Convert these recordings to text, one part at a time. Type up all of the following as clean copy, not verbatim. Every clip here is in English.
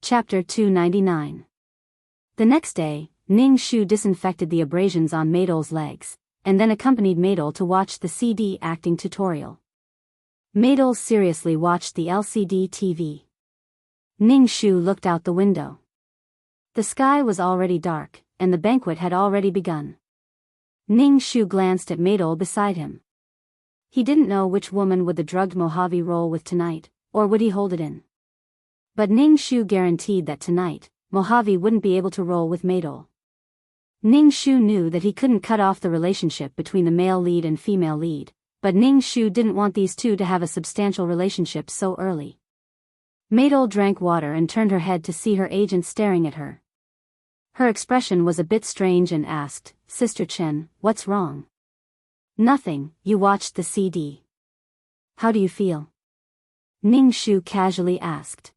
Chapter 299. The next day, Ning Shu disinfected the abrasions on Maydol's legs, and then accompanied Maydol to watch the CD acting tutorial. Maydol seriously watched the LCD TV. Ning Shu looked out the window. The sky was already dark, and the banquet had already begun. Ning Shu glanced at Maydol beside him. He didn't know which woman would the drugged Mojave roll with tonight, or would he hold it in. But Ning Shu guaranteed that tonight, Mojave wouldn't be able to roll with Maydol. Ning Shu knew that he couldn't cut off the relationship between the male lead and female lead, but Ning Shu didn't want these two to have a substantial relationship so early. Maydol drank water and turned her head to see her agent staring at her. Her expression was a bit strange and asked, "Sister Chen, what's wrong?" "Nothing, you watched the CD. How do you feel?" Ning Shu casually asked.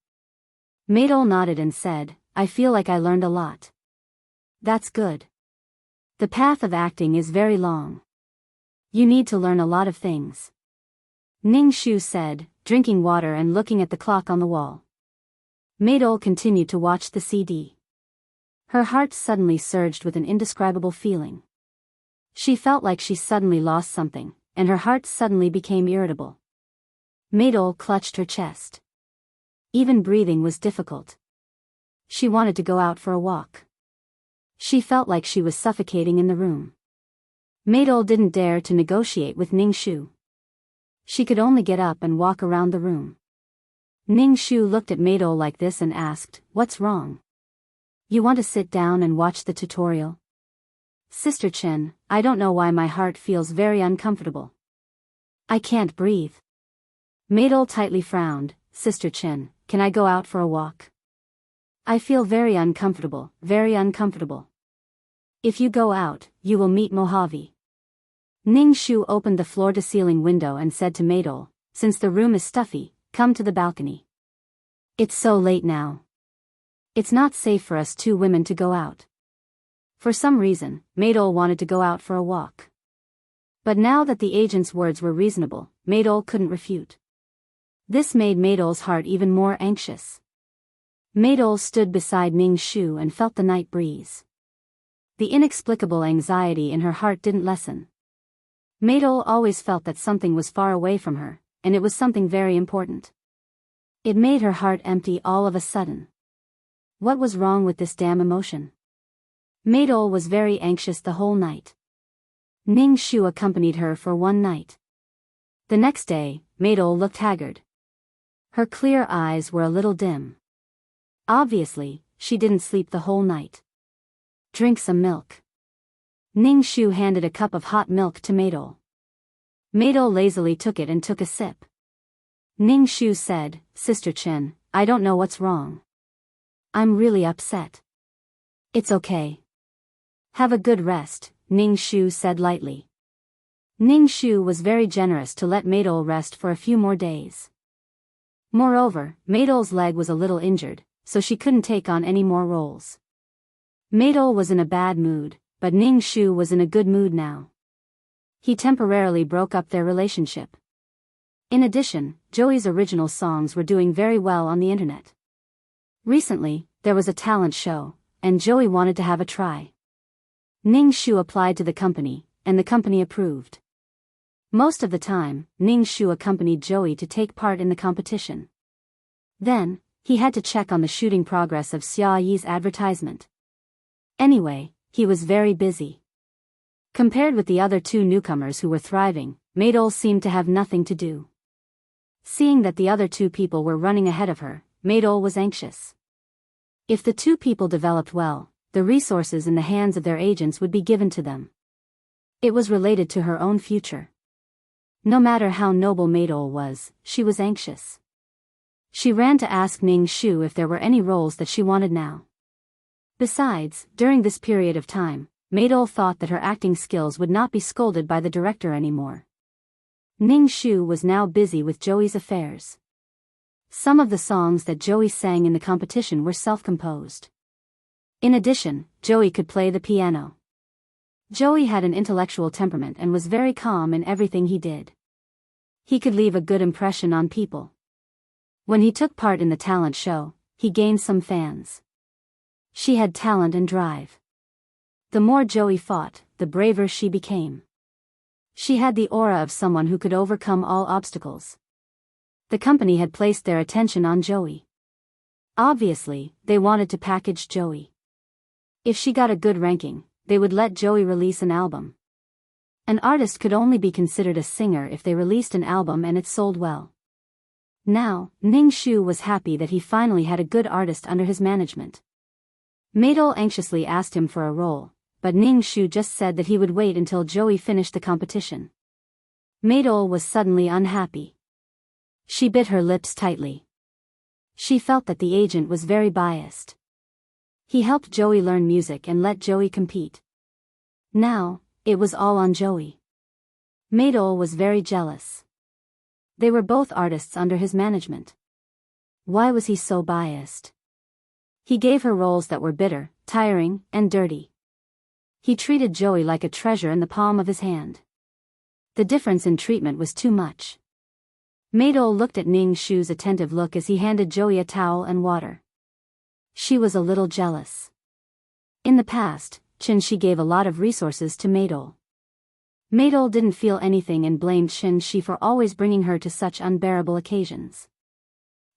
Maydol nodded and said, "I feel like I learned a lot." "That's good. The path of acting is very long. You need to learn a lot of things," Ning Shu said, drinking water and looking at the clock on the wall. Maydol continued to watch the CD. Her heart suddenly surged with an indescribable feeling. She felt like she suddenly lost something, and her heart suddenly became irritable. Maydol clutched her chest. Even breathing was difficult. She wanted to go out for a walk. She felt like she was suffocating in the room. Maydol didn't dare to negotiate with Ning Shu. She could only get up and walk around the room. Ning Shu looked at Maydol like this and asked, "What's wrong? You want to sit down and watch the tutorial?" "Sister Chen, I don't know why my heart feels very uncomfortable. I can't breathe." Maydol tightly frowned. "Sister Chen, can I go out for a walk? I feel very uncomfortable, very uncomfortable." "If you go out, you will meet Mojave." Ning Shu opened the floor-to-ceiling window and said to Maydol, "Since the room is stuffy, come to the balcony. It's so late now. It's not safe for us two women to go out." For some reason, Maydol wanted to go out for a walk. But now that the agent's words were reasonable, Maydol couldn't refute. This made Maydol's heart even more anxious. Maydol stood beside Ning Shu and felt the night breeze. The inexplicable anxiety in her heart didn't lessen. Maydol always felt that something was far away from her, and it was something very important. It made her heart empty all of a sudden. What was wrong with this damn emotion? Maydol was very anxious the whole night. Ning Shu accompanied her for one night. The next day, Maydol looked haggard. Her clear eyes were a little dim. Obviously, she didn't sleep the whole night. "Drink some milk." Ning Shu handed a cup of hot milk to Maydol. Maydol lazily took it and took a sip. Ning Shu said, "Sister Chen, I don't know what's wrong. I'm really upset." "It's okay. Have a good rest," Ning Shu said lightly. Ning Shu was very generous to let Maydol rest for a few more days. Moreover, Maydol's leg was a little injured, so she couldn't take on any more roles. Maydol was in a bad mood, but Ning Shu was in a good mood now. He temporarily broke up their relationship. In addition, Joey's original songs were doing very well on the internet. Recently, there was a talent show, and Joey wanted to have a try. Ning Shu applied to the company, and the company approved. Most of the time, Ning Shu accompanied Joey to take part in the competition. Then, he had to check on the shooting progress of Xia Yi's advertisement. Anyway, he was very busy. Compared with the other two newcomers who were thriving, Maydol seemed to have nothing to do. Seeing that the other two people were running ahead of her, Maydol was anxious. If the two people developed well, the resources in the hands of their agents would be given to them. It was related to her own future. No matter how noble Maydol was, she was anxious. She ran to ask Ning Shu if there were any roles that she wanted now. Besides, during this period of time, Maydol thought that her acting skills would not be scolded by the director anymore. Ning Shu was now busy with Joey's affairs. Some of the songs that Joey sang in the competition were self-composed. In addition, Joey could play the piano. Joey had an intellectual temperament and was very calm in everything he did. He could leave a good impression on people. When he took part in the talent show, he gained some fans. She had talent and drive. The more Joey fought, the braver she became. She had the aura of someone who could overcome all obstacles. The company had placed their attention on Joey. Obviously, they wanted to package Joey. If she got a good ranking, they would let Joey release an album. An artist could only be considered a singer if they released an album and it sold well. Now, Ning Shu was happy that he finally had a good artist under his management. Maidol anxiously asked him for a role, but Ning Shu just said that he would wait until Joey finished the competition. Maidol was suddenly unhappy. She bit her lips tightly. She felt that the agent was very biased. He helped Joey learn music and let Joey compete. Now, it was all on Joey. Maidol was very jealous. They were both artists under his management. Why was he so biased? He gave her roles that were bitter, tiring, and dirty. He treated Joey like a treasure in the palm of his hand. The difference in treatment was too much. Maidol looked at Ning Shu's attentive look as he handed Joey a towel and water. She was a little jealous. In the past, Chen Shi gave a lot of resources to Maidol. Maidol didn't feel anything and blamed Chen Shi for always bringing her to such unbearable occasions.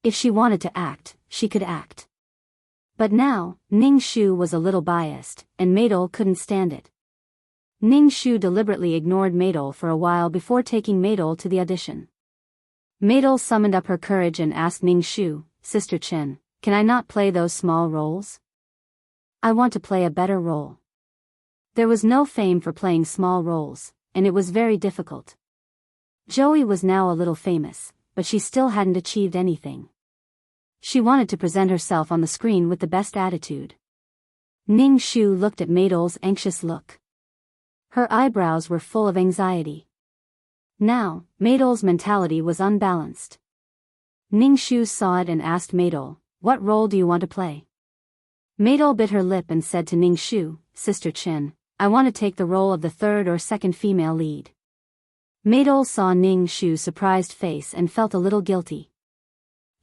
If she wanted to act, she could act. But now, Ning Shu was a little biased, and Maidol couldn't stand it. Ning Shu deliberately ignored Maidol for a while before taking Maidol to the audition. Maidol summoned up her courage and asked Ning Shu, "Sister Chen, can I not play those small roles? I want to play a better role." There was no fame for playing small roles, and it was very difficult. Joey was now a little famous, but she still hadn't achieved anything. She wanted to present herself on the screen with the best attitude. Ning Shu looked at Maidol's anxious look. Her eyebrows were full of anxiety. Now, Maidol's mentality was unbalanced. Ning Shu saw it and asked Maidol, "What role do you want to play?" Maidol bit her lip and said to Ning Shu, "Sister Chen, I want to take the role of the third or second female lead." Maidol saw Ning Shu's surprised face and felt a little guilty.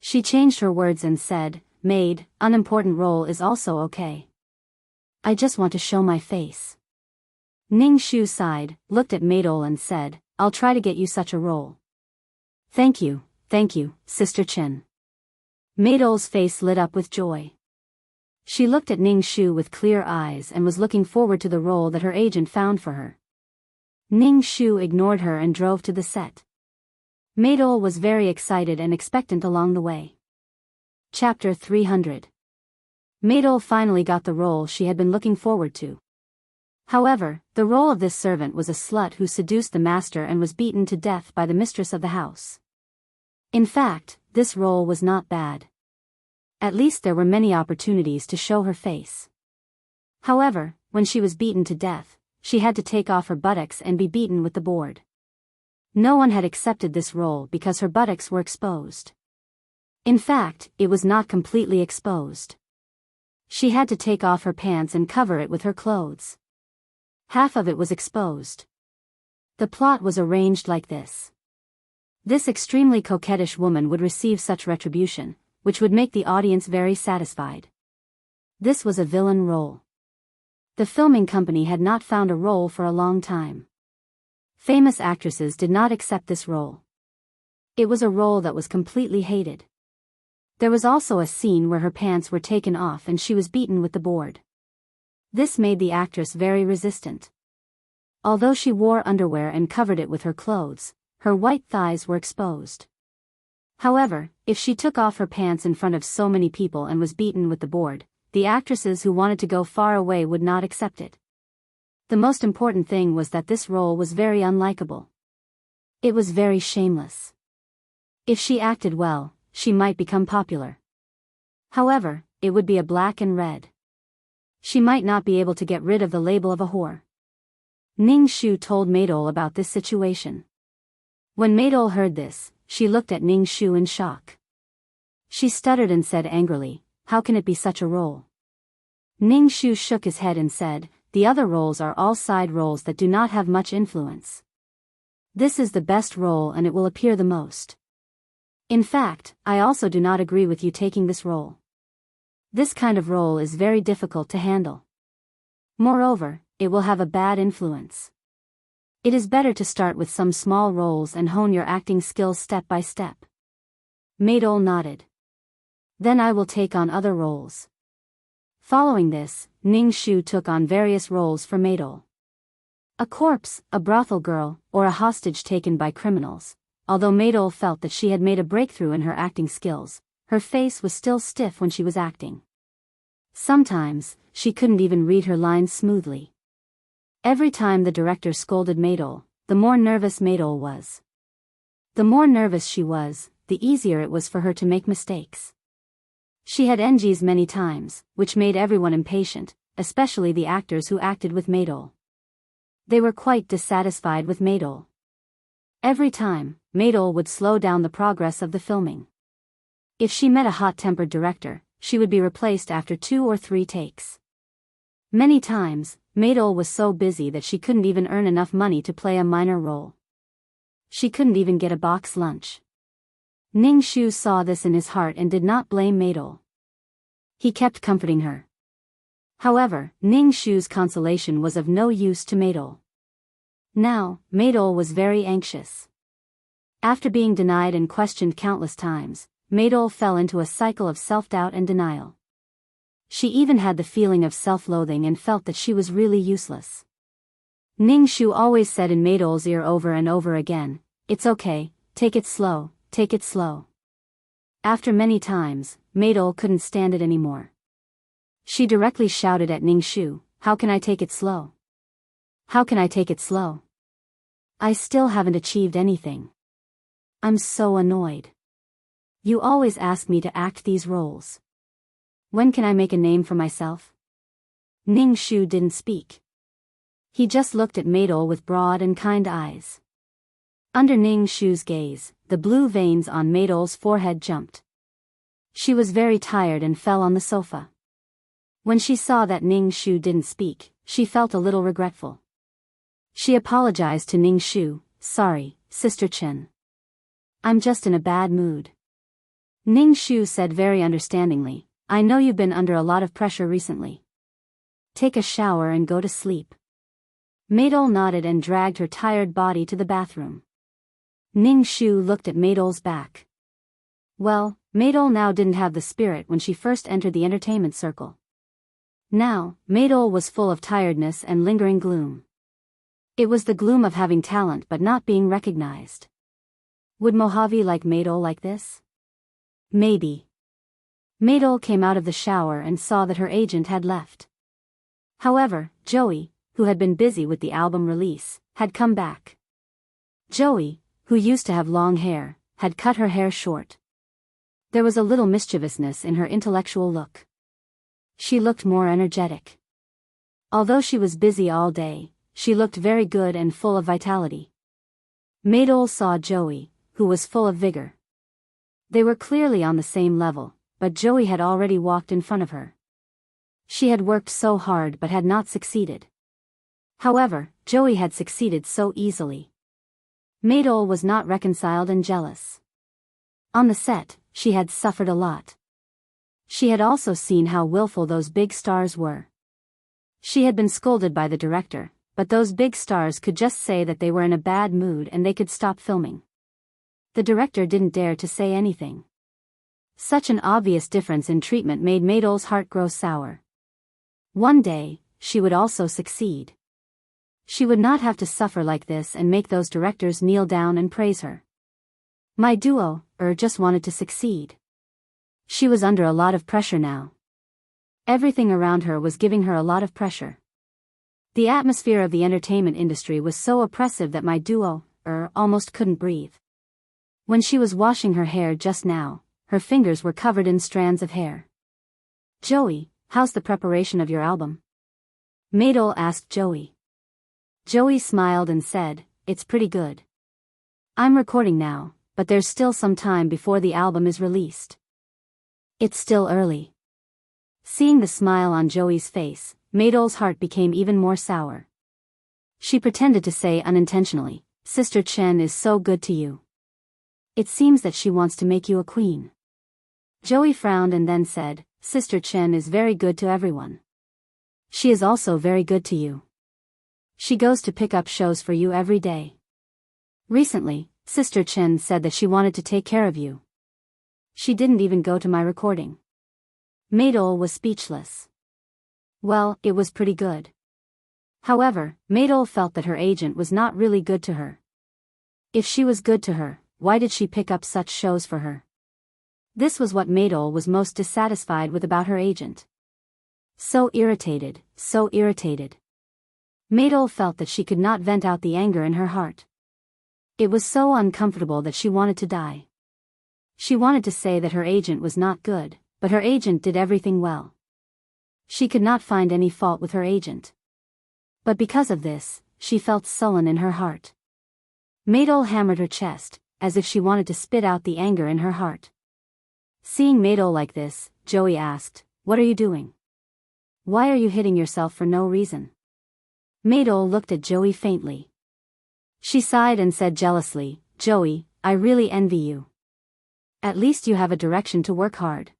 She changed her words and said, "Maid, unimportant role is also okay. I just want to show my face." Ning Shu sighed, looked at Maidol and said, "I'll try to get you such a role." Thank you, Sister Chen." Maidol's face lit up with joy. She looked at Ning Shu with clear eyes and was looking forward to the role that her agent found for her. Ning Shu ignored her and drove to the set. Maidol was very excited and expectant along the way. Chapter 300. Maidol finally got the role she had been looking forward to. However, the role of this servant was a slut who seduced the master and was beaten to death by the mistress of the house. In fact, this role was not bad. At least there were many opportunities to show her face. However, when she was beaten to death, she had to take off her buttocks and be beaten with the board. No one had accepted this role because her buttocks were exposed. In fact, it was not completely exposed. She had to take off her pants and cover it with her clothes. Half of it was exposed. The plot was arranged like this. This extremely coquettish woman would receive such retribution, which would make the audience very satisfied. This was a villain role. The filming company had not found a role for a long time. Famous actresses did not accept this role. It was a role that was completely hated. There was also a scene where her pants were taken off and she was beaten with the board. This made the actress very resistant. Although she wore underwear and covered it with her clothes, her white thighs were exposed. However, if she took off her pants in front of so many people and was beaten with the board, the actresses who wanted to go far away would not accept it. The most important thing was that this role was very unlikable. It was very shameless. If she acted well, she might become popular. However, it would be a black and red. She might not be able to get rid of the label of a whore. Ning Shu told Maidol about this situation. When Maidol heard this, she looked at Ning Shu in shock. She stuttered and said angrily, "How can it be such a role?" Ning Shu shook his head and said, "The other roles are all side roles that do not have much influence. This is the best role and it will appear the most. In fact, I also do not agree with you taking this role. This kind of role is very difficult to handle. Moreover, it will have a bad influence. It is better to start with some small roles and hone your acting skills step by step. Maidol nodded. Then I will take on other roles. Following this, Ning Shu took on various roles for Maidol. A corpse, a brothel girl, or a hostage taken by criminals. Although Maidol felt that she had made a breakthrough in her acting skills, her face was still stiff when she was acting. Sometimes, she couldn't even read her lines smoothly. Every time the director scolded Maidol, the more nervous Maidol was. The more nervous she was, the easier it was for her to make mistakes. She had NGs many times, which made everyone impatient, especially the actors who acted with Maidol. They were quite dissatisfied with Maidol. Every time, Maidol would slow down the progress of the filming. If she met a hot-tempered director, she would be replaced after 2 or 3 takes. Many times, Maidol was so busy that she couldn't even earn enough money to play a minor role. She couldn't even get a box lunch. Ning Shu saw this in his heart and did not blame Maidol. He kept comforting her. However, Ning Shu's consolation was of no use to Maidol. Now, Maidol was very anxious. After being denied and questioned countless times, Maidol fell into a cycle of self-doubt and denial. She even had the feeling of self-loathing and felt that she was really useless. Ning Shu always said in Maidol's ear over and over again, "It's okay, take it slow, take it slow." After many times, Maidol couldn't stand it anymore. She directly shouted at Ning Shu, "How can I take it slow? How can I take it slow? I still haven't achieved anything. I'm so annoyed. You always ask me to act these roles. When can I make a name for myself?" Ning Shu didn't speak. He just looked at Maidol with broad and kind eyes. Under Ning Shu's gaze, the blue veins on Maidol's forehead jumped. She was very tired and fell on the sofa. When she saw that Ning Shu didn't speak, she felt a little regretful. She apologized to Ning Shu, "Sorry, Sister Chen. I'm just in a bad mood." Ning Shu said very understandingly, "I know you've been under a lot of pressure recently. Take a shower and go to sleep." Maidol nodded and dragged her tired body to the bathroom. Ning Shu looked at Maidol's back. Well, Maidol now didn't have the spirit when she first entered the entertainment circle. Now, Maidol was full of tiredness and lingering gloom. It was the gloom of having talent but not being recognized. Would Mojave like Maidol like this? Maybe. Maidol came out of the shower and saw that her agent had left. However, Joey, who had been busy with the album release, had come back. Joey, who used to have long hair, had cut her hair short. There was a little mischievousness in her intellectual look. She looked more energetic. Although she was busy all day, she looked very good and full of vitality. Maidol saw Joey, who was full of vigor. They were clearly on the same level, but Joey had already walked in front of her. She had worked so hard but had not succeeded. However, Joey had succeeded so easily. Maidol was not reconciled and jealous. On the set, she had suffered a lot. She had also seen how willful those big stars were. She had been scolded by the director, but those big stars could just say that they were in a bad mood and they could stop filming. The director didn't dare to say anything. Such an obvious difference in treatment made Maidol's heart grow sour. One day, she would also succeed. She would not have to suffer like this and make those directors kneel down and praise her. My duo, just wanted to succeed. She was under a lot of pressure now. Everything around her was giving her a lot of pressure. The atmosphere of the entertainment industry was so oppressive that my duo, almost couldn't breathe. When she was washing her hair just now, her fingers were covered in strands of hair. "Joey, how's the preparation of your album?" Maidol asked Joey. Joey smiled and said, "It's pretty good. I'm recording now, but there's still some time before the album is released. It's still early." Seeing the smile on Joey's face, Maidol's heart became even more sour. She pretended to say unintentionally, "Sister Chen is so good to you. It seems that she wants to make you a queen." Joey frowned and then said, Sister Chen is very good to everyone. She is also very good to you. She goes to pick up shows for you every day. Recently, Sister Chen said that she wanted to take care of you. She didn't even go to my recording. Maidol was speechless. Well, it was pretty good. However, Maidol felt that her agent was not really good to her. If she was good to her, why did she pick up such shows for her? This was what Maidol was most dissatisfied with about her agent. So irritated, so irritated. Maidol felt that she could not vent out the anger in her heart. It was so uncomfortable that she wanted to die. She wanted to say that her agent was not good, but her agent did everything well. She could not find any fault with her agent. But because of this, she felt sullen in her heart. Maidol hammered her chest, as if she wanted to spit out the anger in her heart. Seeing Maidol like this, Joey asked, "What are you doing? Why are you hitting yourself for no reason?" Maidol looked at Joey faintly. She sighed and said jealously, "Joey, I really envy you. At least you have a direction to work hard.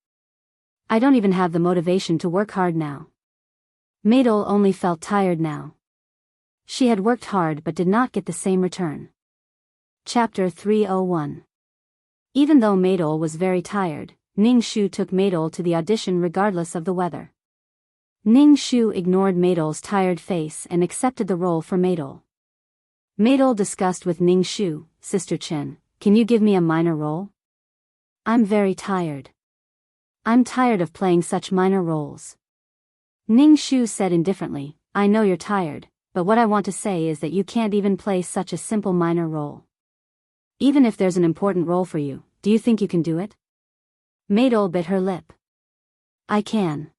I don't even have the motivation to work hard now." Maidol only felt tired now. She had worked hard but did not get the same return. Chapter 301. Even though Maidol was very tired, Ning Shu took Maidol to the audition regardless of the weather. Ning Shu ignored Maidol's tired face and accepted the role for Maidol. Maidol discussed with Ning Shu, "Sister Chen, can you give me a minor role? I'm very tired. I'm tired of playing such minor roles." Ning Shu said indifferently, "I know you're tired, but what I want to say is that you can't even play such a simple minor role. Even if there's an important role for you, do you think you can do it?" Maidol bit her lip. "I can."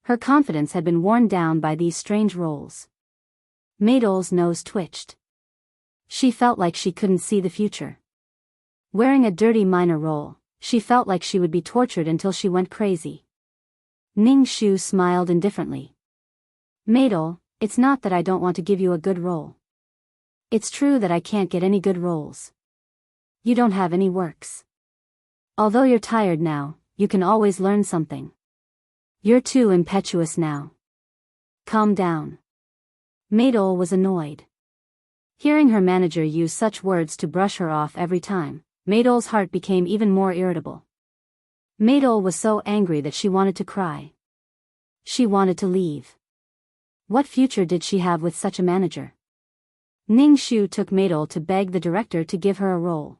Her confidence had been worn down by these strange roles. Maidol's nose twitched. She felt like she couldn't see the future. Wearing a dirty minor role, she felt like she would be tortured until she went crazy. Ning Shu smiled indifferently. "Maidol, it's not that I don't want to give you a good role. It's true that I can't get any good roles. You don't have any works. Although you're tired now, you can always learn something. You're too impetuous now. Calm down." Maidol was annoyed. Hearing her manager use such words to brush her off every time, Maidol's heart became even more irritable. Maidol was so angry that she wanted to cry. She wanted to leave. What future did she have with such a manager? Ning Shu took Maidol to beg the director to give her a role.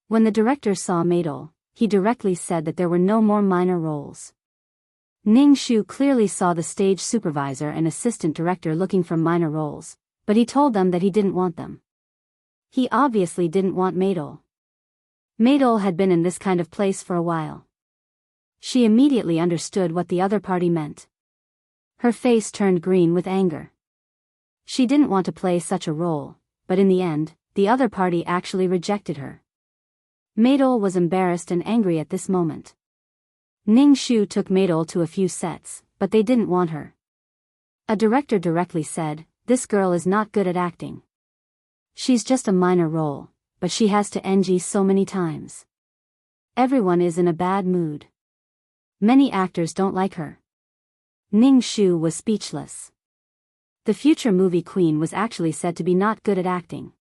When the director saw Maidol, he directly said that there were no more minor roles. Ning Shu clearly saw the stage supervisor and assistant director looking for minor roles, but he told them that he didn't want them. He obviously didn't want Maidol. Maidol had been in this kind of place for a while. She immediately understood what the other party meant. Her face turned green with anger. She didn't want to play such a role, but in the end, the other party actually rejected her. Maidol was embarrassed and angry at this moment. Ning Shu took Maidol to a few sets, but they didn't want her. A director directly said, "This girl is not good at acting. She's just a minor role, but she has to NG so many times. Everyone is in a bad mood. Many actors don't like her." Ning Shu was speechless. The future movie queen was actually said to be not good at acting.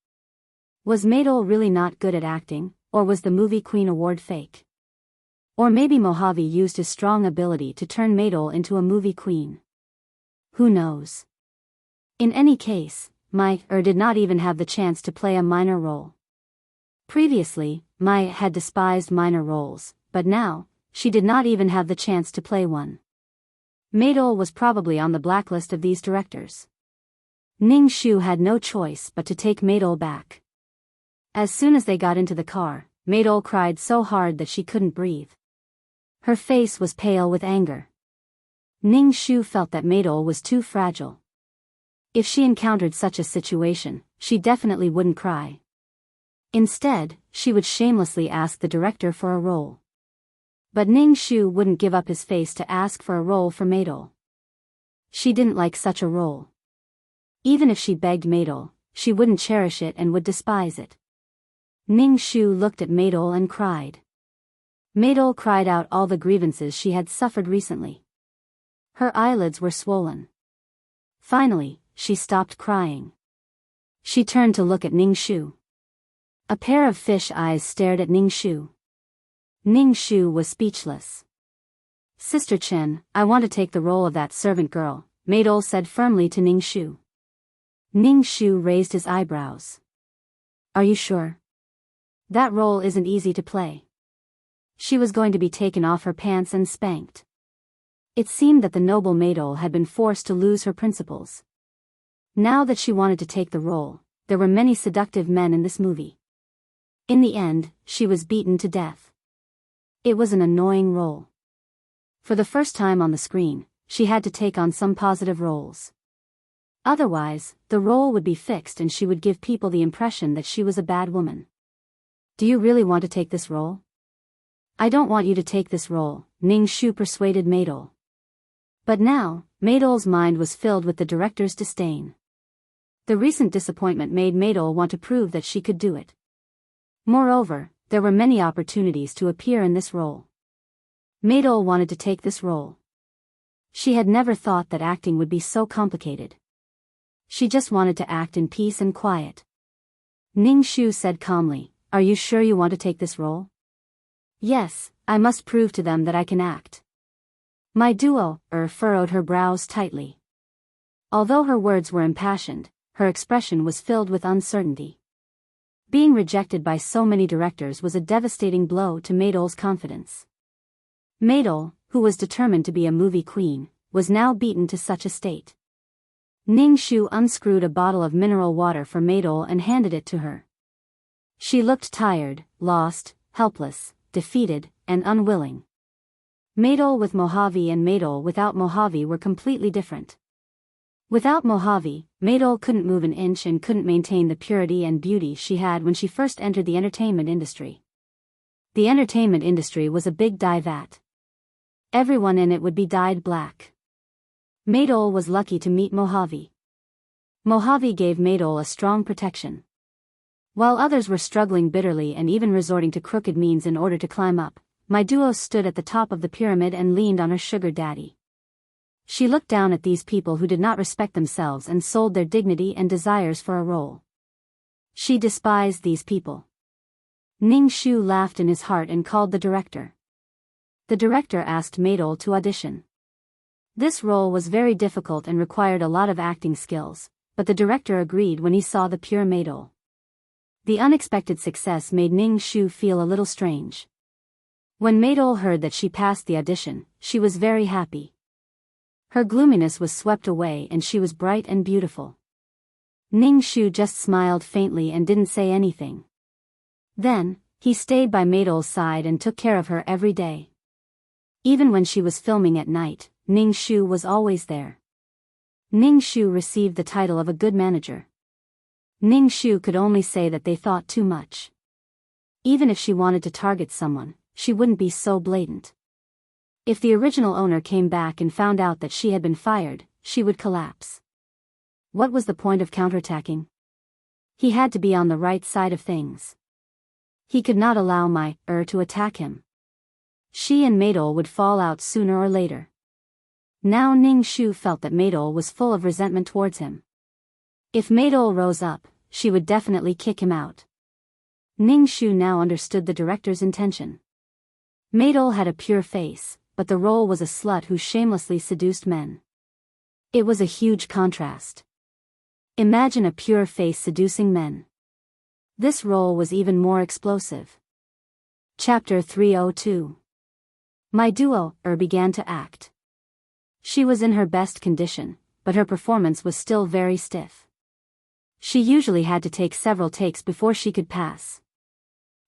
Was Maidol really not good at acting, or was the movie queen award fake? Or maybe Mojave used his strong ability to turn Maidol into a movie queen. Who knows? In any case, Mai did not even have the chance to play a minor role. Previously, Mai had despised minor roles, but now, she did not even have the chance to play one. Maidol was probably on the blacklist of these directors. Ning Shu had no choice but to take Maidol back. As soon as they got into the car, Maidol cried so hard that she couldn't breathe. Her face was pale with anger. Ning Shu felt that Maidol was too fragile. If she encountered such a situation, she definitely wouldn't cry. Instead, she would shamelessly ask the director for a role. But Ning Shu wouldn't give up his face to ask for a role for Maidol. She didn't like such a role. Even if she begged Maidol, she wouldn't cherish it and would despise it. Ning Shu looked at Maidol and cried. Maydol cried out all the grievances she had suffered recently. Her eyelids were swollen. Finally, she stopped crying. She turned to look at Ningshu. A pair of fish eyes stared at Ningshu. Ningshu was speechless. Sister Chen, I want to take the role of that servant girl, Maydol said firmly to Ningshu. Ningshu raised his eyebrows. Are you sure? That role isn't easy to play. She was going to be taken off her pants and spanked. It seemed that the noble Maydol had been forced to lose her principles. Now that she wanted to take the role, there were many seductive men in this movie. In the end, she was beaten to death. It was an annoying role. For the first time on the screen, she had to take on some positive roles. Otherwise, the role would be fixed and she would give people the impression that she was a bad woman. Do you really want to take this role? I don't want you to take this role, Ningshu persuaded Maydol. But now, Maydol's mind was filled with the director's disdain. The recent disappointment made Maydol want to prove that she could do it. Moreover, there were many opportunities to appear in this role. Maydol wanted to take this role. She had never thought that acting would be so complicated. She just wanted to act in peace and quiet. Ningshu said calmly, Are you sure you want to take this role? Yes, I must prove to them that I can act. My duo, furrowed her brows tightly. Although her words were impassioned, her expression was filled with uncertainty. Being rejected by so many directors was a devastating blow to Maydol's confidence. Maydol, who was determined to be a movie queen, was now beaten to such a state. Ningshu unscrewed a bottle of mineral water for Maydol and handed it to her. She looked tired, lost, helpless, defeated, and unwilling. Maydol with Mojave and Maydol without Mojave were completely different. Without Mojave, Maydol couldn't move an inch and couldn't maintain the purity and beauty she had when she first entered the entertainment industry. The entertainment industry was a big dye vat. Everyone in it would be dyed black. Maydol was lucky to meet Mojave. Mojave gave Maydol a strong protection. While others were struggling bitterly and even resorting to crooked means in order to climb up, my duo stood at the top of the pyramid and leaned on her sugar daddy. She looked down at these people who did not respect themselves and sold their dignity and desires for a role. She despised these people. Ningshu laughed in his heart and called the director. The director asked Maydol to audition. This role was very difficult and required a lot of acting skills, but the director agreed when he saw the pure Maydol. The unexpected success made Ningshu feel a little strange. When Maydol heard that she passed the audition, she was very happy. Her gloominess was swept away and she was bright and beautiful. Ningshu just smiled faintly and didn't say anything. Then, he stayed by Maydol's side and took care of her every day. Even when she was filming at night, Ningshu was always there. Ningshu received the title of a good manager. Ningshu could only say that they thought too much. Even if she wanted to target someone, she wouldn't be so blatant. If the original owner came back and found out that she had been fired, she would collapse. What was the point of counterattacking? He had to be on the right side of things. He could not allow to attack him. She and Maydol would fall out sooner or later. Now Ningshu felt that Maydol was full of resentment towards him. If Maydol rose up, she would definitely kick him out. Ningshu now understood the director's intention. Maydol had a pure face, but the role was a slut who shamelessly seduced men. It was a huge contrast. Imagine a pure face seducing men. This role was even more explosive. Chapter 302. My duo, began to act. She was in her best condition, but her performance was still very stiff. She usually had to take several takes before she could pass.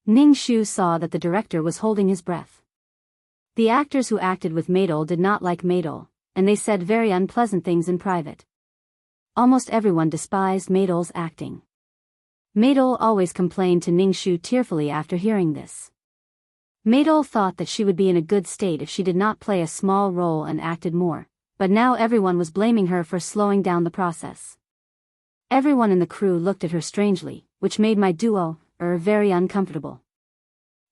Ningshu saw that the director was holding his breath. The actors who acted with Maydol did not like Maydol, and they said very unpleasant things in private. Almost everyone despised Maydol's acting. Maydol always complained to Ningshu tearfully after hearing this. Maydol thought that she would be in a good state if she did not play a small role and acted more, but now everyone was blaming her for slowing down the process. Everyone in the crew looked at her strangely, which made my duo, very uncomfortable.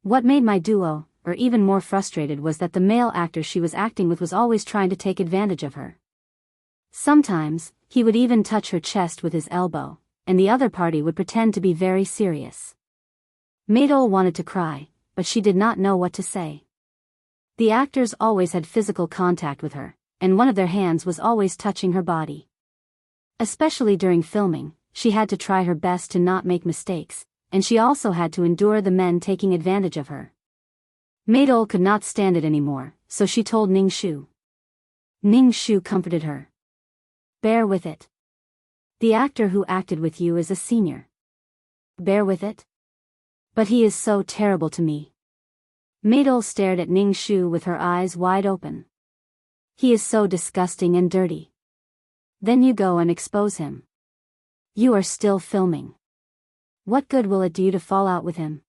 What made my duo, or even more frustrated was that the male actor she was acting with was always trying to take advantage of her. Sometimes, he would even touch her chest with his elbow, and the other party would pretend to be very serious. Maydol wanted to cry, but she did not know what to say. The actors always had physical contact with her, and one of their hands was always touching her body. Especially during filming, she had to try her best to not make mistakes, and she also had to endure the men taking advantage of her. Maydol could not stand it anymore, so she told Ning Shu. Ning Shu comforted her. Bear with it. The actor who acted with you is a senior. Bear with it? But he is so terrible to me. Maydol stared at Ning Shu with her eyes wide open. He is so disgusting and dirty. Then you go and expose him. You are still filming. What good will it do you to fall out with him?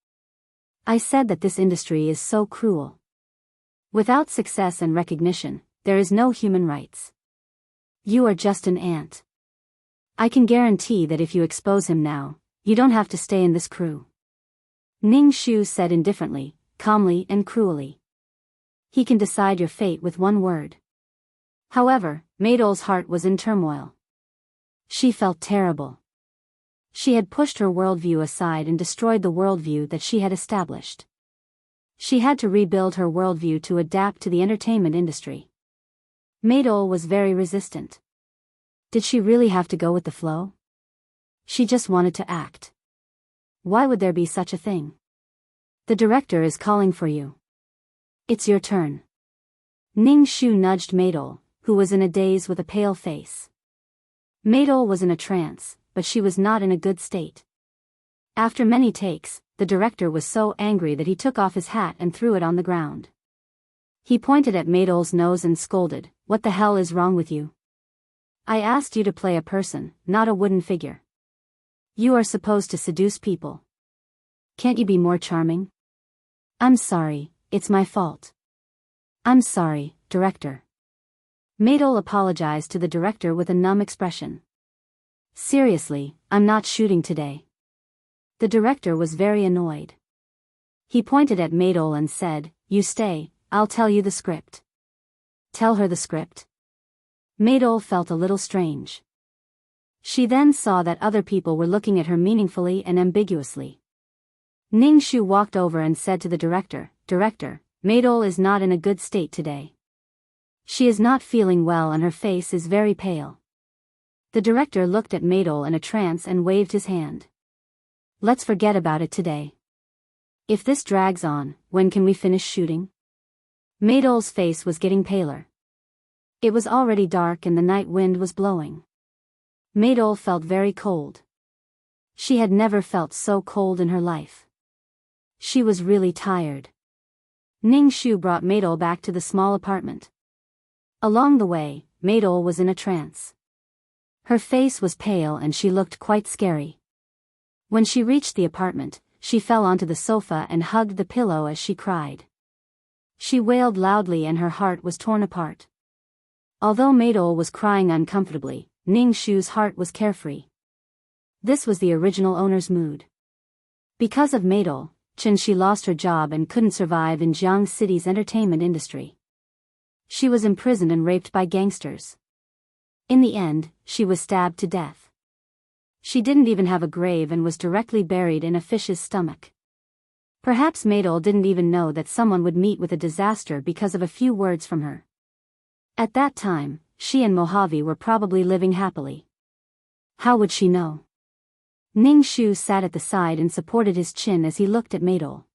I said that this industry is so cruel. Without success and recognition, there is no human rights. You are just an ant. I can guarantee that if you expose him now, you don't have to stay in this crew. Ning Shu said indifferently, calmly and cruelly. He can decide your fate with one word. However, Maydol's heart was in turmoil. She felt terrible. She had pushed her worldview aside and destroyed the worldview that she had established. She had to rebuild her worldview to adapt to the entertainment industry. Maydol was very resistant. Did she really have to go with the flow? She just wanted to act. Why would there be such a thing? The director is calling for you. It's your turn. Ning Shu nudged Maydol, who was in a daze with a pale face. Maydol was in a trance, but she was not in a good state. After many takes, the director was so angry that he took off his hat and threw it on the ground. He pointed at Maydol's nose and scolded, "What the hell is wrong with you? I asked you to play a person, not a wooden figure. You are supposed to seduce people. Can't you be more charming?" "I'm sorry, it's my fault." "I'm sorry, director." Maydol apologized to the director with a numb expression. "Seriously, I'm not shooting today." The director was very annoyed. He pointed at Maydol and said, "You stay, I'll tell you the script." Tell her the script? Maydol felt a little strange. She then saw that other people were looking at her meaningfully and ambiguously. Ning Shu walked over and said to the director, "Director, Maydol is not in a good state today. She is not feeling well and her face is very pale." The director looked at Maydol in a trance and waved his hand. "Let's forget about it today. If this drags on, when can we finish shooting?" Maydol's face was getting paler. It was already dark and the night wind was blowing. Maydol felt very cold. She had never felt so cold in her life. She was really tired. Ning Shu brought Maydol back to the small apartment. Along the way, Maydol was in a trance. Her face was pale and she looked quite scary. When she reached the apartment, she fell onto the sofa and hugged the pillow as she cried. She wailed loudly and her heart was torn apart. Although Maydol was crying uncomfortably, Ning Shu's heart was carefree. This was the original owner's mood. Because of Maydol, She lost her job and couldn't survive in Jiang City's entertainment industry. She was imprisoned and raped by gangsters. In the end, she was stabbed to death. She didn't even have a grave and was directly buried in a fish's stomach. Perhaps Maydol didn't even know that someone would meet with a disaster because of a few words from her. At that time, she and Mojave were probably living happily. How would she know? Ning Shu sat at the side and supported his chin as he looked at Maydol.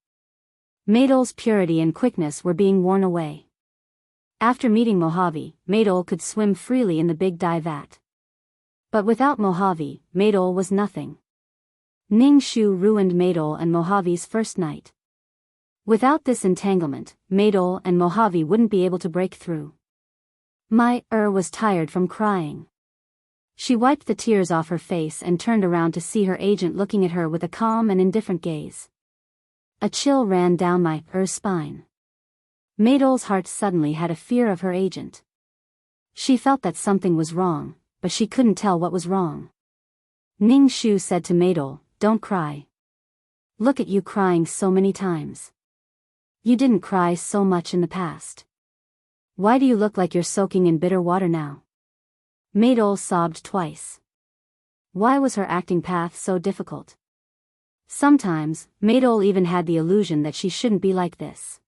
Maydol's purity and quickness were being worn away. After meeting Mojave, Maydol could swim freely in the big dye vat. But without Mojave, Maydol was nothing. Ning Shu ruined Maydol and Mojave's first night. Without this entanglement, Maydol and Mojave wouldn't be able to break through. Was tired from crying. She wiped the tears off her face and turned around to see her agent looking at her with a calm and indifferent gaze. A chill ran down my spine. Maydol's heart suddenly had a fear of her agent. She felt that something was wrong, but she couldn't tell what was wrong. Ning Shu said to Maydol, "Don't cry. Look at you crying so many times. You didn't cry so much in the past. Why do you look like you're soaking in bitter water now? Maydol sobbed twice. Why was her acting path so difficult? Sometimes, Maydol even had the illusion that she shouldn't be like this.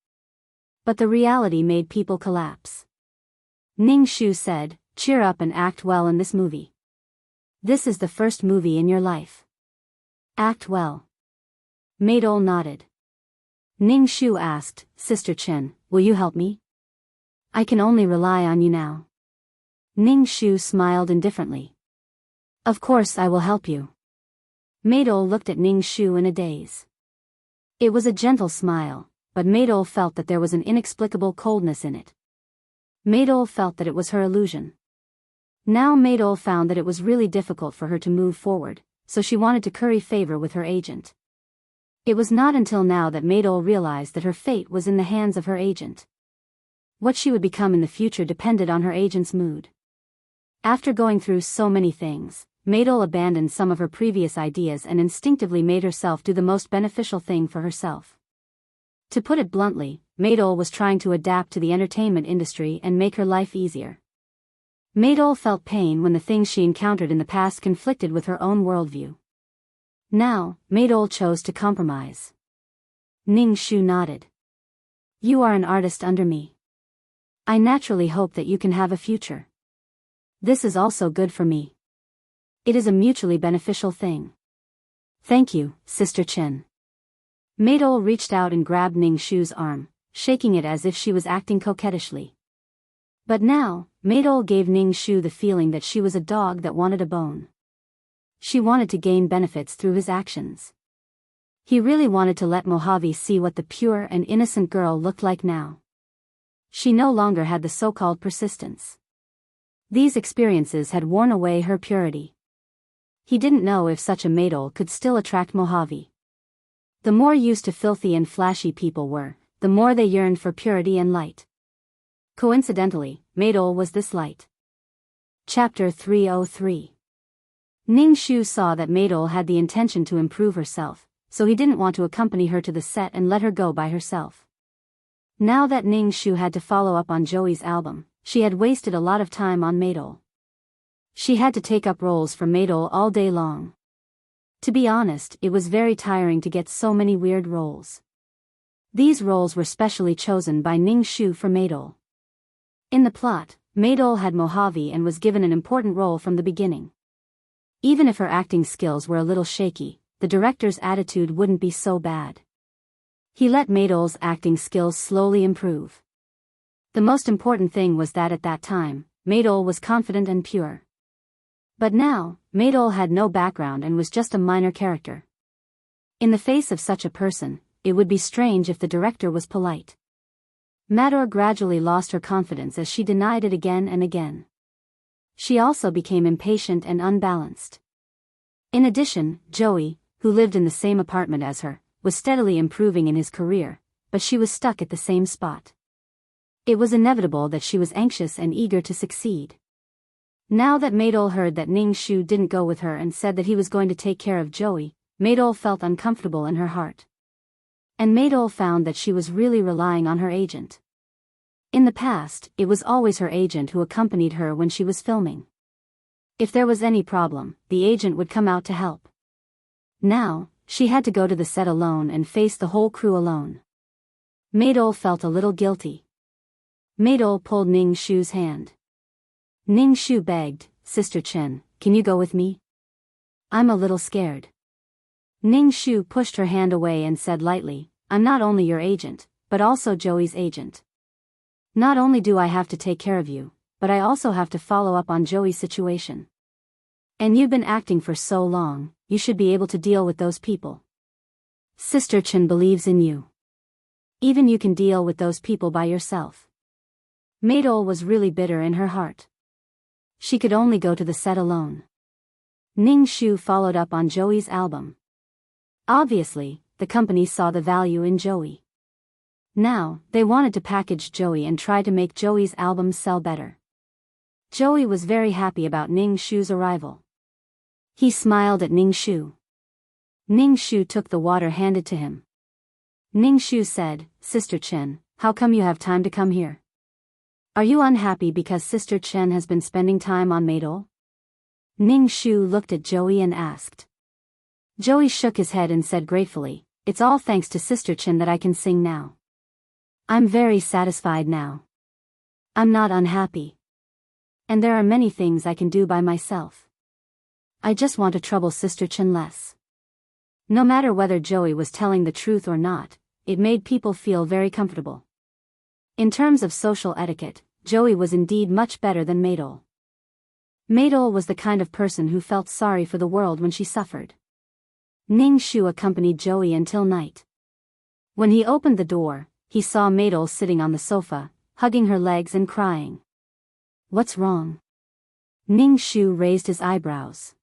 But the reality made people collapse. Ning Shu said, cheer up and act well in this movie. This is the first movie in your life. Act well. Maydol nodded. Ning Shu asked, Sister Chen, will you help me? I can only rely on you now. Ning Shu smiled indifferently. Of course I will help you. Maydol looked at Ning Shu in a daze. It was a gentle smile, but Maydol felt that there was an inexplicable coldness in it. Maydol felt that it was her illusion. Now Maydol found that it was really difficult for her to move forward, so she wanted to curry favor with her agent. It was not until now that Maydol realized that her fate was in the hands of her agent. What she would become in the future depended on her agent's mood. After going through so many things, Maydol abandoned some of her previous ideas and instinctively made herself do the most beneficial thing for herself. To put it bluntly, Maydol was trying to adapt to the entertainment industry and make her life easier. Maydol felt pain when the things she encountered in the past conflicted with her own worldview. Now, Maydol chose to compromise. Ning Shu nodded. You are an artist under me. I naturally hope that you can have a future. This is also good for me. It is a mutually beneficial thing. Thank you, Sister Chen. Maydol reached out and grabbed Ning Shu's arm, shaking it as if she was acting coquettishly. But now, Maydol gave Ning Shu the feeling that she was a dog that wanted a bone. She wanted to gain benefits through his actions. He really wanted to let Mojave see what the pure and innocent girl looked like now. She no longer had the so-called persistence. These experiences had worn away her purity. He didn't know if such a Maydol could still attract Mojave. The more used to filthy and flashy people were, the more they yearned for purity and light. Coincidentally, Maydol was this light. Chapter 303. Ning Shu saw that Maydol had the intention to improve herself, so he didn't want to accompany her to the set and let her go by herself. Now that Ning Shu had to follow up on Joey's album, she had wasted a lot of time on Maydol. She had to take up roles for Maydol all day long. To be honest, it was very tiring to get so many weird roles. These roles were specially chosen by Ning Shu for Maydol. In the plot, Maydol had Mojave and was given an important role from the beginning. Even if her acting skills were a little shaky, the director's attitude wouldn't be so bad. He let Maydol's acting skills slowly improve. The most important thing was that at that time, Maydol was confident and pure. But now, Maydol had no background and was just a minor character. In the face of such a person, it would be strange if the director was polite. Mador gradually lost her confidence as she denied it again and again. She also became impatient and unbalanced. In addition, Joey, who lived in the same apartment as her, was steadily improving in his career, but she was stuck at the same spot. It was inevitable that she was anxious and eager to succeed. Now that Maydol heard that Ning Shu didn't go with her and said that he was going to take care of Joey, Maydol felt uncomfortable in her heart. And Maydol found that she was really relying on her agent. In the past, it was always her agent who accompanied her when she was filming. If there was any problem, the agent would come out to help. Now, she had to go to the set alone and face the whole crew alone. Maydol felt a little guilty. Maydol pulled Ning Shu's hand. Ning Shu begged, Sister Chen, can you go with me? I'm a little scared. Ning Shu pushed her hand away and said lightly, I'm not only your agent, but also Joey's agent. Not only do I have to take care of you, but I also have to follow up on Joey's situation. And you've been acting for so long, you should be able to deal with those people. Sister Chen believes in you. Even you can deal with those people by yourself. Maydol was really bitter in her heart. She could only go to the set alone. Ning Shu followed up on Joey's album. Obviously, the company saw the value in Joey. Now, they wanted to package Joey and try to make Joey's album sell better. Joey was very happy about Ning Shu's arrival. He smiled at Ning Shu. Ning Shu took the water handed to him. Ning Shu said, Sister Chen, how come you have time to come here? Are you unhappy because Sister Chen has been spending time on Maidol? Ning Shu looked at Joey and asked. Joey shook his head and said gratefully, it's all thanks to Sister Chen that I can sing now. I'm very satisfied now. I'm not unhappy. And there are many things I can do by myself. I just want to trouble Sister Chen less. No matter whether Joey was telling the truth or not, it made people feel very comfortable. In terms of social etiquette, Joey was indeed much better than Maidol. Maidol was the kind of person who felt sorry for the world when she suffered. Ning Shu accompanied Joey until night. When he opened the door, he saw Maidol sitting on the sofa, hugging her legs and crying. What's wrong? Ning Shu raised his eyebrows.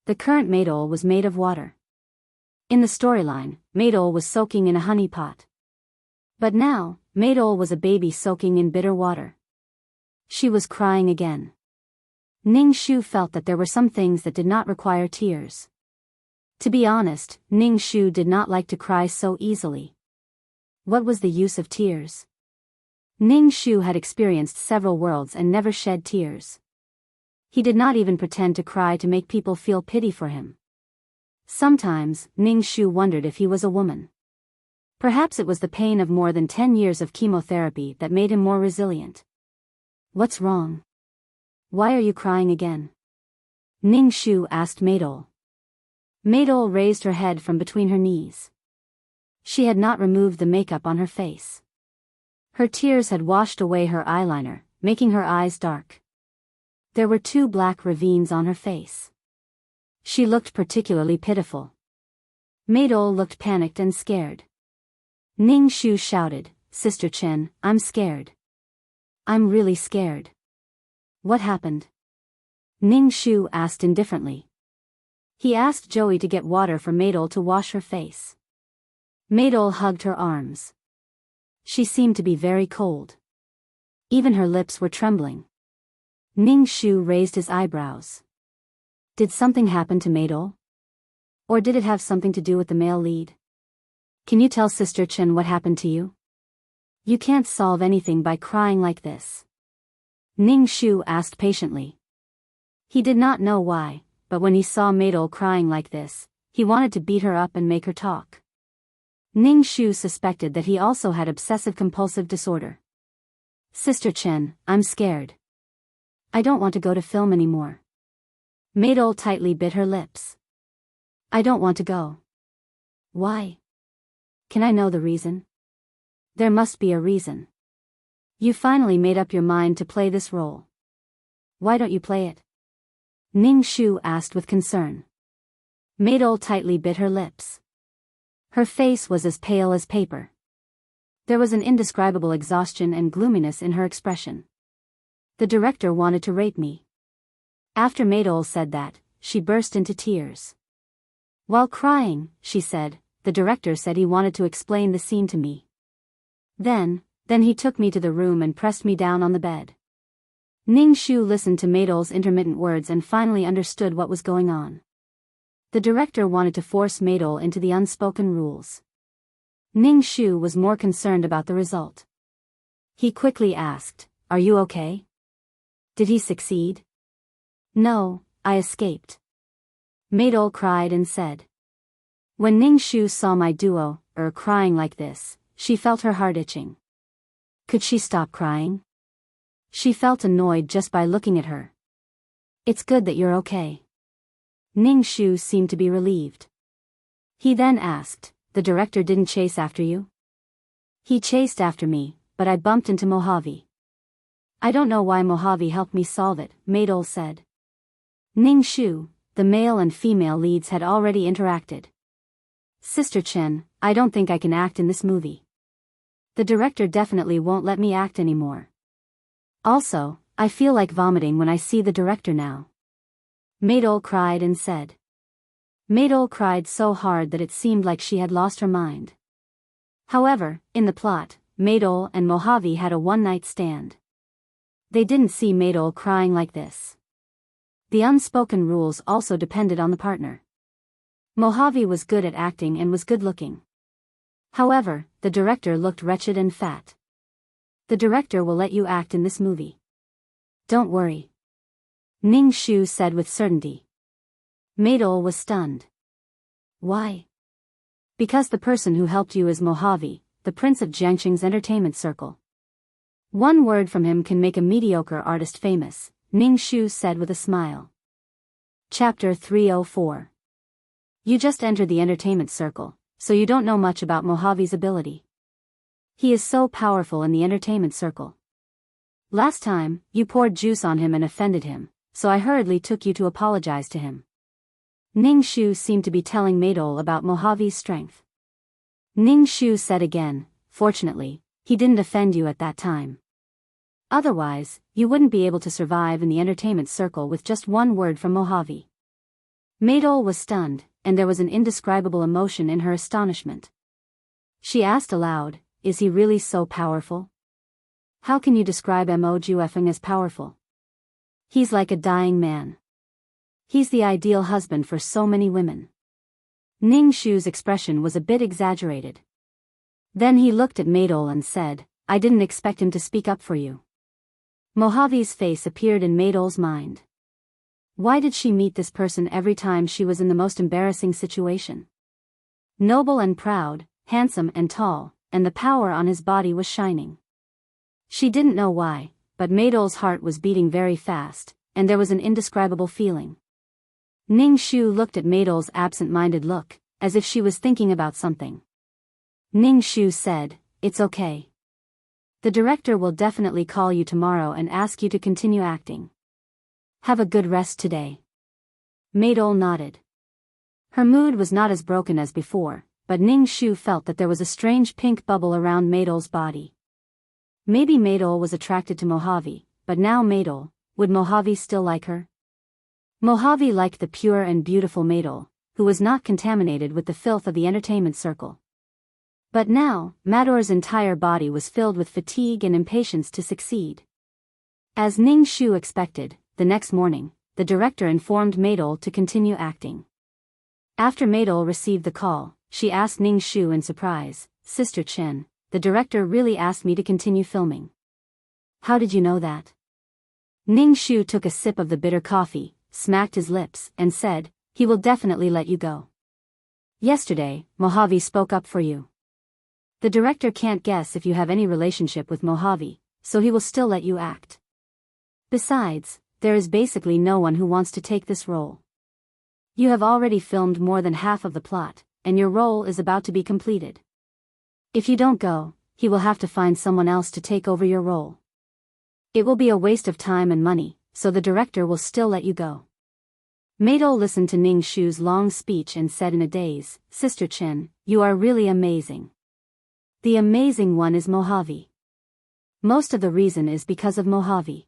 The current Maidol was made of water. In the storyline, Maidol was soaking in a honey pot. But now, Maidol was a baby soaking in bitter water. She was crying again. Ning Shu felt that there were some things that did not require tears. To be honest, Ning Shu did not like to cry so easily. What was the use of tears? Ning Shu had experienced several worlds and never shed tears. He did not even pretend to cry to make people feel pity for him. Sometimes, Ning Shu wondered if he was a woman. Perhaps it was the pain of more than 10 years of chemotherapy that made him more resilient. What's wrong? Why are you crying again? Ning Shu asked Maidol. Maidol raised her head from between her knees. She had not removed the makeup on her face. Her tears had washed away her eyeliner, making her eyes dark. There were 2 black ravines on her face. She looked particularly pitiful. Maidol looked panicked and scared. Ning Shu shouted, Sister Chen, I'm scared. I'm really scared. What happened? Ning Shu asked indifferently. He asked Joey to get water for Maidol to wash her face. Maidol hugged her arms. She seemed to be very cold. Even her lips were trembling. Ning Shu raised his eyebrows. Did something happen to Maidol? Or did it have something to do with the male lead? Can you tell Sister Chen what happened to you? You can't solve anything by crying like this. Ning Shu asked patiently. He did not know why, but when he saw Maidol crying like this, he wanted to beat her up and make her talk. Ning Shu suspected that he also had obsessive-compulsive disorder. Sister Chen, I'm scared. I don't want to go to film anymore. Maidol tightly bit her lips. I don't want to go. Why? Can I know the reason? There must be a reason. You finally made up your mind to play this role. Why don't you play it? Ning Shu asked with concern. Maidol tightly bit her lips. Her face was as pale as paper. There was an indescribable exhaustion and gloominess in her expression. The director wanted to rape me. After Maidol said that, she burst into tears. While crying, she said, the director said he wanted to explain the scene to me. Then he took me to the room and pressed me down on the bed. Ning Shu listened to Maidol's intermittent words and finally understood what was going on. The director wanted to force Maidol into the unspoken rules. Ning Shu was more concerned about the result. He quickly asked, Are you okay? Did he succeed? No, I escaped. Maidol cried and said. When Ning Shu saw my duo, crying like this, she felt her heart itching. Could she stop crying? She felt annoyed just by looking at her. It's good that you're okay. Ning Shu seemed to be relieved. He then asked, the director didn't chase after you? He chased after me, but I bumped into Mojave. I don't know why Mojave helped me solve it, Maidol said. Ning Shu, the male and female leads had already interacted. Sister Chen, I don't think I can act in this movie. The director definitely won't let me act anymore. Also, I feel like vomiting when I see the director now. Maidol cried and said. Maidol cried so hard that it seemed like she had lost her mind. However, in the plot, Maidol and Mojave had a one-night stand. They didn't see Maidol crying like this. The unspoken rules also depended on the partner. Mojave was good at acting and was good-looking. However, the director looked wretched and fat. The director will let you act in this movie. Don't worry. Ning Shu said with certainty. Maidol was stunned. Why? Because the person who helped you is Mojave, the prince of Jiangxing's entertainment circle. One word from him can make a mediocre artist famous, Ning Shu said with a smile. Chapter 304. You just entered the entertainment circle, so you don't know much about Mojave's ability. He is so powerful in the entertainment circle. Last time, you poured juice on him and offended him, so I hurriedly took you to apologize to him. Ning Shu seemed to be telling Maidol about Mojave's strength. Ning Shu said again, fortunately, he didn't offend you at that time. Otherwise, you wouldn't be able to survive in the entertainment circle with just one word from Mojave. Maidol was stunned, and there was an indescribable emotion in her astonishment. She asked aloud, is he really so powerful? How can you describe Mo Juefeng as powerful? He's like a dying man. He's the ideal husband for so many women. Ning Shu's expression was a bit exaggerated. Then he looked at Maidol and said, I didn't expect him to speak up for you. Mojave's face appeared in Maidol's mind. Why did she meet this person every time she was in the most embarrassing situation? Noble and proud, handsome and tall, and the power on his body was shining. She didn't know why, but Maidol's heart was beating very fast, and there was an indescribable feeling. Ning Shu looked at Maidol's absent-minded look, as if she was thinking about something. Ning Shu said, it's okay. The director will definitely call you tomorrow and ask you to continue acting. Have a good rest today. Maidol nodded. Her mood was not as broken as before, but Ning Shu felt that there was a strange pink bubble around Maidol's body. Maybe Maidol was attracted to Mojave, but now would Mojave still like her? Mojave liked the pure and beautiful Maidol, who was not contaminated with the filth of the entertainment circle. But now, Mador's entire body was filled with fatigue and impatience to succeed. As Ning Shu expected, the next morning, the director informed Maidol to continue acting. After Maidol received the call, she asked Ning Shu in surprise, Sister Chen, the director really asked me to continue filming. How did you know that? Ning Shu took a sip of the bitter coffee, smacked his lips, and said, he will definitely let you go. Yesterday, Mojave spoke up for you. The director can't guess if you have any relationship with Mojave, so he will still let you act. Besides, there is basically no one who wants to take this role. You have already filmed more than half of the plot, and your role is about to be completed. If you don't go, he will have to find someone else to take over your role. It will be a waste of time and money, so the director will still let you go. Maidol listened to Ning Shu's long speech and said in a daze, Sister Chen, you are really amazing. The amazing one is Mojave. Most of the reason is because of Mojave.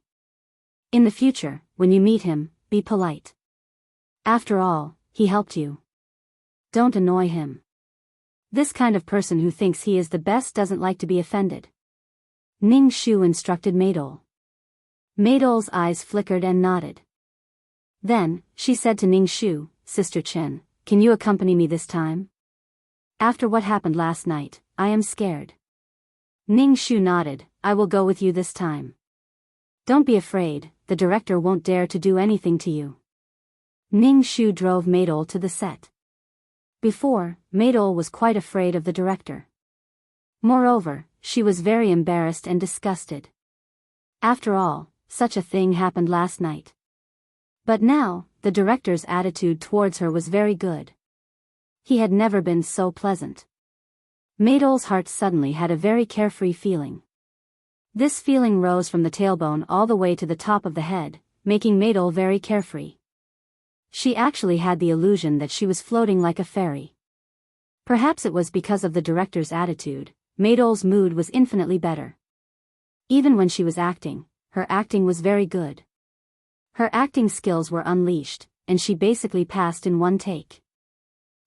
In the future, when you meet him, be polite. After all, he helped you. Don't annoy him. This kind of person who thinks he is the best doesn't like to be offended. Ning Shu instructed Maidol. Maidol's eyes flickered and nodded. Then, she said to Ning Shu, Sister Chen, can you accompany me this time? After what happened last night, I am scared. Ning Shu nodded, I will go with you this time. Don't be afraid, the director won't dare to do anything to you. Ning Shu drove Maidol to the set. Before, Maidol was quite afraid of the director. Moreover, she was very embarrassed and disgusted. After all, such a thing happened last night. But now, the director's attitude towards her was very good. He had never been so pleasant. Maidol's heart suddenly had a very carefree feeling. This feeling rose from the tailbone all the way to the top of the head, making Maidol very carefree. She actually had the illusion that she was floating like a fairy. Perhaps it was because of the director's attitude, Maidol's mood was infinitely better. Even when she was acting, her acting was very good. Her acting skills were unleashed, and she basically passed in one take.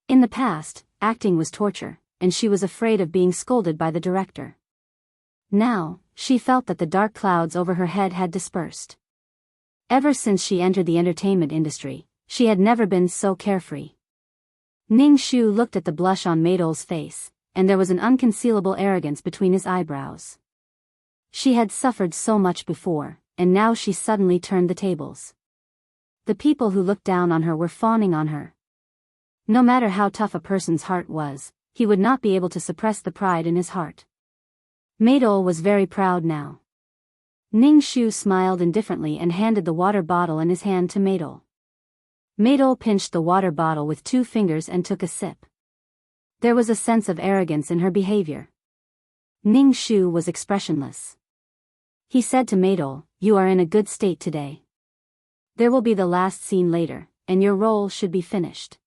In the past, acting was torture, and she was afraid of being scolded by the director. Now, she felt that the dark clouds over her head had dispersed. Ever since she entered the entertainment industry, she had never been so carefree. Ning Shu looked at the blush on Maidol's face, and there was an unconcealable arrogance between his eyebrows. She had suffered so much before, and now she suddenly turned the tables. The people who looked down on her were fawning on her. No matter how tough a person's heart was, he would not be able to suppress the pride in his heart. Maydol was very proud now. Ning Shu smiled indifferently and handed the water bottle in his hand to Maydol. Maydol pinched the water bottle with 2 fingers and took a sip. There was a sense of arrogance in her behavior. Ning Shu was expressionless. He said to Maydol, "You are in a good state today. There will be the last scene later, and your role should be finished."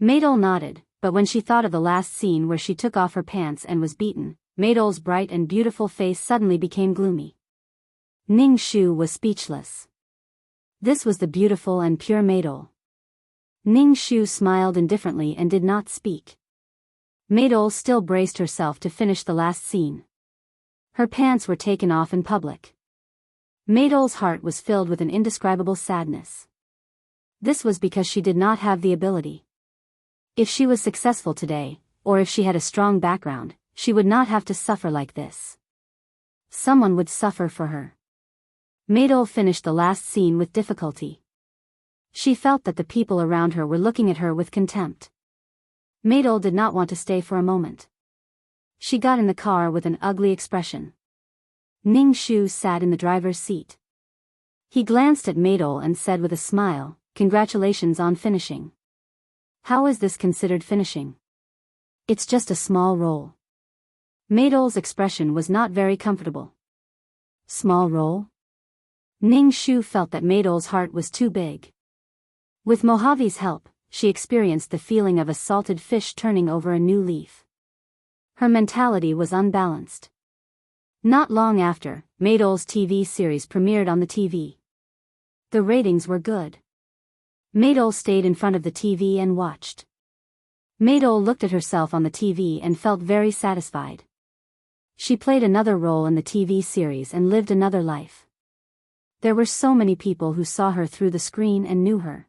Maydol nodded, but when she thought of the last scene where she took off her pants and was beaten, Maydol's bright and beautiful face suddenly became gloomy. Ning Shu was speechless. This was the beautiful and pure Maydol. Ning Shu smiled indifferently and did not speak. Maydol still braced herself to finish the last scene. Her pants were taken off in public. Maydol's heart was filled with an indescribable sadness. This was because she did not have the ability. If she was successful today, or if she had a strong background, she would not have to suffer like this. Someone would suffer for her. Maydol finished the last scene with difficulty. She felt that the people around her were looking at her with contempt. Maydol did not want to stay for a moment. She got in the car with an ugly expression. Ning Shu sat in the driver's seat. He glanced at Maydol and said with a smile, "Congratulations on finishing." "How is this considered finishing?" "It's just a small role." Maydol's expression was not very comfortable. Small role? Ning Shu felt that Maydol's heart was too big. With Mojave's help, she experienced the feeling of a salted fish turning over a new leaf. Her mentality was unbalanced. Not long after, Maydol's TV series premiered on the TV. The ratings were good. Maydol stayed in front of the TV and watched. Maydol looked at herself on the TV and felt very satisfied. She played another role in the TV series and lived another life. There were so many people who saw her through the screen and knew her.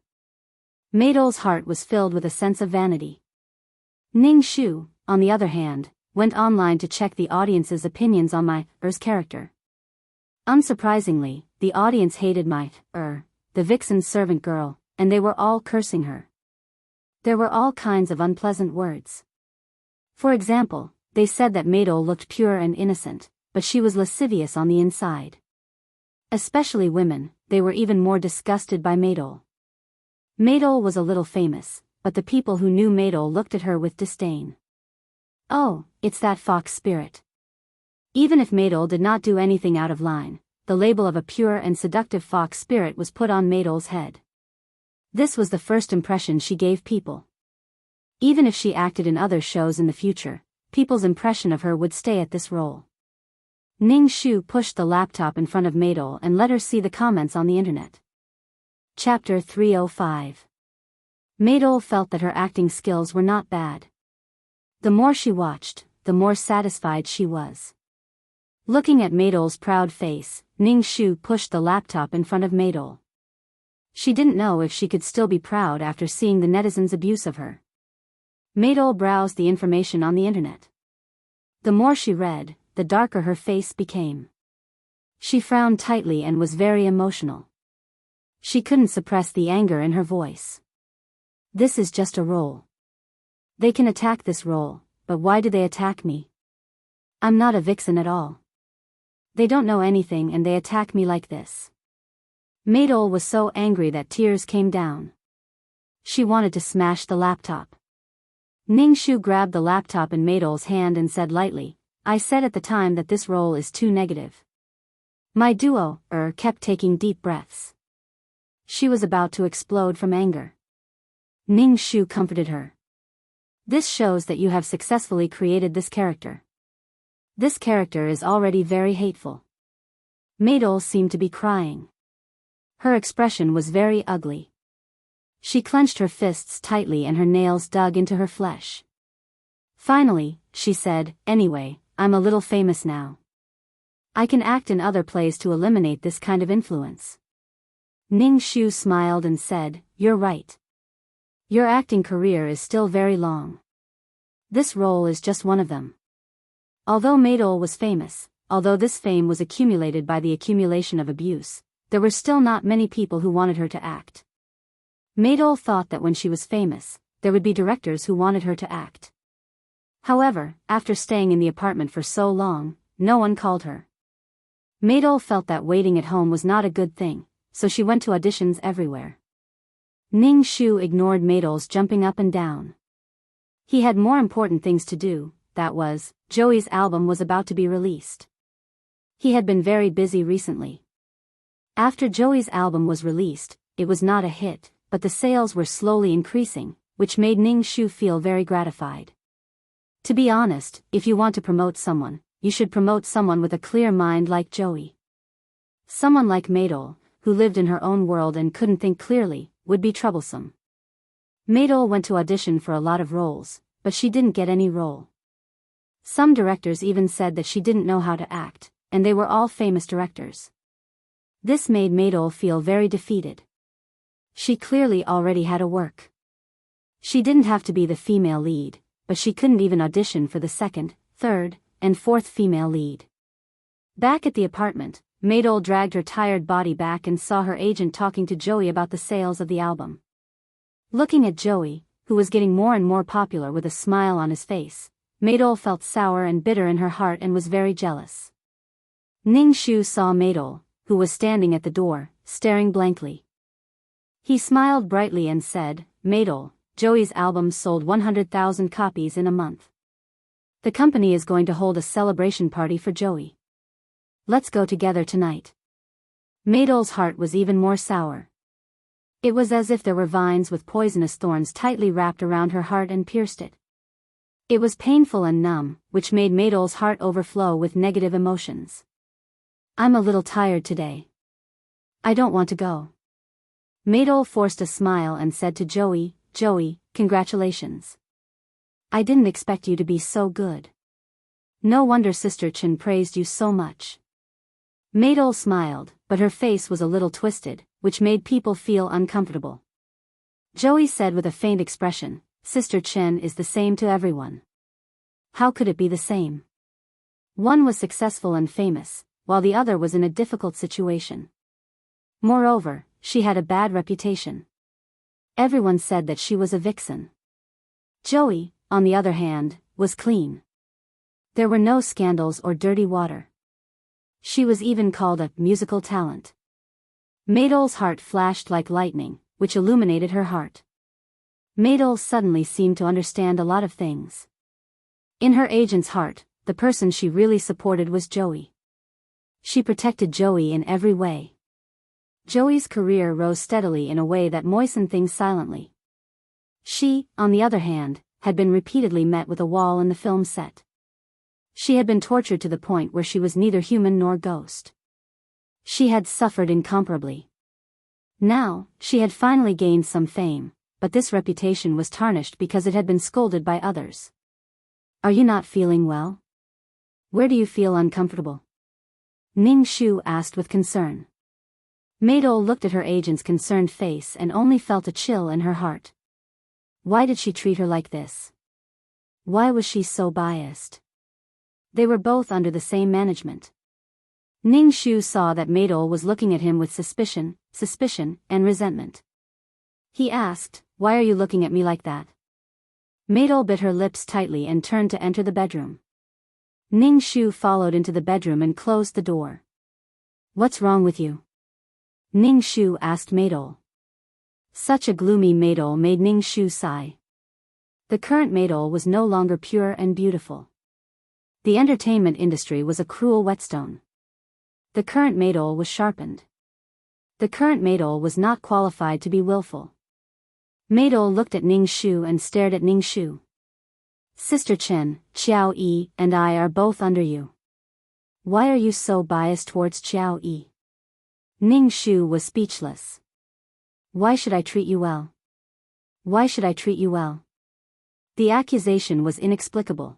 Maydol's heart was filled with a sense of vanity. Ning Shu, on the other hand, went online to check the audience's opinions on Er's character. Unsurprisingly, the audience hated the vixen servant girl, and they were all cursing her. There were all kinds of unpleasant words. For example, they said that Maydol looked pure and innocent, but she was lascivious on the inside. Especially women, they were even more disgusted by Maydol. Maydol was a little famous, but the people who knew Maydol looked at her with disdain. "Oh, it's that fox spirit." Even if Maydol did not do anything out of line, the label of a pure and seductive fox spirit was put on Maydol's head. This was the first impression she gave people. Even if she acted in other shows in the future, people's impression of her would stay at this role. Ning Shu pushed the laptop in front of Maydol and let her see the comments on the internet. Chapter 305. Maydol felt that her acting skills were not bad. The more she watched, the more satisfied she was. Looking at Maydol's proud face, Ning Shu pushed the laptop in front of Maydol. She didn't know if she could still be proud after seeing the netizens' abuse of her. Maydol browsed the information on the internet. The more she read, the darker her face became. She frowned tightly and was very emotional. She couldn't suppress the anger in her voice. This is just a role. They can attack this role, but why do they attack me? I'm not a vixen at all. They don't know anything and they attack me like this. Maydol was so angry that tears came down. She wanted to smash the laptop. Ning Shu grabbed the laptop in Maydol's hand and said lightly, "I said at the time that this role is too negative." My duo, kept taking deep breaths. She was about to explode from anger. Ning Shu comforted her. "This shows that you have successfully created this character. This character is already very hateful." Maydol seemed to be crying. Her expression was very ugly. She clenched her fists tightly and her nails dug into her flesh. Finally, she said, "Anyway, I'm a little famous now. I can act in other plays to eliminate this kind of influence." Ning Shu smiled and said, "You're right. Your acting career is still very long. This role is just one of them. Although Maydol was famous, although this fame was accumulated by the accumulation of abuse, there were still not many people who wanted her to act. Maydol thought that when she was famous, there would be directors who wanted her to act. However, after staying in the apartment for so long, no one called her. Maydol felt that waiting at home was not a good thing, so she went to auditions everywhere. Ning Shu ignored Maydol's jumping up and down. He had more important things to do, that was, Joey's album was about to be released. He had been very busy recently. After Joey's album was released, it was not a hit, but the sales were slowly increasing, which made Ning Shu feel very gratified. To be honest, if you want to promote someone, you should promote someone with a clear mind like Joey. Someone like Maydol, who lived in her own world and couldn't think clearly, would be troublesome. Maydol went to audition for a lot of roles, but she didn't get any role. Some directors even said that she didn't know how to act, and they were all famous directors. This made Maydol feel very defeated. She clearly already had a work. She didn't have to be the female lead, but she couldn't even audition for the second, third, and fourth female lead. Back at the apartment, Maydol dragged her tired body back and saw her agent talking to Joey about the sales of the album. Looking at Joey, who was getting more and more popular with a smile on his face, Maydol felt sour and bitter in her heart and was very jealous. Ning Shu saw Maydol, who was standing at the door, staring blankly. He smiled brightly and said, "Maydol, Joey's album sold 100,000 copies in a month. The company is going to hold a celebration party for Joey. Let's go together tonight." Maydol's heart was even more sour. It was as if there were vines with poisonous thorns tightly wrapped around her heart and pierced it. It was painful and numb, which made Maydol's heart overflow with negative emotions. "I'm a little tired today. I don't want to go." Maydol forced a smile and said to Joey, "Joey, congratulations. I didn't expect you to be so good. No wonder Sister Chen praised you so much." Maydol smiled, but her face was a little twisted, which made people feel uncomfortable. Joey said with a faint expression, "Sister Chen is the same to everyone. How could it be the same? One was successful and famous, while the other was in a difficult situation. Moreover, she had a bad reputation. Everyone said that she was a vixen. Joey, on the other hand, was clean. There were no scandals or dirty water. She was even called a musical talent." Maydol's heart flashed like lightning, which illuminated her heart. Maydol suddenly seemed to understand a lot of things. In her agent's heart, the person she really supported was Joey. She protected Joey in every way. Joey's career rose steadily in a way that moistened things silently. She, on the other hand, had been repeatedly met with a wall in the film set. She had been tortured to the point where she was neither human nor ghost. She had suffered incomparably. Now, she had finally gained some fame, but this reputation was tarnished because it had been scolded by others. "Are you not feeling well? Where do you feel uncomfortable?" Ning Shu asked with concern. Maydol looked at her agent's concerned face and only felt a chill in her heart. Why did she treat her like this? Why was she so biased? They were both under the same management. Ning Shu saw that Maydol was looking at him with suspicion, and resentment. He asked, "Why are you looking at me like that?" Maydol bit her lips tightly and turned to enter the bedroom. Ning Shu followed into the bedroom and closed the door. "What's wrong with you?" Ning Shu asked Maydol. Such a gloomy Maydol made Ning Shu sigh. The current Maydol was no longer pure and beautiful. The entertainment industry was a cruel whetstone. The current Maydol was sharpened. The current Maydol was not qualified to be willful. Maydol looked at Ning Shu and stared at Ning Shu. "Sister Chen, Qiao Yi, and I are both under you. Why are you so biased towards Qiao Yi?" Ning Shu was speechless. "Why should I treat you well? Why should I treat you well?" The accusation was inexplicable.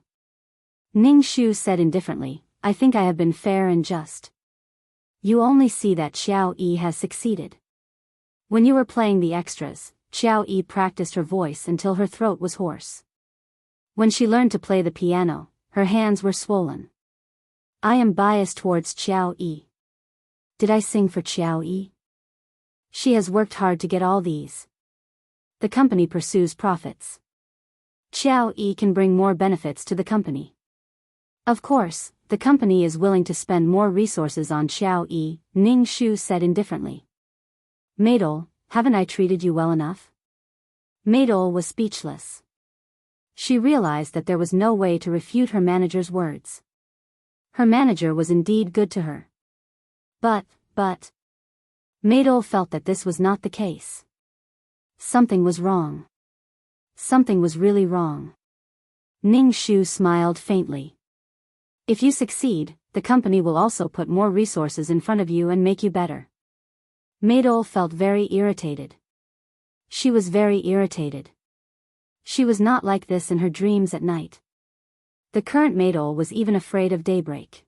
Ning Shu said indifferently, "I think I have been fair and just. You only see that Qiao Yi has succeeded. When you were playing the extras, Qiao Yi practiced her voice until her throat was hoarse. When she learned to play the piano, her hands were swollen. I am biased towards Qiao Yi. Did I sing for Qiao Yi? She has worked hard to get all these. The company pursues profits. Qiao Yi can bring more benefits to the company. Of course, the company is willing to spend more resources on Qiao Yi, Ning Shu said indifferently. Maidol, haven't I treated you well enough? Maidol was speechless. She realized that there was no way to refute her manager's words. Her manager was indeed good to her. But. Maidol felt that this was not the case. Something was wrong. Something was really wrong. Ning Shu smiled faintly. If you succeed, the company will also put more resources in front of you and make you better. Maidol felt very irritated. She was very irritated. She was not like this in her dreams at night. The current Maidol was even afraid of daybreak.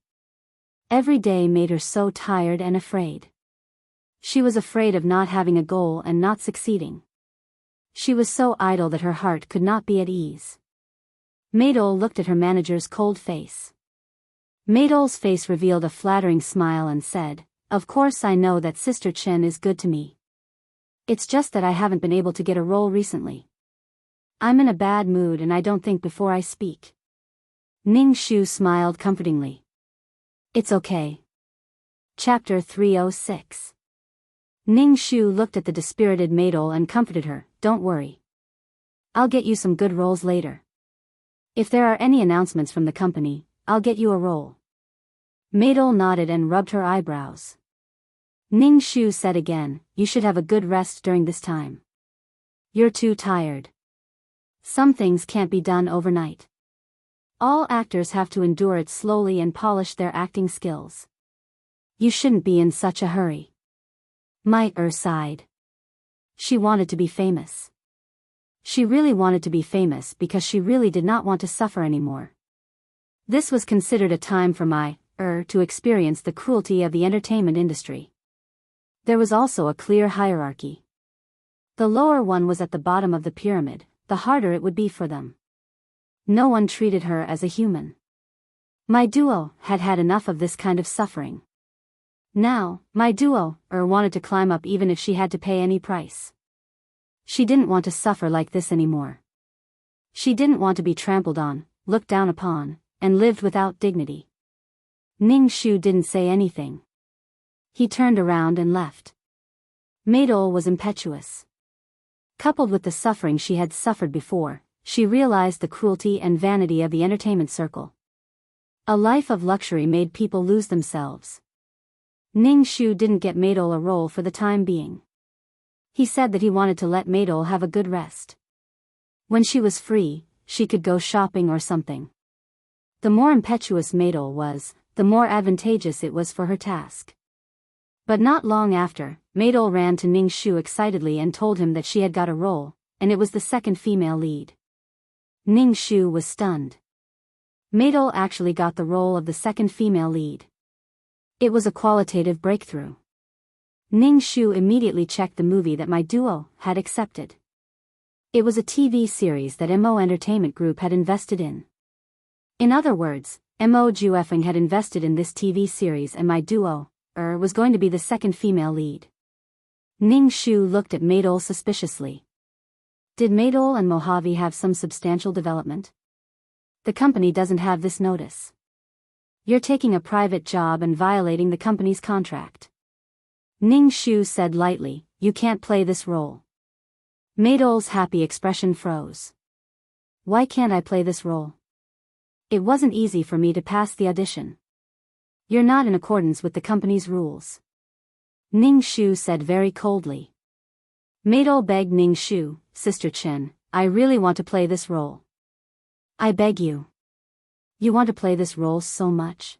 Every day made her so tired and afraid. She was afraid of not having a goal and not succeeding. She was so idle that her heart could not be at ease. Maidol looked at her manager's cold face. Maidol's face revealed a flattering smile and said, "Of course I know that Sister Chen is good to me. It's just that I haven't been able to get a role recently. I'm in a bad mood and I don't think before I speak." Ning Shu smiled comfortingly. It's okay. Chapter 306. Ning Shu looked at the dispirited Maidol and comforted her, "Don't worry. I'll get you some good roles later. If there are any announcements from the company, I'll get you a role." Maidol nodded and rubbed her eyebrows. Ning Shu said again, "You should have a good rest during this time. You're too tired. Some things can't be done overnight. All actors have to endure it slowly and polish their acting skills. You shouldn't be in such a hurry." Mai sighed. She wanted to be famous. She really wanted to be famous because she really did not want to suffer anymore. This was considered a time for Mai to experience the cruelty of the entertainment industry. There was also a clear hierarchy. The lower one was at the bottom of the pyramid, the harder it would be for them. No one treated her as a human. Mai Duo had had enough of this kind of suffering. Now, Mai Duo wanted to climb up even if she had to pay any price. She didn't want to suffer like this anymore. She didn't want to be trampled on, looked down upon, and lived without dignity. Ning Shu didn't say anything. He turned around and left. Maidol was impetuous. Coupled with the suffering she had suffered before, she realized the cruelty and vanity of the entertainment circle. A life of luxury made people lose themselves. Ning Shu didn't get Maidol a role for the time being. He said that he wanted to let Maidol have a good rest. When she was free, she could go shopping or something. The more impetuous Maidol was, the more advantageous it was for her task. But not long after, Maidol ran to Ning Shu excitedly and told him that she had got a role, and it was the second female lead. Ning Shu was stunned. Maidol actually got the role of the second female lead. It was a qualitative breakthrough. Ning Shu immediately checked the movie that Mai Duo had accepted. It was a TV series that MO Entertainment Group had invested in. In other words, MO Juefeng had invested in this TV series and Mai Duo was going to be the second female lead. Ning Shu looked at Maidol suspiciously. Did Maidol and Mojave have some substantial development? The company doesn't have this notice. You're taking a private job and violating the company's contract. Ning Shu said lightly, "You can't play this role." Maidol's happy expression froze. "Why can't I play this role? It wasn't easy for me to pass the audition. You're not in accordance with the company's rules." Ning Shu said very coldly. Maidol begged Ning Shu, "Sister Chen, I really want to play this role. I beg you. You want to play this role so much?"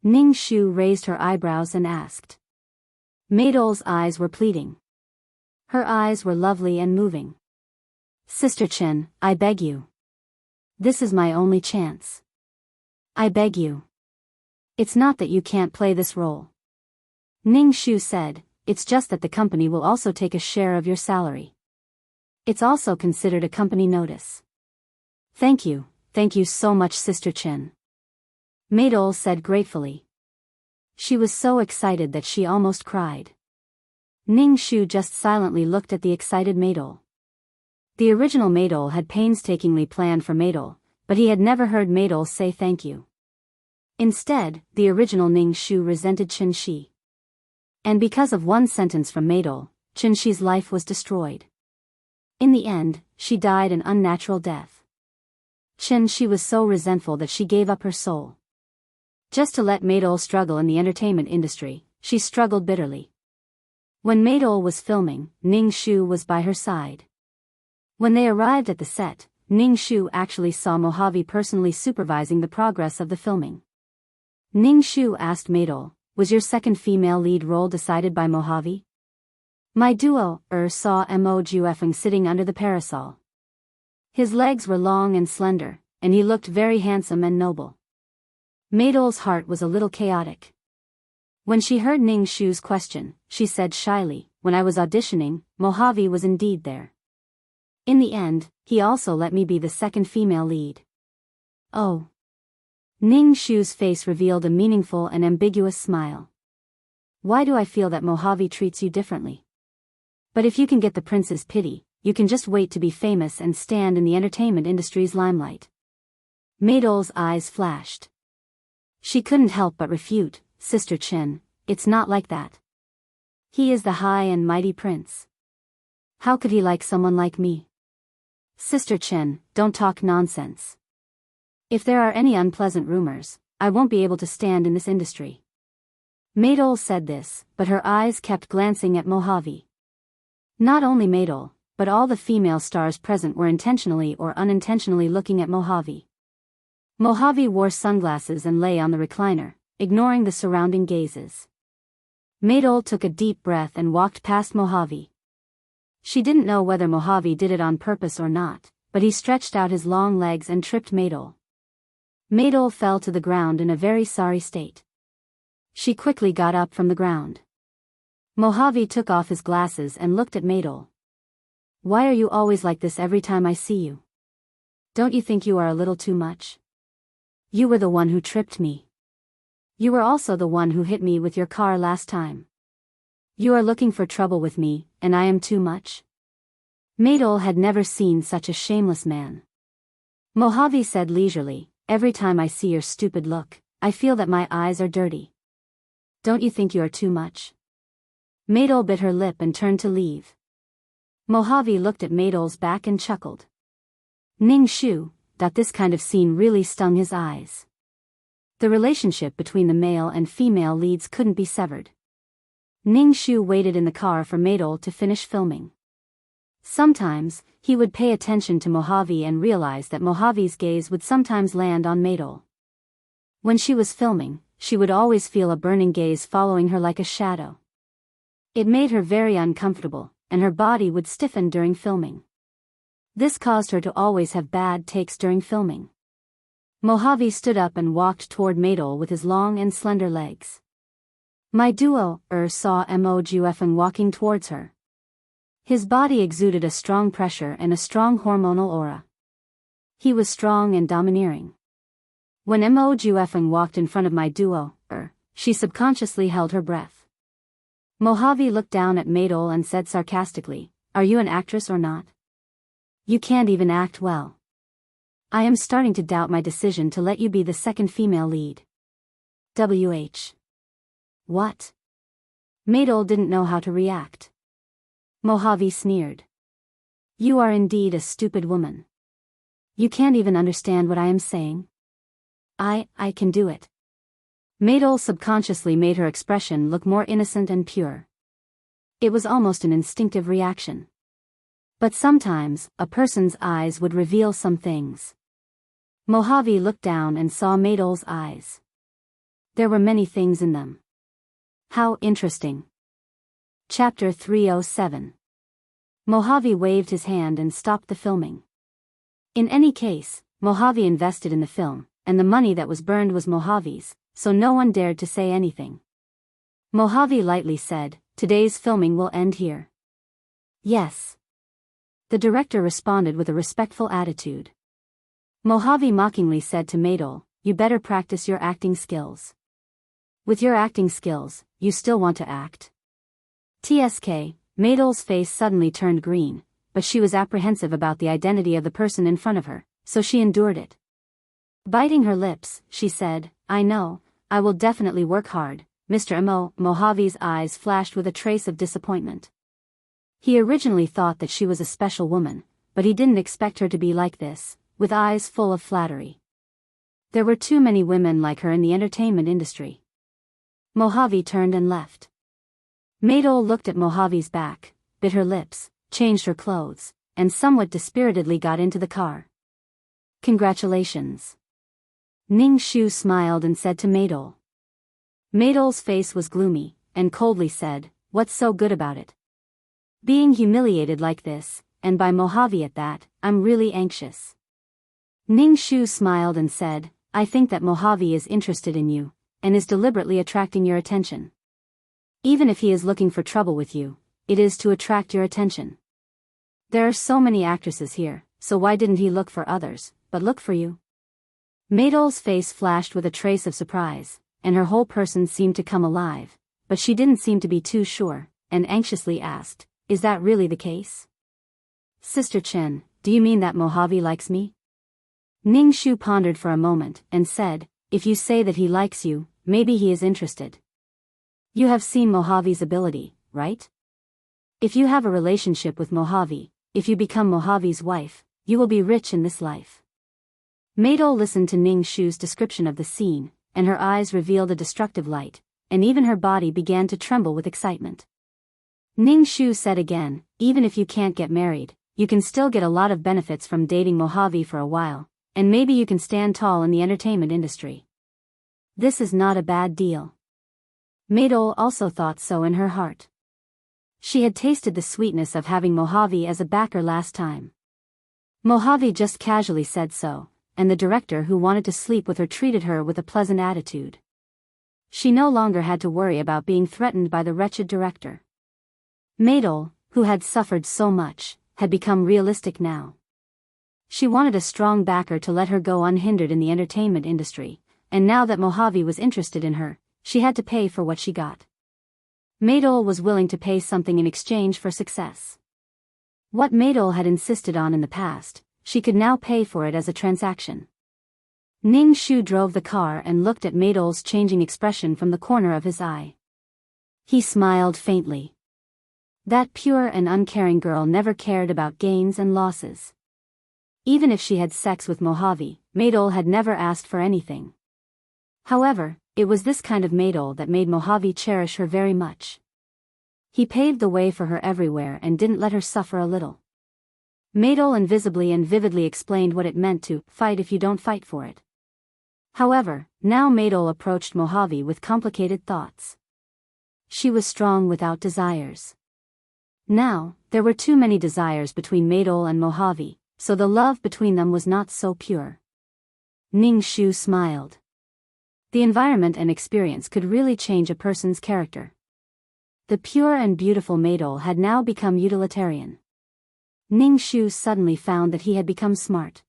Ning Shu raised her eyebrows and asked. Maidol's eyes were pleading. Her eyes were lovely and moving. "Sister Chen, I beg you. This is my only chance. I beg you. It's not that you can't play this role." Ning Shu said, "It's just that the company will also take a share of your salary. It's also considered a company notice. Thank you so much, Sister Chen. Maydol said gratefully. She was so excited that she almost cried. Ning Shu just silently looked at the excited Maydol. The original Maydol had painstakingly planned for Maydol, but he had never heard Maydol say thank you. Instead, the original Ning Shu resented Chen Shi. And because of one sentence from Maydol, Chen Shi's life was destroyed. In the end, she died an unnatural death. Chen Shi was so resentful that she gave up her soul. Just to let Maydol struggle in the entertainment industry, she struggled bitterly. When Maydol was filming, Ning Shu was by her side. When they arrived at the set, Ning Shu actually saw Mojave personally supervising the progress of the filming. Ning Shu asked Maydol, "Was your second female lead role decided by Mojave?" My duo, saw Mo Juefeng sitting under the parasol. His legs were long and slender, and he looked very handsome and noble. Maydol's heart was a little chaotic. When she heard Ning Shu's question, she said shyly, "When I was auditioning, Mojave was indeed there. In the end, he also let me be the second female lead." Oh. Ning Shu's face revealed a meaningful and ambiguous smile. "Why do I feel that Mojave treats you differently? But if you can get the prince's pity, you can just wait to be famous and stand in the entertainment industry's limelight." Maydol's eyes flashed. She couldn't help but refute, "Sister Chen, it's not like that. He is the high and mighty prince. How could he like someone like me?" "Sister Chen, don't talk nonsense. If there are any unpleasant rumors, I won't be able to stand in this industry." Maydol said this, but her eyes kept glancing at Mojave. Not only Maydol, but all the female stars present were intentionally or unintentionally looking at Mojave. Mojave wore sunglasses and lay on the recliner, ignoring the surrounding gazes. Maydol took a deep breath and walked past Mojave. She didn't know whether Mojave did it on purpose or not, but he stretched out his long legs and tripped Maydol. Maydol fell to the ground in a very sorry state. She quickly got up from the ground. Mojave took off his glasses and looked at Maydol. "Why are you always like this every time I see you? Don't you think you are a little too much? You were the one who tripped me. You were also the one who hit me with your car last time. You are looking for trouble with me, and I am too much?" Maydol had never seen such a shameless man. Mojave said leisurely, "Every time I see your stupid look, I feel that my eyes are dirty. Don't you think you are too much?" Maydol bit her lip and turned to leave. Mojave looked at Maydol's back and chuckled. Ning Shu, that this kind of scene really stung his eyes. The relationship between the male and female leads couldn't be severed. Ning Shu waited in the car for Maydol to finish filming. Sometimes, he would pay attention to Mojave and realize that Mojave's gaze would sometimes land on Maydol. When she was filming, she would always feel a burning gaze following her like a shadow. It made her very uncomfortable, and her body would stiffen during filming. This caused her to always have bad takes during filming. Mojave stood up and walked toward Maydol with his long and slender legs. My duo, saw Mo Juefeng walking towards her. His body exuded a strong pressure and a strong hormonal aura. He was strong and domineering. When Mo Juefeng walked in front of my duo, she subconsciously held her breath. Mojave looked down at Maydol and said sarcastically, "Are you an actress or not? You can't even act well. I am starting to doubt my decision to let you be the second female lead." WH. What? Maydol didn't know how to react. Mojave sneered. "You are indeed a stupid woman. You can't even understand what I am saying. I can do it." Maydol subconsciously made her expression look more innocent and pure. It was almost an instinctive reaction. But sometimes, a person's eyes would reveal some things. Mojave looked down and saw Maydol's eyes. There were many things in them. How interesting. Chapter 307. Mojave waved his hand and stopped the filming. In any case, Mojave invested in the film, and the money that was burned was Mojave's, so no one dared to say anything. Mojave lightly said, "Today's filming will end here." "Yes." The director responded with a respectful attitude. Mojave mockingly said to Maydol, "You better practice your acting skills. With your acting skills, you still want to act?" TSK, Maydol's face suddenly turned green, but she was apprehensive about the identity of the person in front of her, so she endured it. Biting her lips, she said, "I know, I will definitely work hard, Mr. Mo." Mojave's eyes flashed with a trace of disappointment. He originally thought that she was a special woman, but he didn't expect her to be like this, with eyes full of flattery. There were too many women like her in the entertainment industry. Mojave turned and left. Maydol looked at Mojave's back, bit her lips, changed her clothes, and somewhat dispiritedly got into the car. "Congratulations." Ning Shu smiled and said to Maydol. Maydol's face was gloomy, and coldly said, "What's so good about it? Being humiliated like this, and by Mojave at that, I'm really anxious." Ning Shu smiled and said, "I think that Mojave is interested in you, and is deliberately attracting your attention. Even if he is looking for trouble with you, it is to attract your attention. There are so many actresses here, so why didn't he look for others, but look for you?" Maydol's face flashed with a trace of surprise, and her whole person seemed to come alive, but she didn't seem to be too sure, and anxiously asked, "Is that really the case? Sister Chen, do you mean that Mojave likes me?" Ning Shu pondered for a moment, and said, "If you say that he likes you, maybe he is interested. You have seen Mojave's ability, right? If you have a relationship with Mojave, if you become Mojave's wife, you will be rich in this life." Maydol listened to Ning Shu's description of the scene, and her eyes revealed a destructive light, and even her body began to tremble with excitement. Ning Shu said again, "Even if you can't get married, you can still get a lot of benefits from dating Mojave for a while, and maybe you can stand tall in the entertainment industry. This is not a bad deal." Maydol also thought so in her heart. She had tasted the sweetness of having Mojave as a backer last time. Mojave just casually said so, and the director who wanted to sleep with her treated her with a pleasant attitude. She no longer had to worry about being threatened by the wretched director. Maydol, who had suffered so much, had become realistic now. She wanted a strong backer to let her go unhindered in the entertainment industry, and now that Mojave was interested in her, she had to pay for what she got. Maydol was willing to pay something in exchange for success. What Maydol had insisted on in the past, she could now pay for it as a transaction. Ning Shu drove the car and looked at Maydol's changing expression from the corner of his eye. He smiled faintly. That pure and uncaring girl never cared about gains and losses. Even if she had sex with Mojave, Maydol had never asked for anything. However, it was this kind of Maydol that made Mojave cherish her very much. He paved the way for her everywhere and didn't let her suffer a little. Maydol invisibly and vividly explained what it meant to fight if you don't fight for it. However, now Maydol approached Mojave with complicated thoughts. She was strong without desires. Now, there were too many desires between Maydol and Mojave, so the love between them was not so pure. Ning Shu smiled. The environment and experience could really change a person's character. The pure and beautiful Maydol had now become utilitarian. Ning Shu suddenly found that he had become smart.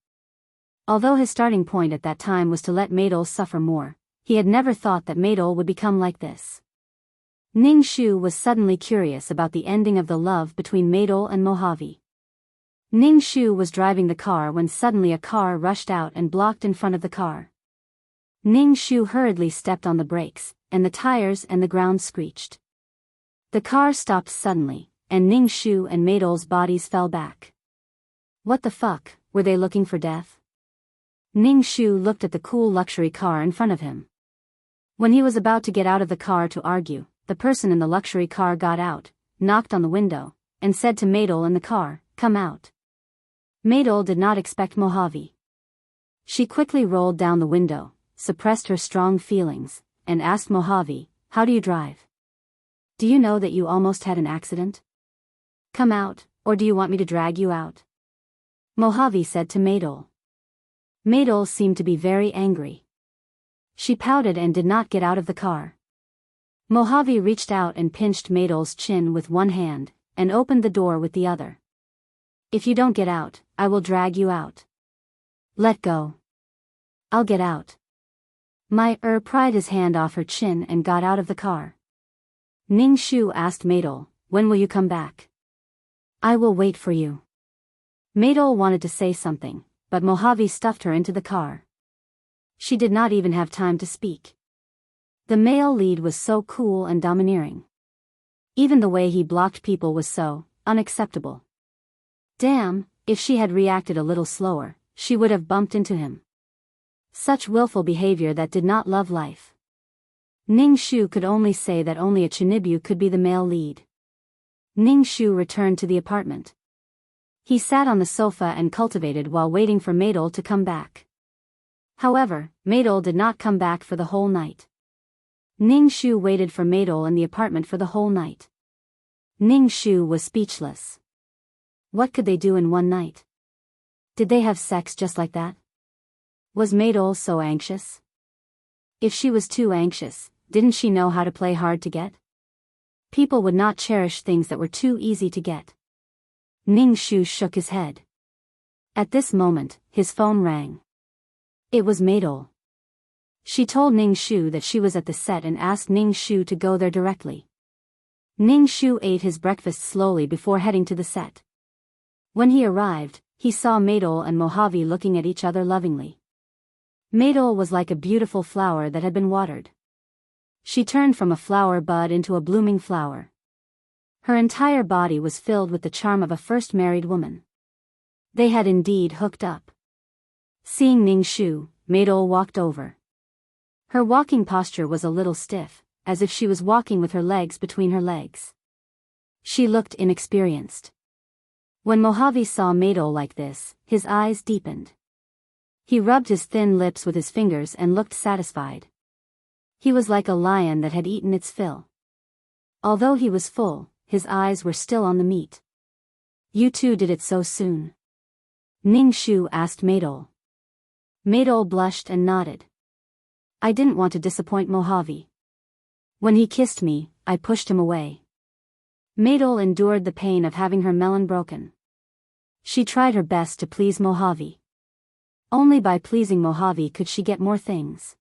Although his starting point at that time was to let Maydol suffer more, he had never thought that Maydol would become like this. Ning Shu was suddenly curious about the ending of the love between Maydol and Mojave. Ning Shu was driving the car when suddenly a car rushed out and blocked in front of the car. Ning Shu hurriedly stepped on the brakes, and the tires and the ground screeched. The car stopped suddenly, and Ning Shu and Maydol's bodies fell back. What the fuck, were they looking for death? Ning Shu looked at the cool luxury car in front of him. When he was about to get out of the car to argue, the person in the luxury car got out, knocked on the window, and said to Maydol in the car, "Come out." Maydol did not expect Mojave. She quickly rolled down the window, suppressed her strong feelings, and asked Mojave, "How do you drive? Do you know that you almost had an accident? Come out, or do you want me to drag you out?" Mojave said to Maydol. Maydol seemed to be very angry. She pouted and did not get out of the car. Mojave reached out and pinched Maydol's chin with one hand, and opened the door with the other. "If you don't get out, I will drag you out." Let go. I'll get out. My pried his hand off her chin and got out of the car. Ning Shu asked Maidol, when will you come back? I will wait for you. Maidol wanted to say something, but Mojave stuffed her into the car. She did not even have time to speak. The male lead was so cool and domineering. Even the way he blocked people was so unacceptable. Damn, if she had reacted a little slower, she would have bumped into him. Such willful behavior that did not love life. Ning Shu could only say that only a Chinibyu could be the male lead. Ning Shu returned to the apartment. He sat on the sofa and cultivated while waiting for Maidol to come back. However, Maidol did not come back for the whole night. Ning Shu waited for Maidol in the apartment for the whole night. Ning Shu was speechless. What could they do in one night? Did they have sex just like that? Was Maidol so anxious? If she was too anxious, didn't she know how to play hard to get? People would not cherish things that were too easy to get. Ning Shu shook his head. At this moment, his phone rang. It was Maidol. She told Ning Shu that she was at the set and asked Ning Shu to go there directly. Ning Shu ate his breakfast slowly before heading to the set. When he arrived, he saw Maidol and Mojave looking at each other lovingly. Maidol was like a beautiful flower that had been watered. She turned from a flower bud into a blooming flower. Her entire body was filled with the charm of a first married woman. They had indeed hooked up. Seeing Ning Shu, Maidol walked over. Her walking posture was a little stiff, as if she was walking with her legs between her legs. She looked inexperienced. When Mojave saw Maidol like this, his eyes deepened. He rubbed his thin lips with his fingers and looked satisfied. He was like a lion that had eaten its fill. Although he was full, his eyes were still on the meat. You two did it so soon? Ning Shu asked Maidol. Maidol blushed and nodded. I didn't want to disappoint Mojave. When he kissed me, I pushed him away. Maidol endured the pain of having her melon broken. She tried her best to please Mojave. Only by pleasing Mojave could she get more things.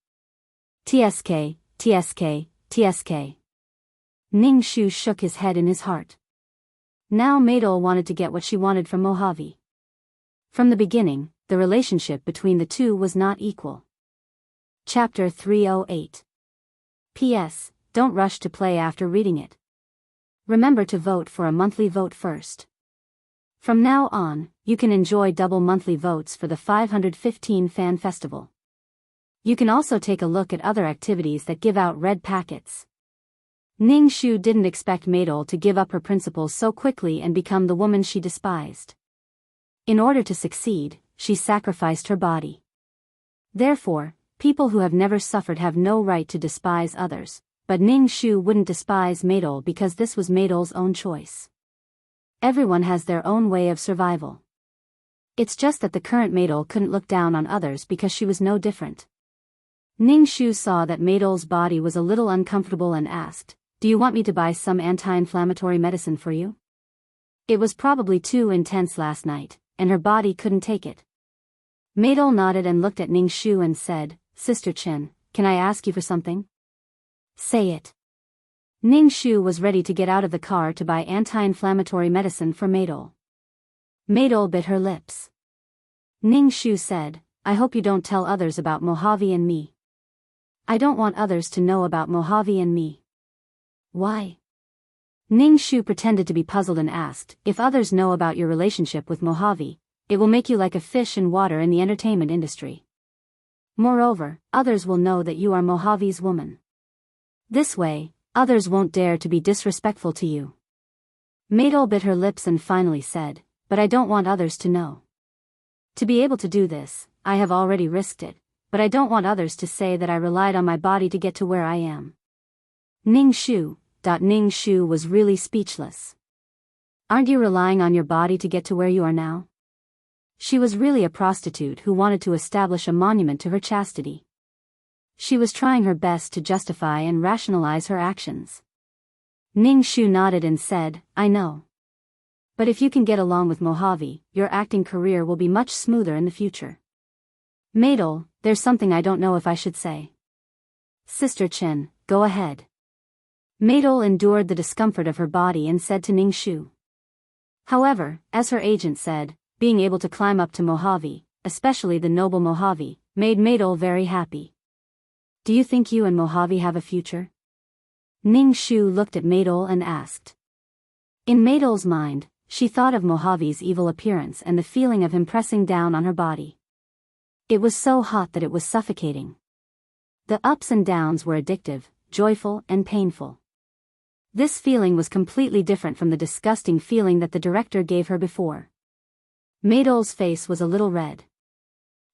TSK, TSK, TSK. Ning Shu shook his head in his heart. Now Maidol wanted to get what she wanted from Mojave. From the beginning, the relationship between the two was not equal. Chapter 308. P.S. Don't rush to play after reading it. Remember to vote for a monthly vote first. From now on, you can enjoy double monthly votes for the 515 Fan Festival. You can also take a look at other activities that give out red packets. Ning Shu didn't expect Maidol to give up her principles so quickly and become the woman she despised. In order to succeed, she sacrificed her body. Therefore, people who have never suffered have no right to despise others, but Ning Shu wouldn't despise Maidol because this was Maidol's own choice. Everyone has their own way of survival. It's just that the current Maidol couldn't look down on others because she was no different. Ning Shu saw that Maidol's body was a little uncomfortable and asked, "Do you want me to buy some anti-inflammatory medicine for you?" It was probably too intense last night, and her body couldn't take it. Maidol nodded and looked at Ning Shu and said, "Sister Chen, can I ask you for something?" "Say it." Ning Shu was ready to get out of the car to buy anti-inflammatory medicine for Maidol. Maidol bit her lips. Ning Shu said, "I hope you don't tell others about Mojave and me." "I don't want others to know about Mojave and me." "Why?" Ning Shu pretended to be puzzled and asked, "If others know about your relationship with Mojave, it will make you like a fish in water in the entertainment industry. Moreover, others will know that you are Mojave's woman. This way, others won't dare to be disrespectful to you." Maidol bit her lips and finally said, "But I don't want others to know. To be able to do this, I have already risked it, but I don't want others to say that I relied on my body to get to where I am." Ning Shu was really speechless. "Aren't you relying on your body to get to where you are now?" She was really a prostitute who wanted to establish a monument to her chastity. She was trying her best to justify and rationalize her actions. Ning Shu nodded and said, "I know. But if you can get along with Mojave, your acting career will be much smoother in the future." Maidol, there's something I don't know if I should say. Sister Chen, go ahead. Maidol endured the discomfort of her body and said to Ningshu. However, as her agent said, being able to climb up to Mojave, especially the noble Mojave, made Maidol very happy. Do you think you and Mojave have a future? Ningshu looked at Maidol and asked. In Maidol's mind, she thought of Mojave's evil appearance and the feeling of him pressing down on her body. It was so hot that it was suffocating. The ups and downs were addictive, joyful and painful. This feeling was completely different from the disgusting feeling that the director gave her before. Maidol's face was a little red.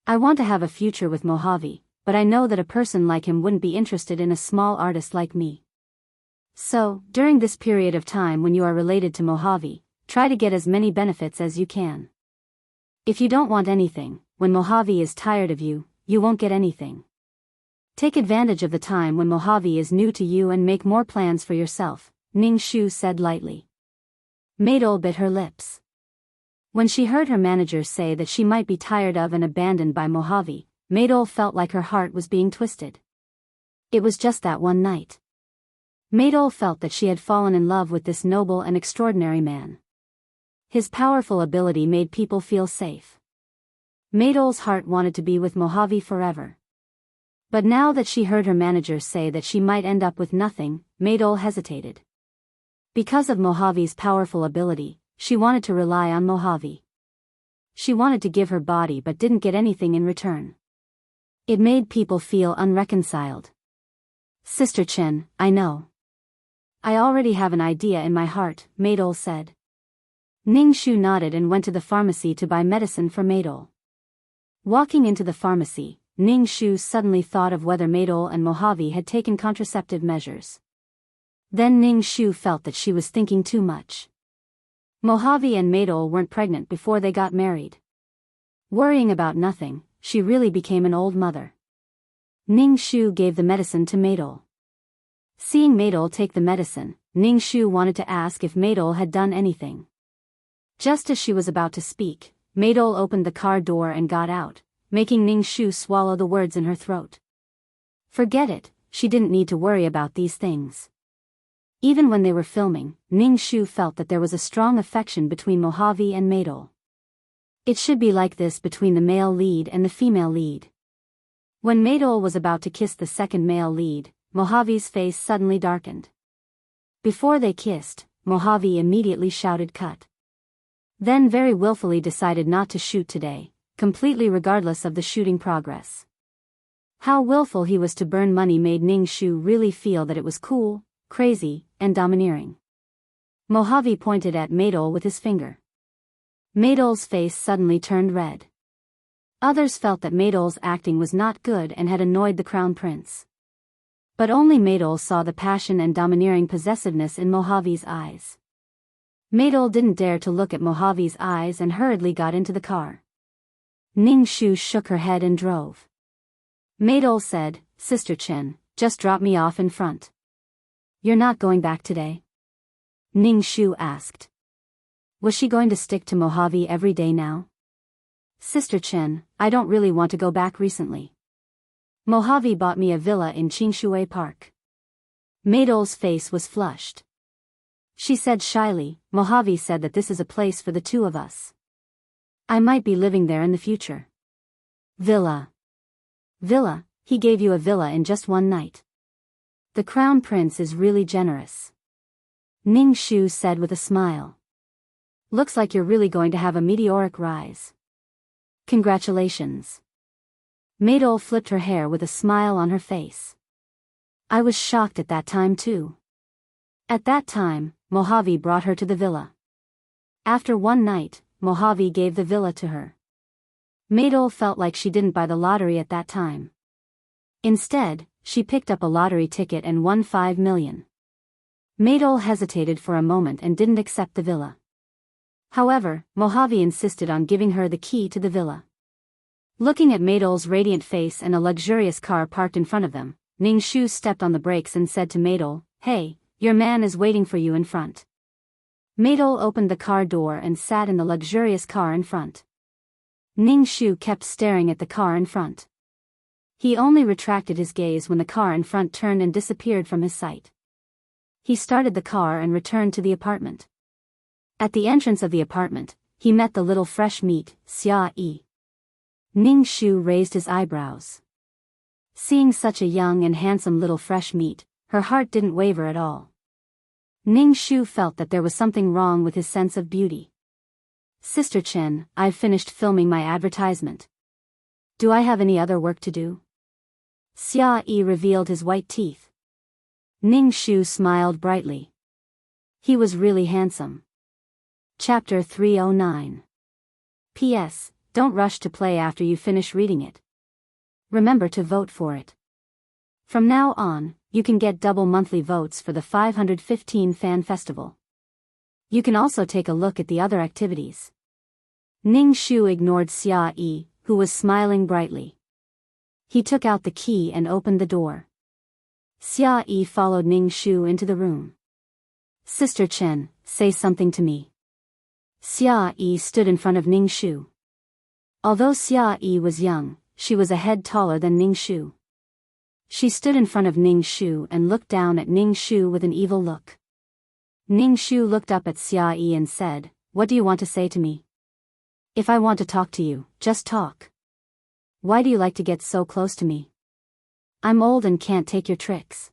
I want to have a future with Mojave, but I know that a person like him wouldn't be interested in a small artist like me. So, during this period of time when you are related to Mojave, try to get as many benefits as you can. If you don't want anything, when Mojave is tired of you, you won't get anything. Take advantage of the time when Mojave is new to you and make more plans for yourself, Ningshu said lightly. Maidol bit her lips. When she heard her manager say that she might be tired of and abandoned by Mojave, Maidol felt like her heart was being twisted. It was just that one night. Maidol felt that she had fallen in love with this noble and extraordinary man. His powerful ability made people feel safe. Maidol's heart wanted to be with Mojave forever. But now that she heard her manager say that she might end up with nothing, Maidol hesitated. Because of Mojave's powerful ability, she wanted to rely on Mojave. She wanted to give her body but didn't get anything in return. It made people feel unreconciled. Sister Chen, I know. I already have an idea in my heart, Maidol said. Ningshu nodded and went to the pharmacy to buy medicine for Maidol. Walking into the pharmacy, Ningshu suddenly thought of whether Maidol and Mojave had taken contraceptive measures. Then Ningshu felt that she was thinking too much. Mojave and Maidol weren't pregnant before they got married. Worrying about nothing, she really became an old mother. Ningshu gave the medicine to Maidol. Seeing Maidol take the medicine, Ningshu wanted to ask if Maidol had done anything. Just as she was about to speak, Maidol opened the car door and got out, making Ningshu swallow the words in her throat. Forget it, she didn't need to worry about these things. Even when they were filming, Ningshu felt that there was a strong affection between Mojave and Maidol. It should be like this between the male lead and the female lead. When Maidol was about to kiss the second male lead, Mojave's face suddenly darkened. Before they kissed, Mojave immediately shouted cut. Then very willfully decided not to shoot today, completely regardless of the shooting progress. How willful he was to burn money made Ningshu really feel that it was cool, crazy, and domineering. Mojave pointed at Maidol with his finger. Maidol's face suddenly turned red. Others felt that Maidol's acting was not good and had annoyed the crown prince. But only Maidol saw the passion and domineering possessiveness in Mojave's eyes. Maidol didn't dare to look at Mojave's eyes and hurriedly got into the car. Ningshu shook her head and drove. Maidol said, Sister Chen, just drop me off in front. You're not going back today? Ningshu asked. Was she going to stick to Mojave every day now? Sister Chen, I don't really want to go back recently. Mojave bought me a villa in Qingshui Park. Maidol's face was flushed. She said shyly, Mojave said that this is a place for the two of us. I might be living there in the future. Villa. Villa, he gave you a villa in just one night. The crown prince is really generous. Ningshu said with a smile. Looks like you're really going to have a meteoric rise. Congratulations. Maidol flipped her hair with a smile on her face. I was shocked at that time too. At that time, Mojave brought her to the villa. After one night, Mojave gave the villa to her. Maidol felt like she didn't buy the lottery at that time. Instead, she picked up a lottery ticket and won 5 million. Maidol hesitated for a moment and didn't accept the villa. However, Mojave insisted on giving her the key to the villa. Looking at Maidol's radiant face and a luxurious car parked in front of them, Ningshu stepped on the brakes and said to Maidol, Hey, your man is waiting for you in front. Maidol opened the car door and sat in the luxurious car in front. Ning Shu kept staring at the car in front. He only retracted his gaze when the car in front turned and disappeared from his sight. He started the car and returned to the apartment. At the entrance of the apartment, he met the little fresh meat, Xia Yi. Ning Shu raised his eyebrows. Seeing such a young and handsome little fresh meat, her heart didn't waver at all. Ning Shu felt that there was something wrong with his sense of beauty. Sister Chen, I've finished filming my advertisement. Do I have any other work to do? Xia Yi revealed his white teeth. Ning Shu smiled brightly. He was really handsome. Chapter 309. P.S. Don't rush to play after you finish reading it. Remember to vote for it. From now on, you can get double monthly votes for the 515 Fan Festival. You can also take a look at the other activities. Ning Shu ignored Xia Yi, who was smiling brightly. He took out the key and opened the door. Xia Yi followed Ning Shu into the room. Sister Chen, say something to me. Xia Yi stood in front of Ning Shu. Although Xia Yi was young, she was a head taller than Ning Shu. She stood in front of Ning Shu and looked down at Ning Shu with an evil look. Ning Shu looked up at Xia Yi and said, "What do you want to say to me? If I want to talk to you, just talk. Why do you like to get so close to me? I'm old and can't take your tricks."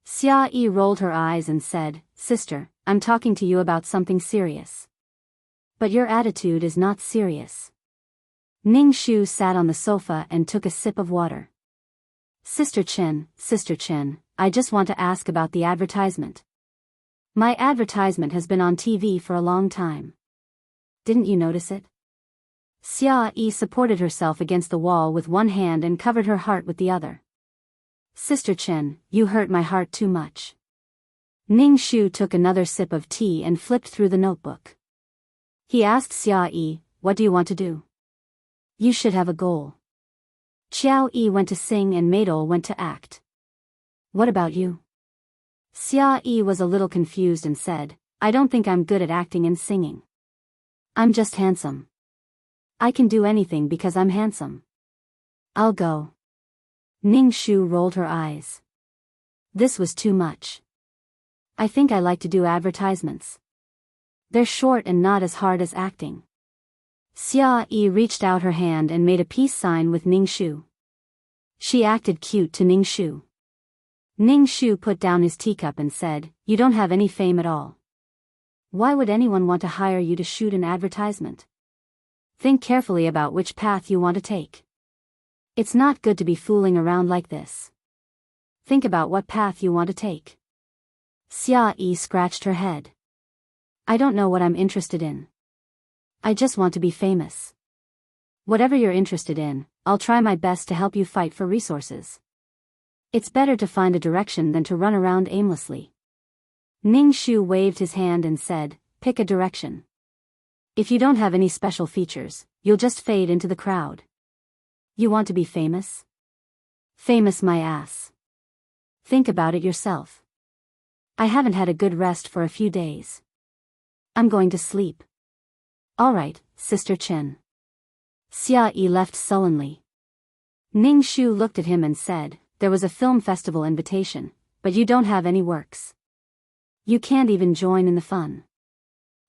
Xia Yi rolled her eyes and said, "Sister, I'm talking to you about something serious. But your attitude is not serious." Ning Shu sat on the sofa and took a sip of water. Sister Chen, I just want to ask about the advertisement. My advertisement has been on TV for a long time. Didn't you notice it? Xia Yi supported herself against the wall with one hand and covered her heart with the other. Sister Chen, you hurt my heart too much. Ning Shu took another sip of tea and flipped through the notebook. He asked Xia Yi, "What do you want to do? You should have a goal." Qiao Yi went to sing and Maidol went to act. What about you? Xia Yi was a little confused and said, I don't think I'm good at acting and singing. I'm just handsome. I can do anything because I'm handsome. I'll go. Ning Shu rolled her eyes. This was too much. I think I like to do advertisements. They're short and not as hard as acting. Xia Yi reached out her hand and made a peace sign with Ning Shu. She acted cute to Ning Shu. Ning Shu put down his teacup and said, You don't have any fame at all. Why would anyone want to hire you to shoot an advertisement? Think carefully about which path you want to take. It's not good to be fooling around like this. Think about what path you want to take. Xia Yi scratched her head. I don't know what I'm interested in. I just want to be famous. Whatever you're interested in, I'll try my best to help you fight for resources. It's better to find a direction than to run around aimlessly. Ning Shu waved his hand and said, Pick a direction. If you don't have any special features, you'll just fade into the crowd. You want to be famous? Famous my ass. Think about it yourself. I haven't had a good rest for a few days. I'm going to sleep. Alright, Sister Chen. Xia Yi left sullenly. Ning Shu looked at him and said, There was a film festival invitation, but you don't have any works. You can't even join in the fun.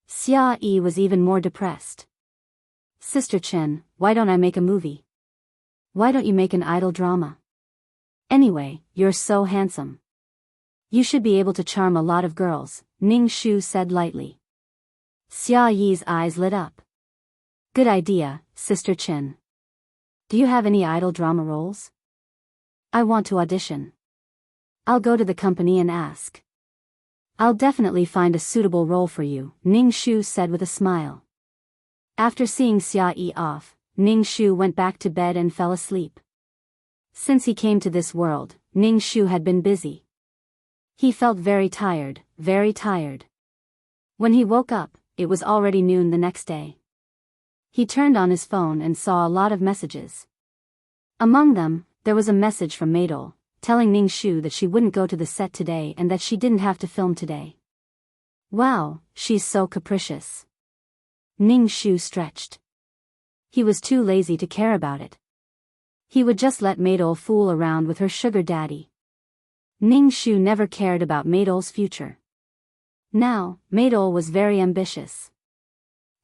Xia Yi was even more depressed. Sister Chen, why don't I make a movie? Why don't you make an idol drama? Anyway, you're so handsome. You should be able to charm a lot of girls, Ning Shu said lightly. Xia Yi's eyes lit up. Good idea, Sister Chen. Do you have any idol drama roles? I want to audition. I'll go to the company and ask. I'll definitely find a suitable role for you, Ning Shu said with a smile. After seeing Xia Yi off, Ning Shu went back to bed and fell asleep. Since he came to this world, Ning Shu had been busy. He felt very tired, very tired. When he woke up, it was already noon the next day. He turned on his phone and saw a lot of messages. Among them, there was a message from Maidol, telling Ning Shu that she wouldn't go to the set today and that she didn't have to film today. Wow, she's so capricious. Ning Shu stretched. he was too lazy to care about it. He would just let Maydol fool around with her sugar daddy. Ning Shu never cared about Maydol's future. Now, Maydol was very ambitious.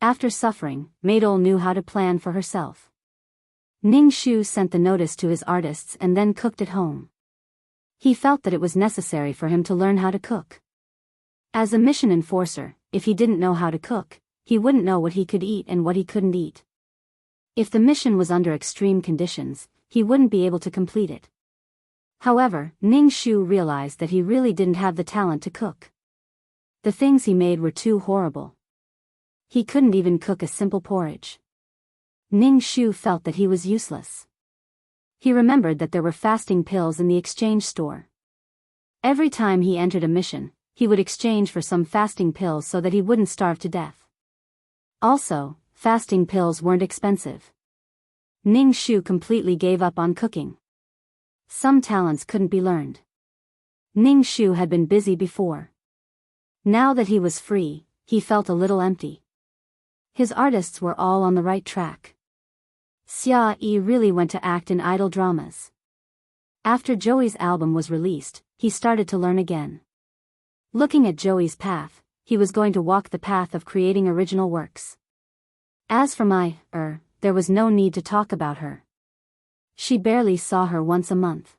After suffering, Maydol knew how to plan for herself. Ning Shu sent the notice to his artists and then cooked at home. He felt that it was necessary for him to learn how to cook. As a mission enforcer, if he didn't know how to cook, he wouldn't know what he could eat and what he couldn't eat. If the mission was under extreme conditions, he wouldn't be able to complete it. However, Ning Shu realized that he really didn't have the talent to cook. The things he made were too horrible. He couldn't even cook a simple porridge. Ning Shu felt that he was useless. He remembered that there were fasting pills in the exchange store. Every time he entered a mission, he would exchange for some fasting pills so that he wouldn't starve to death. Also, fasting pills weren't expensive. Ning Shu completely gave up on cooking. Some talents couldn't be learned. Ning Shu had been busy before. Now that he was free, he felt a little empty. His artists were all on the right track. Xia Yi really went to act in idol dramas. After Joey's album was released, he started to learn again. Looking at Joey's path, he was going to walk the path of creating original works. As for there was no need to talk about her. She barely saw her once a month.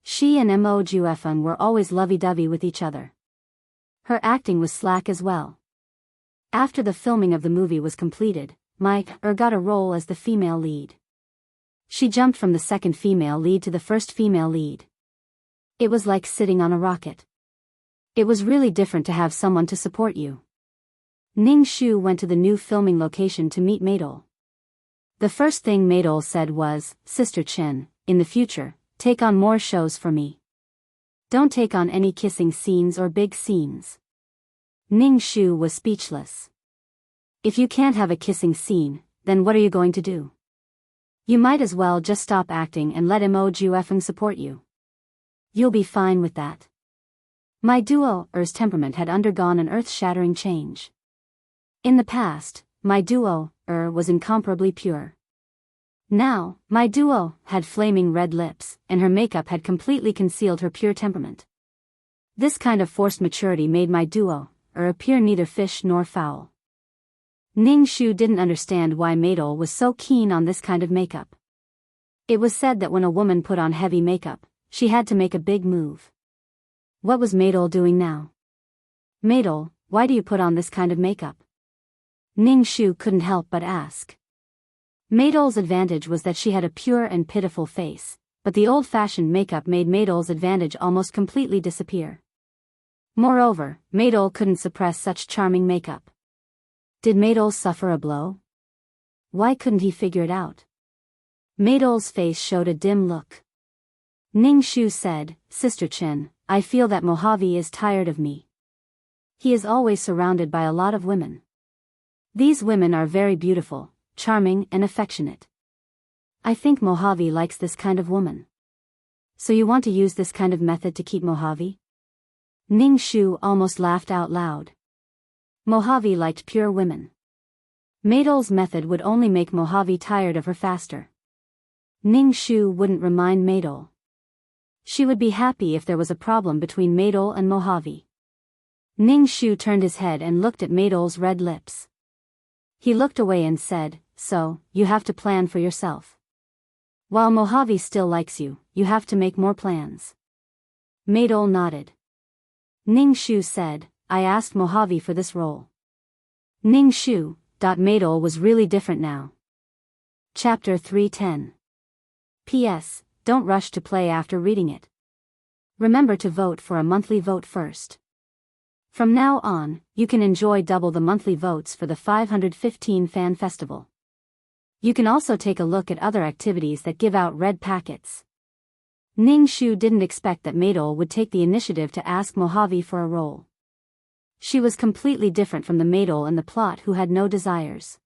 She and Mo Juefeng were always lovey-dovey with each other. Her acting was slack as well. After the filming of the movie was completed, got a role as the female lead. She jumped from the second female lead to the first female lead. It was like sitting on a rocket. It was really different to have someone to support you. Ning Shu went to the new filming location to meet Maydol. The first thing Maydol said was, "Sister Chen, in the future, take on more shows for me. Don't take on any kissing scenes or big scenes." Ning Shu was speechless. If you can't have a kissing scene, then what are you going to do? You might as well just stop acting and let Mo Juefeng support you. You'll be fine with that. My duo's temperament had undergone an earth-shattering change. In the past, my duo was incomparably pure. Now, my duo had flaming red lips, and her makeup had completely concealed her pure temperament. This kind of forced maturity made my duo appear neither fish nor fowl. Ning Shu didn't understand why Maydol was so keen on this kind of makeup. It was said that when a woman put on heavy makeup, she had to make a big move. What was Maydol doing now? Maydol, why do you put on this kind of makeup? Ning Shu couldn't help but ask. Maydol's advantage was that she had a pure and pitiful face, but the old-fashioned makeup made Maydol's advantage almost completely disappear. Moreover, Maydol couldn't suppress such charming makeup. Did Maydol suffer a blow? Why couldn't he figure it out? Maydol's face showed a dim look. Ning Shu said, "Sister Chen, I feel that Mojave is tired of me. He is always surrounded by a lot of women. These women are very beautiful, charming and affectionate. I think Mojave likes this kind of woman. So you want to use this kind of method to keep Mojave?" Ning Shu almost laughed out loud. Mojave liked pure women. Maydol's method would only make Mojave tired of her faster. Ning Shu wouldn't remind Maydol. She would be happy if there was a problem between Maydol and Mojave. Ning Shu turned his head and looked at Maydol's red lips. He looked away and said, "So, you have to plan for yourself. While Mojave still likes you, you have to make more plans." Maydol nodded. Ning Shu said, "I asked Mojave for this role." Ning Shu. Maydol was really different now. Chapter 310. P.S. Don't rush to play after reading it. Remember to vote for a monthly vote first. From now on, you can enjoy double the monthly votes for the 515 Fan Festival. You can also take a look at other activities that give out red packets. Ning Shu didn't expect that Maydol would take the initiative to ask Mojave for a role. She was completely different from the Maydol in the plot who had no desires.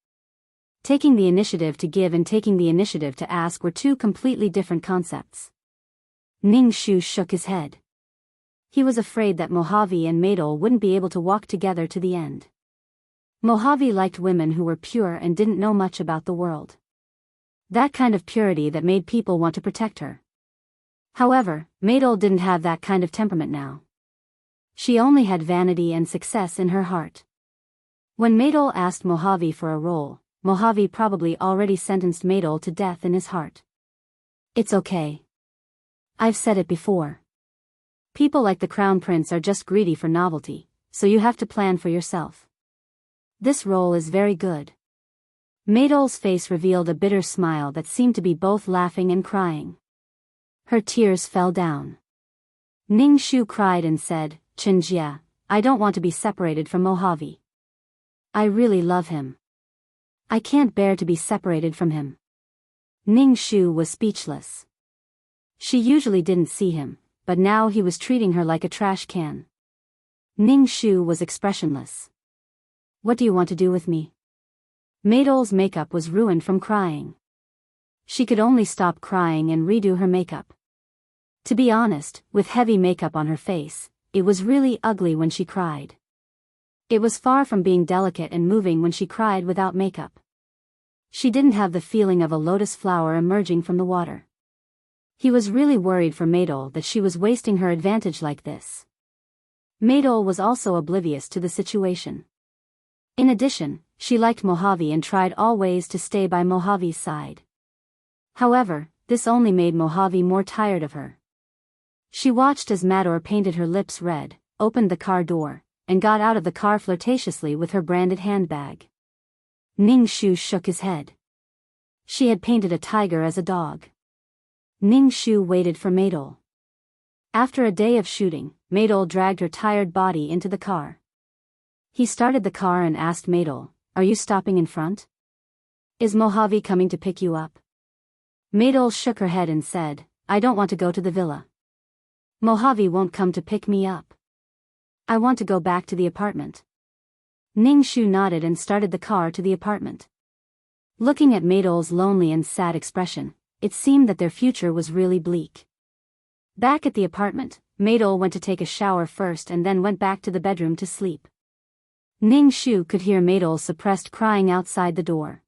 Taking the initiative to give and taking the initiative to ask were two completely different concepts. Ning Shu shook his head. He was afraid that Mojave and Maydol wouldn't be able to walk together to the end. Mojave liked women who were pure and didn't know much about the world. That kind of purity that made people want to protect her. However, Madol didn't have that kind of temperament now. She only had vanity and success in her heart. When Madol asked Mojave for a role, Mojave probably already sentenced Madol to death in his heart. It's okay. I've said it before. People like the Crown Prince are just greedy for novelty, so you have to plan for yourself. This role is very good. Madol's face revealed a bitter smile that seemed to be both laughing and crying. Her tears fell down. Ning Shu cried and said, "Chenjia, I don't want to be separated from Mojave. I really love him. I can't bear to be separated from him." Ning Shu was speechless. She usually didn't see him, but now he was treating her like a trash can. Ning Shu was expressionless. "What do you want to do with me?" Madol's makeup was ruined from crying. She could only stop crying and redo her makeup. To be honest, with heavy makeup on her face, it was really ugly when she cried. It was far from being delicate and moving when she cried without makeup. She didn't have the feeling of a lotus flower emerging from the water. He was really worried for Madol that she was wasting her advantage like this. Madol was also oblivious to the situation. In addition, she liked Mojave and tried all ways to stay by Mojave's side. However, this only made Mojave more tired of her. She watched as Mador painted her lips red, opened the car door, and got out of the car flirtatiously with her branded handbag. Ning Shu shook his head. She had painted a tiger as a dog. Ning Shu waited for Madol. After a day of shooting, Madol dragged her tired body into the car. He started the car and asked Madol, "Are you stopping in front? Is Mojave coming to pick you up?" Madol shook her head and said, "I don't want to go to the villa. Mojave won't come to pick me up. I want to go back to the apartment." Ning Shu nodded and started the car to the apartment. Looking at Madol's lonely and sad expression, it seemed that their future was really bleak. Back at the apartment, Madol went to take a shower first and then went back to the bedroom to sleep. Ning Shu could hear Madol's suppressed crying outside the door.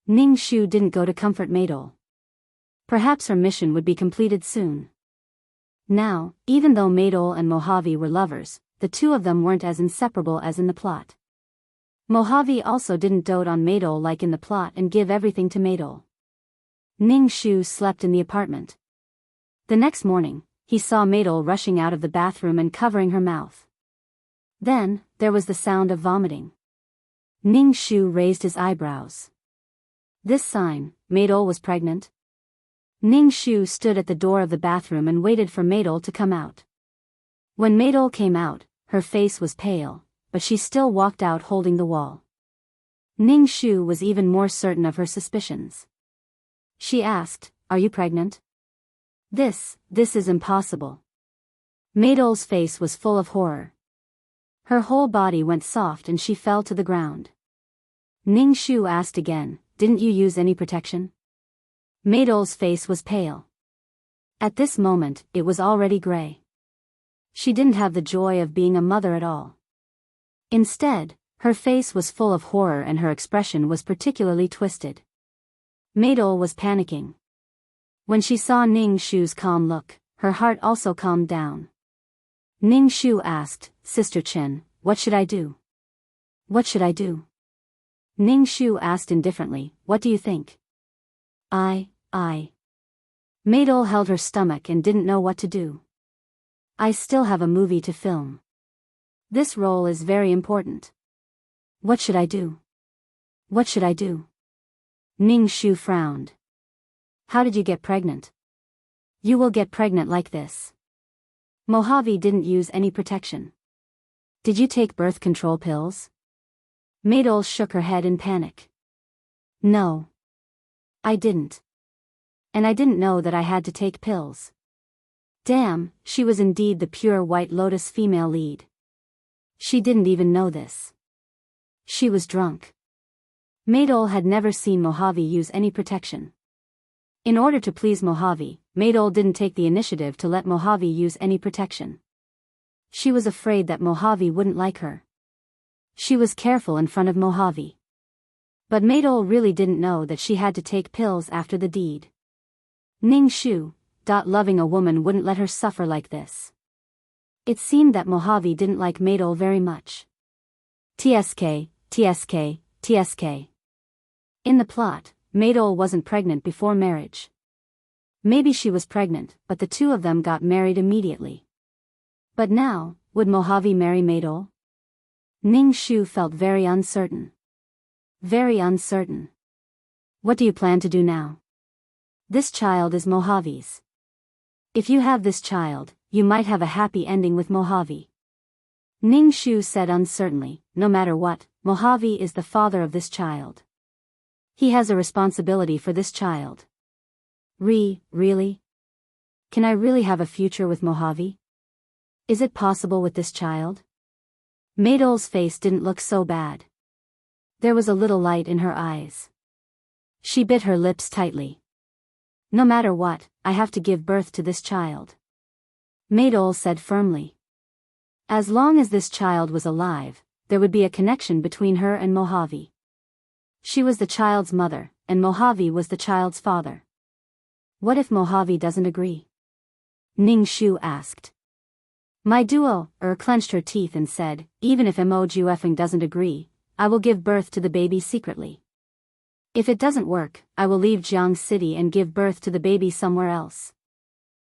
Ning Shu didn't go to comfort Madol. Perhaps her mission would be completed soon. Now, even though Madol and Mojave were lovers, the two of them weren't as inseparable as in the plot. Mojave also didn't dote on Madol like in the plot and give everything to Madol. Ning Shu slept in the apartment. The next morning, he saw Madol rushing out of the bathroom and covering her mouth. Then, there was the sound of vomiting. Ning Shu raised his eyebrows. This sign, Madol was pregnant? Ning Shu stood at the door of the bathroom and waited for Madol to come out. When Madol came out, her face was pale, but she still walked out holding the wall. Ning Shu was even more certain of her suspicions. She asked, "Are you pregnant?" This is impossible." Madol's face was full of horror. Her whole body went soft and she fell to the ground. Ning Shu asked again, "Didn't you use any protection?" Madol's face was pale. At this moment, it was already gray. She didn't have the joy of being a mother at all. Instead, her face was full of horror and her expression was particularly twisted. Madol was panicking. When she saw Ning Shu's calm look, her heart also calmed down. Ning Shu asked, "Sister Chen, what should I do?" "What should I do?" Ning Shu asked indifferently, "What do you think?" I. Madol held her stomach and didn't know what to do. "I still have a movie to film. This role is very important. What should I do? What should I do?" Ning Shu frowned. "How did you get pregnant?" "You will get pregnant like this. Mojave didn't use any protection. Did you take birth control pills?" Madol shook her head in panic. "No. I didn't. And I didn't know that I had to take pills." Damn, she was indeed the pure White Lotus female lead. She didn't even know this. She was drunk. Madol had never seen Mojave use any protection. In order to please Mojave, Madol didn't take the initiative to let Mojave use any protection. She was afraid that Mojave wouldn't like her. She was careful in front of Mojave. But Maydol really didn't know that she had to take pills after the deed. Ning Shu, loving a woman wouldn't let her suffer like this. It seemed that Mojave didn't like Maydol very much. TSK, TSK, TSK. In the plot, Maydol wasn't pregnant before marriage. Maybe she was pregnant, but the two of them got married immediately. But now, would Mojave marry Maydol? Ning Shu felt very uncertain. Very uncertain. What do you plan to do now? This child is Mojave's. If you have this child, you might have a happy ending with Mojave. Ning Shu said uncertainly, no matter what, Mojave is the father of this child. He has a responsibility for this child. Really? Can I really have a future with Mojave? Is it possible with this child? Maydol's face didn't look so bad. There was a little light in her eyes. She bit her lips tightly. No matter what, I have to give birth to this child. Maydol said firmly. As long as this child was alive, there would be a connection between her and Mojave. She was the child's mother, and Mojave was the child's father. What if Mojave doesn't agree? Ning Shu asked. My duo, clenched her teeth and said, even if Mojufeng doesn't agree, I will give birth to the baby secretly. If it doesn't work, I will leave Jiang City and give birth to the baby somewhere else.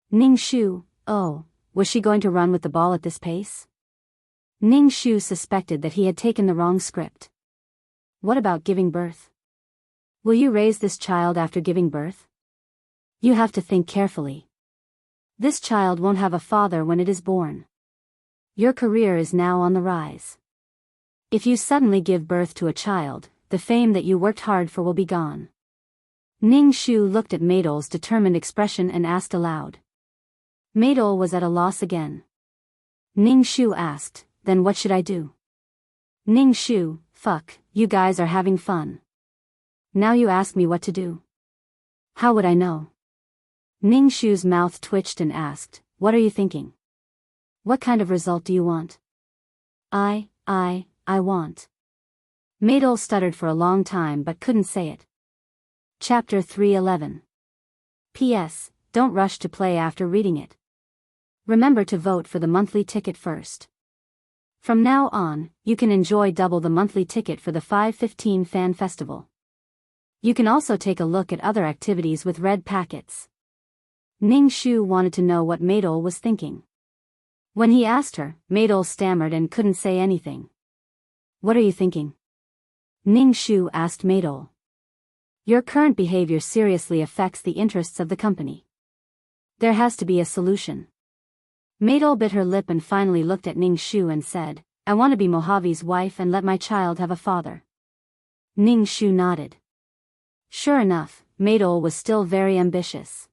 Ning Shu, oh, was she going to run with the ball at this pace? Ning Shu suspected that he had taken the wrong script. What about giving birth? Will you raise this child after giving birth? You have to think carefully. This child won't have a father when it is born. Your career is now on the rise. If you suddenly give birth to a child, the fame that you worked hard for will be gone. Ning Shu looked at Maydol's determined expression and asked aloud. Maydol was at a loss again. Ning Shu asked, then what should I do? Ning Shu, fuck, you guys are having fun. Now you ask me what to do. How would I know? Ning Shu's mouth twitched and asked, what are you thinking? What kind of result do you want? I want. Maydol stuttered for a long time but couldn't say it. Chapter 311. P.S. Don't rush to play after reading it. Remember to vote for the monthly ticket first. From now on, you can enjoy double the monthly ticket for the 5/15 Fan Festival. You can also take a look at other activities with red packets. Ning Shu wanted to know what Maydol was thinking. When he asked her, Maydol stammered and couldn't say anything. What are you thinking? Ning Shu asked Maydol. Your current behavior seriously affects the interests of the company. There has to be a solution. Maydol bit her lip and finally looked at Ning Shu and said, I want to be Mojave's wife and let my child have a father. Ning Shu nodded. Sure enough, Maydol was still very ambitious.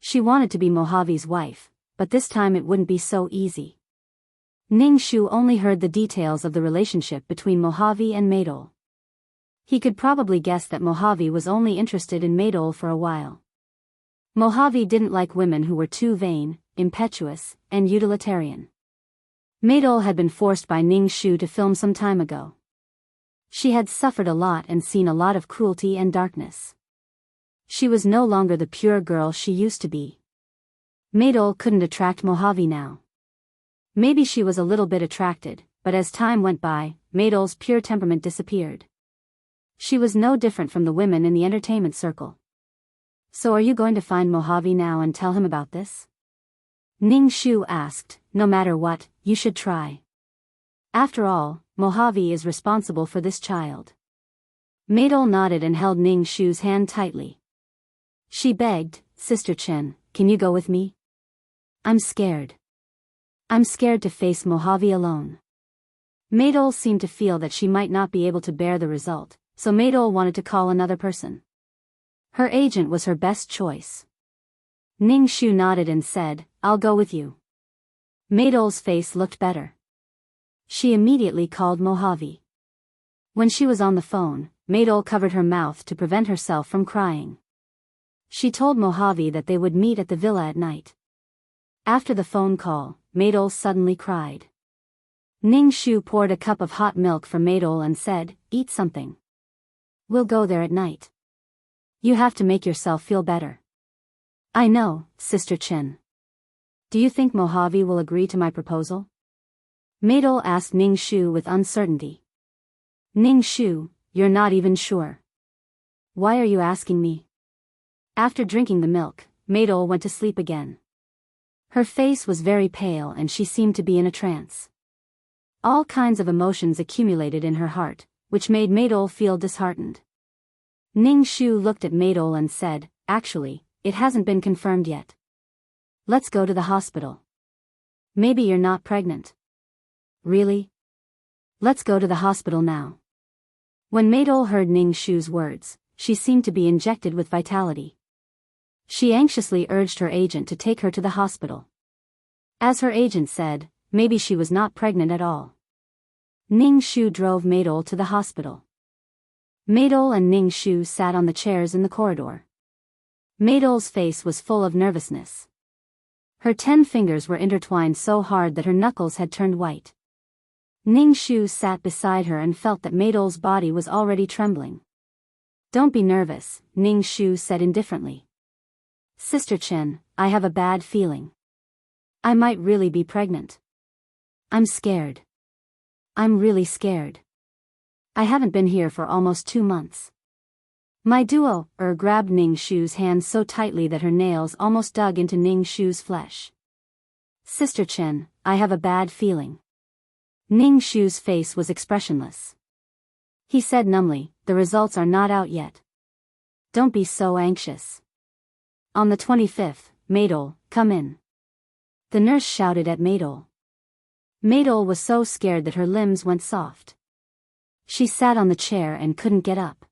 She wanted to be Mojave's wife, but this time it wouldn't be so easy. Ning Shu only heard the details of the relationship between Mojave and Maydol. He could probably guess that Mojave was only interested in Maydol for a while. Mojave didn't like women who were too vain, impetuous, and utilitarian. Maydol had been forced by Ning Shu to film some time ago. She had suffered a lot and seen a lot of cruelty and darkness. She was no longer the pure girl she used to be. Maydol couldn't attract Mojave now. Maybe she was a little bit attracted, but as time went by, Maydol's pure temperament disappeared. She was no different from the women in the entertainment circle. So are you going to find Mojave now and tell him about this? Ning Shu asked. No matter what, you should try. After all, Mojave is responsible for this child. Maydol nodded and held Ning Shu's hand tightly. She begged, Sister Chen, can you go with me? I'm scared. I'm scared to face Mojave alone. Maydol seemed to feel that she might not be able to bear the result, so Maydol wanted to call another person. Her agent was her best choice. Ning Shu nodded and said, I'll go with you. Maydol's face looked better. She immediately called Mojave. When she was on the phone, Maydol covered her mouth to prevent herself from crying. She told Mojave that they would meet at the villa at night. After the phone call, Maydol suddenly cried. Ning Shu poured a cup of hot milk for Maidol and said, "Eat something. We'll go there at night. You have to make yourself feel better." "I know, Sister Chen. Do you think Mojave will agree to my proposal?" Maidol asked Ning Shu with uncertainty. "Ning Shu, you're not even sure. Why are you asking me?" After drinking the milk, Maidol went to sleep again. Her face was very pale and she seemed to be in a trance. All kinds of emotions accumulated in her heart, which made Maidol feel disheartened. Ning Shu looked at Maidol and said, "Actually, it hasn't been confirmed yet. Let's go to the hospital. Maybe you're not pregnant." "Really? Let's go to the hospital now." When Maidol heard Ning Shu's words, she seemed to be injected with vitality. She anxiously urged her agent to take her to the hospital. As her agent said, maybe she was not pregnant at all. Ning Shu drove Maidol to the hospital. Maidol and Ning Shu sat on the chairs in the corridor. Maidol's face was full of nervousness. Her 10 fingers were intertwined so hard that her knuckles had turned white. Ning Shu sat beside her and felt that Maidol's body was already trembling. "Don't be nervous," Ning Shu said indifferently. "Sister Chen, I have a bad feeling. I might really be pregnant. I'm scared. I'm really scared. I haven't been here for almost 2 months." My duo grabbed Ning Shu's hand so tightly that her nails almost dug into Ning Shu's flesh. "Sister Chen, I have a bad feeling." Ning Shu's face was expressionless. He said numbly, "The results are not out yet. Don't be so anxious." On the 25th, "Maidol, come in." The nurse shouted at Maidol. Maidol was so scared that her limbs went soft. She sat on the chair and couldn't get up.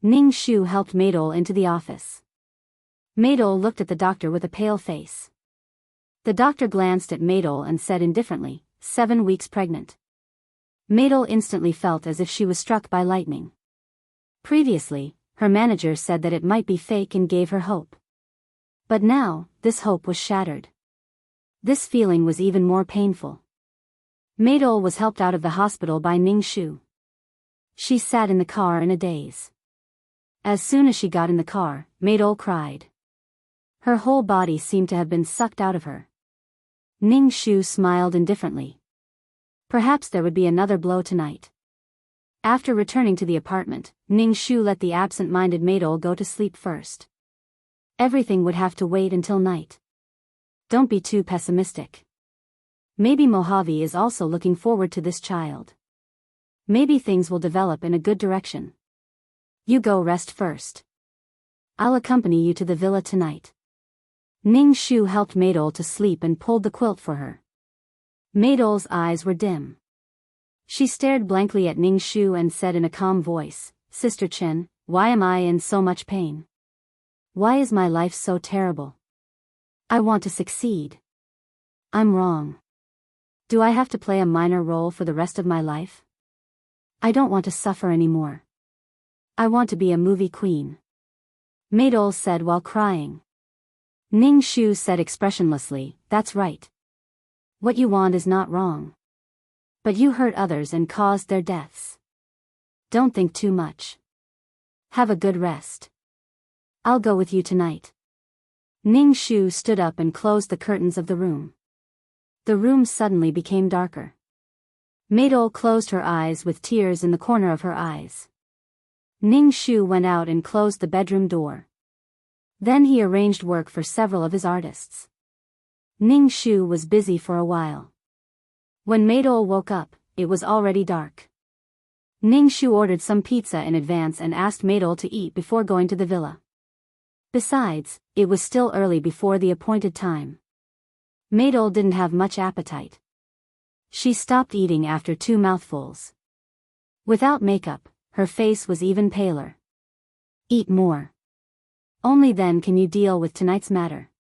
Ning Shu helped Maidol into the office. Maidol looked at the doctor with a pale face. The doctor glanced at Maidol and said indifferently, 7 weeks pregnant." Maidol instantly felt as if she was struck by lightning. Previously, her manager said that it might be fake and gave her hope. But now, this hope was shattered. This feeling was even more painful. Maidol was helped out of the hospital by Ning Shu. She sat in the car in a daze. As soon as she got in the car, Maidol cried. Her whole body seemed to have been sucked out of her. Ning Shu smiled indifferently. Perhaps there would be another blow tonight. After returning to the apartment, Ning Shu let the absent-minded Maidol go to sleep first. Everything would have to wait until night. Don't be too pessimistic. Maybe Mojave is also looking forward to this child. Maybe things will develop in a good direction. You go rest first. I'll accompany you to the villa tonight. Ning Shu helped Maidol to sleep and pulled the quilt for her. Maidol's eyes were dim. She stared blankly at Ning Shu and said in a calm voice, "Sister Chen, why am I in so much pain? Why is my life so terrible? I want to succeed. I'm wrong. Do I have to play a minor role for the rest of my life? I don't want to suffer anymore. I want to be a movie queen," Maidol said while crying. Ning Shu said expressionlessly, "That's right. What you want is not wrong. But you hurt others and caused their deaths. Don't think too much. Have a good rest. I'll go with you tonight." Ning Shu stood up and closed the curtains of the room. The room suddenly became darker. Maidol closed her eyes with tears in the corner of her eyes. Ning Shu went out and closed the bedroom door. Then he arranged work for several of his artists. Ning Shu was busy for a while. When Maidol woke up, it was already dark. Ning Shu ordered some pizza in advance and asked Maidol to eat before going to the villa. Besides, it was still early before the appointed time. Maidol didn't have much appetite. She stopped eating after 2 mouthfuls. Without makeup, her face was even paler. "Eat more. Only then can you deal with tonight's matter.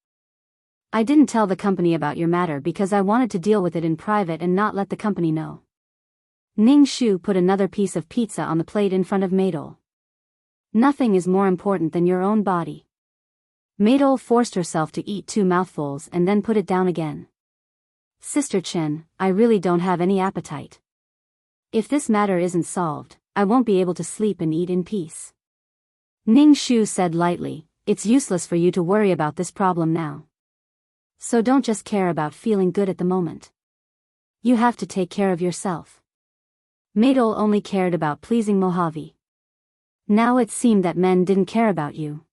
I didn't tell the company about your matter because I wanted to deal with it in private and not let the company know." Ning Shu put another piece of pizza on the plate in front of Maidol. "Nothing is more important than your own body." Maidol forced herself to eat 2 mouthfuls and then put it down again. Sister Chen, I really don't have any appetite. If this matter isn't solved, I won't be able to sleep and eat in peace. Ning Shu said lightly, it's useless for you to worry about this problem now. So don't just care about feeling good at the moment. You have to take care of yourself. Maidol only cared about pleasing Mojave. Now it seemed that men didn't care about you.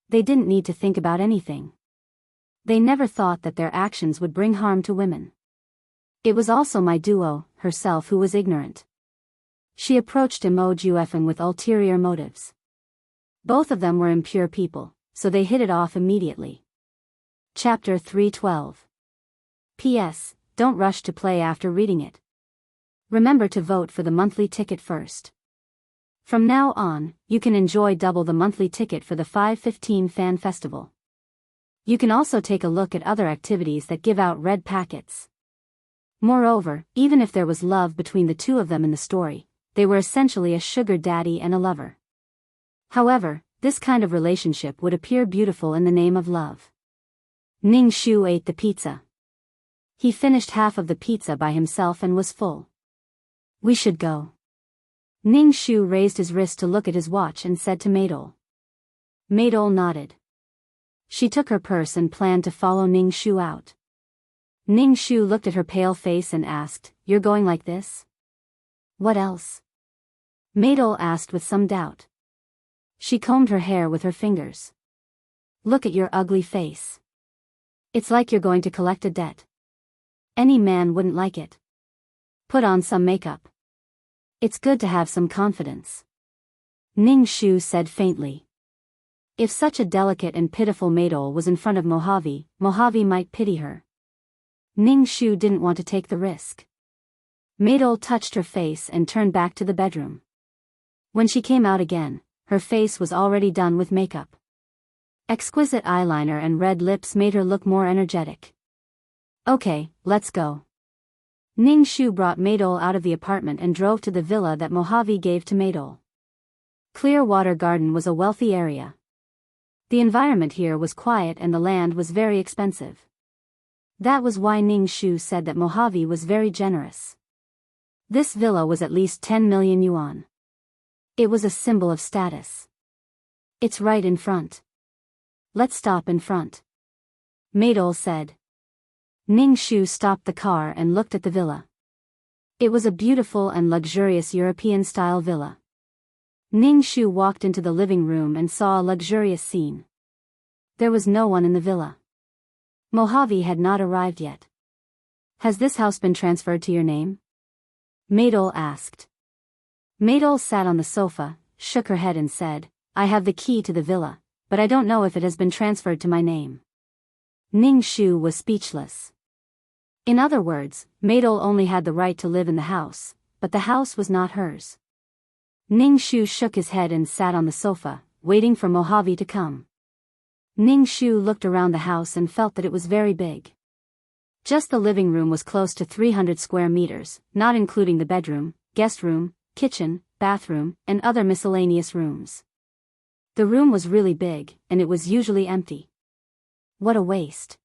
They didn't need to think about anything. They never thought that their actions would bring harm to women. It was also my duo, herself, who was ignorant. She approached Imojuefeng with ulterior motives. Both of them were impure people, so they hit it off immediately. Chapter 312. P.S. Don't rush to play after reading it. Remember to vote for the monthly ticket first. From now on, you can enjoy double the monthly ticket for the 515 Fan Festival. You can also take a look at other activities that give out red packets. Moreover, even if there was love between the two of them in the story, they were essentially a sugar daddy and a lover. However, this kind of relationship would appear beautiful in the name of love. Ning Shu ate the pizza. He finished half of the pizza by himself and was full. We should go. Ning Shu raised his wrist to look at his watch and said to Maidol. Maidol nodded. She took her purse and planned to follow Ning Shu out. Ning Shu looked at her pale face and asked, You're going like this? What else? Maidol asked with some doubt. She combed her hair with her fingers. Look at your ugly face. It's like you're going to collect a debt. Any man wouldn't like it. Put on some makeup. It's good to have some confidence. Ning Shu said faintly. If such a delicate and pitiful Maidol was in front of Mojave, Mojave might pity her. Ning Shu didn't want to take the risk. Maidol touched her face and turned back to the bedroom. When she came out again, her face was already done with makeup. Exquisite eyeliner and red lips made her look more energetic. Okay, let's go. Ning Shu brought Maidol out of the apartment and drove to the villa that Mojave gave to Maidol. Clearwater Garden was a wealthy area. The environment here was quiet and the land was very expensive. That was why Ning Shu said that Mojave was very generous. This villa was at least 10 million yuan. It was a symbol of status. It's right in front. Let's stop in front. Maidol said. Ning Shu stopped the car and looked at the villa. It was a beautiful and luxurious European-style villa. Ning Shu walked into the living room and saw a luxurious scene. There was no one in the villa. Mojave had not arrived yet. Has this house been transferred to your name? Maidol asked. Maidol sat on the sofa, shook her head and said, I have the key to the villa, but I don't know if it has been transferred to my name. Ning Shu was speechless. In other words, Maidol only had the right to live in the house, but the house was not hers. Ning Shu shook his head and sat on the sofa, waiting for Mojave to come. Ning Shu looked around the house and felt that it was very big. Just the living room was close to 300 square meters, not including the bedroom, guest room, kitchen, bathroom, and other miscellaneous rooms. The room was really big, and it was usually empty. What a waste.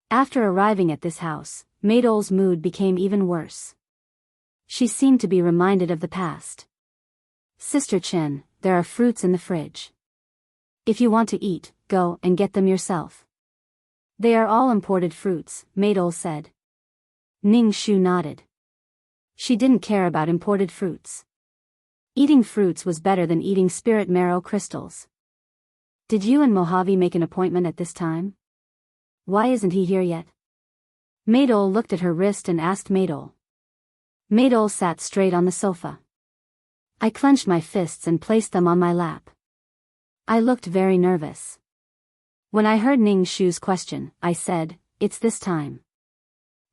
After arriving at this house, Maidol's mood became even worse. She seemed to be reminded of the past. Sister Chen, there are fruits in the fridge. If you want to eat, go and get them yourself. They are all imported fruits, Maidol said. Ning Shu nodded. She didn't care about imported fruits. Eating fruits was better than eating spirit marrow crystals. Did you and Mojave make an appointment at this time? Why isn't he here yet? Maidol looked at her wrist and asked Maidol. Maidol sat straight on the sofa. I clenched my fists and placed them on my lap. I looked very nervous. When I heard Ning Shu's question, I said, it's this time.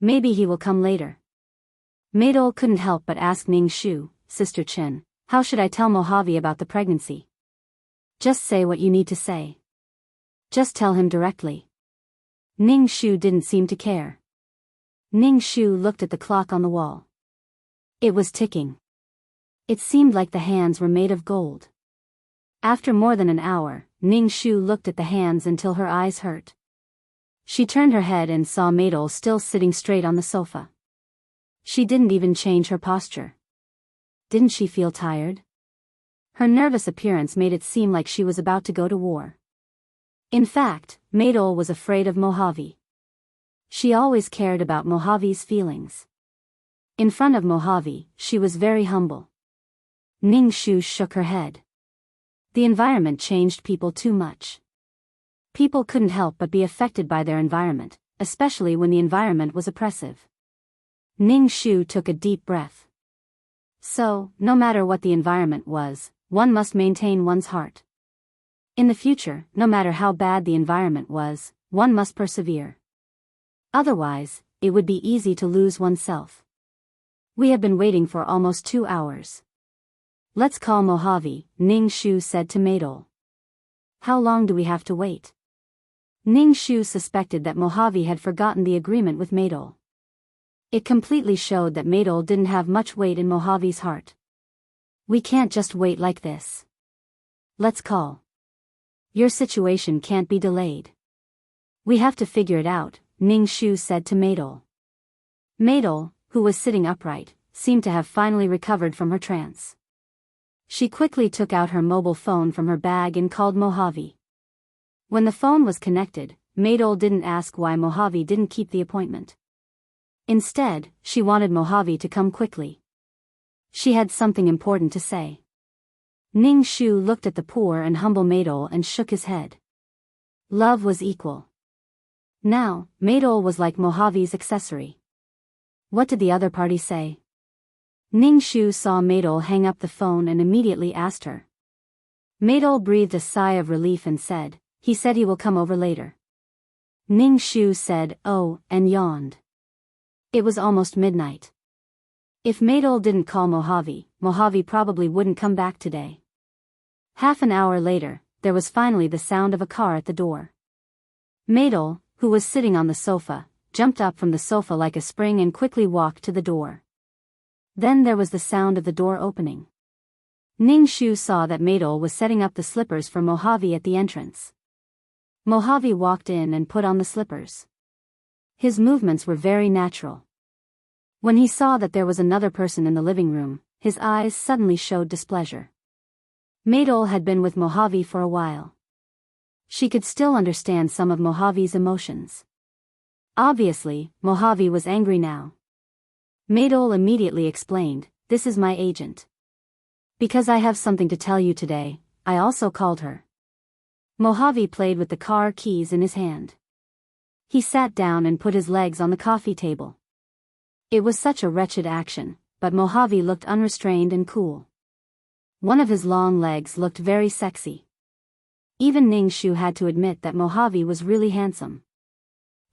Maybe he will come later. Maidol couldn't help but ask Ning Shu, Sister Chen, how should I tell Mojave about the pregnancy? Just say what you need to say. Just tell him directly. Ning Shu didn't seem to care. Ning Shu looked at the clock on the wall. It was ticking. It seemed like the hands were made of gold. After more than an hour, Ning Shu looked at the hands until her eyes hurt. She turned her head and saw Madol still sitting straight on the sofa. She didn't even change her posture. Didn't she feel tired? Her nervous appearance made it seem like she was about to go to war. In fact, Madol was afraid of Mojave. She always cared about Mojave's feelings. In front of Mojave, she was very humble. Ning Shu shook her head. The environment changed people too much. People couldn't help but be affected by their environment, especially when the environment was oppressive. Ning Shu took a deep breath. So, no matter what the environment was, one must maintain one's heart. In the future, no matter how bad the environment was, one must persevere. Otherwise, it would be easy to lose oneself. We have been waiting for almost 2 hours. Let's call Mojave, Ning Shu said to Madol. How long do we have to wait? Ning Shu suspected that Mojave had forgotten the agreement with Madol. It completely showed that Madol didn't have much weight in Mojave's heart. We can't just wait like this. Let's call. Your situation can't be delayed. We have to figure it out, Ning Shu said to Madol. Madol, who was sitting upright, seemed to have finally recovered from her trance. She quickly took out her mobile phone from her bag and called Mojave. When the phone was connected, Madol didn't ask why Mojave didn't keep the appointment. Instead, she wanted Mojave to come quickly. She had something important to say. Ning Shu looked at the poor and humble Madol and shook his head. Love was equal. Now, Madol was like Mojave's accessory. What did the other party say? Ning Shu saw Madol hang up the phone and immediately asked her. Madol breathed a sigh of relief and said, he said he will come over later. Ning Shu said, oh, and yawned. It was almost midnight. If Madol didn't call Mojave, Mojave probably wouldn't come back today. Half an hour later, there was finally the sound of a car at the door. Madol, who was sitting on the sofa, jumped up from the sofa like a spring and quickly walked to the door. Then there was the sound of the door opening. Ning Shu saw that Madol was setting up the slippers for Mojave at the entrance. Mojave walked in and put on the slippers. His movements were very natural. When he saw that there was another person in the living room, his eyes suddenly showed displeasure. Madol had been with Mojave for a while. She could still understand some of Mojave's emotions. Obviously, Mojave was angry now. Madol immediately explained, this is my agent. Because I have something to tell you today, I also called her. Mojave played with the car keys in his hand. He sat down and put his legs on the coffee table. It was such a wretched action, but Mojave looked unrestrained and cool. One of his long legs looked very sexy. Even Ning Shu had to admit that Mojave was really handsome.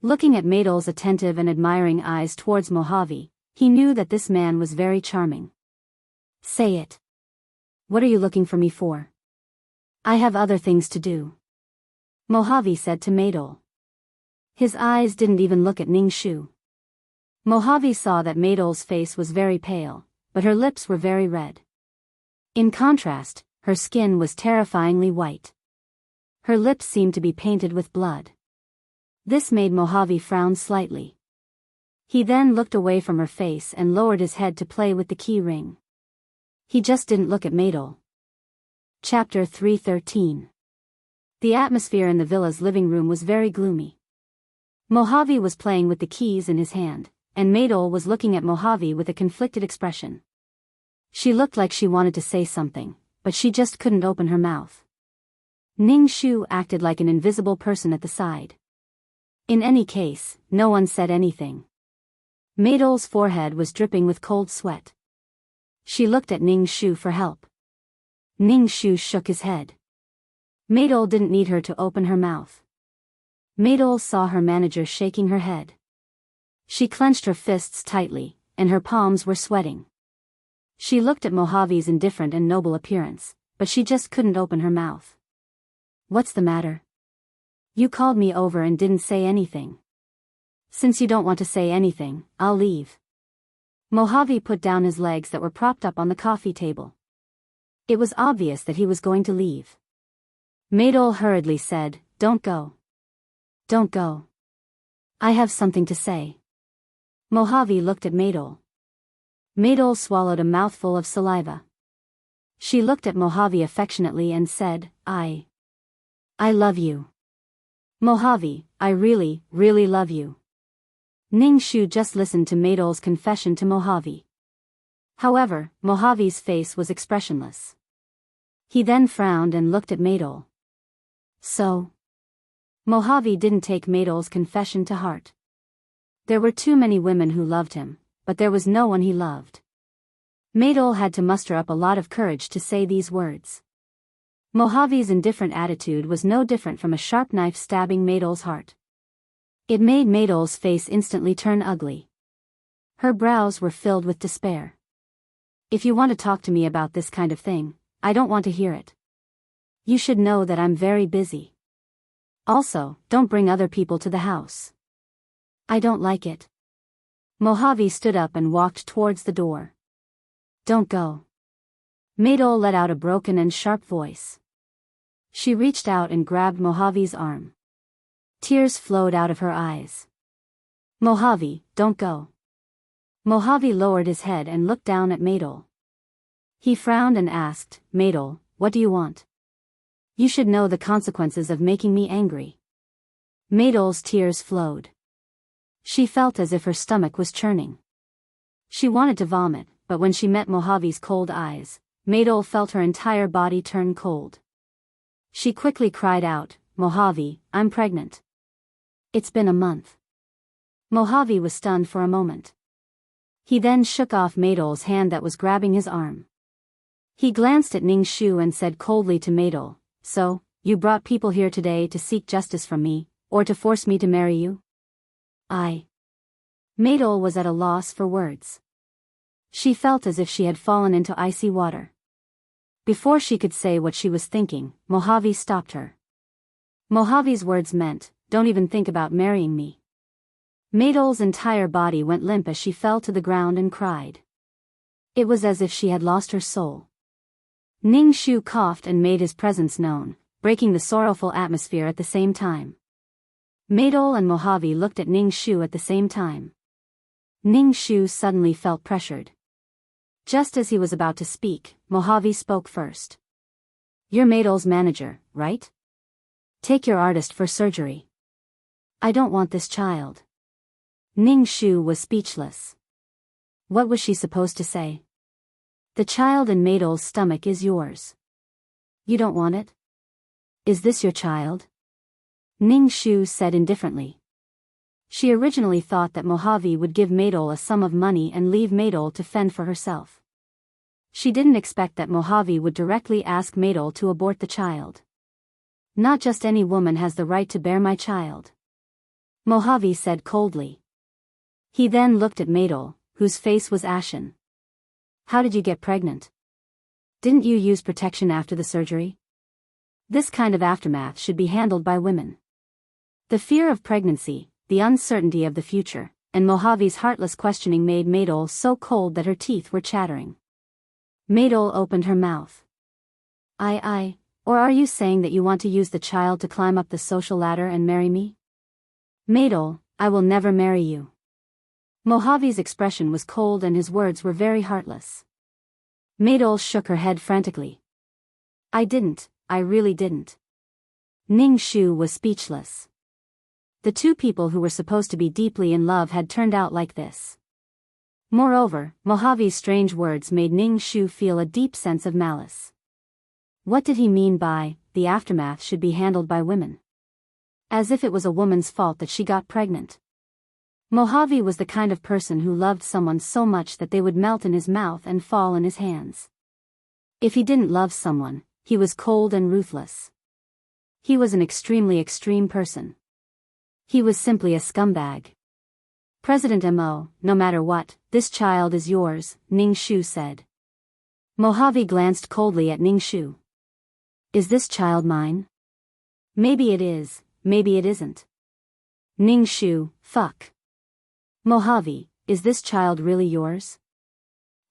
Looking at Madol's attentive and admiring eyes towards Mojave, he knew that this man was very charming. Say it. What are you looking for me for? I have other things to do. Mojave said to Madol. His eyes didn't even look at Ning Shu. Mojave saw that Madol's face was very pale, but her lips were very red. In contrast, her skin was terrifyingly white. Her lips seemed to be painted with blood. This made Mojave frown slightly. He then looked away from her face and lowered his head to play with the key ring. He just didn't look at Madol. Chapter 313. The atmosphere in the villa's living room was very gloomy. Mojave was playing with the keys in his hand, and Madol was looking at Mojave with a conflicted expression. She looked like she wanted to say something, but she just couldn't open her mouth. Ning Shu acted like an invisible person at the side. In any case, no one said anything. Madol's forehead was dripping with cold sweat. She looked at Ning Shu for help. Ning Shu shook his head. Madol didn't need her to open her mouth. Madol saw her manager shaking her head. She clenched her fists tightly, and her palms were sweating. She looked at Mojave's indifferent and noble appearance, but she just couldn't open her mouth. What's the matter? You called me over and didn't say anything. Since you don't want to say anything, I'll leave. Mojave put down his legs that were propped up on the coffee table. It was obvious that he was going to leave. Madol hurriedly said, Don't go. Don't go. I have something to say. Mojave looked at Maydol. Maydol swallowed a mouthful of saliva. She looked at Mojave affectionately and said, I love you. Mojave, I really, really love you. Ning Shu just listened to Maydol's confession to Mojave. However, Mojave's face was expressionless. He then frowned and looked at Maydol. So? Mojave didn't take Maydol's confession to heart. There were too many women who loved him, but there was no one he loved. Maydol had to muster up a lot of courage to say these words. Mojave's indifferent attitude was no different from a sharp knife stabbing Maydol's heart. It made Maydol's face instantly turn ugly. Her brows were filled with despair. If you want to talk to me about this kind of thing, I don't want to hear it. You should know that I'm very busy. Also, don't bring other people to the house. I don't like it. Mojave stood up and walked towards the door. Don't go. Maydol let out a broken and sharp voice. She reached out and grabbed Mojave's arm. Tears flowed out of her eyes. Mojave, don't go. Mojave lowered his head and looked down at Maydol. He frowned and asked, Maydol, what do you want? You should know the consequences of making me angry. Maydol's tears flowed. She felt as if her stomach was churning. She wanted to vomit, but when she met Mojave's cold eyes, Maydol felt her entire body turn cold. She quickly cried out, Mojave, I'm pregnant. It's been a month. Mojave was stunned for a moment. He then shook off Maydol's hand that was grabbing his arm. He glanced at Ning Shu and said coldly to Maydol, So, you brought people here today to seek justice from me, or to force me to marry you? Maydol was at a loss for words. She felt as if she had fallen into icy water. Before she could say what she was thinking, Mojave stopped her. Mojave's words meant, don't even think about marrying me. Maydol's entire body went limp as she fell to the ground and cried. It was as if she had lost her soul. Ning Shu coughed and made his presence known, breaking the sorrowful atmosphere at the same time. Maydol and Mojave looked at Ning Shu at the same time. Ning Shu suddenly felt pressured. Just as he was about to speak, Mojave spoke first. You're Maydol's manager, right? Take your artist for surgery. I don't want this child. Ning Shu was speechless. What was she supposed to say? The child in Maydol's stomach is yours. You don't want it? Is this your child? Ning Shu said indifferently. She originally thought that Mojave would give Maydol a sum of money and leave Maydol to fend for herself. She didn't expect that Mojave would directly ask Maydol to abort the child. Not just any woman has the right to bear my child. Mojave said coldly. He then looked at Maydol, whose face was ashen. How did you get pregnant? Didn't you use protection after the surgery? This kind of aftermath should be handled by women. The fear of pregnancy, the uncertainty of the future, and Mojave's heartless questioning made Maydol so cold that her teeth were chattering. Maydol opened her mouth. Or are you saying that you want to use the child to climb up the social ladder and marry me? Maydol, I will never marry you. Mojave's expression was cold and his words were very heartless. Maydol shook her head frantically. I really didn't. Ning Shu was speechless. The two people who were supposed to be deeply in love had turned out like this. Moreover, Mojave's strange words made Ning Shu feel a deep sense of malice. What did he mean by, the aftermath should be handled by women? As if it was a woman's fault that she got pregnant. Mojave was the kind of person who loved someone so much that they would melt in his mouth and fall in his hands. If he didn't love someone, he was cold and ruthless. He was an extremely extreme person. He was simply a scumbag. President Mo, no matter what, this child is yours, Ning Shu said. Mojave glanced coldly at Ning Shu. Is this child mine? Maybe it is, maybe it isn't. Ning Shu, fuck. Mojave, is this child really yours?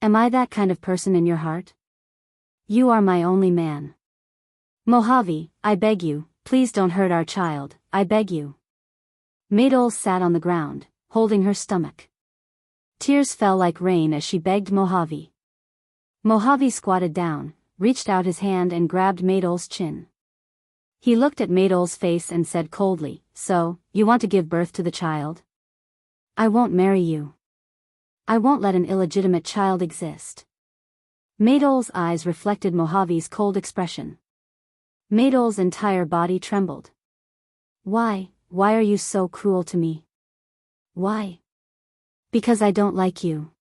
Am I that kind of person in your heart? You are my only man. Mojave, I beg you, please don't hurt our child, I beg you. Maydol sat on the ground, holding her stomach. Tears fell like rain as she begged Mojave. Mojave squatted down, reached out his hand and grabbed Maydol's chin. He looked at Maydol's face and said coldly, "So, you want to give birth to the child? I won't marry you. I won't let an illegitimate child exist." Maydol's eyes reflected Mojave's cold expression. Maydol's entire body trembled. Why are you so cruel to me? Why? Because I don't like you.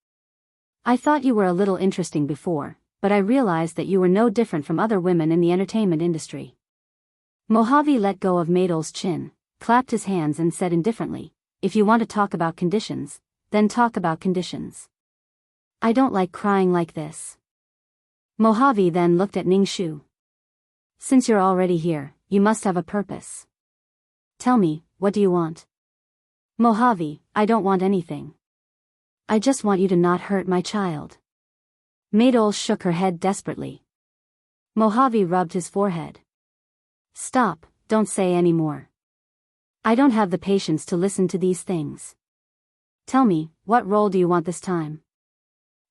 I thought you were a little interesting before, but I realized that you were no different from other women in the entertainment industry. Mojave let go of Maydol's chin, clapped his hands and said indifferently, "If you want to talk about conditions, then talk about conditions. I don't like crying like this." Mojave then looked at Ningshu. "Since you're already here, you must have a purpose. Tell me, what do you want?" "Mojave, I don't want anything. I just want you to not hurt my child." Maydol shook her head desperately. Mojave rubbed his forehead. "Stop, don't say any more. I don't have the patience to listen to these things. Tell me, what role do you want this time?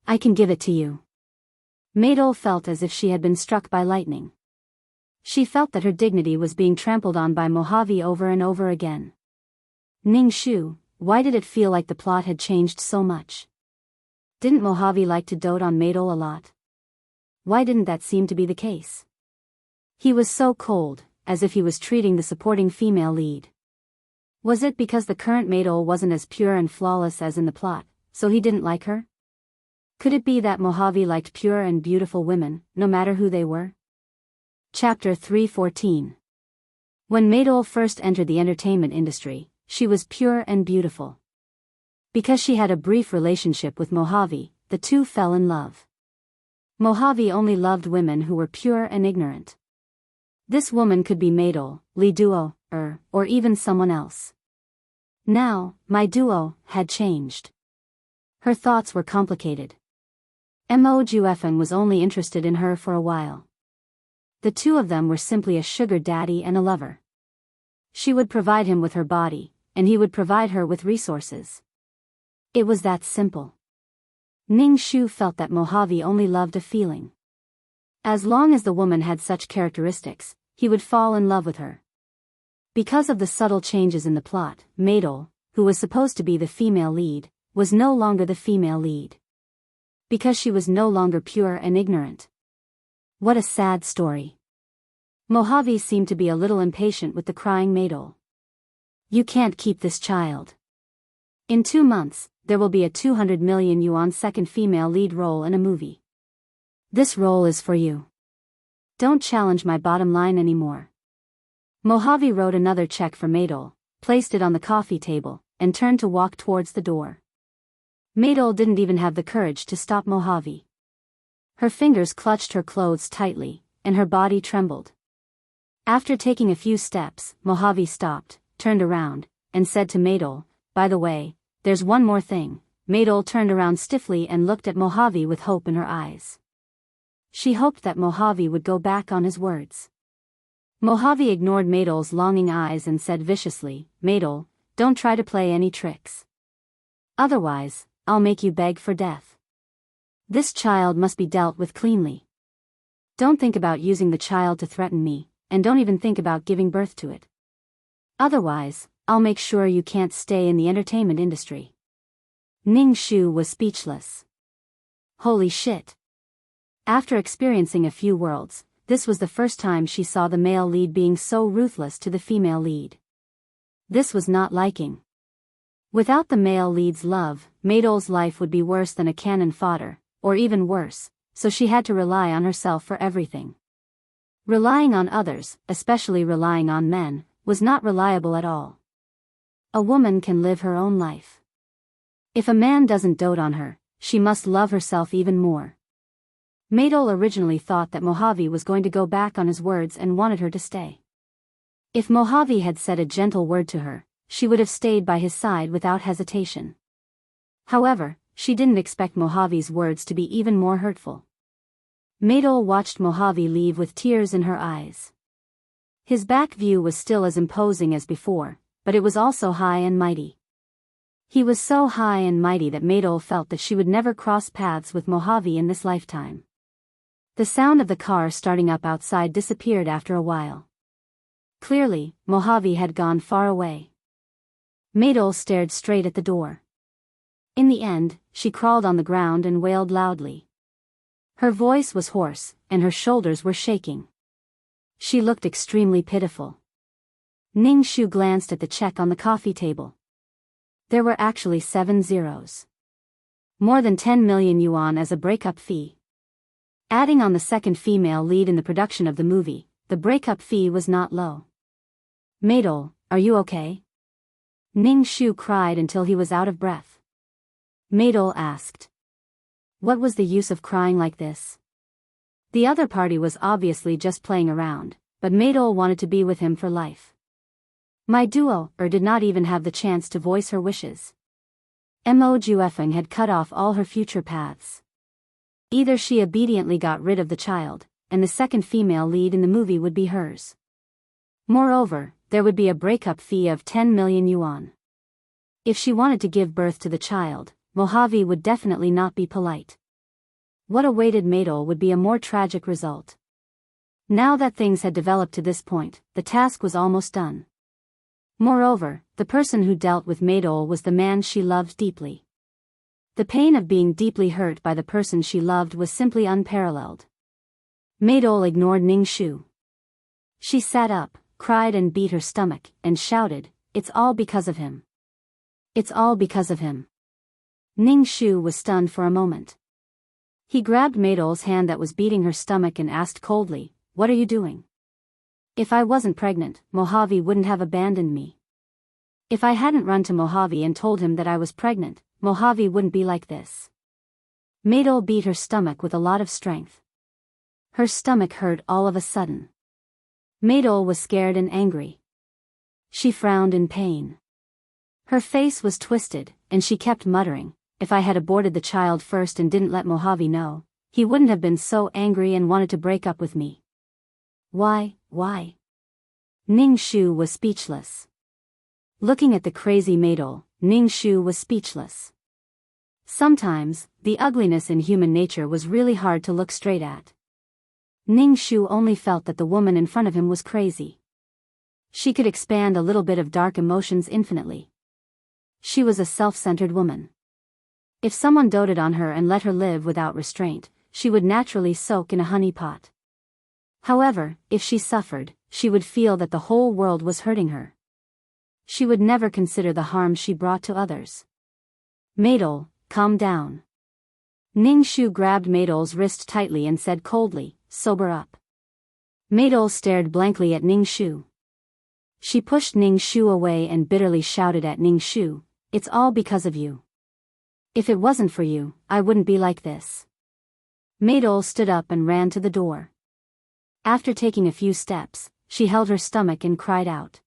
I can give it to you." Maydol felt as if she had been struck by lightning. She felt that her dignity was being trampled on by Mojave over and over again. Ningshu, why did it feel like the plot had changed so much? Didn't Mojave like to dote on Maydol a lot? Why didn't that seem to be the case? He was so cold, as if he was treating the supporting female lead. Was it because the current Maydol wasn't as pure and flawless as in the plot, so he didn't like her? Could it be that Mojave liked pure and beautiful women, no matter who they were? Chapter 314. When Maydol first entered the entertainment industry, she was pure and beautiful. Because she had a brief relationship with Mojave, the two fell in love. Mojave only loved women who were pure and ignorant. This woman could be Maydol, Lee Duo, or even someone else. Now, my duo had changed. Her thoughts were complicated. Mo Juefeng was only interested in her for a while. The two of them were simply a sugar daddy and a lover. She would provide him with her body, and he would provide her with resources. It was that simple. Ningshu felt that Mojave only loved a feeling. As long as the woman had such characteristics, he would fall in love with her. Because of the subtle changes in the plot, Maydol, who was supposed to be the female lead, was no longer the female lead. Because she was no longer pure and ignorant. What a sad story. Mojave seemed to be a little impatient with the crying Maydol. "You can't keep this child. In 2 months, there will be a 200 million yuan second female lead role in a movie. This role is for you. Don't challenge my bottom line anymore." Mojave wrote another check for Maydol, placed it on the coffee table, and turned to walk towards the door. Maydol didn't even have the courage to stop Mojave. Her fingers clutched her clothes tightly, and her body trembled. After taking a few steps, Mojave stopped, turned around, and said to Maydol, "By the way, there's one more thing." Maydol turned around stiffly and looked at Mojave with hope in her eyes. She hoped that Mojave would go back on his words. Mojave ignored Maydol's longing eyes and said viciously, "Maydol, don't try to play any tricks. Otherwise, I'll make you beg for death. This child must be dealt with cleanly. Don't think about using the child to threaten me, and don't even think about giving birth to it. Otherwise, I'll make sure you can't stay in the entertainment industry." Ningshu was speechless. Holy shit. After experiencing a few worlds, this was the first time she saw the male lead being so ruthless to the female lead. This was not liking. Without the male lead's love, Maydol's life would be worse than a cannon fodder, or even worse, so she had to rely on herself for everything. Relying on others, especially relying on men, was not reliable at all. A woman can live her own life. If a man doesn't dote on her, she must love herself even more. Maydol originally thought that Mojave was going to go back on his words and wanted her to stay. If Mojave had said a gentle word to her, she would have stayed by his side without hesitation. However, she didn't expect Mojave's words to be even more hurtful. Maydol watched Mojave leave with tears in her eyes. His back view was still as imposing as before, but it was also high and mighty. He was so high and mighty that Maydol felt that she would never cross paths with Mojave in this lifetime. The sound of the car starting up outside disappeared after a while. Clearly, Mojave had gone far away. Maydol stared straight at the door. In the end, she crawled on the ground and wailed loudly. Her voice was hoarse, and her shoulders were shaking. She looked extremely pitiful. Ning Shu glanced at the check on the coffee table. There were actually 7 zeros. More than 10 million yuan as a breakup fee. Adding on the second female lead in the production of the movie, the breakup fee was not low. Maydol, are you okay? Ning Shu cried until he was out of breath. Maydol asked. What was the use of crying like this? The other party was obviously just playing around, but Maydol wanted to be with him for life. My duo did not even have the chance to voice her wishes. Mo Juefeng had cut off all her future paths. Either she obediently got rid of the child, and the second female lead in the movie would be hers. Moreover, there would be a breakup fee of 10 million yuan. If she wanted to give birth to the child, Mojave would definitely not be polite. What awaited Maydol would be a more tragic result. Now that things had developed to this point, the task was almost done. Moreover, the person who dealt with Maydol was the man she loved deeply. The pain of being deeply hurt by the person she loved was simply unparalleled. Maydol ignored Ning Shu. She sat up, cried and beat her stomach, and shouted, "It's all because of him. It's all because of him." Ning Shu was stunned for a moment. He grabbed Maydol's hand that was beating her stomach and asked coldly, "What are you doing? If I wasn't pregnant, Mojave wouldn't have abandoned me. If I hadn't run to Mojave and told him that I was pregnant, Mojave wouldn't be like this." Maydol beat her stomach with a lot of strength. Her stomach hurt all of a sudden. Maydol was scared and angry. She frowned in pain. Her face was twisted, and she kept muttering, "If I had aborted the child first and didn't let Mojave know, he wouldn't have been so angry and wanted to break up with me." Why? Ning Shu was speechless. Looking at the crazy Maydol, Ning Shu was speechless. Sometimes, the ugliness in human nature was really hard to look straight at. Ning Shu only felt that the woman in front of him was crazy. She could expand a little bit of dark emotions infinitely. She was a self-centered woman. If someone doted on her and let her live without restraint, she would naturally soak in a honey pot. However, if she suffered, she would feel that the whole world was hurting her. She would never consider the harm she brought to others. Maydol, calm down. Ning Shu grabbed Maydol's wrist tightly and said coldly, "Sober up." Maydol stared blankly at Ning Shu. She pushed Ning Shu away and bitterly shouted at Ning Shu, "It's all because of you. If it wasn't for you, I wouldn't be like this." Maydol stood up and ran to the door. After taking a few steps, she held her stomach and cried out.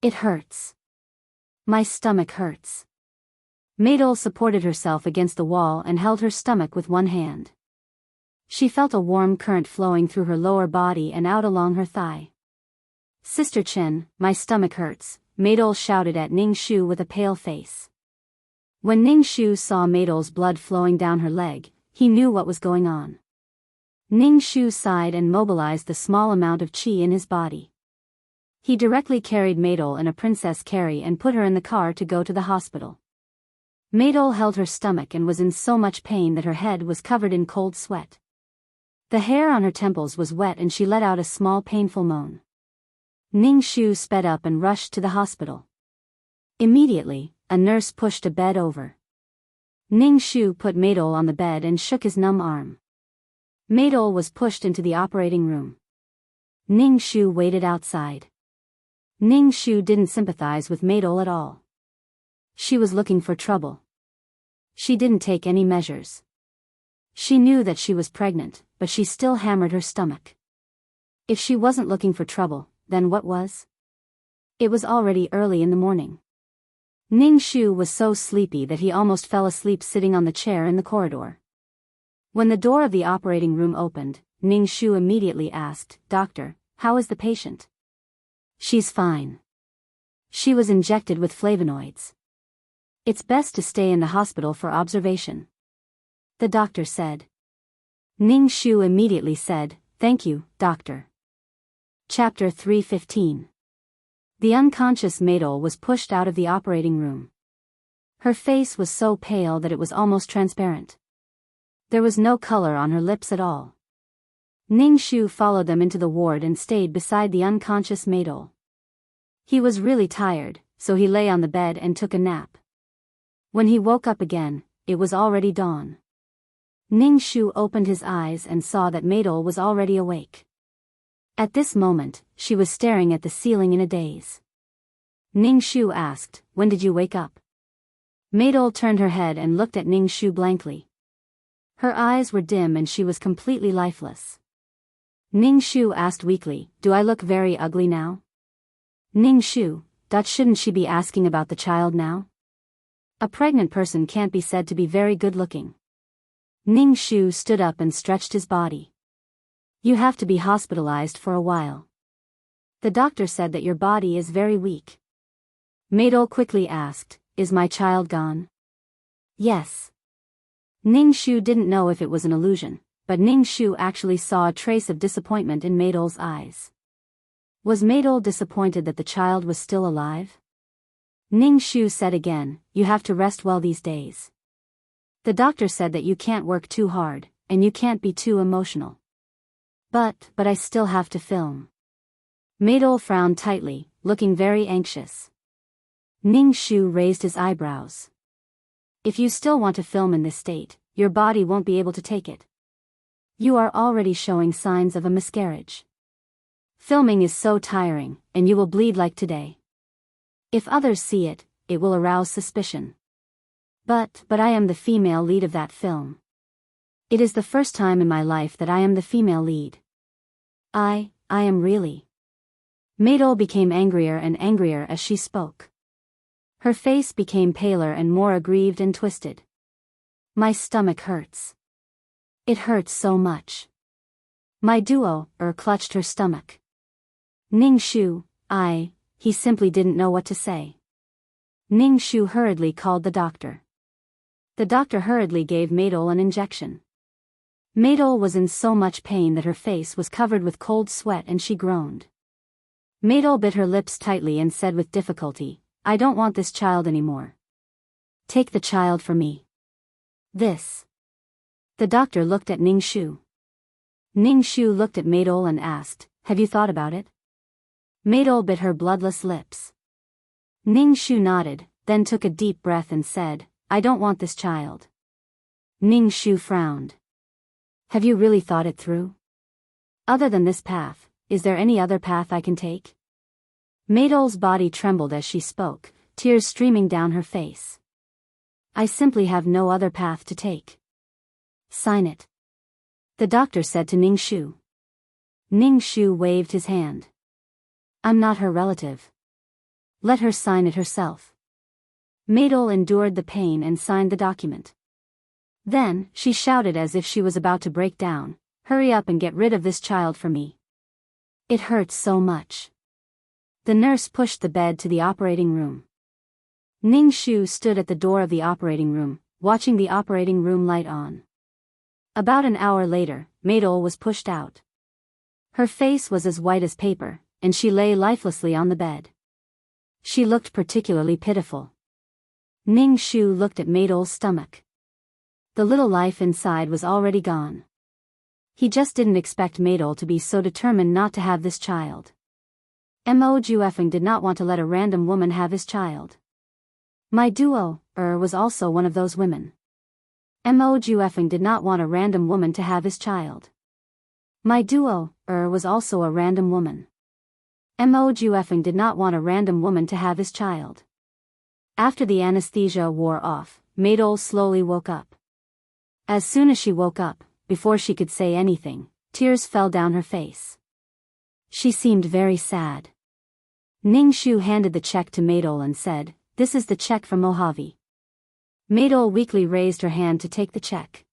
"It hurts. My stomach hurts." Maydol supported herself against the wall and held her stomach with one hand. She felt a warm current flowing through her lower body and out along her thigh. "Sister Chen, my stomach hurts," Maydol shouted at Ning Shu with a pale face. When Ning Shu saw Maydol's blood flowing down her leg, he knew what was going on. Ning Shu sighed and mobilized the small amount of qi in his body. He directly carried Maydol in a princess carry and put her in the car to go to the hospital. Maydol held her stomach and was in so much pain that her head was covered in cold sweat. The hair on her temples was wet and she let out a small painful moan. Ning Shu sped up and rushed to the hospital. Immediately, a nurse pushed a bed over. Ning Shu put Maydol on the bed and shook his numb arm. Maydol was pushed into the operating room. Ning Shu waited outside. Ning Shu didn't sympathize with Maydol at all. She was looking for trouble. She didn't take any measures. She knew that she was pregnant, but she still hammered her stomach. If she wasn't looking for trouble, then what was? It was already early in the morning. Ning Shu was so sleepy that he almost fell asleep sitting on the chair in the corridor. When the door of the operating room opened, Ning Shu immediately asked, "Doctor, how is the patient?" "She's fine. She was injected with flavonoids. It's best to stay in the hospital for observation, the doctor said. Ning Shu immediately said, "Thank you, doctor." Chapter 315. The unconscious Maydol was pushed out of the operating room. Her face was so pale that it was almost transparent. There was no color on her lips at all. Ning Shu followed them into the ward and stayed beside the unconscious Maydol. He was really tired, so he lay on the bed and took a nap. When he woke up again, it was already dawn. Ning Shu opened his eyes and saw that Maydol was already awake. At this moment, she was staring at the ceiling in a daze. Ning Shu asked, "When did you wake up?" Maydol turned her head and looked at Ning Shu blankly. Her eyes were dim and she was completely lifeless. Ning Shu asked weakly, "Do I look very ugly now?" Ning Shu, shouldn't she be asking about the child now? A pregnant person can't be said to be very good looking. Ning Shu stood up and stretched his body. "You have to be hospitalized for a while. The doctor said that your body is very weak." Maydol quickly asked, "Is my child gone?" "Yes." Ning Shu didn't know if it was an illusion, but Ning Shu actually saw a trace of disappointment in Maydol's eyes. Was Maydol disappointed that the child was still alive? Ning Shu said again, "You have to rest well these days. The doctor said that you can't work too hard, and you can't be too emotional." But I still have to film." Maydol frowned tightly, looking very anxious. Ning Shu raised his eyebrows. "If you still want to film in this state, your body won't be able to take it. You are already showing signs of a miscarriage. Filming is so tiring, and you will bleed like today. If others see it, it will arouse suspicion. But I am the female lead of that film. It is the first time in my life that I am the female lead. I am really." Maydol became angrier and angrier as she spoke. Her face became paler and more aggrieved and twisted. "My stomach hurts. It hurts so much." My duo, clutched her stomach. Ning Shu, he simply didn't know what to say. Ning Shu hurriedly called the doctor. The doctor hurriedly gave Maydol an injection. Maydol was in so much pain that her face was covered with cold sweat and she groaned. Maydol bit her lips tightly and said with difficulty, "I don't want this child anymore. Take the child for me." "This." The doctor looked at Ning Shu. Ning Shu looked at Maydol and asked, "Have you thought about it?" Maydol bit her bloodless lips. Ning Shu nodded, then took a deep breath and said, "I don't want this child." Ning Shu frowned. "Have you really thought it through? Other than this path, is there any other path I can take?" Maydol's body trembled as she spoke, tears streaming down her face. "I simply have no other path to take." "Sign it," the doctor said to Ning Shu. Ning Shu waved his hand. "I'm not her relative. Let her sign it herself." Maydol endured the pain and signed the document. Then, she shouted as if she was about to break down, "Hurry up and get rid of this child for me. It hurts so much." The nurse pushed the bed to the operating room. Ning Shu stood at the door of the operating room, watching the operating room light on. About an hour later, Maydol was pushed out. Her face was as white as paper, and she lay lifelessly on the bed. She looked particularly pitiful. Ning Shu looked at Maydol's stomach. The little life inside was already gone. He just didn't expect Maydol to be so determined not to have this child. Mo Juefeng did not want to let a random woman have his child. My duo, was also one of those women. Mo Juefeng did not want a random woman to have his child. My duo, was also a random woman. Mo Juefeng did not want a random woman to have his child. After the anesthesia wore off, Maydol slowly woke up. As soon as she woke up, before she could say anything, tears fell down her face. She seemed very sad. Ning Shu handed the check to Maydol and said, "This is the check from Mojave." Maydol weakly raised her hand to take the check.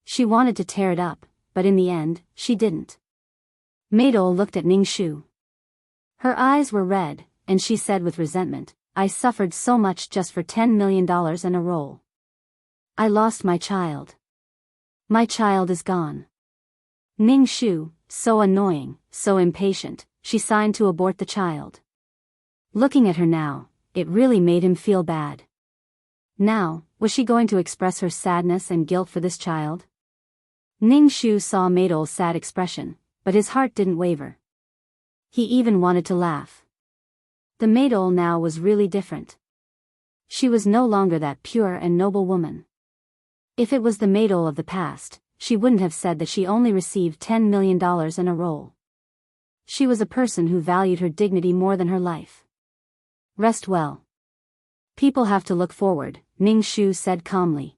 She wanted to tear it up, but in the end, she didn't. Maydol looked at Ning Shu. Her eyes were red, and she said with resentment, I suffered so much just for $10 million and a roll. I lost my child. My child is gone. Ning Shu, so annoying, so impatient, she signed to abort the child. Looking at her now, it really made him feel bad. Now, was she going to express her sadness and guilt for this child? Ning Shu saw Maydol's sad expression, but his heart didn't waver. He even wanted to laugh. The Maydol now was really different. She was no longer that pure and noble woman. If it was the Maydol of the past, she wouldn't have said that she only received $10 million in a roll. She was a person who valued her dignity more than her life. Rest well. People have to look forward, Ning Shu said calmly.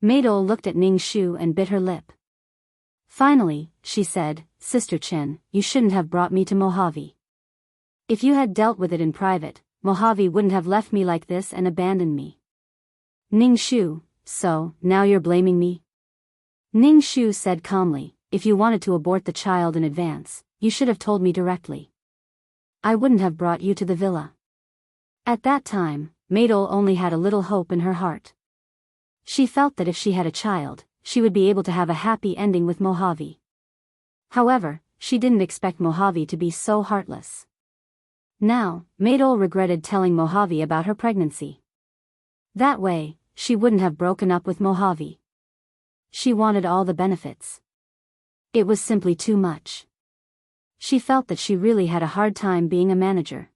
Maydol looked at Ning Shu and bit her lip. Finally, she said, Sister Chen, you shouldn't have brought me to Mojave. If you had dealt with it in private, Mojave wouldn't have left me like this and abandoned me. Ning Shu, so, now you're blaming me? Ning Shu said calmly, if you wanted to abort the child in advance, you should have told me directly. I wouldn't have brought you to the villa. At that time, Maydol only had a little hope in her heart. She felt that if she had a child, she would be able to have a happy ending with Mojave. However, she didn't expect Mojave to be so heartless. Now, Maydol regretted telling Mojave about her pregnancy. That way, she wouldn't have broken up with Mojave. She wanted all the benefits. It was simply too much. She felt that she really had a hard time being a manager.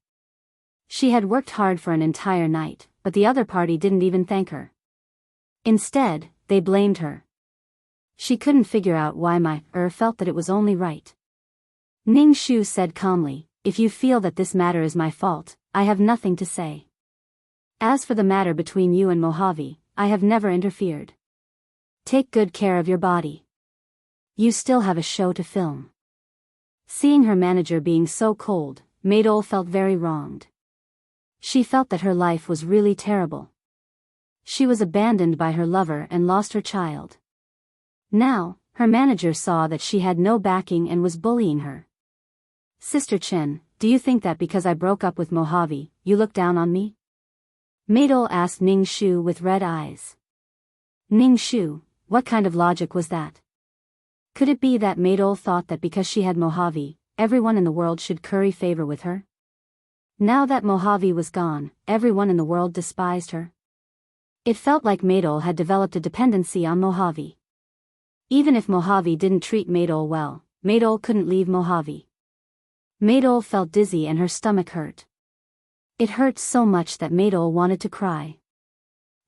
She had worked hard for an entire night, but the other party didn't even thank her. Instead, they blamed her. She couldn't figure out why felt that it was only right. Ning Shu said calmly, if you feel that this matter is my fault, I have nothing to say. As for the matter between you and Mojave, I have never interfered. Take good care of your body. You still have a show to film. Seeing her manager being so cold, Maydol felt very wronged. She felt that her life was really terrible. She was abandoned by her lover and lost her child. Now, her manager saw that she had no backing and was bullying her. Sister Chen, do you think that because I broke up with Mojave, you look down on me? Maydol asked Ning Shu with red eyes. Ning Shu, what kind of logic was that? Could it be that Maydol thought that because she had Mojave, everyone in the world should curry favor with her? Now that Mojave was gone, everyone in the world despised her. It felt like Maydol had developed a dependency on Mojave. Even if Mojave didn't treat Maydol well, Maydol couldn't leave Mojave. Maydol felt dizzy and her stomach hurt. It hurt so much that Maydol wanted to cry.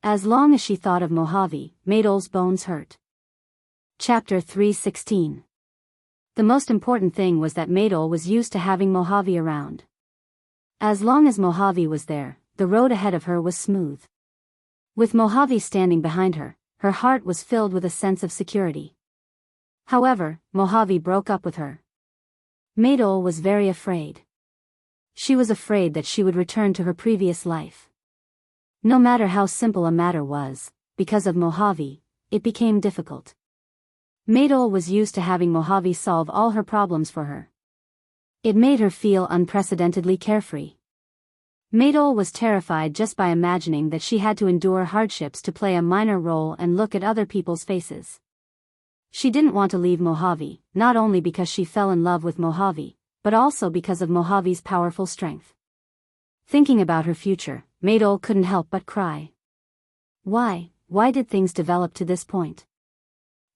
As long as she thought of Mojave, Maydol's bones hurt. Chapter 3:16. The most important thing was that Maydol was used to having Mojave around. As long as Mojave was there, the road ahead of her was smooth. With Mojave standing behind her, her heart was filled with a sense of security. However, Mojave broke up with her. Maydol was very afraid. She was afraid that she would return to her previous life. No matter how simple a matter was, because of Mojave, it became difficult. Maydol was used to having Mojave solve all her problems for her. It made her feel unprecedentedly carefree. Maydol was terrified just by imagining that she had to endure hardships to play a minor role and look at other people's faces. She didn't want to leave Mojave, not only because she fell in love with Mojave, but also because of Mojave's powerful strength. Thinking about her future, Maydol couldn't help but cry. Why did things develop to this point?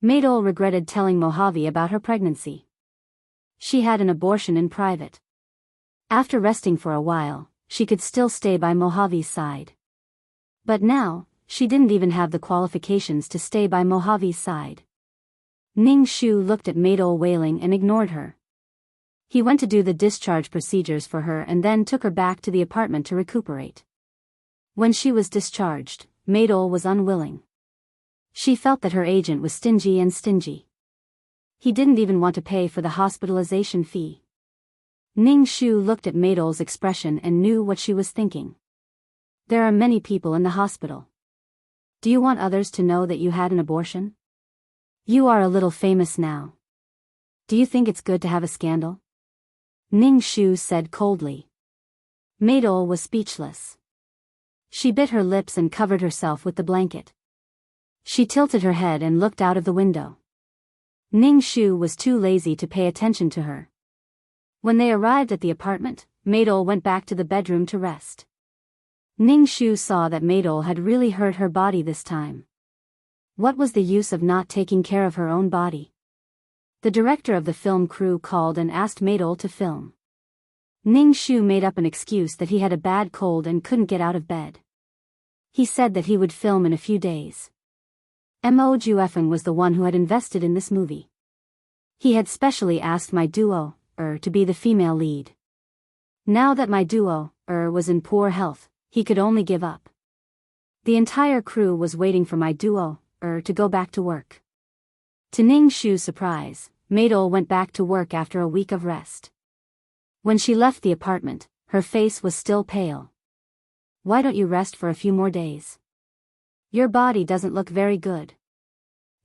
Maydol regretted telling Mojave about her pregnancy. She had an abortion in private. After resting for a while, she could still stay by Mojave's side. But now, she didn't even have the qualifications to stay by Mojave's side. Ning Shu looked at Maydol wailing and ignored her. He went to do the discharge procedures for her and then took her back to the apartment to recuperate. When she was discharged, Maydol was unwilling. She felt that her agent was stingy. He didn't even want to pay for the hospitalization fee. Ning Shu looked at Maydol's expression and knew what she was thinking. There are many people in the hospital. Do you want others to know that you had an abortion? You are a little famous now. Do you think it's good to have a scandal? Ning Shu said coldly. Maydol was speechless. She bit her lips and covered herself with the blanket. She tilted her head and looked out of the window. Ning Shu was too lazy to pay attention to her. When they arrived at the apartment, Maydol went back to the bedroom to rest. Ning Shu saw that Maydol had really hurt her body this time. What was the use of not taking care of her own body? The director of the film crew called and asked Maydol to film. Ning Shu made up an excuse that he had a bad cold and couldn't get out of bed. He said that he would film in a few days. Mo Juefeng was the one who had invested in this movie. He had specially asked my duo, to be the female lead. Now that my duo, was in poor health, he could only give up. The entire crew was waiting for my duo, to go back to work. To Ning Shu's surprise, Maydol went back to work after a week of rest. When she left the apartment, her face was still pale. Why don't you rest for a few more days? Your body doesn't look very good.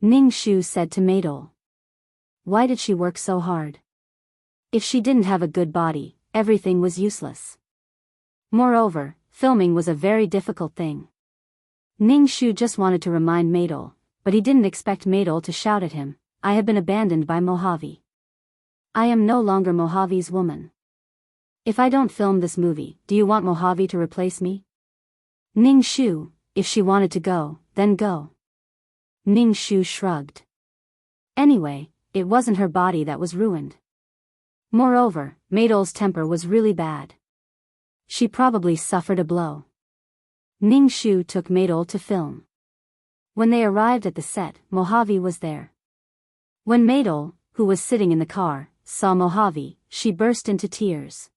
Ning Shu said to Maydol. Why did she work so hard? If she didn't have a good body, everything was useless. Moreover, filming was a very difficult thing. Ning Shu just wanted to remind Maydol, but he didn't expect Maydol to shout at him, I have been abandoned by Mojave. I am no longer Mojave's woman. If I don't film this movie, do you want Mojave to replace me? Ning Shu, if she wanted to go, then go. Ning Shu shrugged. Anyway, it wasn't her body that was ruined. Moreover, Maydol's temper was really bad. She probably suffered a blow. Ning Shu took Maydol to film. When they arrived at the set, Mojave was there. When Maydol, who was sitting in the car, saw Mojave, she burst into tears.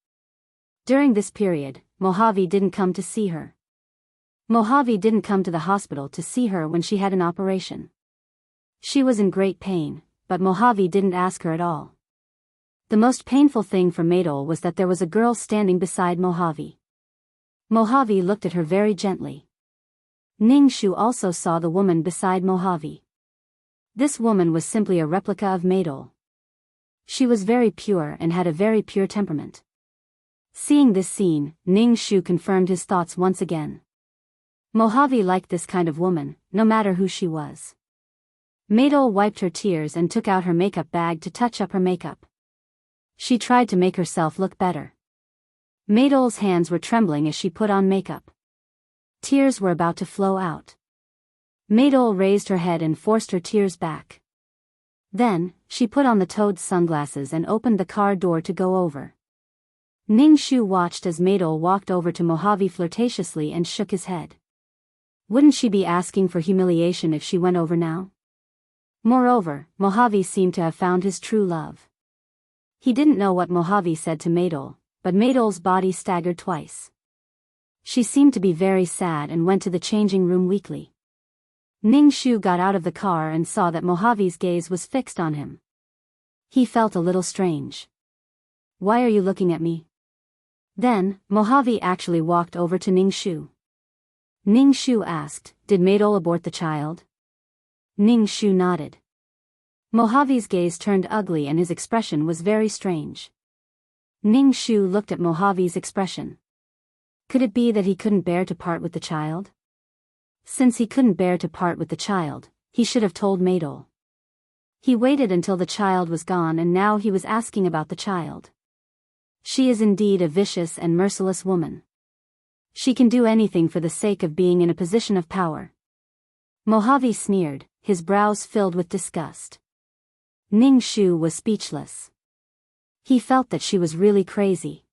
During this period, Mojave didn't come to see her. Mojave didn't come to the hospital to see her when she had an operation. She was in great pain, but Mojave didn't ask her at all. The most painful thing for Maydol was that there was a girl standing beside Mojave. Mojave looked at her very gently. Ning Shu also saw the woman beside Mojave. This woman was simply a replica of Maydol. She was very pure and had a very pure temperament. Seeing this scene, Ning Shu confirmed his thoughts once again. Mojave liked this kind of woman, no matter who she was. Maydol wiped her tears and took out her makeup bag to touch up her makeup. She tried to make herself look better. Maydol's hands were trembling as she put on makeup. Tears were about to flow out. Maydol raised her head and forced her tears back. Then, she put on the toad sunglasses and opened the car door to go over. Ning Shu watched as Maydol walked over to Mojave flirtatiously and shook his head. Wouldn't she be asking for humiliation if she went over now? Moreover, Mojave seemed to have found his true love. He didn't know what Mojave said to Maydol, but Maydol's body staggered twice. She seemed to be very sad and went to the changing room weakly. Ning Shu got out of the car and saw that Mojave's gaze was fixed on him. He felt a little strange. Why are you looking at me? Then, Mojave actually walked over to Ning Shu. Ning Shu asked, did Maydol abort the child? Ning Shu nodded. Mojave's gaze turned ugly and his expression was very strange. Ning Shu looked at Mojave's expression. Could it be that he couldn't bear to part with the child? Since he couldn't bear to part with the child, he should have told Maydol. He waited until the child was gone and now he was asking about the child. She is indeed a vicious and merciless woman. She can do anything for the sake of being in a position of power. Mojave sneered, his brows filled with disgust. Ning Shu was speechless. He felt that she was really crazy.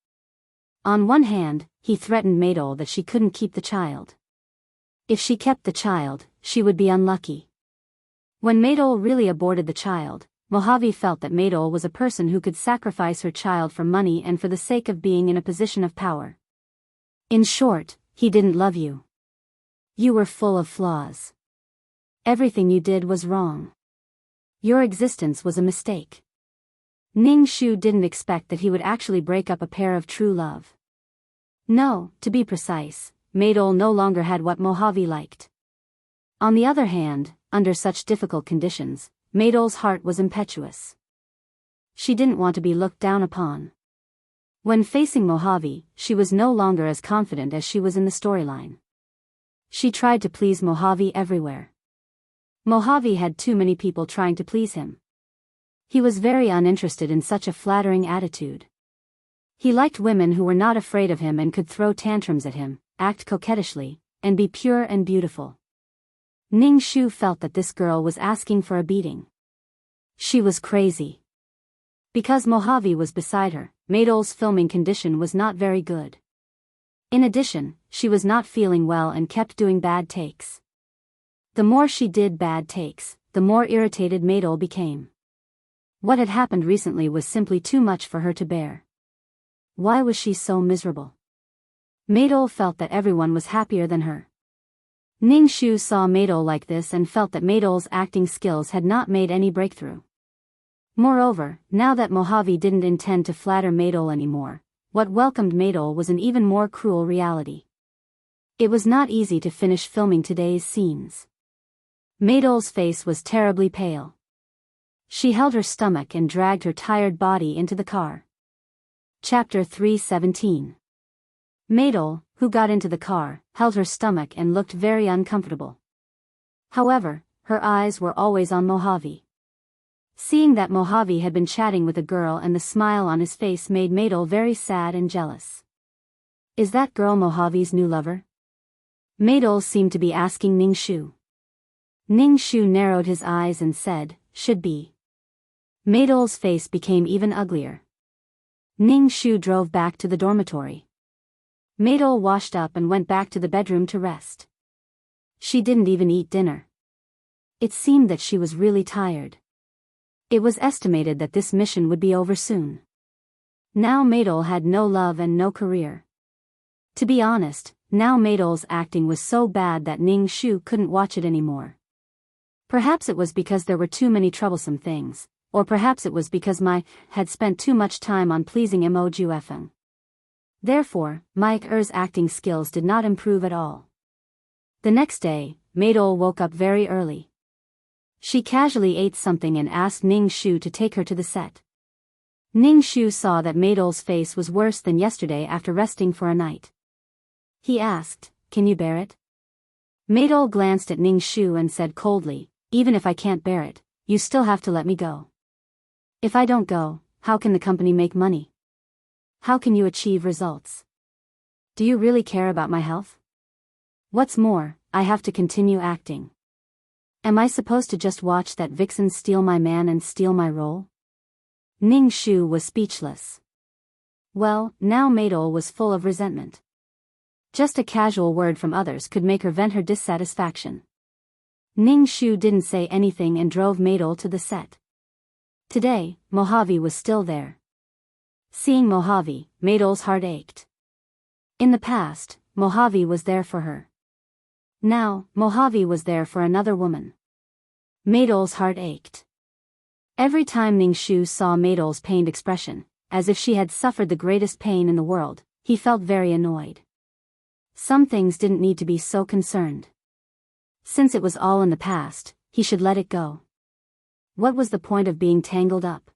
On one hand, he threatened Maydol that she couldn't keep the child. If she kept the child, she would be unlucky. When Maydol really aborted the child, Mojave felt that Maydol was a person who could sacrifice her child for money and for the sake of being in a position of power. In short, he didn't love you. You were full of flaws. Everything you did was wrong. Your existence was a mistake. Ning Shu didn't expect that he would actually break up a pair of true love. No, to be precise, Maydol no longer had what Mojave liked. On the other hand, under such difficult conditions, Maydol's heart was impetuous. She didn't want to be looked down upon. When facing Mojave, she was no longer as confident as she was in the storyline. She tried to please Mojave everywhere. Mojave had too many people trying to please him. He was very uninterested in such a flattering attitude. He liked women who were not afraid of him and could throw tantrums at him, act coquettishly, and be pure and beautiful. Ning Shu felt that this girl was asking for a beating. She was crazy. Because Mojave was beside her, Maydol's filming condition was not very good. In addition, she was not feeling well and kept doing bad takes. The more she did bad takes, the more irritated Maydol became. What had happened recently was simply too much for her to bear. Why was she so miserable? Maydol felt that everyone was happier than her. Ning Shu saw Maydol like this and felt that Maydol's acting skills had not made any breakthrough. Moreover, now that Mojave didn't intend to flatter Maydol anymore, what welcomed Maydol was an even more cruel reality. It was not easy to finish filming today's scenes. Maydol's face was terribly pale. She held her stomach and dragged her tired body into the car. Chapter 3:17. Maydol, who got into the car, held her stomach and looked very uncomfortable. However, her eyes were always on Mojave. Seeing that Mojave had been chatting with a girl and the smile on his face made Maydol very sad and jealous. Is that girl Mojave's new lover? Maydol seemed to be asking Ning Shu. Ning Shu narrowed his eyes and said, should be. Maydol's face became even uglier. Ning Shu drove back to the dormitory. Maydol washed up and went back to the bedroom to rest. She didn't even eat dinner. It seemed that she was really tired. It was estimated that this mission would be over soon. Now Maydol had no love and no career. To be honest, now Maydol's acting was so bad that Ning Shu couldn't watch it anymore. Perhaps it was because there were too many troublesome things, or perhaps it was because Mai had spent too much time on pleasing Mo Juefeng. Therefore, Mai Er's acting skills did not improve at all. The next day, Maydol woke up very early. She casually ate something and asked Ning Shu to take her to the set. Ning Shu saw that Maydol's face was worse than yesterday after resting for a night. He asked, can you bear it? Maydol glanced at Ning Shu and said coldly, even if I can't bear it, you still have to let me go. If I don't go, how can the company make money? How can you achieve results? Do you really care about my health? What's more, I have to continue acting. Am I supposed to just watch that vixen steal my man and steal my role? Ning Shu was speechless. Well, now Maydol was full of resentment. Just a casual word from others could make her vent her dissatisfaction. Ning Shu didn't say anything and drove Maydol to the set. Today, Mojave was still there. Seeing Mojave, Maydol's heart ached. In the past, Mojave was there for her. Now, Mojave was there for another woman. Maydol's heart ached. Every time Ning Shu saw Maydol's pained expression, as if she had suffered the greatest pain in the world, he felt very annoyed. Some things didn't need to be so concerned. Since it was all in the past, he should let it go. What was the point of being tangled up?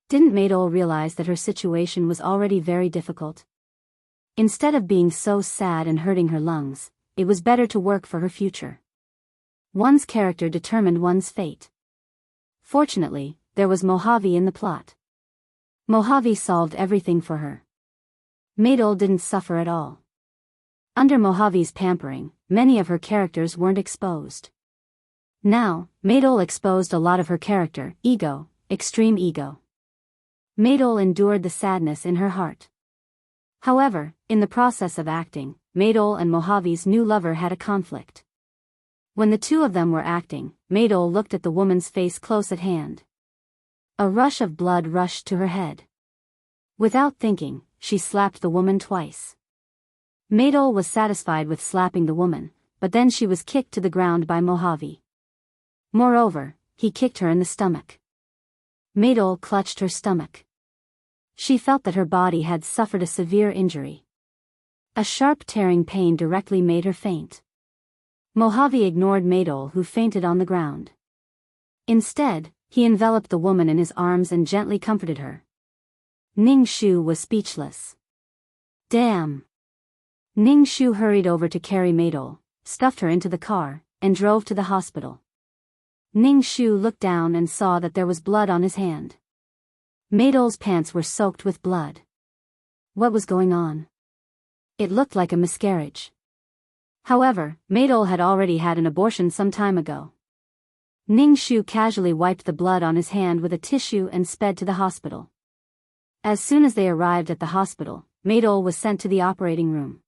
Didn't Maydol realize that her situation was already very difficult? Instead of being so sad and hurting her lungs, it was better to work for her future. One's character determined one's fate. Fortunately, there was Mojave in the plot. Mojave solved everything for her. Maydol didn't suffer at all. Under Mojave's pampering, many of her characters weren't exposed. Now, Maydol exposed a lot of her character, ego, extreme ego. Maydol endured the sadness in her heart. However, in the process of acting, Maydol and Mojave's new lover had a conflict. When the two of them were acting, Maydol looked at the woman's face close at hand. A rush of blood rushed to her head. Without thinking, she slapped the woman twice. Maydol was satisfied with slapping the woman, but then she was kicked to the ground by Mojave. Moreover, he kicked her in the stomach. Maydol clutched her stomach. She felt that her body had suffered a severe injury. A sharp tearing pain directly made her faint. Mojave ignored Maydol, who fainted on the ground. Instead, he enveloped the woman in his arms and gently comforted her. Ning Shu was speechless. Damn! Ning Shu hurried over to carry Maydol, stuffed her into the car, and drove to the hospital. Ning Shu looked down and saw that there was blood on his hand. Maydol's pants were soaked with blood. What was going on? It looked like a miscarriage. However, Maydol had already had an abortion some time ago. Ning Shu casually wiped the blood on his hand with a tissue and sped to the hospital. As soon as they arrived at the hospital, Maydol was sent to the operating room.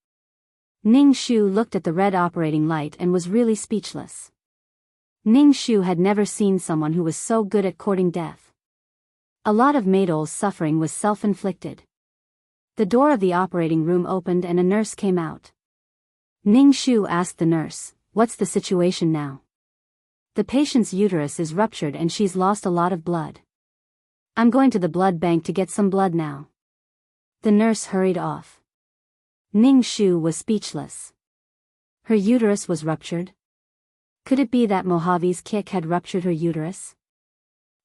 Ning Shu looked at the red operating light and was really speechless. Ning Shu had never seen someone who was so good at courting death. A lot of Maydol's suffering was self-inflicted. The door of the operating room opened and a nurse came out. Ning Shu asked the nurse, "What's the situation now?" "The patient's uterus is ruptured and she's lost a lot of blood. I'm going to the blood bank to get some blood now." The nurse hurried off. Ning Shu was speechless. Her uterus was ruptured? Could it be that Mojave's kick had ruptured her uterus?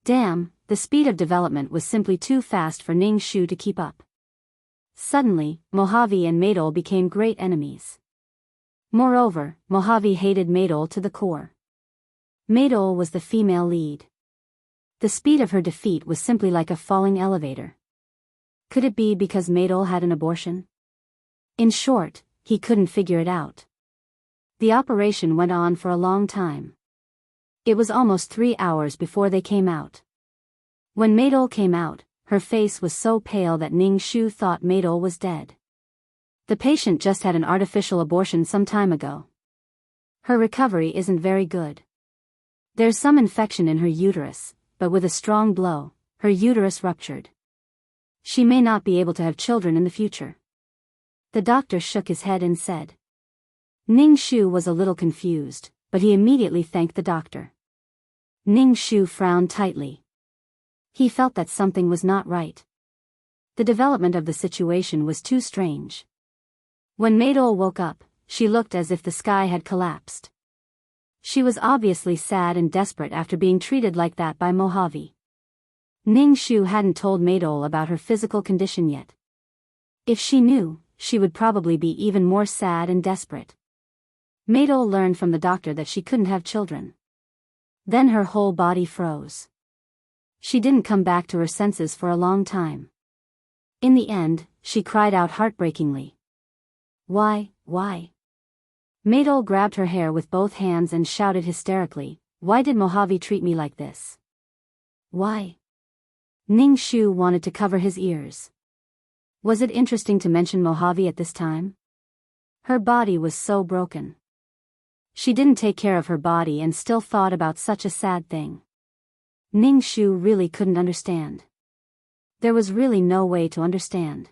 Damn, the speed of development was simply too fast for Ning Shu to keep up. Suddenly, Mojave and Maydol became great enemies. Moreover, Mojave hated Maydol to the core. Maydol was the female lead. The speed of her defeat was simply like a falling elevator. Could it be because Maydol had an abortion? In short, he couldn't figure it out. The operation went on for a long time. It was almost 3 hours before they came out. When Maydol came out, her face was so pale that Ning Shu thought Maydol was dead. The patient just had an artificial abortion some time ago. Her recovery isn't very good. There's some infection in her uterus, but with a strong blow, her uterus ruptured. She may not be able to have children in the future. The doctor shook his head and said. Ning Shu was a little confused, but he immediately thanked the doctor. Ning Shu frowned tightly. He felt that something was not right. The development of the situation was too strange. When Maydol woke up, she looked as if the sky had collapsed. She was obviously sad and desperate after being treated like that by Mojave. Ning Shu hadn't told Maydol about her physical condition yet. If she knew, she would probably be even more sad and desperate. Maydol learned from the doctor that she couldn't have children. Then her whole body froze. She didn't come back to her senses for a long time. In the end, she cried out heartbreakingly. Why? Maydol grabbed her hair with both hands and shouted hysterically, "Why did Mojave treat me like this? Why?" Ning Shu wanted to cover his ears. Was it interesting to mention Mojave at this time? Her body was so broken. She didn't take care of her body and still thought about such a sad thing. Ning Shu really couldn't understand. There was really no way to understand.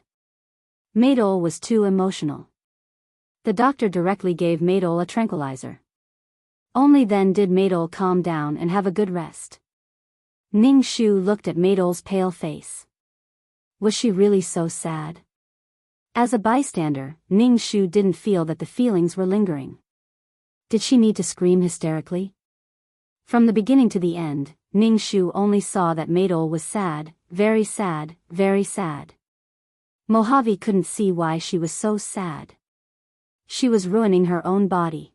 Maydol was too emotional. The doctor directly gave Maydol a tranquilizer. Only then did Maydol calm down and have a good rest. Ning Shu looked at Maydol's pale face. Was she really so sad? As a bystander, Ning Shu didn't feel that the feelings were lingering. Did she need to scream hysterically? From the beginning to the end, Ning Shu only saw that Maydol was sad, very sad, very sad. Mojave couldn't see why she was so sad. She was ruining her own body.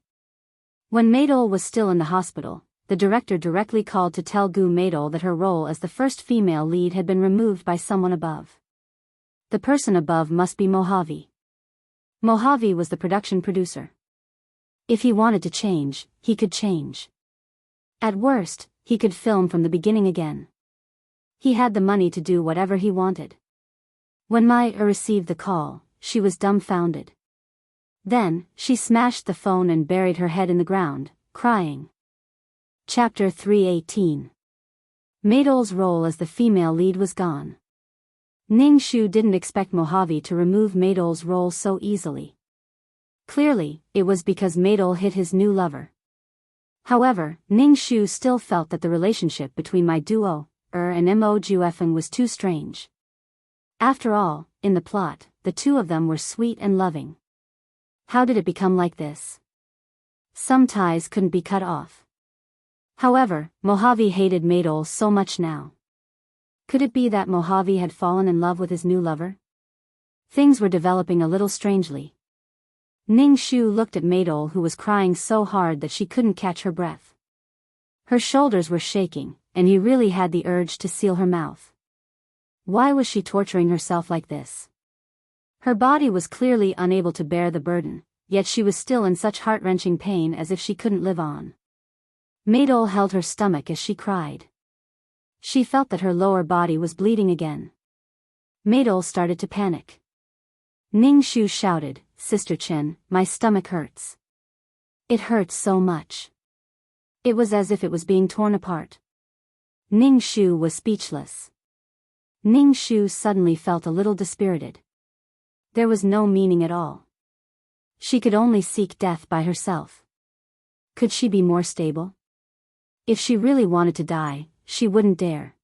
When Maydol was still in the hospital, the director directly called to tell Gu Maydol that her role as the first female lead had been removed by someone above. The person above must be Mojave. Mojave was the production producer. If he wanted to change, he could change. At worst, he could film from the beginning again. He had the money to do whatever he wanted. When Maya received the call, she was dumbfounded. Then, she smashed the phone and buried her head in the ground, crying. Chapter 318. Maydol's role as the female lead was gone. Ning Shu didn't expect Mojave to remove Maydol's role so easily. Clearly, it was because Maydol hit his new lover. However, Ning Shu still felt that the relationship between my duo, and Mo Juefeng was too strange. After all, in the plot, the two of them were sweet and loving. How did it become like this? Some ties couldn't be cut off. However, Mojave hated Maydol so much now. Could it be that Mojave had fallen in love with his new lover? Things were developing a little strangely. Ning Shu looked at Maydol, who was crying so hard that she couldn't catch her breath. Her shoulders were shaking, and he really had the urge to seal her mouth. Why was she torturing herself like this? Her body was clearly unable to bear the burden, yet she was still in such heart-wrenching pain as if she couldn't live on. Maydol held her stomach as she cried. She felt that her lower body was bleeding again. Maydol started to panic. Ning Shu shouted, "Sister Chen, my stomach hurts. It hurts so much." It was as if it was being torn apart. Ning Shu was speechless. Ning Shu suddenly felt a little dispirited. There was no meaning at all. She could only seek death by herself. Could she be more stable? If she really wanted to die, she wouldn't dare.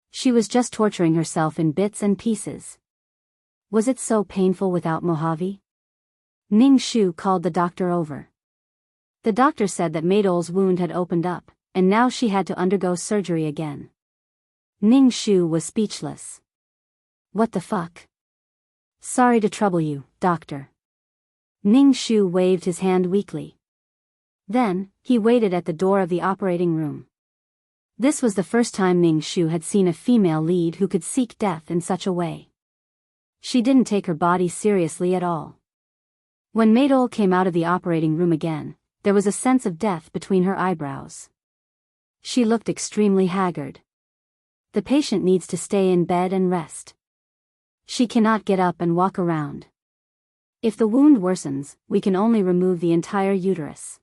She was just torturing herself in bits and pieces. Was it so painful without Mojave? Ning Shu called the doctor over. The doctor said that Maydol's wound had opened up, and now she had to undergo surgery again. Ning Shu was speechless. What the fuck? Sorry to trouble you, doctor. Ning Shu waved his hand weakly. Then, he waited at the door of the operating room. This was the first time Ning Shu had seen a female lead who could seek death in such a way. She didn't take her body seriously at all. When Maydol came out of the operating room again, there was a sense of death between her eyebrows. She looked extremely haggard. The patient needs to stay in bed and rest. She cannot get up and walk around. If the wound worsens, we can only remove the entire uterus.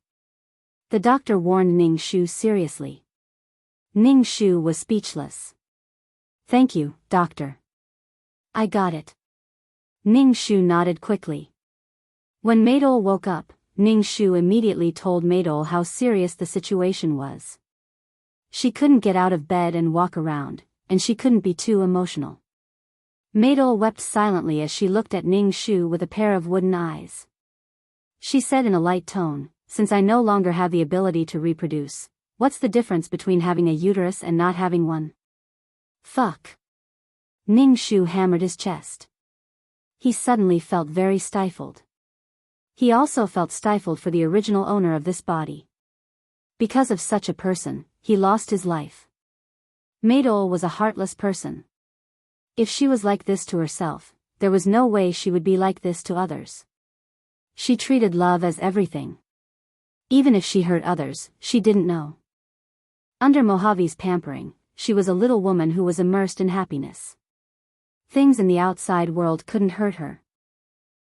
The doctor warned Ning Shu seriously. Ning Shu was speechless. Thank you, doctor. I got it. Ning Shu nodded quickly. When Maydol woke up, Ning Shu immediately told Maydol how serious the situation was. She couldn't get out of bed and walk around, and she couldn't be too emotional. Maydol wept silently as she looked at Ning Shu with a pair of wooden eyes. She said in a light tone, "Since I no longer have the ability to reproduce, what's the difference between having a uterus and not having one?" Fuck. Ning Shu hammered his chest. He suddenly felt very stifled. He also felt stifled for the original owner of this body. Because of such a person, he lost his life. Maydol was a heartless person. If she was like this to herself, there was no way she would be like this to others. She treated love as everything. Even if she hurt others, she didn't know. Under Mojave's pampering, she was a little woman who was immersed in happiness. Things in the outside world couldn't hurt her.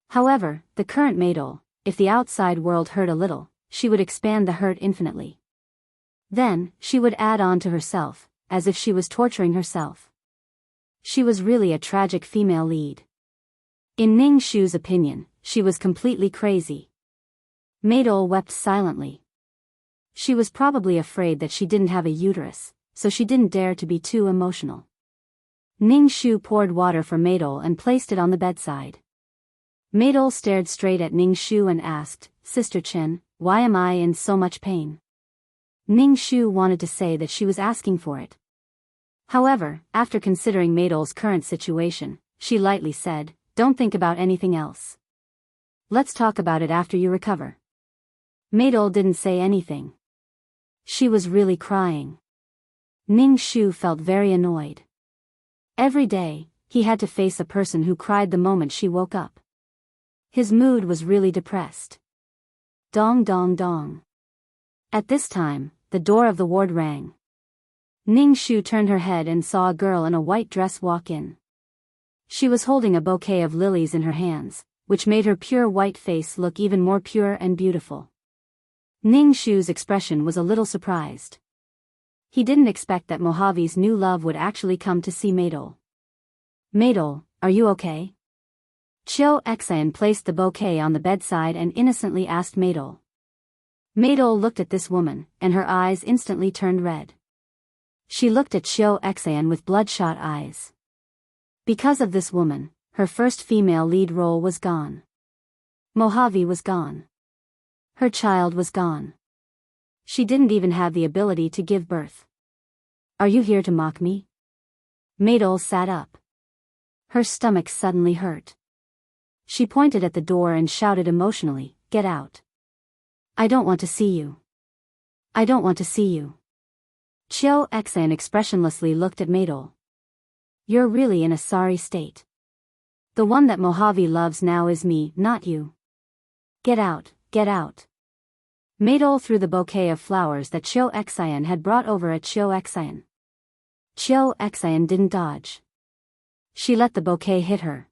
However, the current Maydol, if the outside world hurt a little, she would expand the hurt infinitely. Then, she would add on to herself, as if she was torturing herself. She was really a tragic female lead. In Ning Shu's opinion, she was completely crazy. Maydol wept silently. She was probably afraid that she didn't have a uterus, so she didn't dare to be too emotional. Ning Shu poured water for Maydol and placed it on the bedside. Maydol stared straight at Ning Shu and asked, "Sister Chen, why am I in so much pain?" Ning Shu wanted to say that she was asking for it. However, after considering Maydol's current situation, she lightly said, "Don't think about anything else. Let's talk about it after you recover." Maydol didn't say anything. She was really crying. Ning Shu felt very annoyed. Every day, he had to face a person who cried the moment she woke up. His mood was really depressed. Dong dong dong. At this time, the door of the ward rang. Ning Shu turned her head and saw a girl in a white dress walk in. She was holding a bouquet of lilies in her hands, which made her pure white face look even more pure and beautiful. Ning Shu's expression was a little surprised. He didn't expect that Mojave's new love would actually come to see Maydol. "Maydol, are you okay?" Chiu Xan placed the bouquet on the bedside and innocently asked Maydol. Maydol looked at this woman, and her eyes instantly turned red. She looked at Chiu Xan with bloodshot eyes. Because of this woman, her first female lead role was gone. Mojave was gone. Her child was gone. She didn't even have the ability to give birth. "Are you here to mock me?" Maydol sat up. Her stomach suddenly hurt. She pointed at the door and shouted emotionally, "Get out. I don't want to see you. I don't want to see you." Chiu Xan expressionlessly looked at Maydol. "You're really in a sorry state. The one that Mojave loves now is me, not you. Get out, get out." Maydol threw the bouquet of flowers that Chiu Xan had brought over at Chiu Xan. Chiu Xan didn't dodge. She let the bouquet hit her.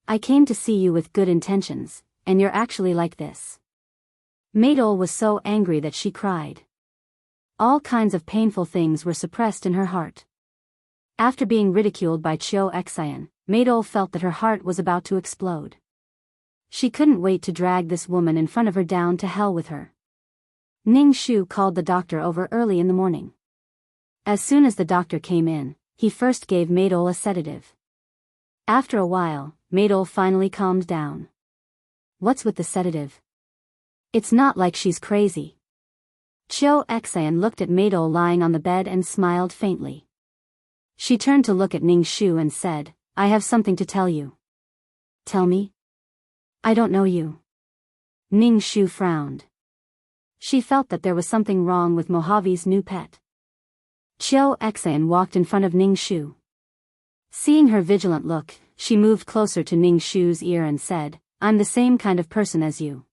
"I came to see you with good intentions, and you're actually like this." Maydol was so angry that she cried. All kinds of painful things were suppressed in her heart. After being ridiculed by Chiu Xan, Maydol felt that her heart was about to explode. She couldn't wait to drag this woman in front of her down to hell with her. Ning Shu called the doctor over early in the morning. As soon as the doctor came in, he first gave Maydol a sedative. After a while, Maydol finally calmed down. "What's with the sedative? It's not like she's crazy." Chiu Xan looked at Maydol lying on the bed and smiled faintly. She turned to look at Ning Shu and said, "I have something to tell you." "Tell me?" "I don't know you." Ning Shu frowned. She felt that there was something wrong with Mojave's new pet. Chiu Xan walked in front of Ning Shu. Seeing her vigilant look, she moved closer to Ning Shu's ear and said, "I'm the same kind of person as you.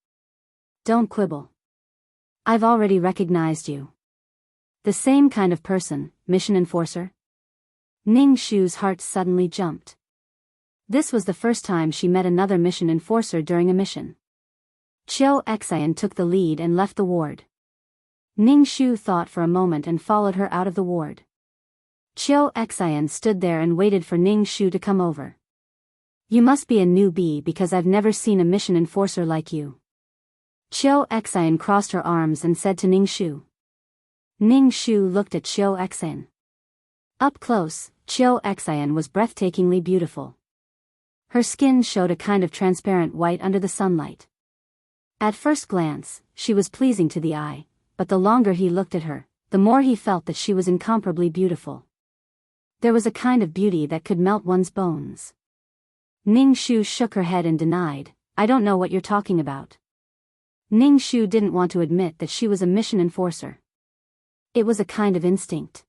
Don't quibble. I've already recognized you." "The same kind of person, mission enforcer?" Ning Shu's heart suddenly jumped. This was the first time she met another mission enforcer during a mission. Chiu Xan took the lead and left the ward. Ning Shu thought for a moment and followed her out of the ward. Chiu Xan stood there and waited for Ning Shu to come over. "You must be a newbie because I've never seen a mission enforcer like you." Chiu Xan crossed her arms and said to Ning Shu. Ning Shu looked at Chiu Xan. Up close, Chiu Xan was breathtakingly beautiful. Her skin showed a kind of transparent white under the sunlight. At first glance, she was pleasing to the eye, but the longer he looked at her, the more he felt that she was incomparably beautiful. There was a kind of beauty that could melt one's bones. Ning Shu shook her head and denied, "I don't know what you're talking about." Ning Shu didn't want to admit that she was a mission enforcer. It was a kind of instinct.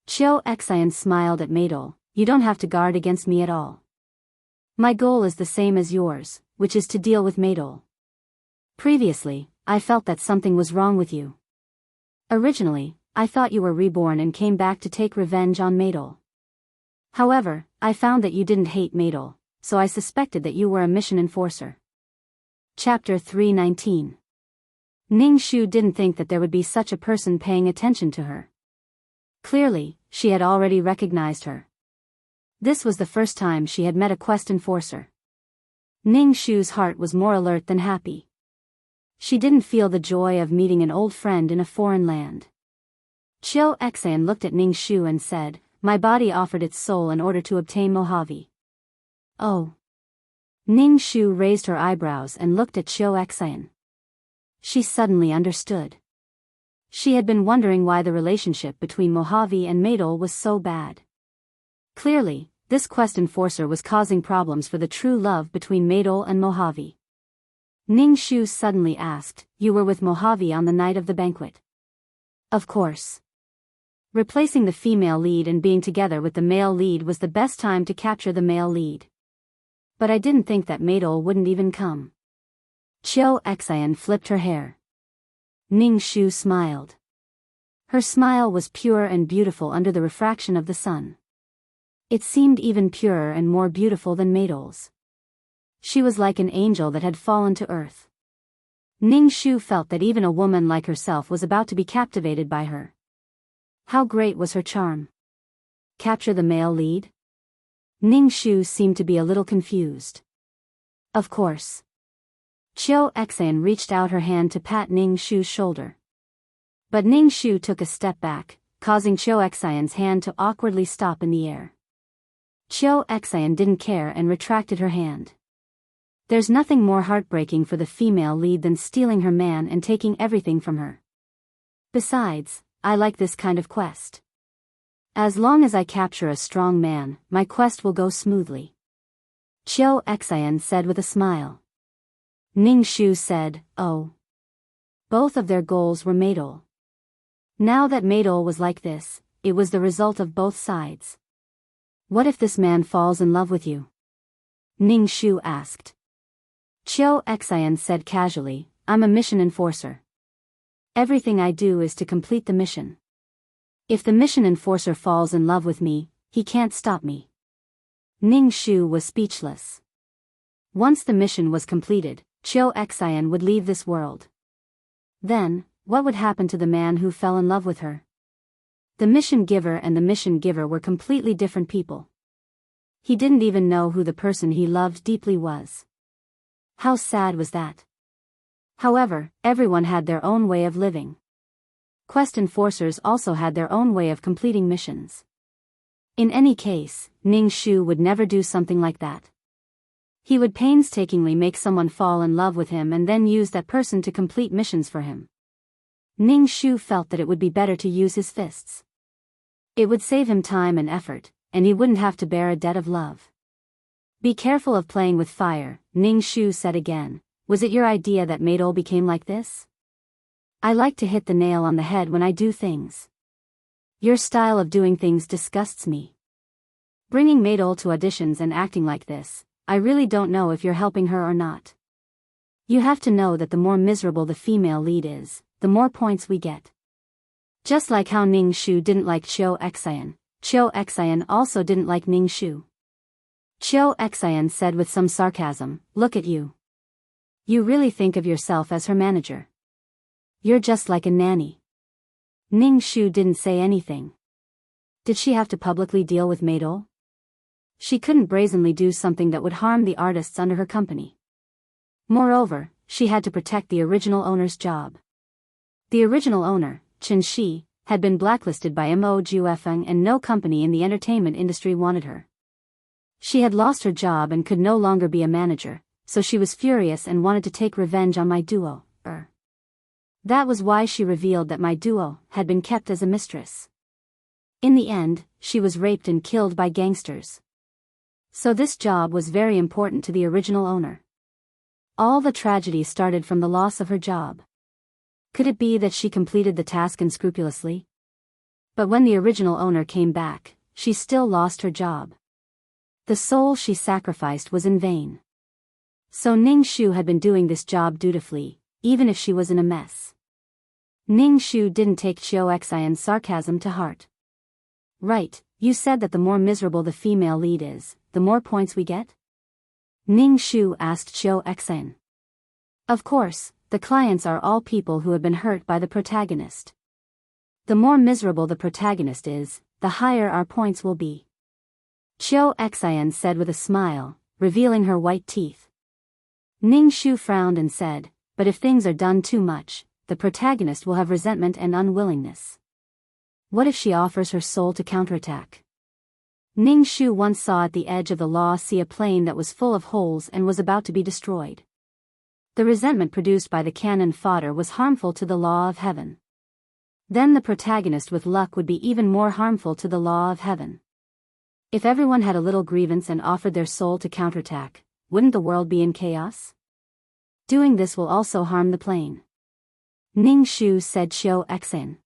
Chiu Xan smiled at Maydol, "You don't have to guard against me at all. My goal is the same as yours, which is to deal with Maydol. Previously, I felt that something was wrong with you. Originally, I thought you were reborn and came back to take revenge on Maydol. However, I found that you didn't hate Maydol, so I suspected that you were a mission enforcer." Chapter 319. Ning Shu didn't think that there would be such a person paying attention to her. Clearly, she had already recognized her. This was the first time she had met a quest enforcer. Ning Shu's heart was more alert than happy. She didn't feel the joy of meeting an old friend in a foreign land. Chiu Xan looked at Ning Shu and said, "My body offered its soul in order to obtain Mojave." "Oh." Ning Shu raised her eyebrows and looked at Chiu Xan. She suddenly understood. She had been wondering why the relationship between Mojave and Maydol was so bad. Clearly, this quest enforcer was causing problems for the true love between Maydol and Mojave. Ning Shu suddenly asked, "You were with Mojave on the night of the banquet?" "Of course. Replacing the female lead and being together with the male lead was the best time to capture the male lead. But I didn't think that Maydol wouldn't even come." Chiu Xan flipped her hair. Ning Shu smiled. Her smile was pure and beautiful under the refraction of the sun. It seemed even purer and more beautiful than Maydol's. She was like an angel that had fallen to earth. Ning Shu felt that even a woman like herself was about to be captivated by her. How great was her charm! Capture the male lead? Ning Shu seemed to be a little confused. "Of course." Chiu Xan reached out her hand to pat Ning Shu's shoulder. But Ning Shu took a step back, causing Chiu Xan's hand to awkwardly stop in the air. Chiu Xan didn't care and retracted her hand. There's nothing more heartbreaking for the female lead than stealing her man and taking everything from her. Besides, I like this kind of quest. As long as I capture a strong man, my quest will go smoothly. Chiu Xian said with a smile. Ning Shu said, oh. Both of their goals were Maidol. Now that Maidol was like this, it was the result of both sides. What if this man falls in love with you? Ning Shu asked. Chiu Xian said casually, I'm a mission enforcer. Everything I do is to complete the mission. If the mission enforcer falls in love with me, he can't stop me. Ning Shu was speechless. Once the mission was completed, Chiu Xian would leave this world. Then, what would happen to the man who fell in love with her? The mission giver and the mission giver were completely different people. He didn't even know who the person he loved deeply was. How sad was that? However, everyone had their own way of living. Quest enforcers also had their own way of completing missions. In any case, Ning Shu would never do something like that. He would painstakingly make someone fall in love with him and then use that person to complete missions for him. Ning Shu felt that it would be better to use his fists. It would save him time and effort, and he wouldn't have to bear a debt of love. Be careful of playing with fire, Ning Shu said again. Was it your idea that Maidol became like this? I like to hit the nail on the head when I do things. Your style of doing things disgusts me. Bringing Maidol to auditions and acting like this, I really don't know if you're helping her or not. You have to know that the more miserable the female lead is, the more points we get. Just like how Ning Shu didn't like Chiu Xian, Chiu Xian also didn't like Ning Shu. Chiu Xian said with some sarcasm, look at you. You really think of yourself as her manager. You're just like a nanny. Ning Shu didn't say anything. Did she have to publicly deal with Maidol? She couldn't brazenly do something that would harm the artists under her company. Moreover, she had to protect the original owner's job. The original owner, Chen Shi, had been blacklisted by Mo Juefeng and no company in the entertainment industry wanted her. She had lost her job and could no longer be a manager, so she was furious and wanted to take revenge on my duo. That was why she revealed that my duo had been kept as a mistress. In the end, she was raped and killed by gangsters. So this job was very important to the original owner. All the tragedy started from the loss of her job. Could it be that she completed the task unscrupulously? But when the original owner came back, she still lost her job. The soul she sacrificed was in vain. So Ning Shu had been doing this job dutifully, even if she was in a mess. Ning Shu didn't take Chiu Xian's sarcasm to heart. Right, you said that the more miserable the female lead is, the more points we get? Ning Shu asked Chiu Xian. Of course, the clients are all people who have been hurt by the protagonist. The more miserable the protagonist is, the higher our points will be. Chiu Xian said with a smile, revealing her white teeth. Ning Shu frowned and said, but if things are done too much, the protagonist will have resentment and unwillingness. What if she offers her soul to counterattack? Ning Shu once saw at the edge of the Law Sea a plane that was full of holes and was about to be destroyed. The resentment produced by the cannon fodder was harmful to the law of heaven. Then the protagonist with luck would be even more harmful to the law of heaven. If everyone had a little grievance and offered their soul to counterattack, wouldn't the world be in chaos? Doing this will also harm the plane. Ning Shu said Chiu Xian.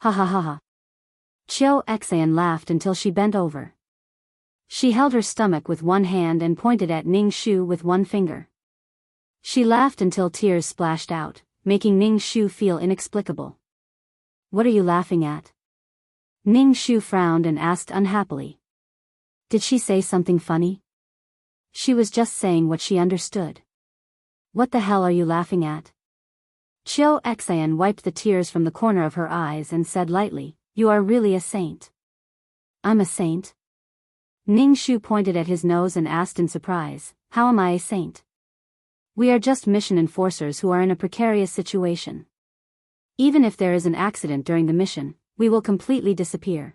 Ha ha ha ha. Chiu Xian laughed until she bent over. She held her stomach with one hand and pointed at Ning Shu with one finger. She laughed until tears splashed out, making Ning Shu feel inexplicable. What are you laughing at? Ning Shu frowned and asked unhappily. Did she say something funny? She was just saying what she understood. What the hell are you laughing at? Chiu Xian wiped the tears from the corner of her eyes and said lightly, you are really a saint. I'm a saint? Ning Shu pointed at his nose and asked in surprise, how am I a saint? We are just mission enforcers who are in a precarious situation. Even if there is an accident during the mission, we will completely disappear.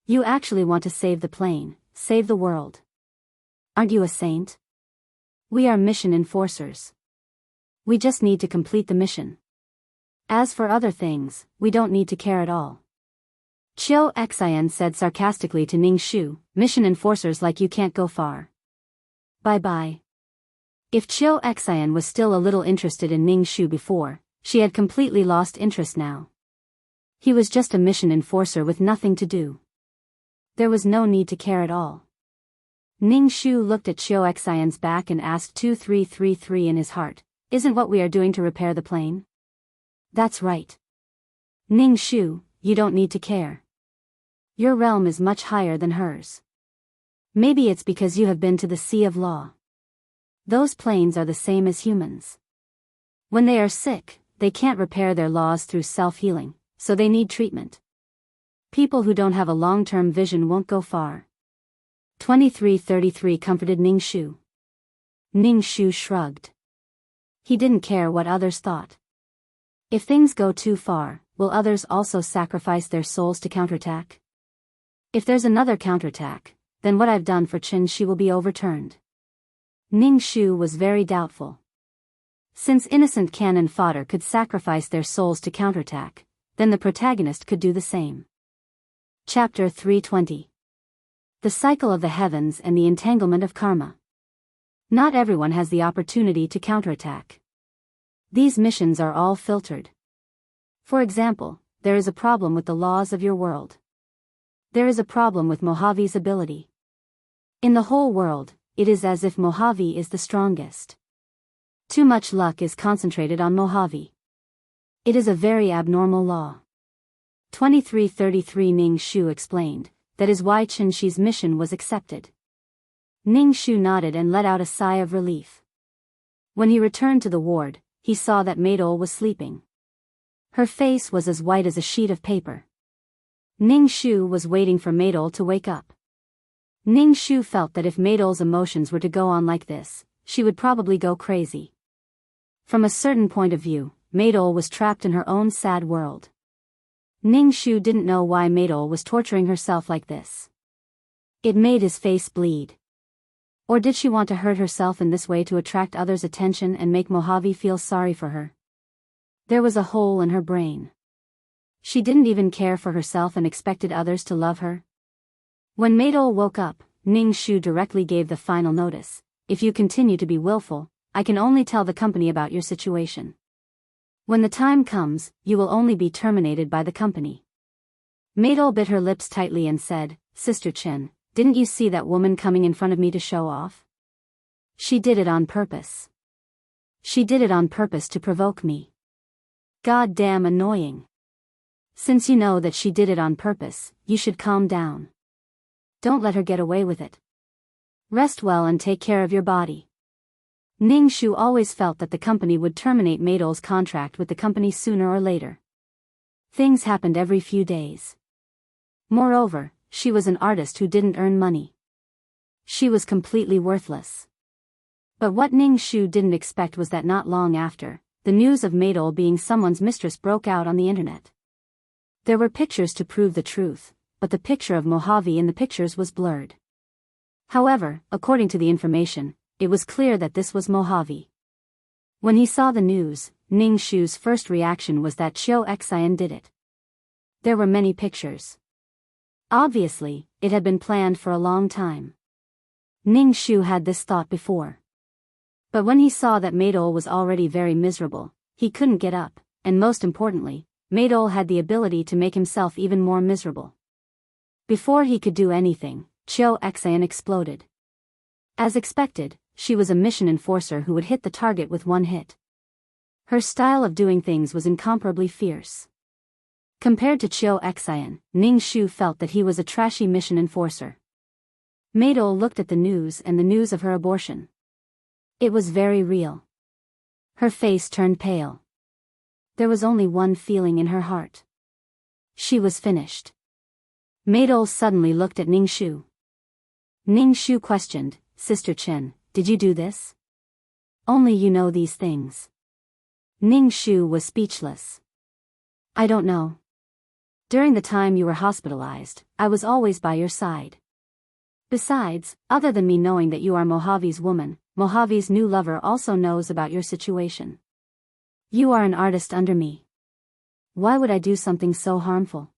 You actually want to save the plane, save the world. Aren't you a saint? We are mission enforcers. We just need to complete the mission. As for other things, we don't need to care at all. Chiu Xian said sarcastically to Ning Shu, mission enforcers like you can't go far. Bye-bye. If Chiu Xian was still a little interested in Ning Shu before, she had completely lost interest now. He was just a mission enforcer with nothing to do. There was no need to care at all. Ning Shu looked at Chiu Xian's back and asked 2333 in his heart, isn't what we are doing to repair the plane? That's right. Ning Shu, you don't need to care. Your realm is much higher than hers. Maybe it's because you have been to the Sea of Law. Those planes are the same as humans. When they are sick, they can't repair their laws through self-healing, so they need treatment. People who don't have a long-term vision won't go far. 2333 comforted Ning Shu. Ning Shu shrugged. He didn't care what others thought. If things go too far, will others also sacrifice their souls to counterattack? If there's another counterattack, then what I've done for Qin Shi will be overturned. Ning Shu was very doubtful. Since innocent cannon fodder could sacrifice their souls to counterattack, then the protagonist could do the same. Chapter 320. The Cycle of the Heavens and the Entanglement of Karma. Not everyone has the opportunity to counterattack. These missions are all filtered. For example, there is a problem with the laws of your world. There is a problem with Mojave's ability. In the whole world, it is as if Mojave is the strongest. Too much luck is concentrated on Mojave. It is a very abnormal law. 2333 Ning Shu explained, that is why Qin Shi's mission was accepted. Ning Shu nodded and let out a sigh of relief. When he returned to the ward, he saw that Maidol was sleeping. Her face was as white as a sheet of paper. Ning Shu was waiting for Maidol to wake up. Ning Shu felt that if Maidol's emotions were to go on like this, she would probably go crazy. From a certain point of view, Maidol was trapped in her own sad world. Ning Shu didn't know why Maidol was torturing herself like this. It made his face bleed. Or did she want to hurt herself in this way to attract others' attention and make Mojave feel sorry for her? There was a hole in her brain. She didn't even care for herself and expected others to love her. When Maidol woke up, Ning Shu directly gave the final notice. If you continue to be willful, I can only tell the company about your situation. When the time comes, you will only be terminated by the company. Maidol bit her lips tightly and said, Sister Qin, didn't you see that woman coming in front of me to show off? She did it on purpose. She did it on purpose to provoke me. God damn annoying. Since you know that she did it on purpose, you should calm down. Don't let her get away with it. Rest well and take care of your body. Ning Shu always felt that the company would terminate Maidol's contract with the company sooner or later. Things happened every few days. Moreover, she was an artist who didn't earn money. She was completely worthless. But what Ning Shu didn't expect was that not long after, the news of Maidol being someone's mistress broke out on the internet. There were pictures to prove the truth, but the picture of Mojave in the pictures was blurred. However, according to the information, it was clear that this was Mojave. When he saw the news, Ning Shu's first reaction was that Chiu Xian did it. There were many pictures. Obviously, it had been planned for a long time. Ning Shu had this thought before. But when he saw that Maidol was already very miserable, he couldn't get up, and most importantly, Maidol had the ability to make himself even more miserable. Before he could do anything, Chiu Xian exploded. As expected, she was a mission enforcer who would hit the target with one hit. Her style of doing things was incomparably fierce. Compared to Chiu Xian, Ning Shu felt that he was a trashy mission enforcer. Maidol looked at the news and the news of her abortion. It was very real. Her face turned pale. There was only one feeling in her heart. She was finished. Maidol suddenly looked at Ning Shu. Ning Shu questioned, Sister Qin, did you do this? Only you know these things. Ning Shu was speechless. I don't know. During the time you were hospitalized, I was always by your side. Besides, other than me knowing that you are Mojave's woman, Mojave's new lover also knows about your situation. You are an artist under me. Why would I do something so harmful?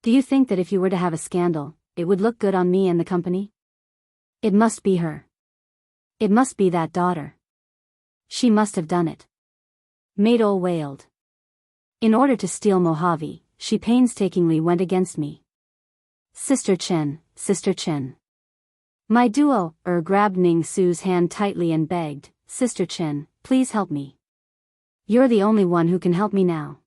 Do you think that if you were to have a scandal, it would look good on me and the company? It must be her. It must be that daughter. She must have done it. Maydol wailed. In order to steal Mojave, she painstakingly went against me. Sister Chen, Sister Chen. My duo, grabbed Ning Su's hand tightly and begged, Sister Chen, please help me. You're the only one who can help me now.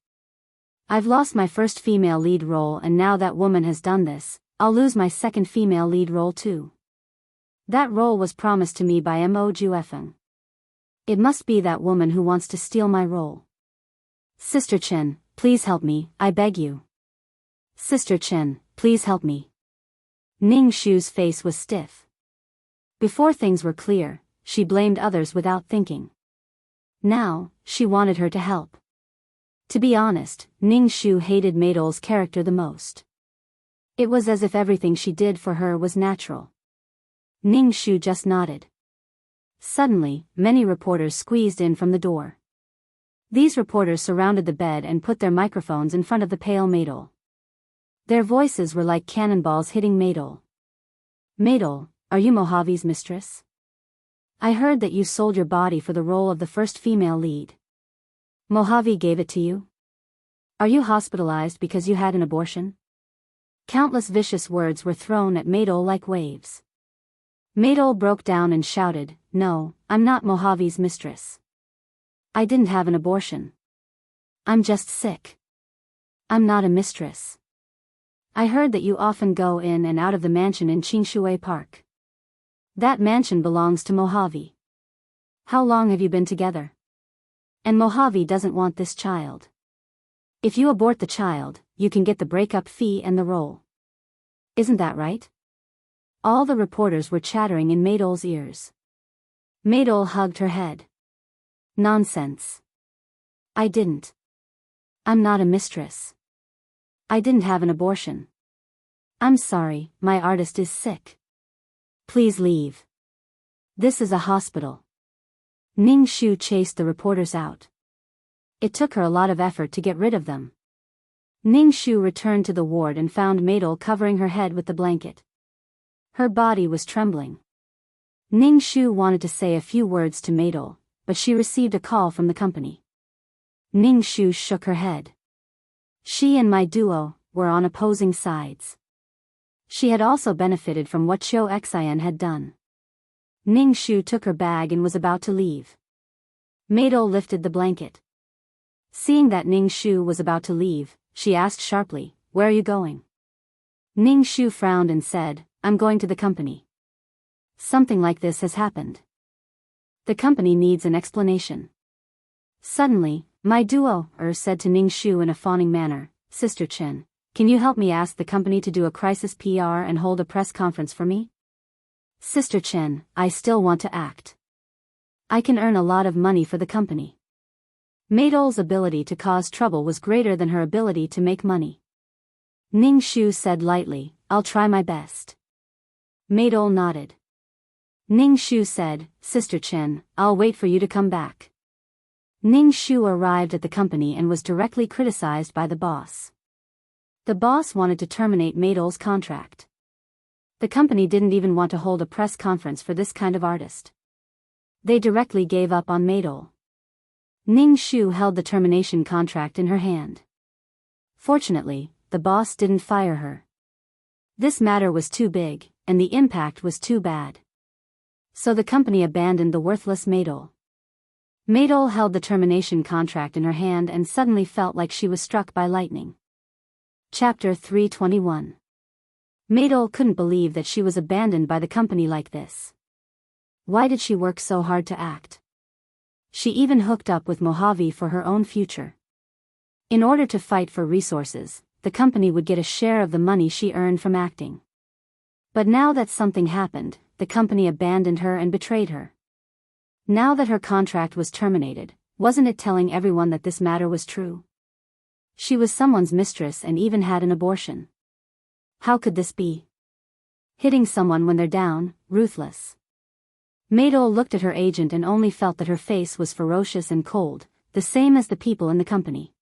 I've lost my first female lead role, and now that woman has done this, I'll lose my second female lead role too. That role was promised to me by Mo Juefeng. It must be that woman who wants to steal my role. Sister Chen, please help me, I beg you. Sister Chen, please help me. Ning Shu's face was stiff. Before things were clear, she blamed others without thinking. Now, she wanted her to help. To be honest, Ning Shu hated Maydol's character the most. It was as if everything she did for her was natural. Ning Shu just nodded. Suddenly, many reporters squeezed in from the door. These reporters surrounded the bed and put their microphones in front of the pale Maydol. Their voices were like cannonballs hitting Maydol. Maydol, are you Mojave's mistress? I heard that you sold your body for the role of the first female lead. Mojave gave it to you? Are you hospitalized because you had an abortion? Countless vicious words were thrown at Maydol like waves. Maydol broke down and shouted, No, I'm not Mojave's mistress. I didn't have an abortion. I'm just sick. I'm not a mistress. I heard that you often go in and out of the mansion in Qingshui Park. That mansion belongs to Mojave. How long have you been together? And Mojave doesn't want this child. If you abort the child, you can get the breakup fee and the role. Isn't that right? All the reporters were chattering in Maydol's ears. Maydol hugged her head. Nonsense. I didn't. I'm not a mistress. I didn't have an abortion. I'm sorry, my artist is sick. Please leave. This is a hospital. Ning Shu chased the reporters out. It took her a lot of effort to get rid of them. Ning Shu returned to the ward and found Maydol covering her head with the blanket. Her body was trembling. Ning Shu wanted to say a few words to Maydol, but she received a call from the company. Ning Shu shook her head. She and my duo were on opposing sides. She had also benefited from what Qiu Xian had done. Ning Shu took her bag and was about to leave. Maydol lifted the blanket. Seeing that Ning Shu was about to leave, she asked sharply, Where are you going? Ning Shu frowned and said, I'm going to the company. Something like this has happened. The company needs an explanation. Suddenly, my duo said to Ning Shu in a fawning manner, Sister Chen, can you help me ask the company to do a crisis PR and hold a press conference for me? Sister Chen, I still want to act. I can earn a lot of money for the company. Maydol's ability to cause trouble was greater than her ability to make money. Ning Shu said lightly, I'll try my best. Maydol nodded. Ning Shu said, Sister Chen, I'll wait for you to come back. Ning Shu arrived at the company and was directly criticized by the boss. The boss wanted to terminate Maydol's contract. The company didn't even want to hold a press conference for this kind of artist. They directly gave up on Maydol. Ning Shu held the termination contract in her hand. Fortunately, the boss didn't fire her. This matter was too big, and the impact was too bad. So the company abandoned the worthless Maydol. Maydol held the termination contract in her hand and suddenly felt like she was struck by lightning. Chapter 321. Maydol couldn't believe that she was abandoned by the company like this. Why did she work so hard to act? She even hooked up with Mojave for her own future. In order to fight for resources, the company would get a share of the money she earned from acting. But now that something happened, the company abandoned her and betrayed her. Now that her contract was terminated, wasn't it telling everyone that this matter was true? She was someone's mistress and even had an abortion. How could this be? Hitting someone when they're down, ruthless. Maydol looked at her agent and only felt that her face was ferocious and cold, the same as the people in the company.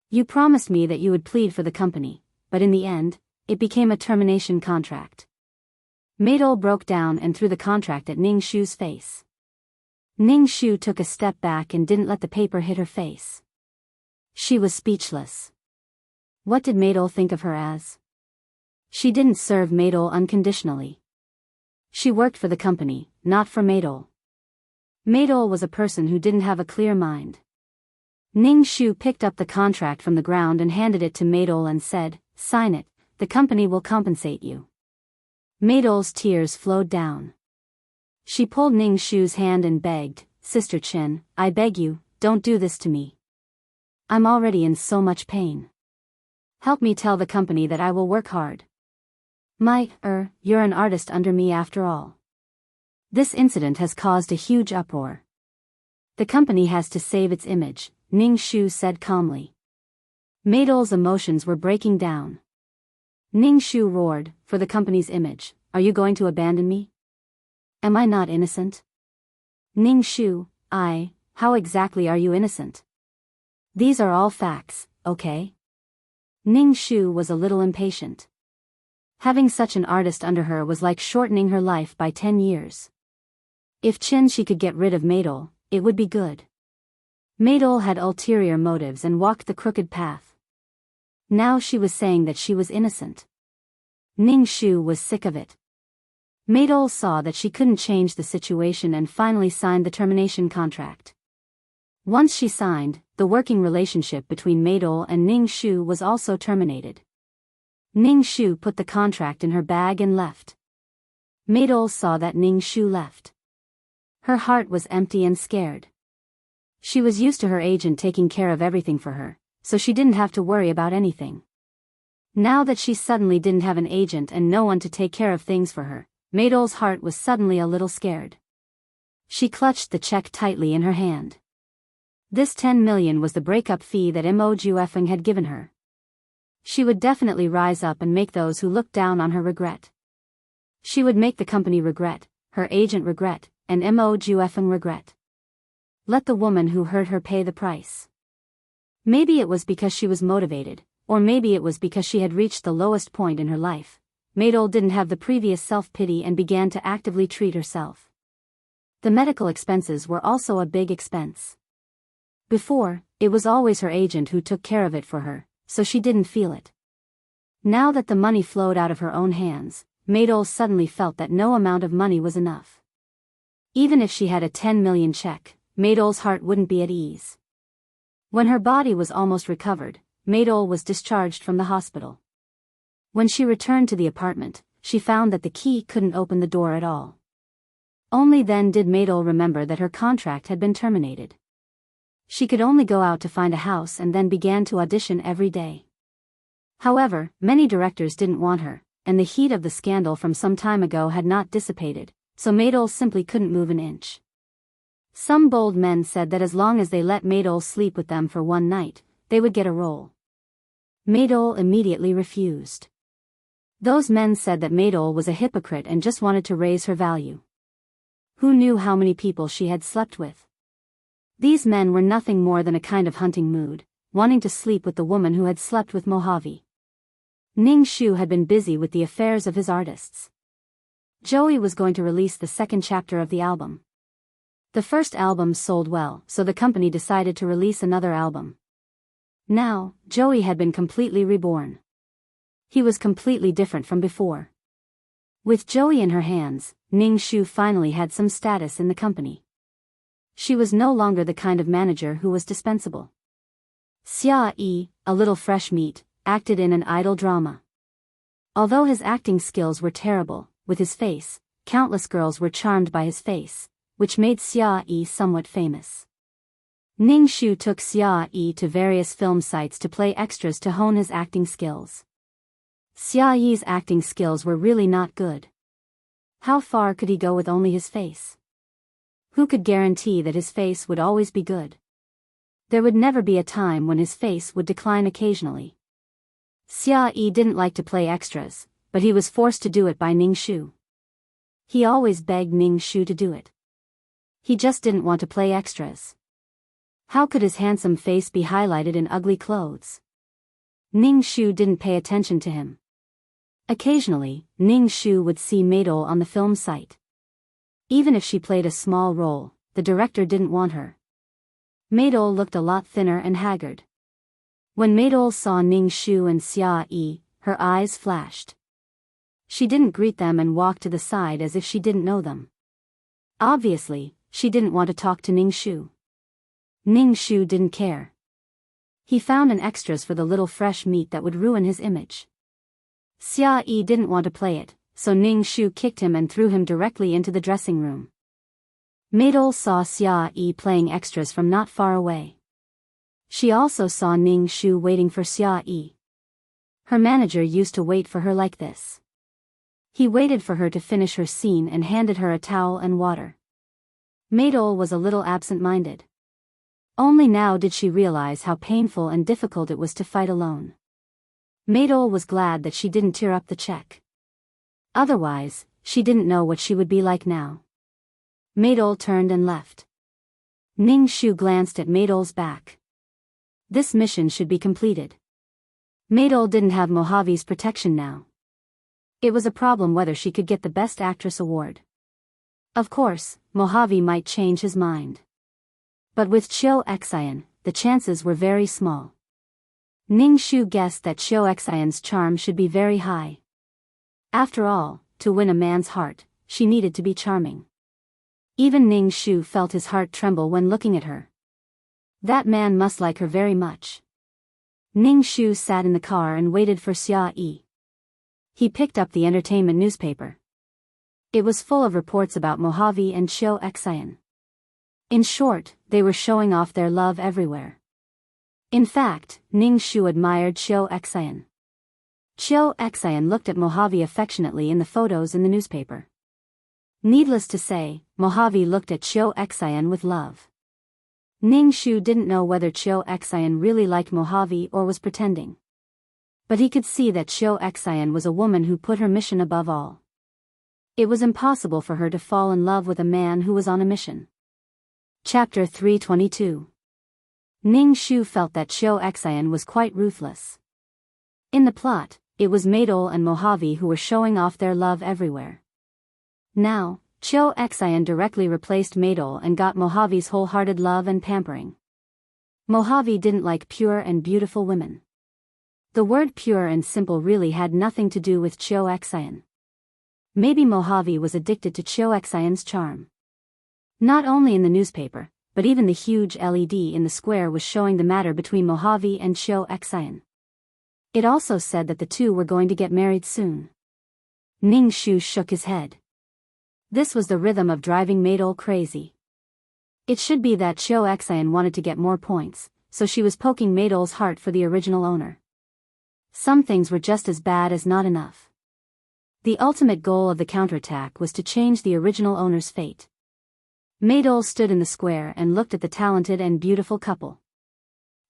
You promised me that you would plead for the company, but in the end, it became a termination contract. Maidol broke down and threw the contract at Ning Shu's face. Ning Shu took a step back and didn't let the paper hit her face. She was speechless. What did Maidol think of her as? She didn't serve Maidol unconditionally. She worked for the company, not for Maidol. Maidol was a person who didn't have a clear mind. Ning Shu picked up the contract from the ground and handed it to Maidol and said, "Sign it, the company will compensate you." Maidol's tears flowed down. She pulled Ning Shu's hand and begged, "Sister Chen, I beg you, don't do this to me. I'm already in so much pain. Help me tell the company that I will work hard. You're an artist under me after all. This incident has caused a huge uproar. The company has to save its image," Ning Shu said calmly. Maidol's emotions were breaking down. Ning Shu roared, "For the company's image, are you going to abandon me? Am I not innocent?" Ning Shu, how exactly are you innocent? These are all facts, okay? Ning Shu was a little impatient. Having such an artist under her was like shortening her life by 10 years. If she could get rid of Maidol, it would be good. Maidol had ulterior motives and walked the crooked path. Now she was saying that she was innocent. Ning Shu was sick of it. Maidol saw that she couldn't change the situation and finally signed the termination contract. Once she signed, the working relationship between Maidol and Ning Shu was also terminated. Ning Shu put the contract in her bag and left. Maidol saw that Ning Shu left. Her heart was empty and scared. She was used to her agent taking care of everything for her, so she didn't have to worry about anything. Now that she suddenly didn't have an agent and no one to take care of things for her, Maidol's heart was suddenly a little scared. She clutched the check tightly in her hand. This 10 million was the breakup fee that Mo Juefeng had given her. She would definitely rise up and make those who looked down on her regret. She would make the company regret, her agent regret, and Mo Juefeng regret. Let the woman who hurt her pay the price. Maybe it was because she was motivated, or maybe it was because she had reached the lowest point in her life. Maidol didn't have the previous self-pity and began to actively treat herself. The medical expenses were also a big expense. Before, it was always her agent who took care of it for her, so she didn't feel it. Now that the money flowed out of her own hands, Maidol suddenly felt that no amount of money was enough. Even if she had a 10 million check, Maidol's heart wouldn't be at ease. When her body was almost recovered, Maidol was discharged from the hospital. When she returned to the apartment, she found that the key couldn't open the door at all. Only then did Maidol remember that her contract had been terminated. She could only go out to find a house and then began to audition every day. However, many directors didn't want her, and the heat of the scandal from some time ago had not dissipated, so Maidol simply couldn't move an inch. Some bold men said that as long as they let Maidol sleep with them for one night, they would get a role. Maidol immediately refused. Those men said that Maidol was a hypocrite and just wanted to raise her value. Who knew how many people she had slept with? These men were nothing more than a kind of hunting mood, wanting to sleep with the woman who had slept with Mojave. Ning Shu had been busy with the affairs of his artists. Joey was going to release the second chapter of the album. The first album sold well, so the company decided to release another album. Now, Joey had been completely reborn. He was completely different from before. With Joey in her hands, Ning Shu finally had some status in the company. She was no longer the kind of manager who was dispensable. Xia Yi, a little fresh meat, acted in an idol drama. Although his acting skills were terrible, with his face, countless girls were charmed by his face, which made Xia Yi somewhat famous. Ning Shu took Xia Yi to various film sites to play extras to hone his acting skills. Xia Yi's acting skills were really not good. How far could he go with only his face? Who could guarantee that his face would always be good? There would never be a time when his face would decline occasionally. Xia Yi didn't like to play extras, but he was forced to do it by Ning Shu. He always begged Ning Shu to do it. He just didn't want to play extras. How could his handsome face be highlighted in ugly clothes? Ning Shu didn't pay attention to him. Occasionally, Ning Shu would see Maidol on the film site. Even if she played a small role, the director didn't want her. Maidol looked a lot thinner and haggard. When Maidol saw Ning Shu and Xia Yi, her eyes flashed. She didn't greet them and walked to the side as if she didn't know them. Obviously, she didn't want to talk to Ning Shu. Ning Shu didn't care. He found an extras for the little fresh meat that would ruin his image. Xia Yi didn't want to play it, so Ning Shu kicked him and threw him directly into the dressing room. Maidol saw Xia Yi playing extras from not far away. She also saw Ning Shu waiting for Xia Yi. Her manager used to wait for her like this. He waited for her to finish her scene and handed her a towel and water. Maidol was a little absent-minded. Only now did she realize how painful and difficult it was to fight alone. Maidol was glad that she didn't tear up the check. Otherwise, she didn't know what she would be like now. Maidol turned and left. Ning Shu glanced at Maidol's back. This mission should be completed. Maidol didn't have Mojave's protection now. It was a problem whether she could get the Best Actress award. Of course, Mojave might change his mind. But with Chiu Xian, the chances were very small. Ning Shu guessed that Chiu Xian's charm should be very high. After all, to win a man's heart, she needed to be charming. Even Ning Shu felt his heart tremble when looking at her. That man must like her very much. Ning Shu sat in the car and waited for Xia Yi. He picked up the entertainment newspaper. It was full of reports about Mojave and Chiu Xian. In short, they were showing off their love everywhere. In fact, Ning Shu admired Chiu Xian. Chiu Xian looked at Mojave affectionately in the photos in the newspaper. Needless to say, Mojave looked at Chiu Xian with love. Ning Shu didn't know whether Chiu Xian really liked Mojave or was pretending. But he could see that Chiu Xian was a woman who put her mission above all. It was impossible for her to fall in love with a man who was on a mission. Chapter 322. Ning Shu felt that Chiu Xian was quite ruthless. In the plot, it was Maidol and Mojave who were showing off their love everywhere. Now, Chiu Xian directly replaced Maidol and got Mojave's wholehearted love and pampering. Mojave didn't like pure and beautiful women. The word pure and simple really had nothing to do with Chiu Xian. Maybe Mojave was addicted to Chiu Xian's charm. Not only in the newspaper, but even the huge LED in the square was showing the matter between Mojave and Chiu Xian. It also said that the two were going to get married soon. Ning Shu shook his head. This was the rhythm of driving Maidol crazy. It should be that Chiu Xian wanted to get more points, so she was poking Maidol's heart for the original owner. Some things were just as bad as not enough. The ultimate goal of the counterattack was to change the original owner's fate. Maidol stood in the square and looked at the talented and beautiful couple.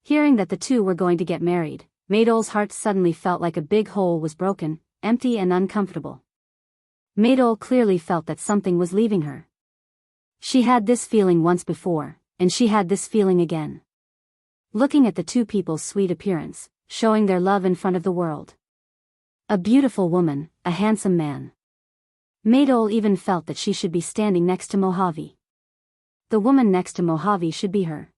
Hearing that the two were going to get married, Maidol's heart suddenly felt like a big hole was broken, empty and uncomfortable. Maidol clearly felt that something was leaving her. She had this feeling once before, and she had this feeling again. Looking at the two people's sweet appearance, showing their love in front of the world. A beautiful woman, a handsome man. Maidol even felt that she should be standing next to Mojave. The woman next to Mojave should be her.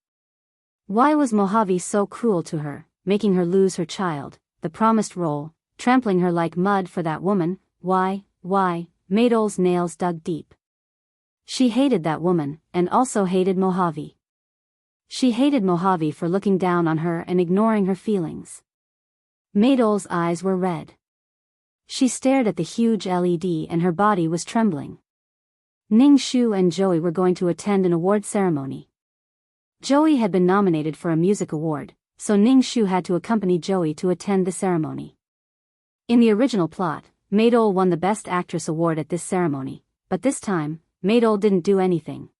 Why was Mojave so cruel to her, making her lose her child, the promised role, trampling her like mud for that woman? Why? Maidol's nails dug deep. She hated that woman, and also hated Mojave. She hated Mojave for looking down on her and ignoring her feelings. Maidol's eyes were red. She stared at the huge LED and her body was trembling. Ning Shu and Joey were going to attend an award ceremony. Joey had been nominated for a music award, so Ning Shu had to accompany Joey to attend the ceremony. In the original plot, Maidol won the Best Actress award at this ceremony, but this time, Maidol didn't do anything.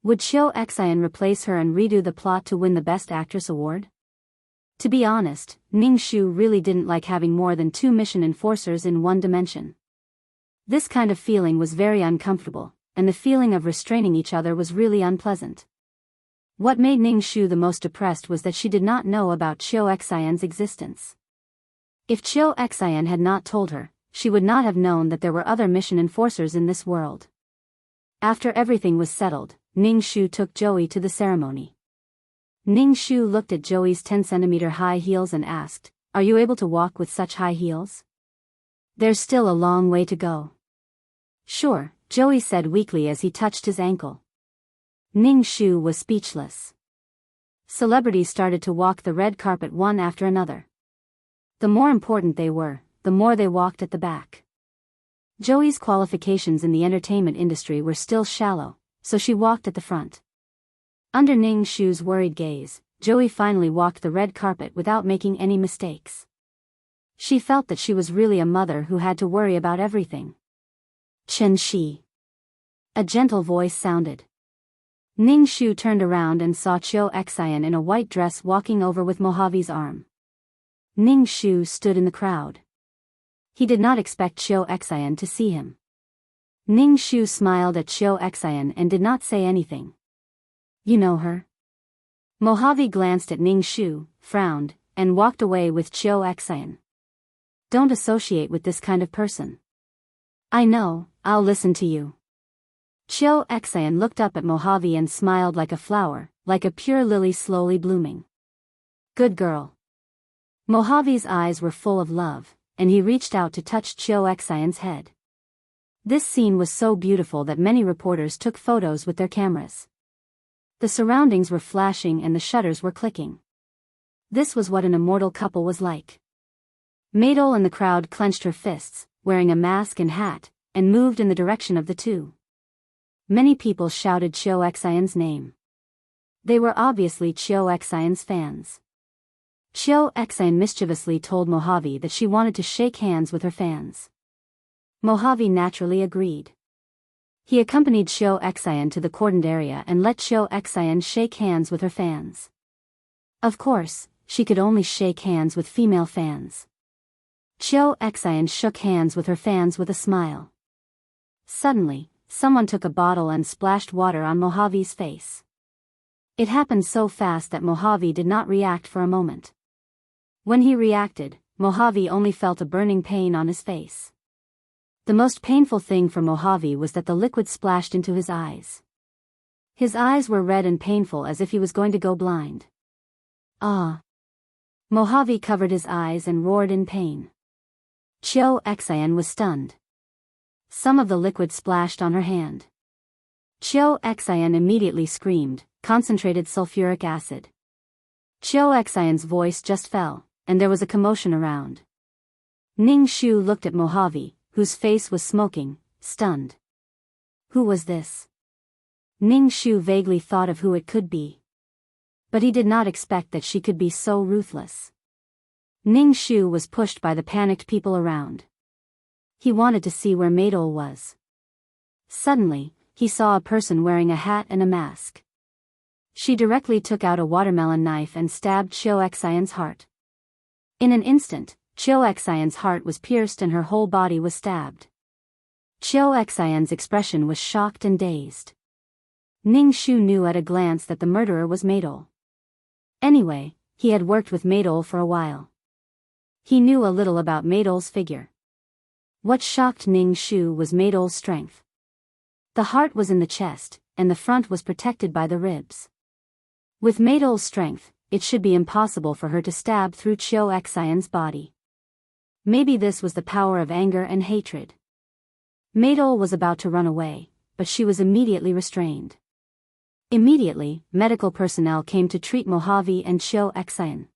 Would Chiu Xian replace her and redo the plot to win the Best Actress award? To be honest, Ning Shu really didn't like having more than two mission enforcers in one dimension. This kind of feeling was very uncomfortable, and the feeling of restraining each other was really unpleasant. What made Ning Shu the most depressed was that she did not know about Chiu Xian's existence. If Chiu Xian had not told her, she would not have known that there were other mission enforcers in this world. After everything was settled, Ning Shu took Joey to the ceremony. Ning Shu looked at Joey's 10-centimeter high heels and asked, "Are you able to walk with such high heels?" "There's still a long way to go." "Sure," Joey said weakly as he touched his ankle. Ning Shu was speechless. Celebrities started to walk the red carpet one after another. The more important they were, the more they walked at the back. Joey's qualifications in the entertainment industry were still shallow, so she walked at the front. Under Ning Shu's worried gaze, Joey finally walked the red carpet without making any mistakes. She felt that she was really a mother who had to worry about everything. "Chen Shi." A gentle voice sounded. Ning Shu turned around and saw Chiu Xian in a white dress walking over with Mojave's arm. Ning Shu stood in the crowd. He did not expect Chiu Xian to see him. Ning Shu smiled at Chiu Xian and did not say anything. "You know her?" Mojave glanced at Ning Shu, frowned, and walked away with Chiu Xian. "Don't associate with this kind of person." "I know, I'll listen to you." Chiu Xian looked up at Mojave and smiled like a flower, like a pure lily slowly blooming. "Good girl." Mojave's eyes were full of love, and he reached out to touch Chiu Xian's head. This scene was so beautiful that many reporters took photos with their cameras. The surroundings were flashing and the shutters were clicking. This was what an immortal couple was like. Maydol in the crowd clenched her fists, wearing a mask and hat, and moved in the direction of the two. Many people shouted Chiu Xian's name. They were obviously Chiu Xian's fans. Chiu Xian mischievously told Mojave that she wanted to shake hands with her fans. Mojave naturally agreed. He accompanied Chiu Xian to the cordoned area and let Chiu Xian shake hands with her fans. Of course, she could only shake hands with female fans. Chiu Xian shook hands with her fans with a smile. Suddenly, someone took a bottle and splashed water on Mojave's face. It happened so fast that Mojave did not react for a moment. When he reacted, Mojave only felt a burning pain on his face. The most painful thing for Mojave was that the liquid splashed into his eyes. His eyes were red and painful as if he was going to go blind. "Ah!" Mojave covered his eyes and roared in pain. Chiu Xian was stunned. Some of the liquid splashed on her hand. Chiu Xian immediately screamed, "Concentrated sulfuric acid." Chiu Xian's voice just fell, and there was a commotion around. Ning Shu looked at Mojave, whose face was smoking, stunned. Who was this? Ning Shu vaguely thought of who it could be. But he did not expect that she could be so ruthless. Ning Shu was pushed by the panicked people around. He wanted to see where Maydol was. Suddenly, he saw a person wearing a hat and a mask. She directly took out a watermelon knife and stabbed Chiu Xian's heart. In an instant, Chiu Xian's heart was pierced and her whole body was stabbed. Chiu Xian's expression was shocked and dazed. Ning Shu knew at a glance that the murderer was Maydol. Anyway, he had worked with Maydol for a while. He knew a little about Maydol's figure. What shocked Ning Shu was Maydol's strength. The heart was in the chest, and the front was protected by the ribs. With Maydol's strength, it should be impossible for her to stab through Chiu Xian's body. Maybe this was the power of anger and hatred. Maydol was about to run away, but she was immediately restrained. Immediately, medical personnel came to treat Mojave and Chiu Xian.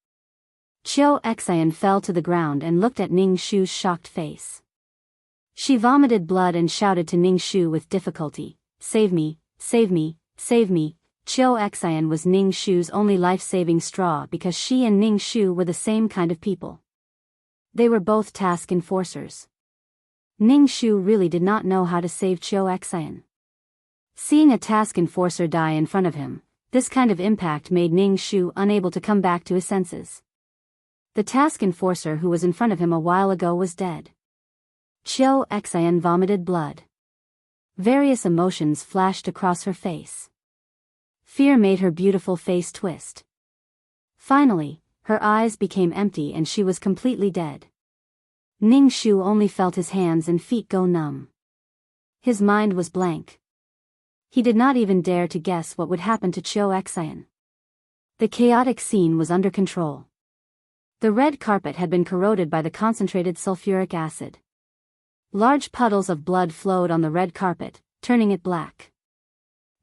Chiu Xian fell to the ground and looked at Ning Shu's shocked face. She vomited blood and shouted to Ning Shu with difficulty, "Save me, save me, save me." Chiu Xian was Ning Shu's only life-saving straw because she and Ning Shu were the same kind of people. They were both task enforcers. Ning Shu really did not know how to save Chiu Xian. Seeing a task enforcer die in front of him, this kind of impact made Ning Shu unable to come back to his senses. The task enforcer who was in front of him a while ago was dead. Chiu Xian vomited blood. Various emotions flashed across her face. Fear made her beautiful face twist. Finally, her eyes became empty and she was completely dead. Ningshu only felt his hands and feet go numb. His mind was blank. He did not even dare to guess what would happen to Cho Xian. The chaotic scene was under control. The red carpet had been corroded by the concentrated sulfuric acid. Large puddles of blood flowed on the red carpet, turning it black.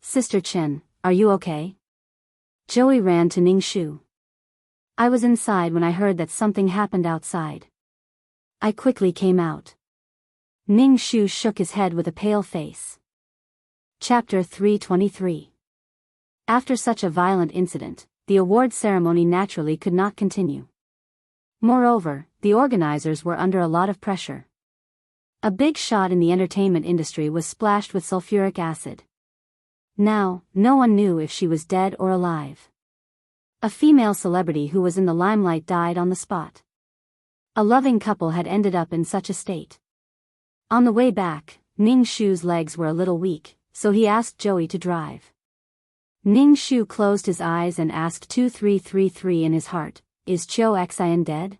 Sister Chen, are you okay? Joey ran to Ningshu. I was inside when I heard that something happened outside. I quickly came out. Ningshu shook his head with a pale face. Chapter 323. After such a violent incident, the award ceremony naturally could not continue. Moreover, the organizers were under a lot of pressure. A big shot in the entertainment industry was splashed with sulfuric acid. Now, no one knew if she was dead or alive. A female celebrity who was in the limelight died on the spot. A loving couple had ended up in such a state. On the way back, Ningshu's legs were a little weak, so he asked Joey to drive. Ningshu closed his eyes and asked 2333 in his heart, "Is Cho Xian dead?"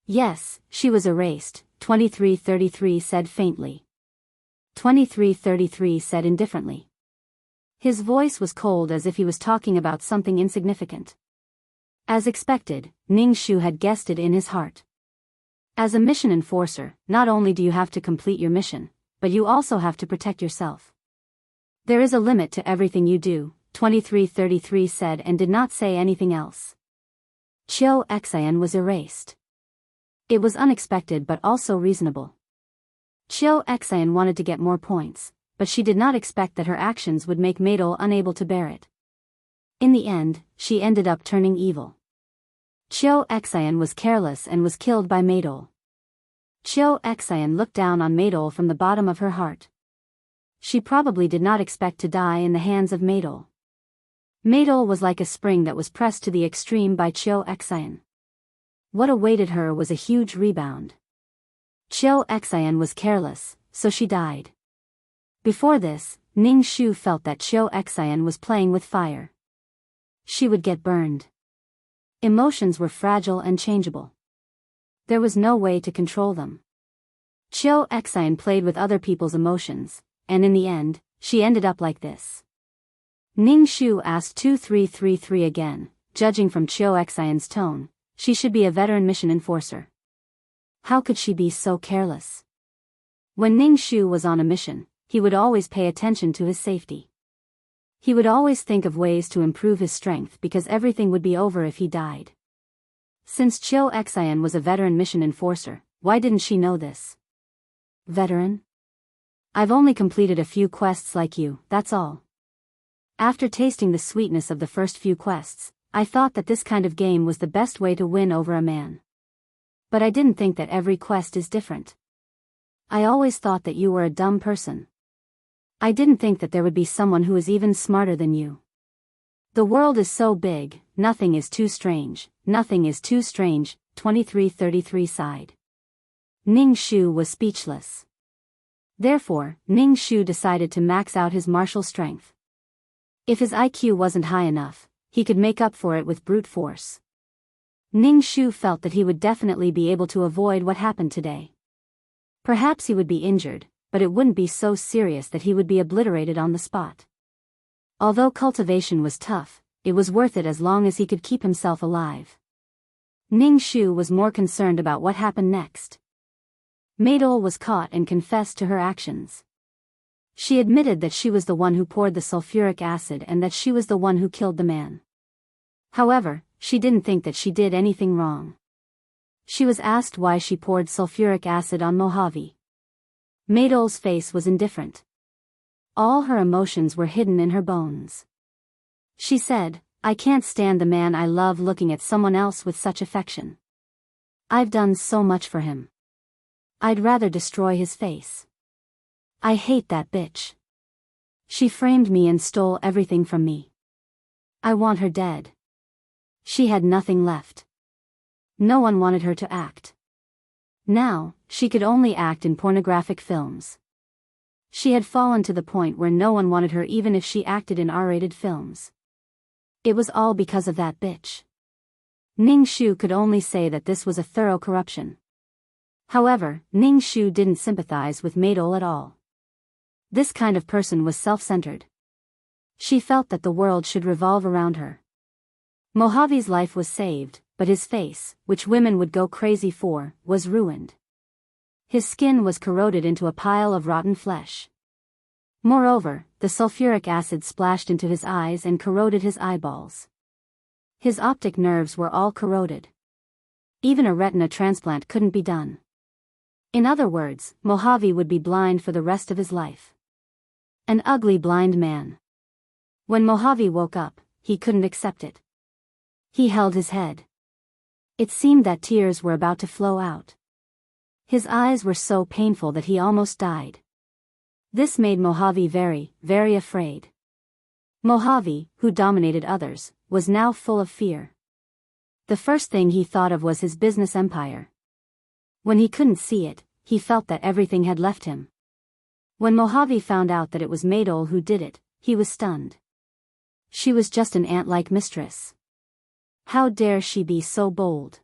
"Yes, she was erased," 2333 said faintly. 2333 said indifferently. His voice was cold as if he was talking about something insignificant. As expected, Ningshu had guessed it in his heart. As a mission enforcer, not only do you have to complete your mission, but you also have to protect yourself. There is a limit to everything you do, 2333 said and did not say anything else. Cho Xian was erased. It was unexpected but also reasonable. Cho Xian wanted to get more points, but she did not expect that her actions would make Maidol unable to bear it. In the end, she ended up turning evil. Cho Xian was careless and was killed by Maidol. Cho Xian looked down on Maidol from the bottom of her heart. She probably did not expect to die in the hands of Maidol. Maidol was like a spring that was pressed to the extreme by Cho Xian. What awaited her was a huge rebound. Cho Xian was careless, so she died. Before this, Ningshu felt that Cho Xian was playing with fire. She would get burned. Emotions were fragile and changeable. There was no way to control them. Cho Xian played with other people's emotions, and in the end, she ended up like this. Ningshu asked 2333 again, judging from Cho Xian's tone, she should be a veteran mission enforcer. How could she be so careless? When Ningshu was on a mission, he would always pay attention to his safety. He would always think of ways to improve his strength because everything would be over if he died. Since Cho Xian was a veteran mission enforcer, why didn't she know this? Veteran? I've only completed a few quests like you, that's all. After tasting the sweetness of the first few quests, I thought that this kind of game was the best way to win over a man. But I didn't think that every quest is different. I always thought that you were a dumb person. I didn't think that there would be someone who is even smarter than you. The world is so big, nothing is too strange, 2333 sighed. Ningshu was speechless. Therefore, Ningshu decided to max out his martial strength. If his IQ wasn't high enough, he could make up for it with brute force. Ningshu felt that he would definitely be able to avoid what happened today. Perhaps he would be injured, but it wouldn't be so serious that he would be obliterated on the spot. Although cultivation was tough, it was worth it as long as he could keep himself alive. Ningshu was more concerned about what happened next. Maidol was caught and confessed to her actions. She admitted that she was the one who poured the sulfuric acid and that she was the one who killed the man. However, she didn't think that she did anything wrong. She was asked why she poured sulfuric acid on Mojave. Maidol's face was indifferent. All her emotions were hidden in her bones. She said, "I can't stand the man I love looking at someone else with such affection. I've done so much for him. I'd rather destroy his face. I hate that bitch. She framed me and stole everything from me. I want her dead." She had nothing left. No one wanted her to act. Now, she could only act in pornographic films. She had fallen to the point where no one wanted her even if she acted in R-rated films. It was all because of that bitch. Ning Shu could only say that this was a thorough corruption. However, Ning Shu didn't sympathize with Maidol at all. This kind of person was self-centered. She felt that the world should revolve around her. Mojave's life was saved, but his face, which women would go crazy for, was ruined. His skin was corroded into a pile of rotten flesh. Moreover, the sulfuric acid splashed into his eyes and corroded his eyeballs. His optic nerves were all corroded. Even a retina transplant couldn't be done. In other words, Mojave would be blind for the rest of his life. An ugly blind man. When Mojave woke up, he couldn't accept it. He held his head. It seemed that tears were about to flow out. His eyes were so painful that he almost died. This made Mojave very, very afraid. Mojave, who dominated others, was now full of fear. The first thing he thought of was his business empire. When he couldn't see it, he felt that everything had left him. When Mojave found out that it was Maidol who did it, he was stunned. She was just an ant-like mistress. How dare she be so bold?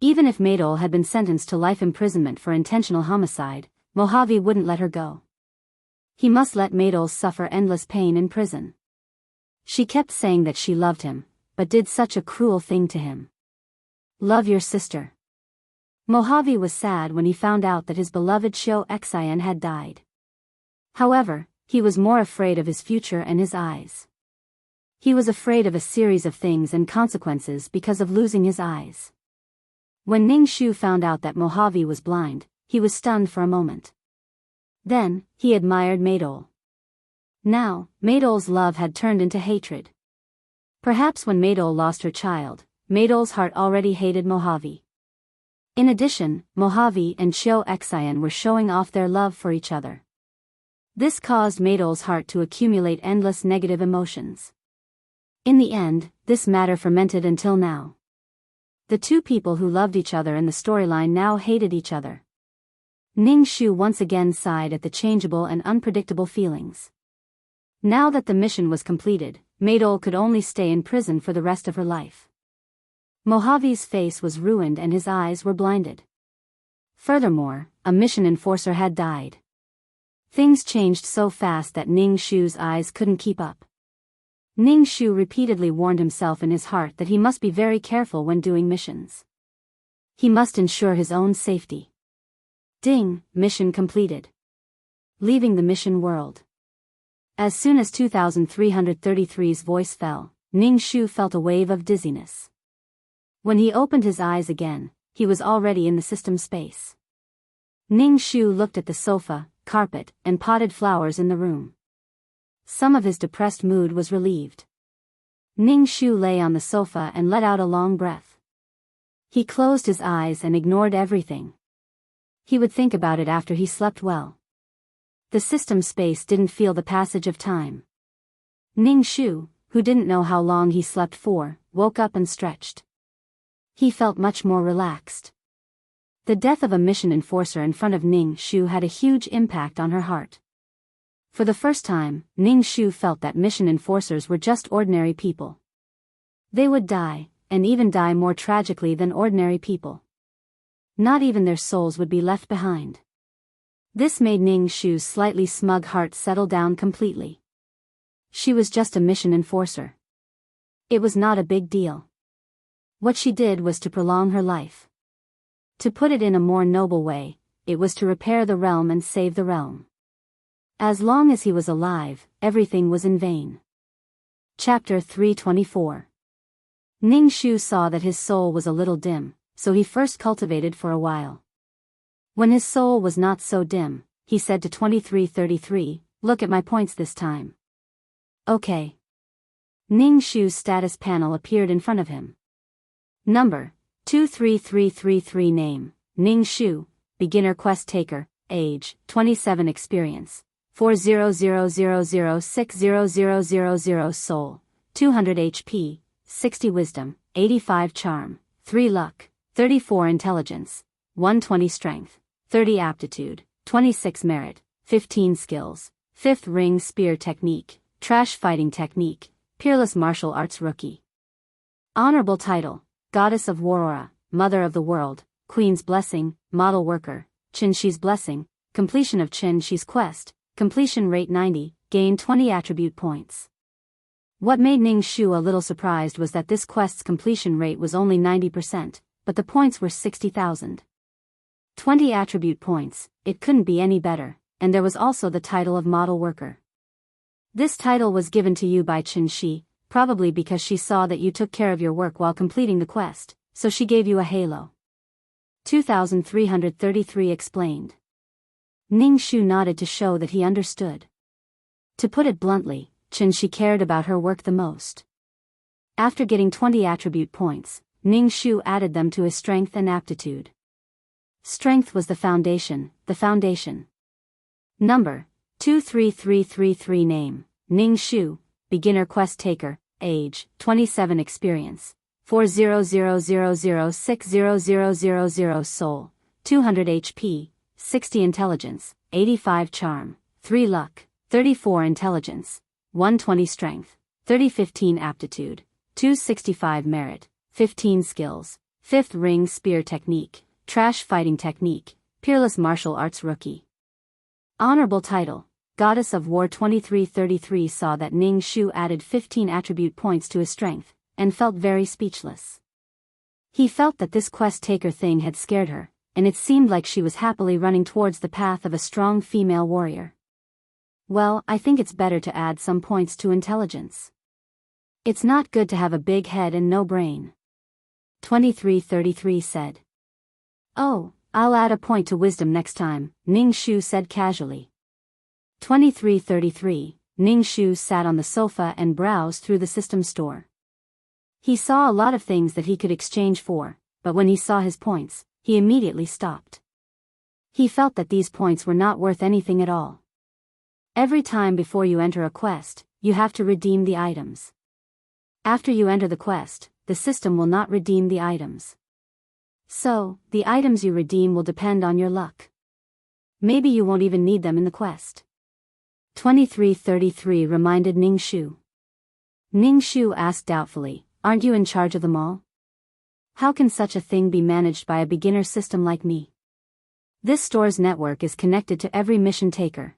Even if Maidol had been sentenced to life imprisonment for intentional homicide, Mojave wouldn't let her go. He must let Maidol suffer endless pain in prison. She kept saying that she loved him, but did such a cruel thing to him. Love your sister. Mojave was sad when he found out that his beloved Shio Xian had died. However, he was more afraid of his future and his eyes. He was afraid of a series of things and consequences because of losing his eyes. When Ning Shu found out that Mojave was blind, he was stunned for a moment. Then, he admired Maidol. Now, Maidol's love had turned into hatred. Perhaps when Maidol lost her child, Maidol's heart already hated Mojave. In addition, Mojave and Shio Xian were showing off their love for each other. This caused Maidol's heart to accumulate endless negative emotions. In the end, this matter fermented until now. The two people who loved each other in the storyline now hated each other. Ning Shu once again sighed at the changeable and unpredictable feelings. Now that the mission was completed, Maidol could only stay in prison for the rest of her life. Mojave's face was ruined and his eyes were blinded. Furthermore, a mission enforcer had died. Things changed so fast that Ning Shu's eyes couldn't keep up. Ning Shu repeatedly warned himself in his heart that he must be very careful when doing missions. He must ensure his own safety. Ding, mission completed. Leaving the mission world. As soon as 2333's voice fell, Ning Shu felt a wave of dizziness. When he opened his eyes again, he was already in the system space. Ning Shu looked at the sofa, carpet, and potted flowers in the room. Some of his depressed mood was relieved. Ning Shu lay on the sofa and let out a long breath. He closed his eyes and ignored everything. He would think about it after he slept well. The system space didn't feel the passage of time. Ning Shu, who didn't know how long he slept for, woke up and stretched. He felt much more relaxed. The death of a mission enforcer in front of Ning Shu had a huge impact on her heart. For the first time, Ning Shu felt that mission enforcers were just ordinary people. They would die, and even die more tragically than ordinary people. Not even their souls would be left behind. This made Ning Shu's slightly smug heart settle down completely. She was just a mission enforcer. It was not a big deal. What she did was to prolong her life. To put it in a more noble way, it was to repair the realm and save the realm. As long as he was alive, everything was in vain. Chapter 324. Ning Shu saw that his soul was a little dim, so he first cultivated for a while. When his soul was not so dim, he said to 2333, "Look at my points this time." Okay. Ning Shu's status panel appeared in front of him. Number, 23333 Name, Ning Shu, Beginner Quest Taker, Age, 27 Experience. 4000060000 Soul, 200 HP, 60 Wisdom, 85 Charm, 3 Luck, 34 Intelligence, 120 Strength, 30 Aptitude, 26 Merit, 15 skills, 5th ring spear technique, trash fighting technique, peerless martial arts rookie. Honorable title, Goddess of Warora, Mother of the World, Queen's Blessing, Model Worker, Qin Shi's Blessing, completion of Qin Shi's quest, completion rate 90, gain 20 attribute points. What made Ning Shu a little surprised was that this quest's completion rate was only 90%, but the points were 60,000. 20 attribute points, it couldn't be any better, and there was also the title of Model Worker. This title was given to you by Qin Shi, probably because she saw that you took care of your work while completing the quest, so she gave you a halo. 2333 explained. Ning Shu nodded to show that he understood. To put it bluntly, Qin Shi cared about her work the most. After getting 20 attribute points, Ning Shu added them to his strength and aptitude. Strength was the foundation. Number 23333 Name, Ning Shu, Beginner Quest Taker, Age, 27 Experience, 4000060000 Soul, 200 HP, 60 Intelligence, 85 Charm, 3 Luck, 34 Intelligence, 120 Strength, 30-15 Aptitude, 265 Merit, 15 Skills, 5th Ring Spear Technique, Trash Fighting Technique, Peerless Martial Arts Rookie. Honorable title, Goddess of War. 2333 saw that Ning Shu added 15 attribute points to his strength, and felt very speechless. He felt that this quest taker thing had scared her, and it seemed like she was happily running towards the path of a strong female warrior. Well, I think it's better to add some points to intelligence. It's not good to have a big head and no brain. 2333 said. Oh, I'll add a point to wisdom next time, Ning Shu said casually. 2333, Ning Shu sat on the sofa and browsed through the system store. He saw a lot of things that he could exchange for, but when he saw his points, he immediately stopped. He felt that these points were not worth anything at all. Every time before you enter a quest, you have to redeem the items. After you enter the quest, the system will not redeem the items. So, the items you redeem will depend on your luck. Maybe you won't even need them in the quest. 2333 reminded Ning Shu. Ning Shu asked doubtfully, aren't you in charge of them all? How can such a thing be managed by a beginner system like me? This store's network is connected to every mission taker.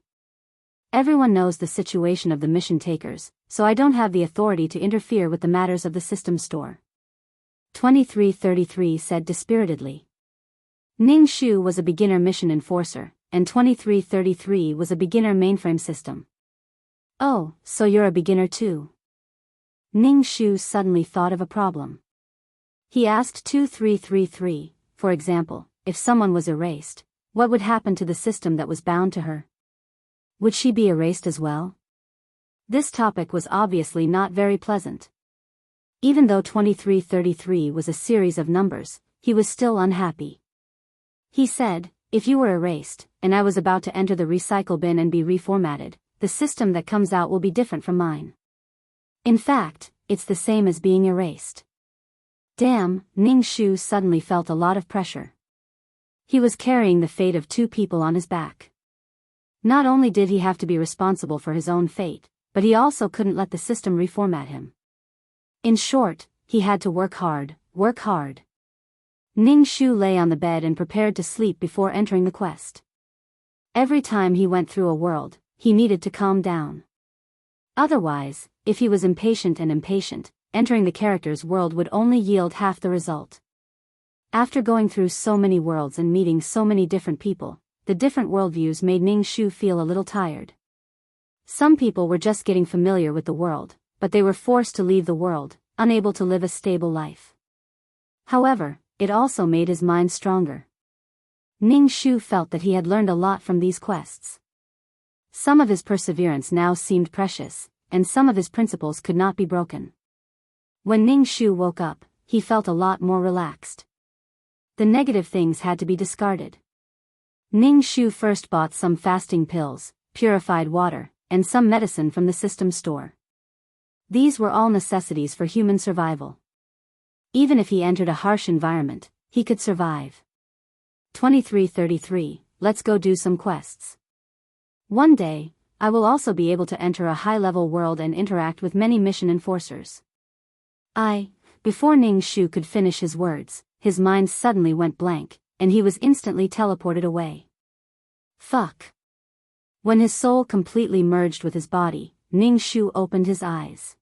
Everyone knows the situation of the mission takers, so I don't have the authority to interfere with the matters of the system store. 2333 said dispiritedly. Ning Shu was a beginner mission enforcer, and 2333 was a beginner mainframe system. Oh, so you're a beginner too? Ning Shu suddenly thought of a problem. He asked 2333, for example, if someone was erased, what would happen to the system that was bound to her? Would she be erased as well? This topic was obviously not very pleasant. Even though 2333 was a series of numbers, he was still unhappy. He said, if you were erased, and I was about to enter the recycle bin and be reformatted, the system that comes out will be different from mine. In fact, it's the same as being erased. Damn, Ning Shu suddenly felt a lot of pressure. He was carrying the fate of 2 people on his back. Not only did he have to be responsible for his own fate, but he also couldn't let the system reformat him. In short, he had to work hard. Ning Shu lay on the bed and prepared to sleep before entering the quest. Every time he went through a world, he needed to calm down. Otherwise, if he was impatient, entering the character's world would only yield half the result. After going through so many worlds and meeting so many different people, the different worldviews made Ning Shu feel a little tired. Some people were just getting familiar with the world, but they were forced to leave the world, unable to live a stable life. However, it also made his mind stronger. Ning Shu felt that he had learned a lot from these quests. Some of his perseverance now seemed precious, and some of his principles could not be broken. When Ning Shu woke up, he felt a lot more relaxed. The negative things had to be discarded. Ning Shu first bought some fasting pills, purified water, and some medicine from the system store. These were all necessities for human survival. Even if he entered a harsh environment, he could survive. 2333, let's go do some quests. One day, I will also be able to enter a high-level world and interact with many mission enforcers. Before Ning Shu could finish his words, his mind suddenly went blank, and he was instantly teleported away. Fuck. When his soul completely merged with his body, Ning Shu opened his eyes.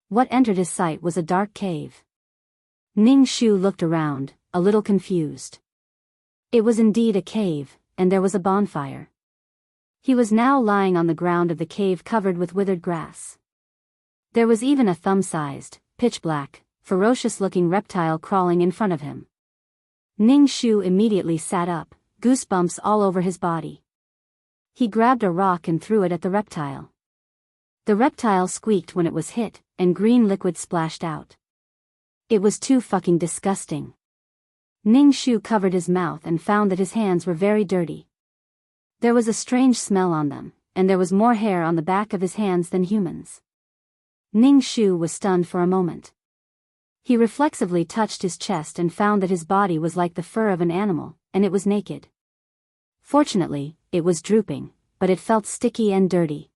What entered his sight was a dark cave. Ning Shu looked around, a little confused. It was indeed a cave, and there was a bonfire. He was now lying on the ground of the cave covered with withered grass. There was even a thumb-sized, pitch-black, ferocious-looking reptile crawling in front of him. Ning Shu immediately sat up, goosebumps all over his body. He grabbed a rock and threw it at the reptile. The reptile squeaked when it was hit, and green liquid splashed out. It was too fucking disgusting. Ning Shu covered his mouth and found that his hands were very dirty. There was a strange smell on them, and there was more hair on the back of his hands than humans. Ning Shu was stunned for a moment. He reflexively touched his chest and found that his body was like the fur of an animal, and it was naked. Fortunately, it was drooping, but it felt sticky and dirty.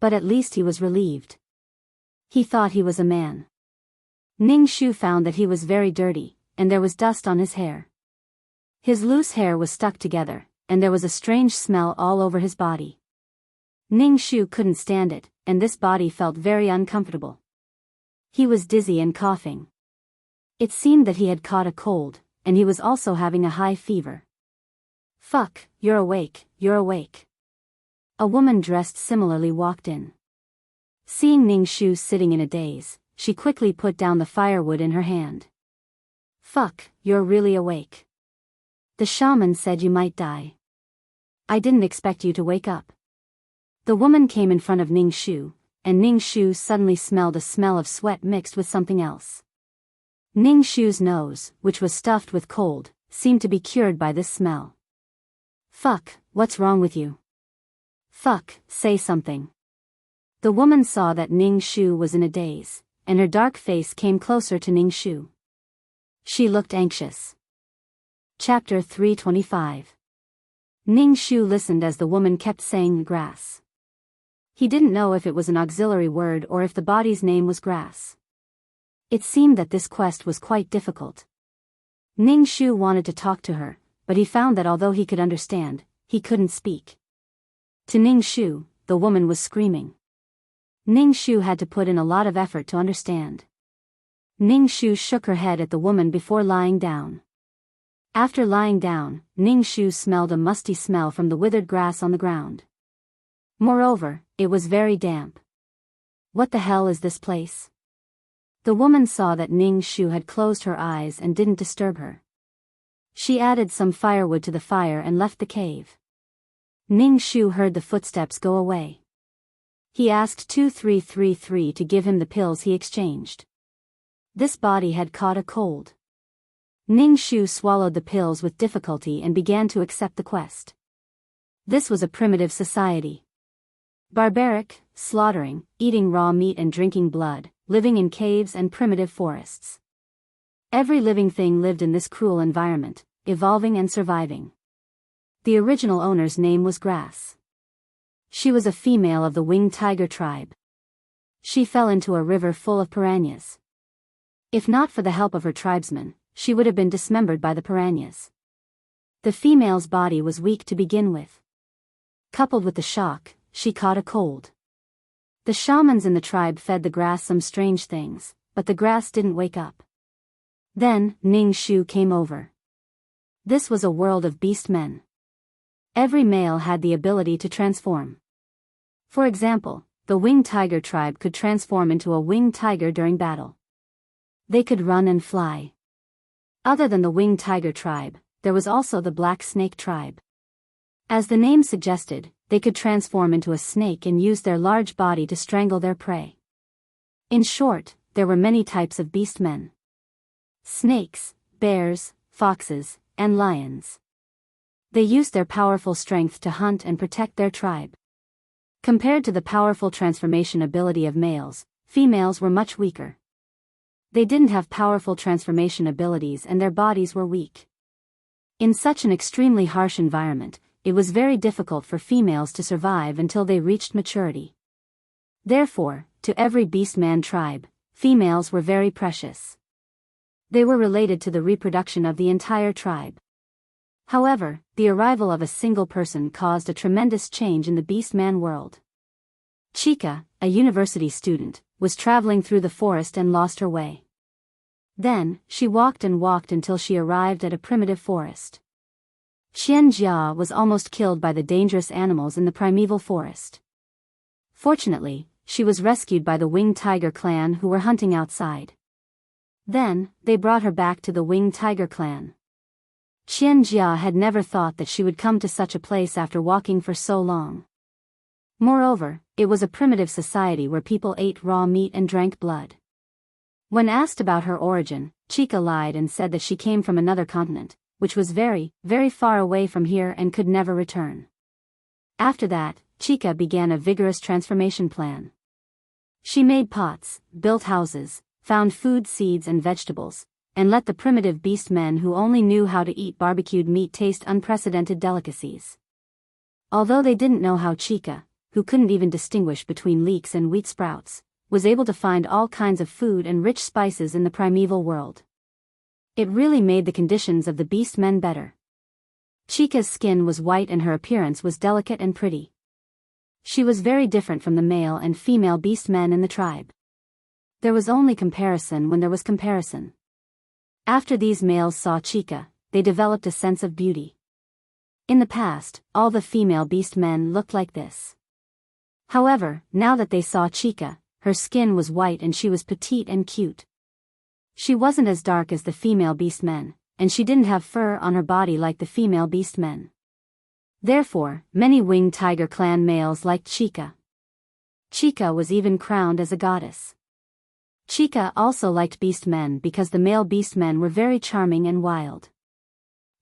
But at least he was relieved. He thought he was a man. Ning Shu found that he was very dirty, and there was dust on his hair. His loose hair was stuck together, and there was a strange smell all over his body. Ning Shu couldn't stand it, and this body felt very uncomfortable. He was dizzy and coughing. It seemed that he had caught a cold, and he was also having a high fever. Fuck, you're awake, you're awake. A woman dressed similarly walked in. Seeing Ning Shu sitting in a daze, she quickly put down the firewood in her hand. Fuck, you're really awake. The shaman said you might die. I didn't expect you to wake up. The woman came in front of Ning Shu, and Ning Shu suddenly smelled a smell of sweat mixed with something else. Ning Shu's nose, which was stuffed with cold, seemed to be cured by this smell. Fuck, what's wrong with you? Fuck, say something. The woman saw that Ning Shu was in a daze, and her dark face came closer to Ning Shu. She looked anxious. Chapter 325. Ning Shu listened as the woman kept saying grass. He didn't know if it was an auxiliary word or if the body's name was grass. It seemed that this quest was quite difficult. Ning Shu wanted to talk to her, but he found that although he could understand, he couldn't speak. To Ning Shu, the woman was screaming. Ning Shu had to put in a lot of effort to understand. Ning Shu shook her head at the woman before lying down. After lying down, Ning Shu smelled a musty smell from the withered grass on the ground. Moreover, it was very damp. What the hell is this place? The woman saw that Ning Shu had closed her eyes and didn't disturb her. She added some firewood to the fire and left the cave. Ning Shu heard the footsteps go away. He asked 2333 to give him the pills he exchanged. This body had caught a cold. Ning Shu swallowed the pills with difficulty and began to accept the quest. This was a primitive society. Barbaric, slaughtering, eating raw meat and drinking blood, living in caves and primitive forests. Every living thing lived in this cruel environment, evolving and surviving. The original owner's name was Grass. She was a female of the winged tiger tribe. She fell into a river full of piranhas. If not for the help of her tribesmen, she would have been dismembered by the piranhas. The female's body was weak to begin with. Coupled with the shock, she caught a cold. The shamans in the tribe fed the grass some strange things, but the grass didn't wake up. Then, Ning Shu came over. This was a world of beast men. Every male had the ability to transform. For example, the winged tiger tribe could transform into a winged tiger during battle. They could run and fly. Other than the winged tiger tribe, there was also the black snake tribe. As the name suggested, they could transform into a snake and use their large body to strangle their prey. In short, there were many types of beast men. Snakes, bears, foxes, and lions. They used their powerful strength to hunt and protect their tribe. Compared to the powerful transformation ability of males, females were much weaker. They didn't have powerful transformation abilities and their bodies were weak. In such an extremely harsh environment, it was very difficult for females to survive until they reached maturity. Therefore, to every beastman tribe, females were very precious. They were related to the reproduction of the entire tribe. However, the arrival of a single person caused a tremendous change in the beastman world. Chica, a university student, was traveling through the forest and lost her way. Then, she walked and walked until she arrived at a primitive forest. Qianjia was almost killed by the dangerous animals in the primeval forest. Fortunately, she was rescued by the Winged Tiger clan who were hunting outside. Then, they brought her back to the Winged Tiger clan. Qianjia had never thought that she would come to such a place after walking for so long. Moreover, it was a primitive society where people ate raw meat and drank blood. When asked about her origin, Chica lied and said that she came from another continent, which was very, very far away from here and could never return. After that, Chica began a vigorous transformation plan. She made pots, built houses, found food, seeds and vegetables, and let the primitive beastmen who only knew how to eat barbecued meat taste unprecedented delicacies. Although they didn't know how Chica, who couldn't even distinguish between leeks and wheat sprouts, was able to find all kinds of food and rich spices in the primeval world. It really made the conditions of the beastmen better. Chica's skin was white and her appearance was delicate and pretty. She was very different from the male and female beastmen in the tribe. There was only comparison when there was comparison. After these males saw Chica, they developed a sense of beauty. In the past, all the female beastmen looked like this. However, now that they saw Chica, her skin was white and she was petite and cute. She wasn't as dark as the female beastmen, and she didn't have fur on her body like the female beastmen. Therefore, many Winged Tiger clan males liked Chica. Chica was even crowned as a goddess. Chica also liked beastmen because the male beastmen were very charming and wild.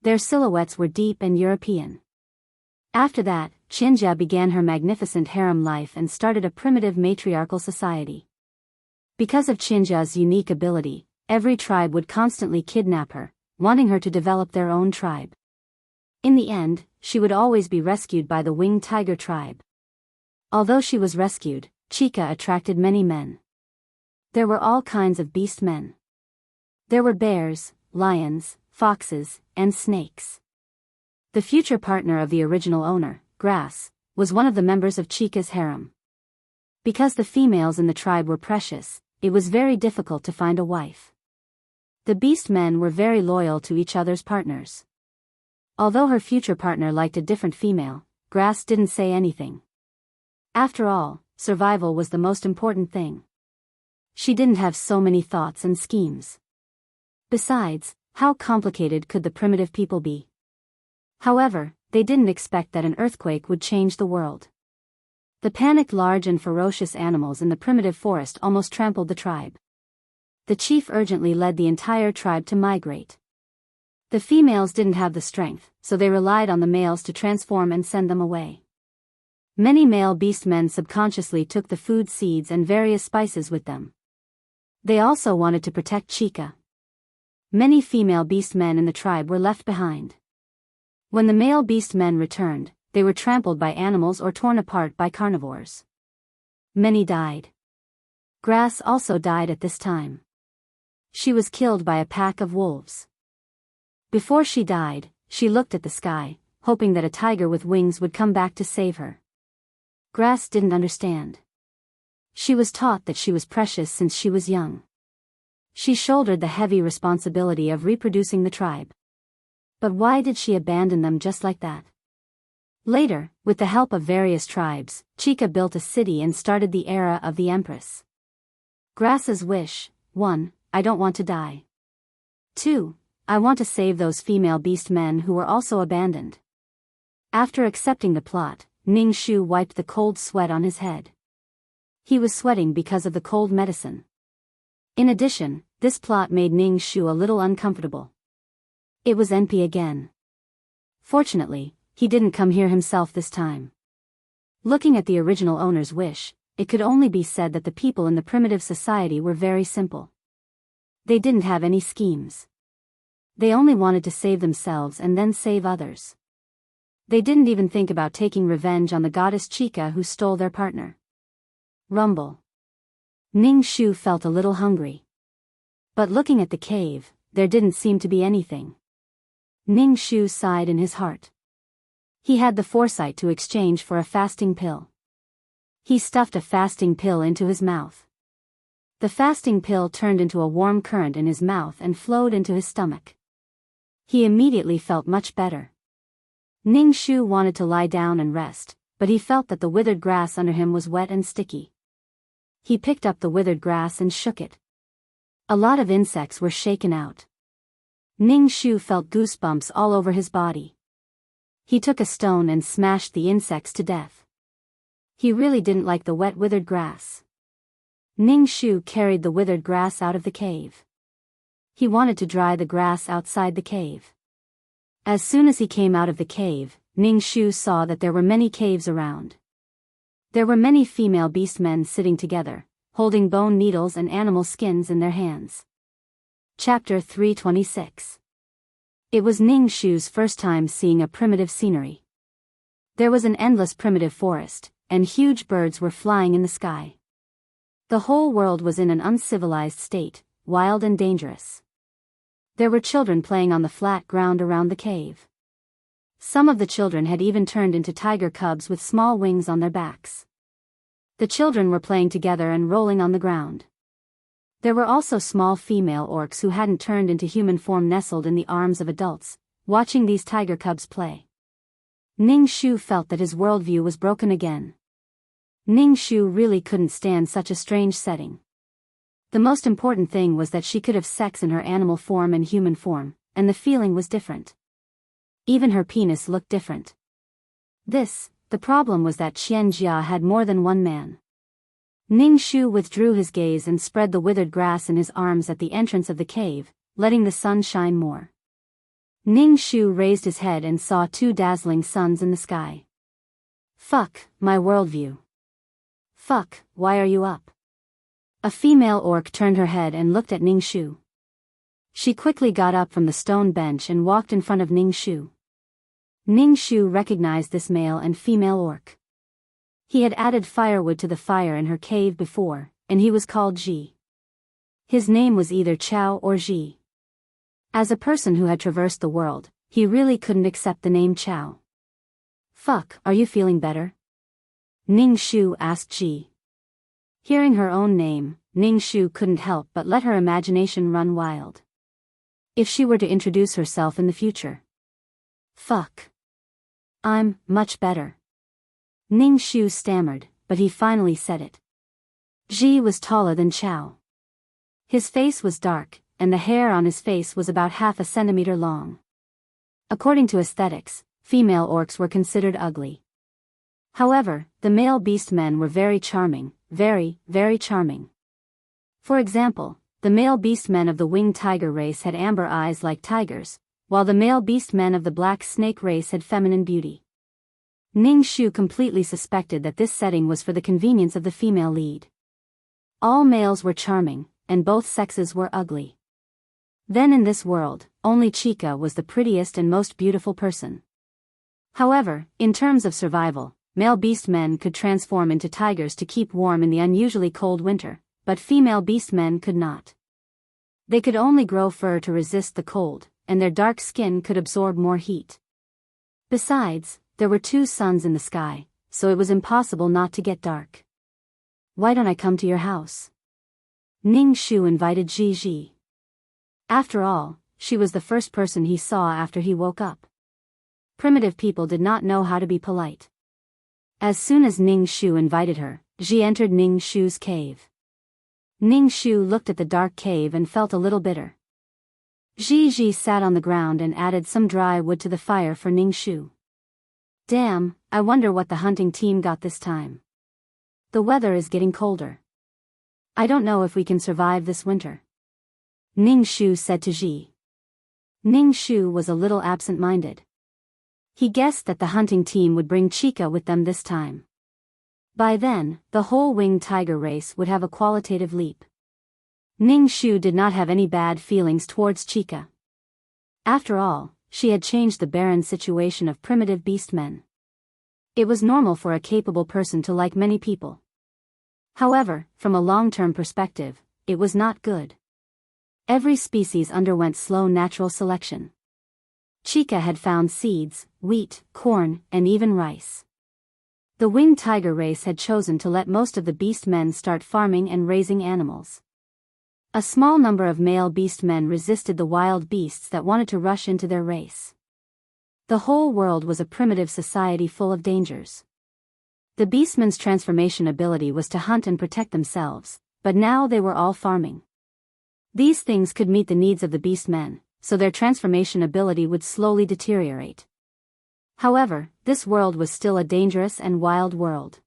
Their silhouettes were deep and European. After that, Qianjia began her magnificent harem life and started a primitive matriarchal society. Because of Qianjia's unique ability, every tribe would constantly kidnap her, wanting her to develop their own tribe. In the end, she would always be rescued by the Winged Tiger tribe. Although she was rescued, Chica attracted many men. There were all kinds of beast men. There were bears, lions, foxes, and snakes. The future partner of the original owner, Grass, was one of the members of Chica's harem. Because the females in the tribe were precious, it was very difficult to find a wife. The beast men were very loyal to each other's partners. Although her future partner liked a different female, Grass didn't say anything. After all, survival was the most important thing. She didn't have so many thoughts and schemes. Besides, how complicated could the primitive people be? However, they didn't expect that an earthquake would change the world. The panicked large and ferocious animals in the primitive forest almost trampled the tribe. The chief urgently led the entire tribe to migrate. The females didn't have the strength, so they relied on the males to transform and send them away. Many male beastmen subconsciously took the food, seeds and various spices with them. They also wanted to protect Chica. Many female beastmen in the tribe were left behind. When the male beastmen returned, they were trampled by animals or torn apart by carnivores. Many died. Grass also died at this time. She was killed by a pack of wolves. Before she died, she looked at the sky, hoping that a tiger with wings would come back to save her. Grass didn't understand. She was taught that she was precious since she was young. She shouldered the heavy responsibility of reproducing the tribe. But why did she abandon them just like that? Later, with the help of various tribes, Chica built a city and started the era of the Empress. Grass's wish: 1. I don't want to die. 2. I want to save those female beast men who were also abandoned. After accepting the plot, Ning Shu wiped the cold sweat on his head. He was sweating because of the cold medicine. In addition, this plot made Ning Shu a little uncomfortable. It was NP again. Fortunately, he didn't come here himself this time. Looking at the original owner's wish, it could only be said that the people in the primitive society were very simple. They didn't have any schemes. They only wanted to save themselves and then save others. They didn't even think about taking revenge on the goddess Chica who stole their partner. Rumble. Ning Shu felt a little hungry. But looking at the cave, there didn't seem to be anything. Ning Shu sighed in his heart. He had the foresight to exchange for a fasting pill. He stuffed a fasting pill into his mouth. The fasting pill turned into a warm current in his mouth and flowed into his stomach. He immediately felt much better. Ning Shu wanted to lie down and rest, but he felt that the withered grass under him was wet and sticky. He picked up the withered grass and shook it. A lot of insects were shaken out. Ning Shu felt goosebumps all over his body. He took a stone and smashed the insects to death. He really didn't like the wet withered grass. Ning Shu carried the withered grass out of the cave. He wanted to dry the grass outside the cave. As soon as he came out of the cave, Ning Shu saw that there were many caves around. There were many female beastmen sitting together, holding bone needles and animal skins in their hands. Chapter 326. It was Ning Shu's first time seeing a primitive scenery. There was an endless primitive forest, and huge birds were flying in the sky. The whole world was in an uncivilized state, wild and dangerous. There were children playing on the flat ground around the cave. Some of the children had even turned into tiger cubs with small wings on their backs. The children were playing together and rolling on the ground. There were also small female orcs who hadn't turned into human form nestled in the arms of adults, watching these tiger cubs play. Ning Shu felt that his worldview was broken again. Ning Shu really couldn't stand such a strange setting. The most important thing was that she could have sex in her animal form and human form, and the feeling was different. Even her penis looked different. The problem was that Qian Jia had more than one man. Ning Shu withdrew his gaze and spread the withered grass in his arms at the entrance of the cave, letting the sun shine more. Ning Shu raised his head and saw two dazzling suns in the sky. Fuck, my worldview. Fuck, why are you up? A female orc turned her head and looked at Ning Shu. She quickly got up from the stone bench and walked in front of Ning Shu. Ning Shu recognized this male and female orc. He had added firewood to the fire in her cave before, and he was called Ji. His name was either Chao or Ji. As a person who had traversed the world, he really couldn't accept the name Chao. Fuck, are you feeling better? Ning Shu asked Ji. Hearing her own name, Ning Shu couldn't help but let her imagination run wild. If she were to introduce herself in the future. Fuck. I'm much better. Ning Shu stammered, but he finally said it. Ji was taller than Chao. His face was dark, and the hair on his face was about half a centimeter long. According to aesthetics, female orcs were considered ugly. However, the male beast men were very charming, very, very charming. For example, the male beast men of the winged tiger race had amber eyes like tigers, while the male beast men of the black snake race had feminine beauty. Ning Shu completely suspected that this setting was for the convenience of the female lead. All males were charming, and both sexes were ugly. Then in this world, only Chica was the prettiest and most beautiful person. However, in terms of survival, male beast men could transform into tigers to keep warm in the unusually cold winter, but female beast men could not. They could only grow fur to resist the cold, and their dark skin could absorb more heat. Besides, there were two suns in the sky, so it was impossible not to get dark. Why don't I come to your house? Ning Shu invited Ji. After all, she was the first person he saw after he woke up. Primitive people did not know how to be polite. As soon as Ning Shu invited her, Ji entered Ning Shu's cave. Ning Shu looked at the dark cave and felt a little bitter. Ji sat on the ground and added some dry wood to the fire for Ning Shu. Damn, I wonder what the hunting team got this time. The weather is getting colder. I don't know if we can survive this winter. Ning Shu said to Ji. Ning Shu was a little absent-minded. He guessed that the hunting team would bring Chica with them this time. By then, the whole winged tiger race would have a qualitative leap. Ning Shu did not have any bad feelings towards Chica. After all, she had changed the barren situation of primitive beastmen. It was normal for a capable person to like many people. However, from a long-term perspective, it was not good. Every species underwent slow natural selection. Chica had found seeds, wheat, corn, and even rice. The winged tiger race had chosen to let most of the beastmen start farming and raising animals. A small number of male beastmen resisted the wild beasts that wanted to rush into their race. The whole world was a primitive society full of dangers. The beastmen's transformation ability was to hunt and protect themselves, but now they were all farming. These things could meet the needs of the beastmen, so their transformation ability would slowly deteriorate. However, this world was still a dangerous and wild world.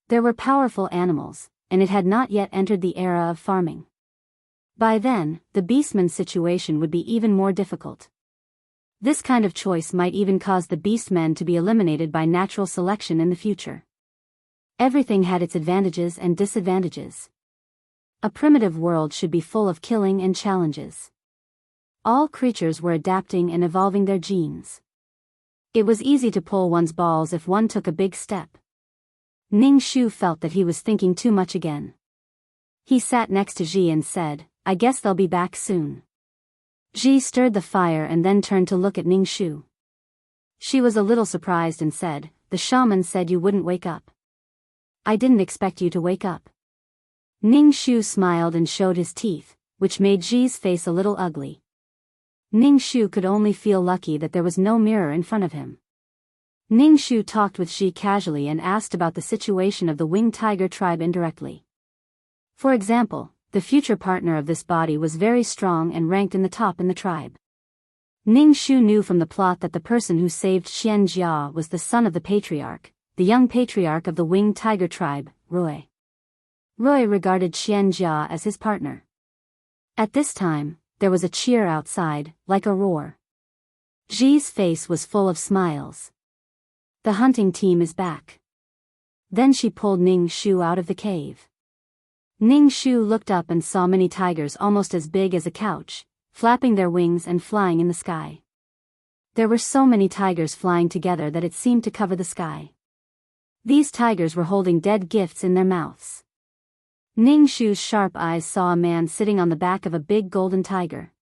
There were powerful animals, and it had not yet entered the era of farming. By then, the beastman's situation would be even more difficult. This kind of choice might even cause the beastmen to be eliminated by natural selection in the future. Everything had its advantages and disadvantages. A primitive world should be full of killing and challenges. All creatures were adapting and evolving their genes. It was easy to pull one's balls if one took a big step. Ning Shu felt that he was thinking too much again. He sat next to Ji and said, "I guess they'll be back soon." Ji stirred the fire and then turned to look at Ning Shu. She was a little surprised and said, "The shaman said you wouldn't wake up." "I didn't expect you to wake up." Ning Shu smiled and showed his teeth, which made Ji's face a little ugly. Ning Shu could only feel lucky that there was no mirror in front of him. Ning Shu talked with Ji casually and asked about the situation of the winged tiger tribe indirectly. For example, the future partner of this body was very strong and ranked in the top in the tribe. Ning Shu knew from the plot that the person who saved Qian Jia was the son of the patriarch, the young patriarch of the winged tiger tribe, Roy. Roy regarded Qian Jia as his partner. At this time, there was a cheer outside, like a roar. Ji's face was full of smiles. The hunting team is back. Then she pulled Ning Shu out of the cave. Ning Shu looked up and saw many tigers almost as big as a couch, flapping their wings and flying in the sky. There were so many tigers flying together that it seemed to cover the sky. These tigers were holding dead gifts in their mouths. Ning Shu's sharp eyes saw a man sitting on the back of a big golden tiger.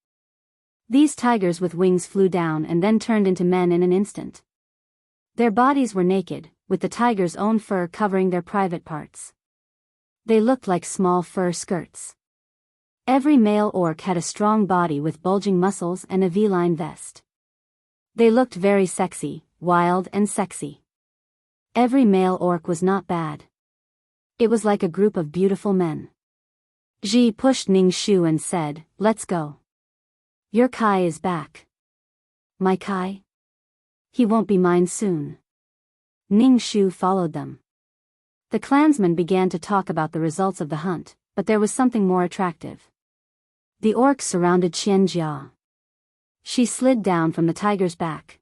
These tigers with wings flew down and then turned into men in an instant. Their bodies were naked, with the tiger's own fur covering their private parts. They looked like small fur skirts. Every male orc had a strong body with bulging muscles and a V-line vest. They looked very sexy, wild and sexy. Every male orc was not bad. It was like a group of beautiful men. Ji pushed Ning Shu and said, "Let's go. Your Kai is back." "My Kai? He won't be mine soon." Ning Shu followed them. The clansmen began to talk about the results of the hunt, but there was something more attractive. The orcs surrounded Qian Jia. She slid down from the tiger's back.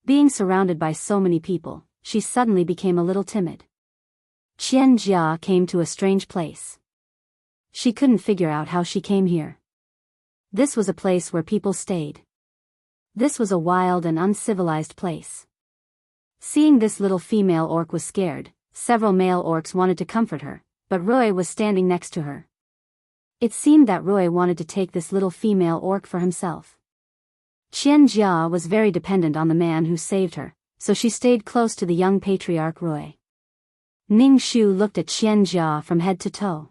Being surrounded by so many people, she suddenly became a little timid. Qian Jia came to a strange place. She couldn't figure out how she came here. This was a place where people stayed. This was a wild and uncivilized place. Seeing this little female orc was scared, several male orcs wanted to comfort her, but Roy was standing next to her. It seemed that Roy wanted to take this little female orc for himself. Qian Jia was very dependent on the man who saved her, so she stayed close to the young patriarch Roy. Ning Shu looked at Qian Jia from head to toe.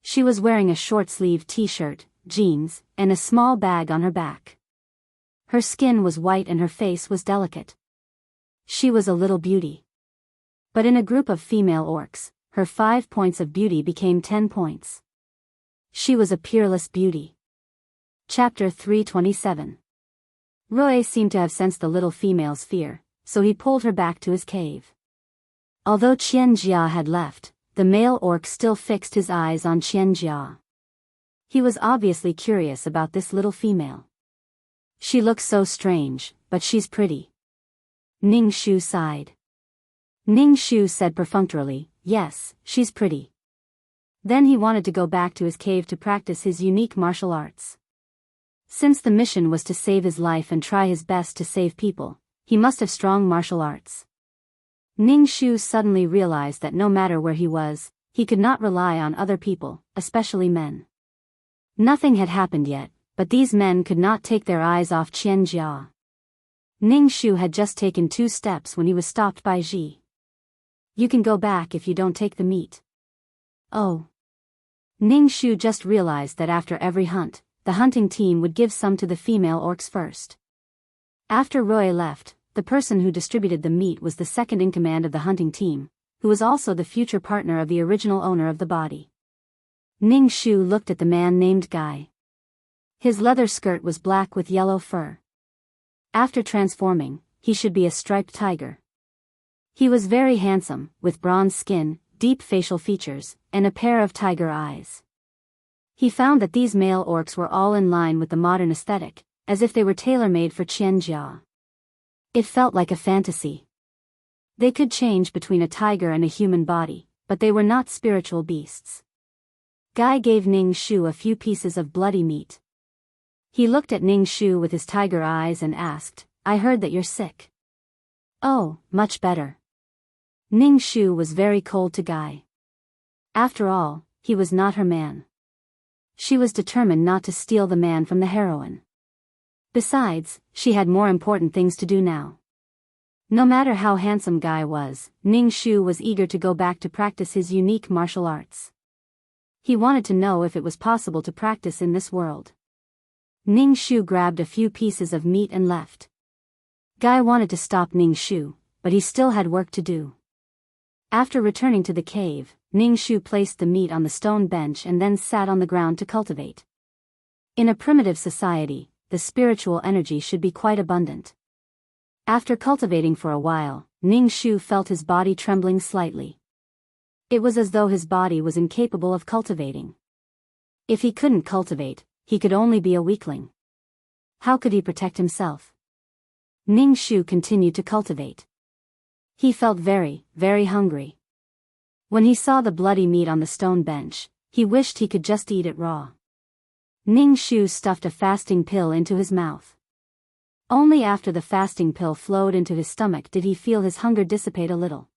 She was wearing a short-sleeved t-shirt, jeans, and a small bag on her back. Her skin was white and her face was delicate. She was a little beauty. But in a group of female orcs, her 5 points of beauty became 10 points. She was a peerless beauty. Chapter 327. Roy seemed to have sensed the little female's fear, so he pulled her back to his cave. Although Qian Jia had left, the male orc still fixed his eyes on Qian Jia. He was obviously curious about this little female. "She looks so strange, but she's pretty." Ning Shu sighed. Ning Shu said perfunctorily, "Yes, she's pretty." Then he wanted to go back to his cave to practice his unique martial arts. Since the mission was to save his life and try his best to save people, he must have strong martial arts. Ning Shu suddenly realized that no matter where he was, he could not rely on other people, especially men. Nothing had happened yet, but these men could not take their eyes off Qian Jia. Ning Shu had just taken 2 steps when he was stopped by Ji. "You can go back if you don't take the meat." "Oh." Ning Shu just realized that after every hunt, the hunting team would give some to the female orcs first. After Roy left, the person who distributed the meat was the second in command of the hunting team, who was also the future partner of the original owner of the body. Ning Shu looked at the man named Guy. His leather skirt was black with yellow fur. After transforming, he should be a striped tiger. He was very handsome, with bronze skin, deep facial features, and a pair of tiger eyes. He found that these male orcs were all in line with the modern aesthetic, as if they were tailor-made for Qian Jia. It felt like a fantasy. They could change between a tiger and a human body, but they were not spiritual beasts. Guy gave Ning Shu a few pieces of bloody meat. He looked at Ning Shu with his tiger eyes and asked, "I heard that you're sick." "Oh, much better." Ning Shu was very cold to Guy. After all, he was not her man. She was determined not to steal the man from the heroine. Besides, she had more important things to do now. No matter how handsome Guy was, Ning Shu was eager to go back to practice his unique martial arts. He wanted to know if it was possible to practice in this world. Ning Shu grabbed a few pieces of meat and left. Guy wanted to stop Ning Shu, but he still had work to do. After returning to the cave, Ning Shu placed the meat on the stone bench and then sat on the ground to cultivate. In a primitive society, the spiritual energy should be quite abundant. After cultivating for a while, Ning Shu felt his body trembling slightly. It was as though his body was incapable of cultivating. If he couldn't cultivate, he could only be a weakling. How could he protect himself? Ning Shu continued to cultivate. He felt very, very hungry. When he saw the bloody meat on the stone bench, he wished he could just eat it raw. Ning Shu stuffed a fasting pill into his mouth. Only after the fasting pill flowed into his stomach did he feel his hunger dissipate a little.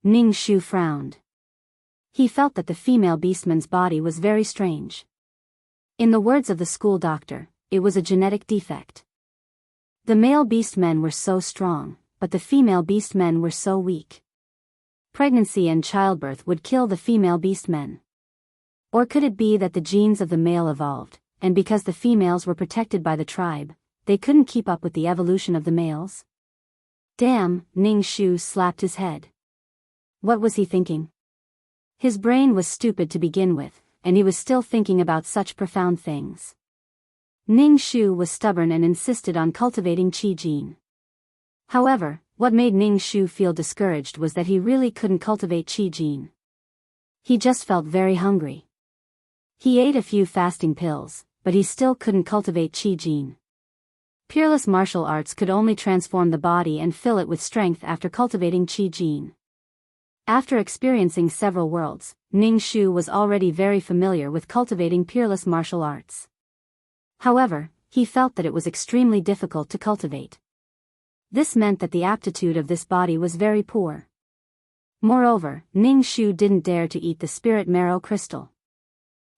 Ning Shu frowned. He felt that the female beastman's body was very strange. In the words of the school doctor, it was a genetic defect. The male beastmen were so strong, but the female beastmen were so weak. Pregnancy and childbirth would kill the female beastmen. Or could it be that the genes of the male evolved, and because the females were protected by the tribe, they couldn't keep up with the evolution of the males? Damn, Ning Shu slapped his head. What was he thinking? His brain was stupid to begin with, and he was still thinking about such profound things. Ning Shu was stubborn and insisted on cultivating Qi Jin. However, what made Ning Shu feel discouraged was that he really couldn't cultivate Qi Jin. He just felt very hungry. He ate a few fasting pills, but he still couldn't cultivate Qi Jin. Peerless martial arts could only transform the body and fill it with strength after cultivating Qi Jin. After experiencing several worlds, Ning Shu was already very familiar with cultivating peerless martial arts. However, he felt that it was extremely difficult to cultivate. This meant that the aptitude of this body was very poor. Moreover, Ning Shu didn't dare to eat the spirit marrow crystal.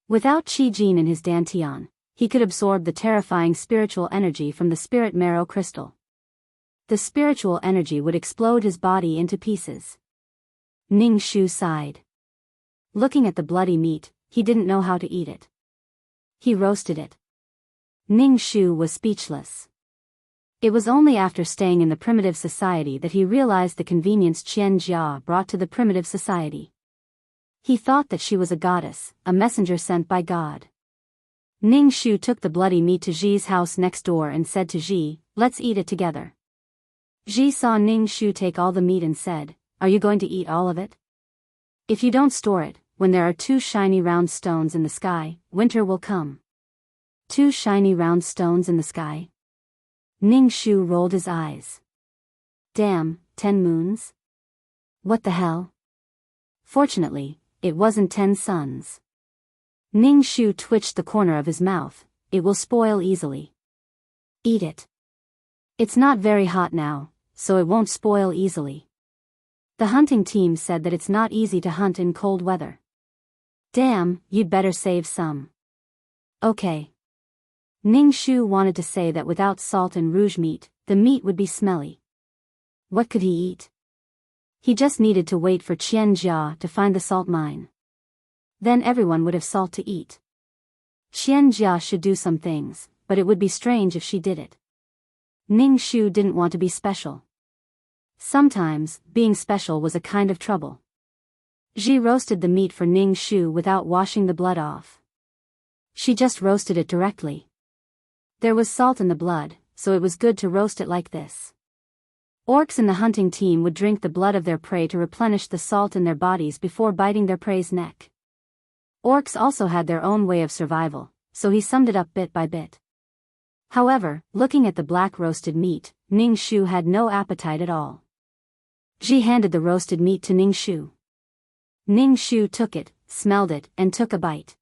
Without Qi Jin in his dantian, he could absorb the terrifying spiritual energy from the spirit marrow crystal. The spiritual energy would explode his body into pieces. Ning Shu sighed. Looking at the bloody meat, he didn't know how to eat it. He roasted it. Ning Shu was speechless. It was only after staying in the primitive society that he realized the convenience Qian Jia brought to the primitive society. He thought that she was a goddess, a messenger sent by God. Ning Shu took the bloody meat to Ji's house next door and said to Ji, "Let's eat it together." Ji saw Ning Shu take all the meat and said, "Are you going to eat all of it? If you don't store it, when there are 2 shiny round stones in the sky, winter will come." 2 shiny round stones in the sky? Ning Shu rolled his eyes. Damn, 10 moons? What the hell? Fortunately, it wasn't 10 suns. Ning Shu twitched the corner of his mouth, it will spoil easily. Eat it. It's not very hot now, so it won't spoil easily. The hunting team said that it's not easy to hunt in cold weather. Damn, you'd better save some. Okay. Ning Shu wanted to say that without salt and rouge meat, the meat would be smelly. What could he eat? He just needed to wait for Qian Jia to find the salt mine. Then everyone would have salt to eat. Qian Jia should do some things, but it would be strange if she did it. Ning Shu didn't want to be special. Sometimes, being special was a kind of trouble. Ji roasted the meat for Ning Shu without washing the blood off. She just roasted it directly. There was salt in the blood, so it was good to roast it like this. Orcs in the hunting team would drink the blood of their prey to replenish the salt in their bodies before biting their prey's neck. Orcs also had their own way of survival, so he summed it up bit by bit. However, looking at the black roasted meat, Ning Shu had no appetite at all. Ji handed the roasted meat to Ning Shu. Ning Shu took it, smelled it, and took a bite.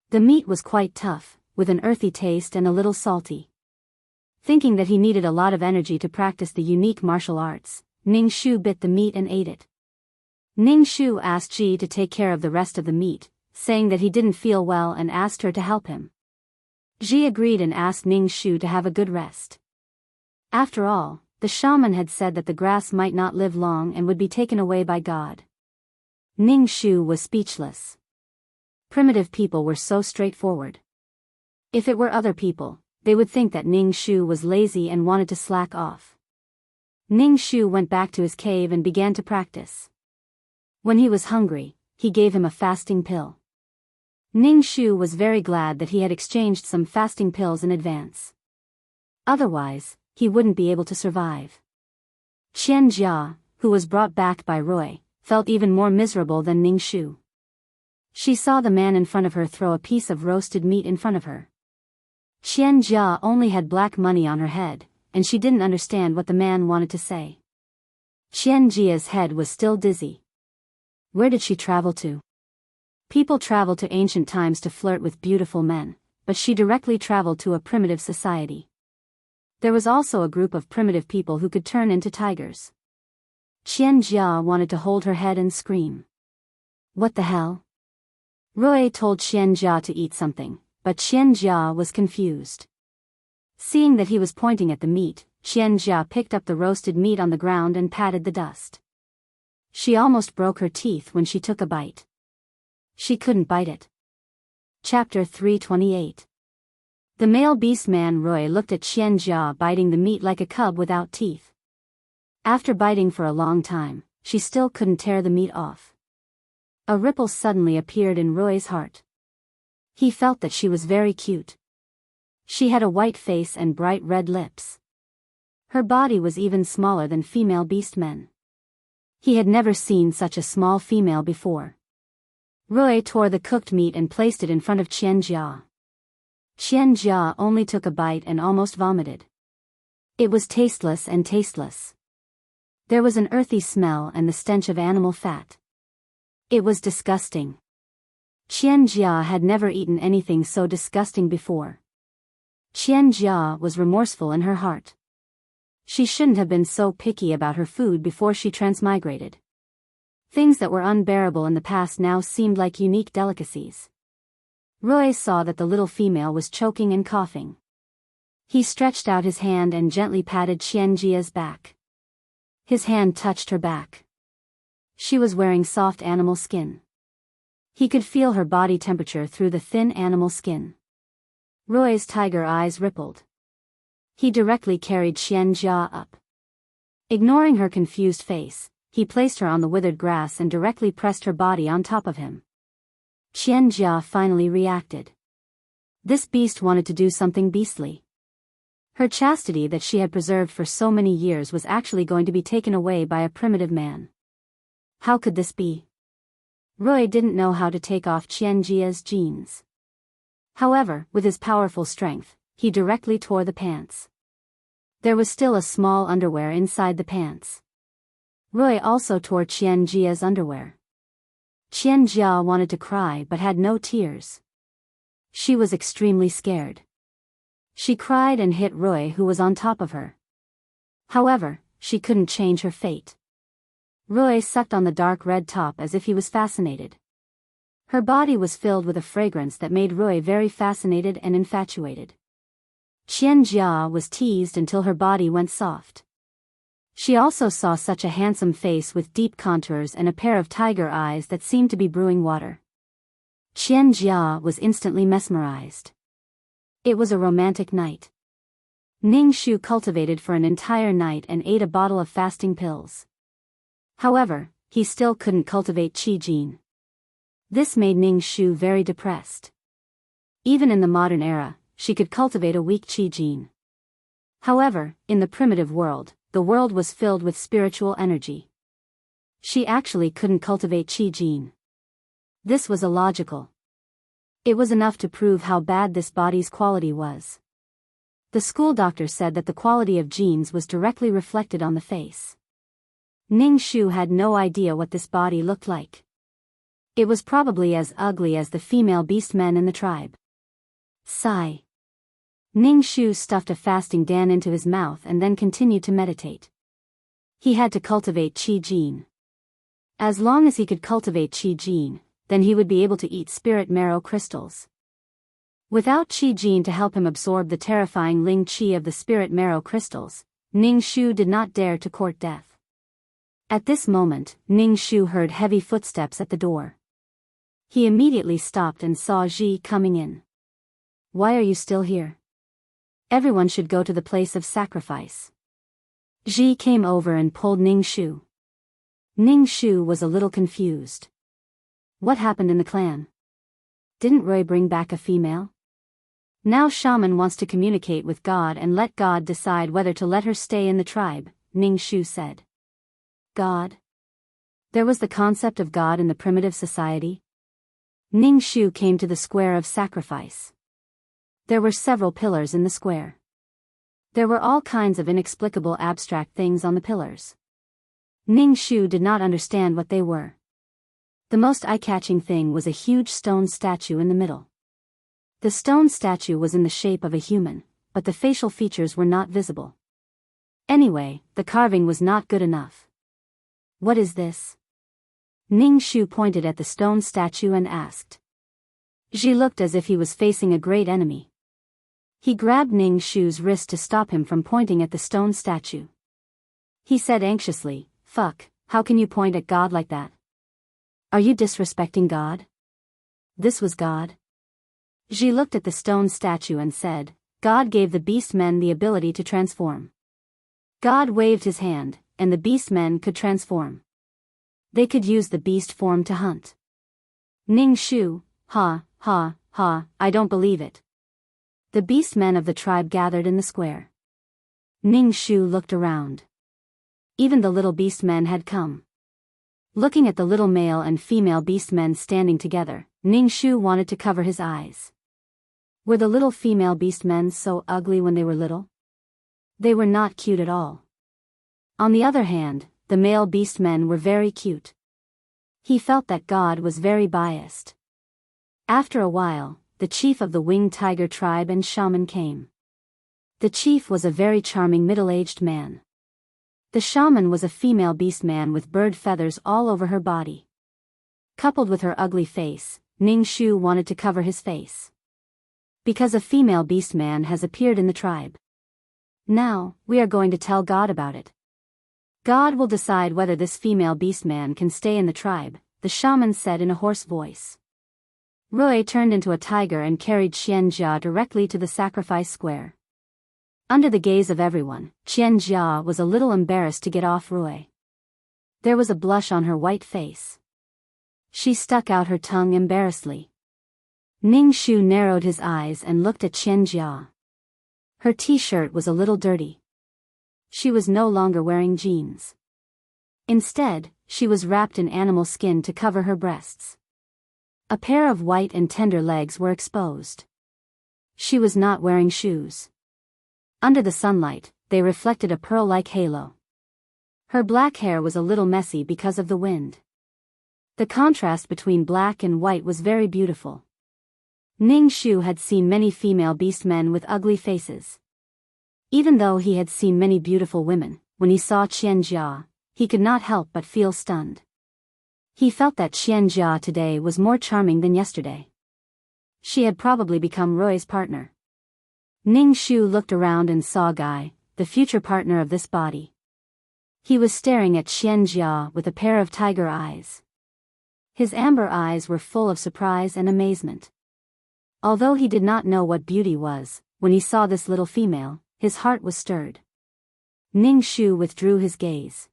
The meat was quite tough, with an earthy taste and a little salty. Thinking that he needed a lot of energy to practice the unique martial arts, Ning Shu bit the meat and ate it. Ning Shu asked Ji to take care of the rest of the meat, saying that he didn't feel well and asked her to help him. Ji agreed and asked Ning Shu to have a good rest. After all, the shaman had said that the grass might not live long and would be taken away by God. Ning Shu was speechless. Primitive people were so straightforward. If it were other people, they would think that Ning Shu was lazy and wanted to slack off. Ning Shu went back to his cave and began to practice. When he was hungry, he gave him a fasting pill. Ning Shu was very glad that he had exchanged some fasting pills in advance. Otherwise, he wouldn't be able to survive. Qian Jia, who was brought back by Roy, felt even more miserable than Ning Shu. She saw the man in front of her throw a piece of roasted meat in front of her. Qian Jia only had black money on her head, and she didn't understand what the man wanted to say. Qian Jia's head was still dizzy. Where did she travel to? People traveled to ancient times to flirt with beautiful men, but she directly traveled to a primitive society. There was also a group of primitive people who could turn into tigers. Qian Jia wanted to hold her head and scream. What the hell? Roy told Qian Jia to eat something, but Qian Jia was confused. Seeing that he was pointing at the meat, Qian Jia picked up the roasted meat on the ground and patted the dust. She almost broke her teeth when she took a bite. She couldn't bite it. Chapter 328. The male beast man Roy looked at Qian Jia biting the meat like a cub without teeth. After biting for a long time, she still couldn't tear the meat off. A ripple suddenly appeared in Roy's heart. He felt that she was very cute. She had a white face and bright red lips. Her body was even smaller than female beast men. He had never seen such a small female before. Roy tore the cooked meat and placed it in front of Qian Jia. Qian Jia only took a bite and almost vomited. It was tasteless and tasteless. There was an earthy smell and the stench of animal fat. It was disgusting. Qian Jia had never eaten anything so disgusting before. Qian Jia was remorseful in her heart. She shouldn't have been so picky about her food before she transmigrated. Things that were unbearable in the past now seemed like unique delicacies. Roy saw that the little female was choking and coughing. He stretched out his hand and gently patted Qian Jia's back. His hand touched her back. She was wearing soft animal skin. He could feel her body temperature through the thin animal skin. Roy's tiger eyes rippled. He directly carried Qian Jia up. Ignoring her confused face, he placed her on the withered grass and directly pressed her body on top of him. Qian Jia finally reacted. This beast wanted to do something beastly. Her chastity that she had preserved for so many years was actually going to be taken away by a primitive man. How could this be? Roy didn't know how to take off Qian Jia's jeans. However, with his powerful strength, he directly tore the pants. There was still a small underwear inside the pants. Roy also tore Qian Jia's underwear. Qian Jia wanted to cry but had no tears. She was extremely scared. She cried and hit Roy, who was on top of her. However, she couldn't change her fate. Roy sucked on the dark red top as if he was fascinated. Her body was filled with a fragrance that made Roy very fascinated and infatuated. Qianjia was teased until her body went soft. She also saw such a handsome face with deep contours and a pair of tiger eyes that seemed to be brewing water. Qianjia was instantly mesmerized. It was a romantic night. Ning Shu cultivated for an entire night and ate a bottle of fasting pills. However, he still couldn't cultivate Qi Jin. This made Ning Shu very depressed. Even in the modern era, she could cultivate a weak Qi Jin. However, in the primitive world, the world was filled with spiritual energy. She actually couldn't cultivate Qi Jin. This was illogical. It was enough to prove how bad this body's quality was. The school doctor said that the quality of genes was directly reflected on the face. Ning Shu had no idea what this body looked like. It was probably as ugly as the female beast men in the tribe. Sigh. Ning Shu stuffed a fasting dan into his mouth and then continued to meditate. He had to cultivate Qi Jin. As long as he could cultivate Qi Jin, then he would be able to eat spirit marrow crystals. Without Qi Jin to help him absorb the terrifying Ling Qi of the spirit marrow crystals, Ning Shu did not dare to court death. At this moment, Ning Shu heard heavy footsteps at the door. He immediately stopped and saw Ji coming in. Why are you still here? Everyone should go to the place of sacrifice. Ji came over and pulled Ning Shu. Ning Shu was a little confused. What happened in the clan? Didn't Roy bring back a female? Now shaman wants to communicate with God and let God decide whether to let her stay in the tribe, Ning Shu said. God? There was the concept of God in the primitive society? Ning Shu came to the square of sacrifice. There were several pillars in the square. There were all kinds of inexplicable abstract things on the pillars. Ning Shu did not understand what they were. The most eye-catching thing was a huge stone statue in the middle. The stone statue was in the shape of a human, but the facial features were not visible. Anyway, the carving was not good enough. What is this? Ning Shu pointed at the stone statue and asked. Ji looked as if he was facing a great enemy. He grabbed Ning Shu's wrist to stop him from pointing at the stone statue. He said anxiously, "Fuck, how can you point at God like that? Are you disrespecting God?" This was God. Ji looked at the stone statue and said, God gave the beast men the ability to transform. God waved his hand, and the beast men could transform. They could use the beast form to hunt. Ning Shu, ha, ha, ha, I don't believe it. The beast men of the tribe gathered in the square. Ning Shu looked around. Even the little beast men had come. Looking at the little male and female beast men standing together, Ning Shu wanted to cover his eyes. Were the little female beast men so ugly when they were little? They were not cute at all. On the other hand, the male beast men were very cute. He felt that God was very biased. After a while, the chief of the winged tiger tribe and shaman came. The chief was a very charming middle-aged man. The shaman was a female beast man with bird feathers all over her body. Coupled with her ugly face, Ning Shu wanted to cover his face. Because a female beast man has appeared in the tribe. Now, we are going to tell God about it. God will decide whether this female beast man can stay in the tribe, the shaman said in a hoarse voice. Roy turned into a tiger and carried Qianjia directly to the sacrifice square. Under the gaze of everyone, Qianjia was a little embarrassed to get off Roy. There was a blush on her white face. She stuck out her tongue embarrassedly. Ning Shu narrowed his eyes and looked at Qianjia. Her t-shirt was a little dirty. She was no longer wearing jeans. Instead, she was wrapped in animal skin to cover her breasts. A pair of white and tender legs were exposed. She was not wearing shoes. Under the sunlight, they reflected a pearl-like halo. Her black hair was a little messy because of the wind. The contrast between black and white was very beautiful. Ning Shu had seen many female beast men with ugly faces. Even though he had seen many beautiful women, when he saw Qianjia, he could not help but feel stunned. He felt that Qianjia today was more charming than yesterday. She had probably become Roy's partner. Ning Shu looked around and saw Guy, the future partner of this body. He was staring at Qianjia with a pair of tiger eyes. His amber eyes were full of surprise and amazement. Although he did not know what beauty was, when he saw this little female, his heart was stirred. Ning Shu withdrew his gaze.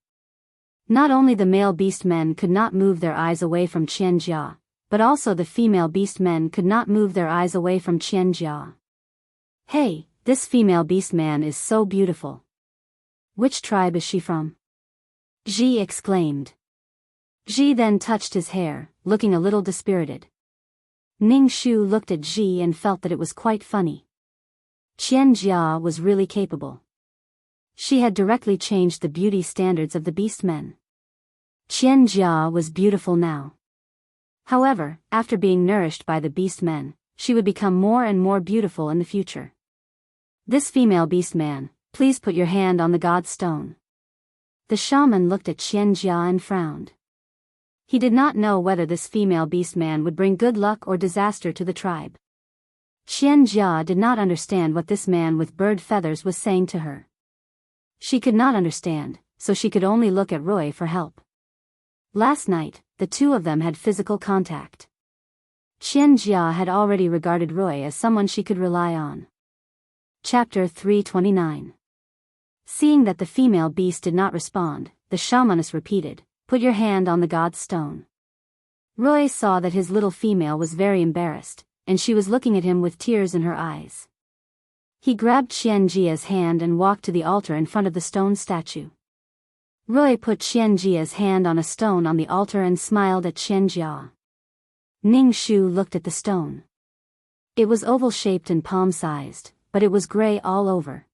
Not only the male beast men could not move their eyes away from Qianjia, but also the female beast men could not move their eyes away from Qianjia. Hey, this female beast man is so beautiful. Which tribe is she from? Ji exclaimed. Ji then touched his hair, looking a little dispirited. Ning Shu looked at Ji and felt that it was quite funny. Qianjia was really capable. She had directly changed the beauty standards of the beast men. Qianjia was beautiful now. However, after being nourished by the beast men, she would become more and more beautiful in the future. This female beast man, please put your hand on the god stone. The shaman looked at Qianjia and frowned. He did not know whether this female beast man would bring good luck or disaster to the tribe. Qianjia did not understand what this man with bird feathers was saying to her. She could not understand, so she could only look at Roy for help. Last night, the two of them had physical contact. Qianjia had already regarded Roy as someone she could rely on. Chapter 329. Seeing that the female beast did not respond, the shamaness repeated, "Put your hand on the god's stone." Roy saw that his little female was very embarrassed, and she was looking at him with tears in her eyes. He grabbed Qianjia's hand and walked to the altar in front of the stone statue. Roy put Qianjia's hand on a stone on the altar and smiled at Qianjia. Ning Shu looked at the stone. It was oval-shaped and palm-sized, but it was gray all over.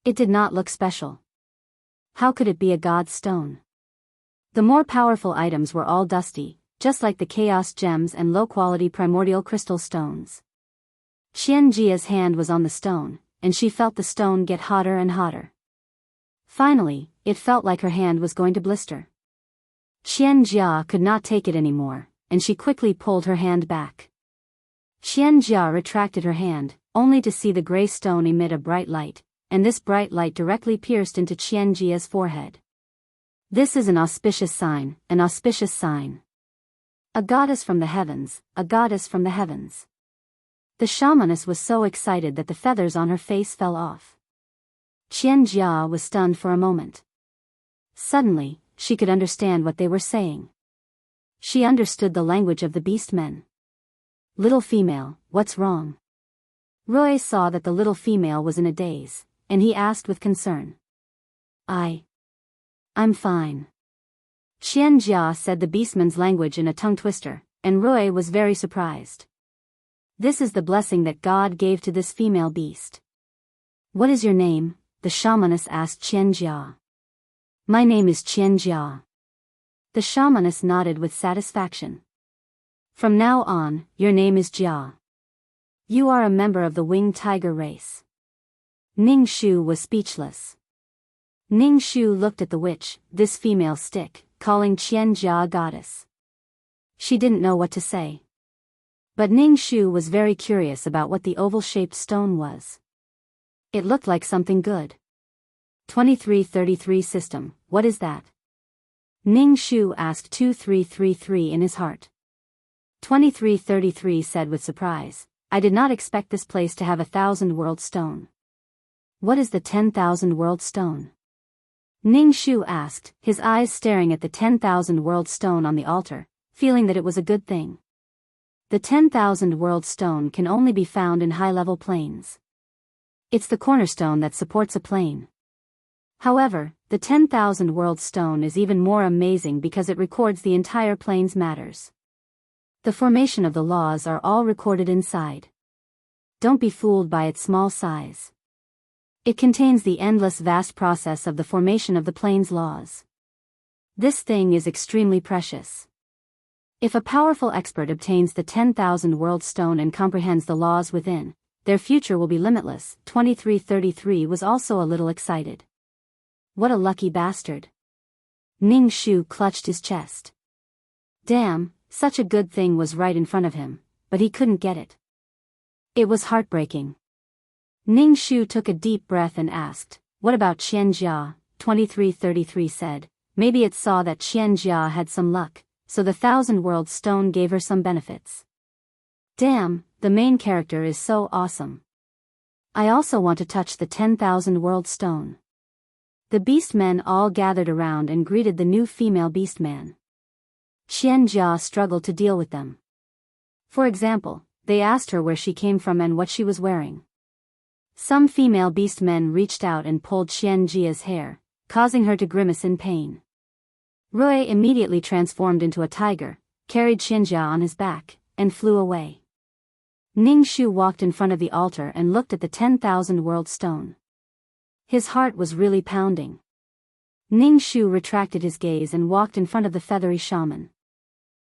It did not look special. How could it be a god's stone? The more powerful items were all dusty, just like the chaos gems and low-quality primordial crystal stones. Qianjia's hand was on the stone, and she felt the stone get hotter and hotter. Finally, it felt like her hand was going to blister. Qianjia could not take it anymore, and she quickly pulled her hand back. Qianjia retracted her hand, only to see the gray stone emit a bright light, and this bright light directly pierced into Qianjia's forehead. This is an auspicious sign, an auspicious sign. A goddess from the heavens, a goddess from the heavens. The shamaness was so excited that the feathers on her face fell off. Qianjia was stunned for a moment. Suddenly, she could understand what they were saying. She understood the language of the beast men. "Little female, what's wrong?" Roy saw that the little female was in a daze, and he asked with concern. I'm fine." Qianjia said the beastman's language in a tongue twister, and Roy was very surprised. This is the blessing that God gave to this female beast. "What is your name?" the shamaness asked Qianjia. "My name is Qianjia." The shamaness nodded with satisfaction. "From now on, your name is Jia. You are a member of the winged tiger race." Ning Shu was speechless. Ning Shu looked at the witch, this female stick, calling Qianjia a goddess. She didn't know what to say. But Ning Shu was very curious about what the oval-shaped stone was. It looked like something good. 2333 system, what is that? Ning Shu asked 2333 in his heart. 2333 said with surprise, "I did not expect this place to have 1,000 world stone." "What is the 10,000 world stone?" Ning Shu asked, his eyes staring at the 10,000 world stone on the altar, feeling that it was a good thing. The 10,000 world stone can only be found in high-level planes. It's the cornerstone that supports a plane. However, the 10,000 world stone is even more amazing because it records the entire plane's matters. The formation of the laws are all recorded inside. Don't be fooled by its small size. It contains the endless vast process of the formation of the plane's laws. This thing is extremely precious. If a powerful expert obtains the 10,000 world stone and comprehends the laws within, their future will be limitless. 2333 was also a little excited. What a lucky bastard. Ning Shu clutched his chest. Damn, such a good thing was right in front of him, but he couldn't get it. It was heartbreaking. Ning Shu took a deep breath and asked, "What about Qian Jia?" 2333 said, "Maybe it saw that Qian Jia had some luck, so the 1,000 world stone gave her some benefits." Damn, the main character is so awesome. I also want to touch the 10,000 world stone. The beastmen all gathered around and greeted the new female beastman. Qian Jia struggled to deal with them. For example, they asked her where she came from and what she was wearing. Some female beastmen reached out and pulled Qian Jia's hair, causing her to grimace in pain. Rui immediately transformed into a tiger, carried Qian Jia on his back, and flew away. Ning Shu walked in front of the altar and looked at the 10,000 world stone. His heart was really pounding. Ning Shu retracted his gaze and walked in front of the feathery shaman.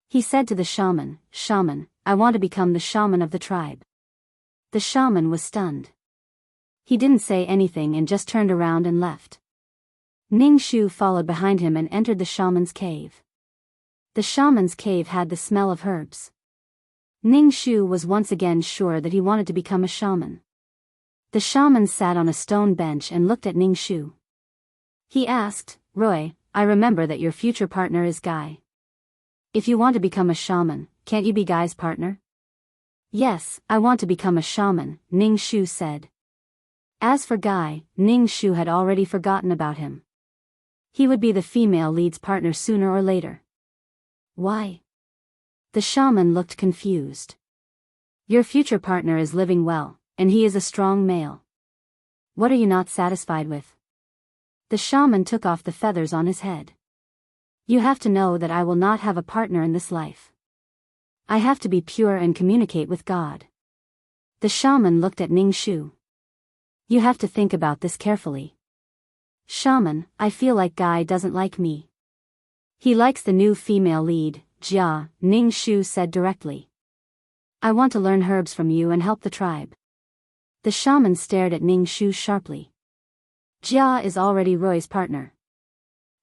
He said to the shaman, "Shaman, I want to become the shaman of the tribe." The shaman was stunned. He didn't say anything and just turned around and left. Ning Shu followed behind him and entered the shaman's cave. The shaman's cave had the smell of herbs. Ning Shu was once again sure that he wanted to become a shaman. The shaman sat on a stone bench and looked at Ning Shu. He asked, "Roy, I remember that your future partner is Guy. If you want to become a shaman, can't you be Guy's partner?" "Yes, I want to become a shaman," Ning Shu said. As for Guy, Ning Shu had already forgotten about him. He would be the female lead's partner sooner or later. Why? The shaman looked confused. "Your future partner is living well, and he is a strong male. What are you not satisfied with?" The shaman took off the feathers on his head. "You have to know that I will not have a partner in this life. I have to be pure and communicate with God." The shaman looked at Ning Shu. "You have to think about this carefully." "Shaman, I feel like Guy doesn't like me. He likes the new female lead, Jia," Ning Shu said directly. "I want to learn herbs from you and help the tribe." The shaman stared at Ning Shu sharply. "Jia is already Roy's partner.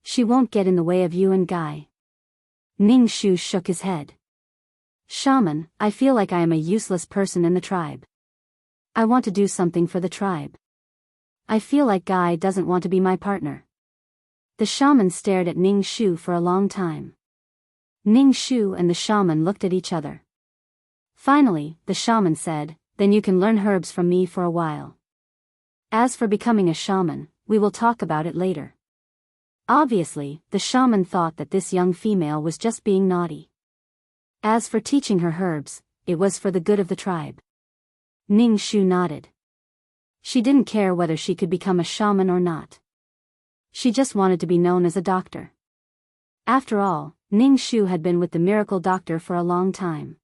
She won't get in the way of you and Guy." Ning Shu shook his head. "Shaman, I feel like I am a useless person in the tribe. I want to do something for the tribe. I feel like Guy doesn't want to be my partner." The shaman stared at Ning Shu for a long time. Ning Shu and the shaman looked at each other. Finally, the shaman said, "Then you can learn herbs from me for a while. As for becoming a shaman, we will talk about it later." Obviously, the shaman thought that this young female was just being naughty. As for teaching her herbs, it was for the good of the tribe. Ning Shu nodded. She didn't care whether she could become a shaman or not. She just wanted to be known as a doctor. After all, Ning Shu had been with the miracle doctor for a long time.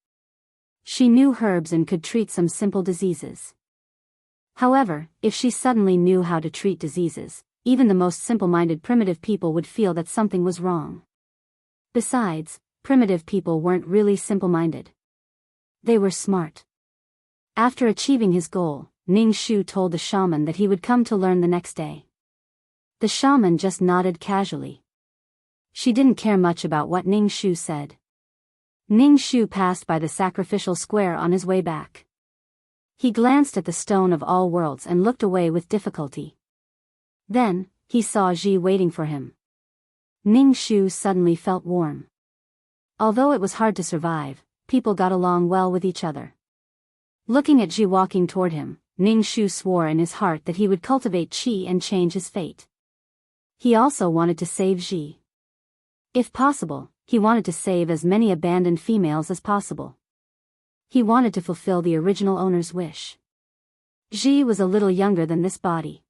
She knew herbs and could treat some simple diseases. However, if she suddenly knew how to treat diseases, even the most simple-minded primitive people would feel that something was wrong. Besides, primitive people weren't really simple-minded. They were smart. After achieving his goal, Ning Shu told the shaman that he would come to learn the next day. The shaman just nodded casually. She didn't care much about what Ning Shu said. Ning Shu passed by the sacrificial square on his way back. He glanced at the stone of all worlds and looked away with difficulty. Then, he saw Ji waiting for him. Ning Shu suddenly felt warm. Although it was hard to survive, people got along well with each other. Looking at Ji walking toward him, Ning Shu swore in his heart that he would cultivate qi and change his fate. He also wanted to save Ji. If possible, he wanted to save as many abandoned females as possible. He wanted to fulfill the original owner's wish. Ji was a little younger than this body.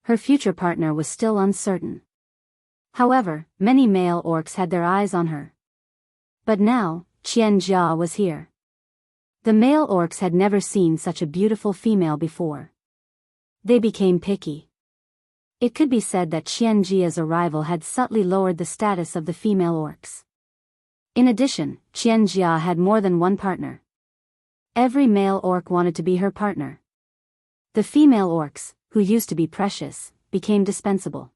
Her future partner was still uncertain. However, many male orcs had their eyes on her. But now, Qian Jia was here. The male orcs had never seen such a beautiful female before. They became picky. It could be said that Qian Jia's arrival had subtly lowered the status of the female orcs. In addition, Qian Jia had more than one partner. Every male orc wanted to be her partner. The female orcs, who used to be precious, became dispensable.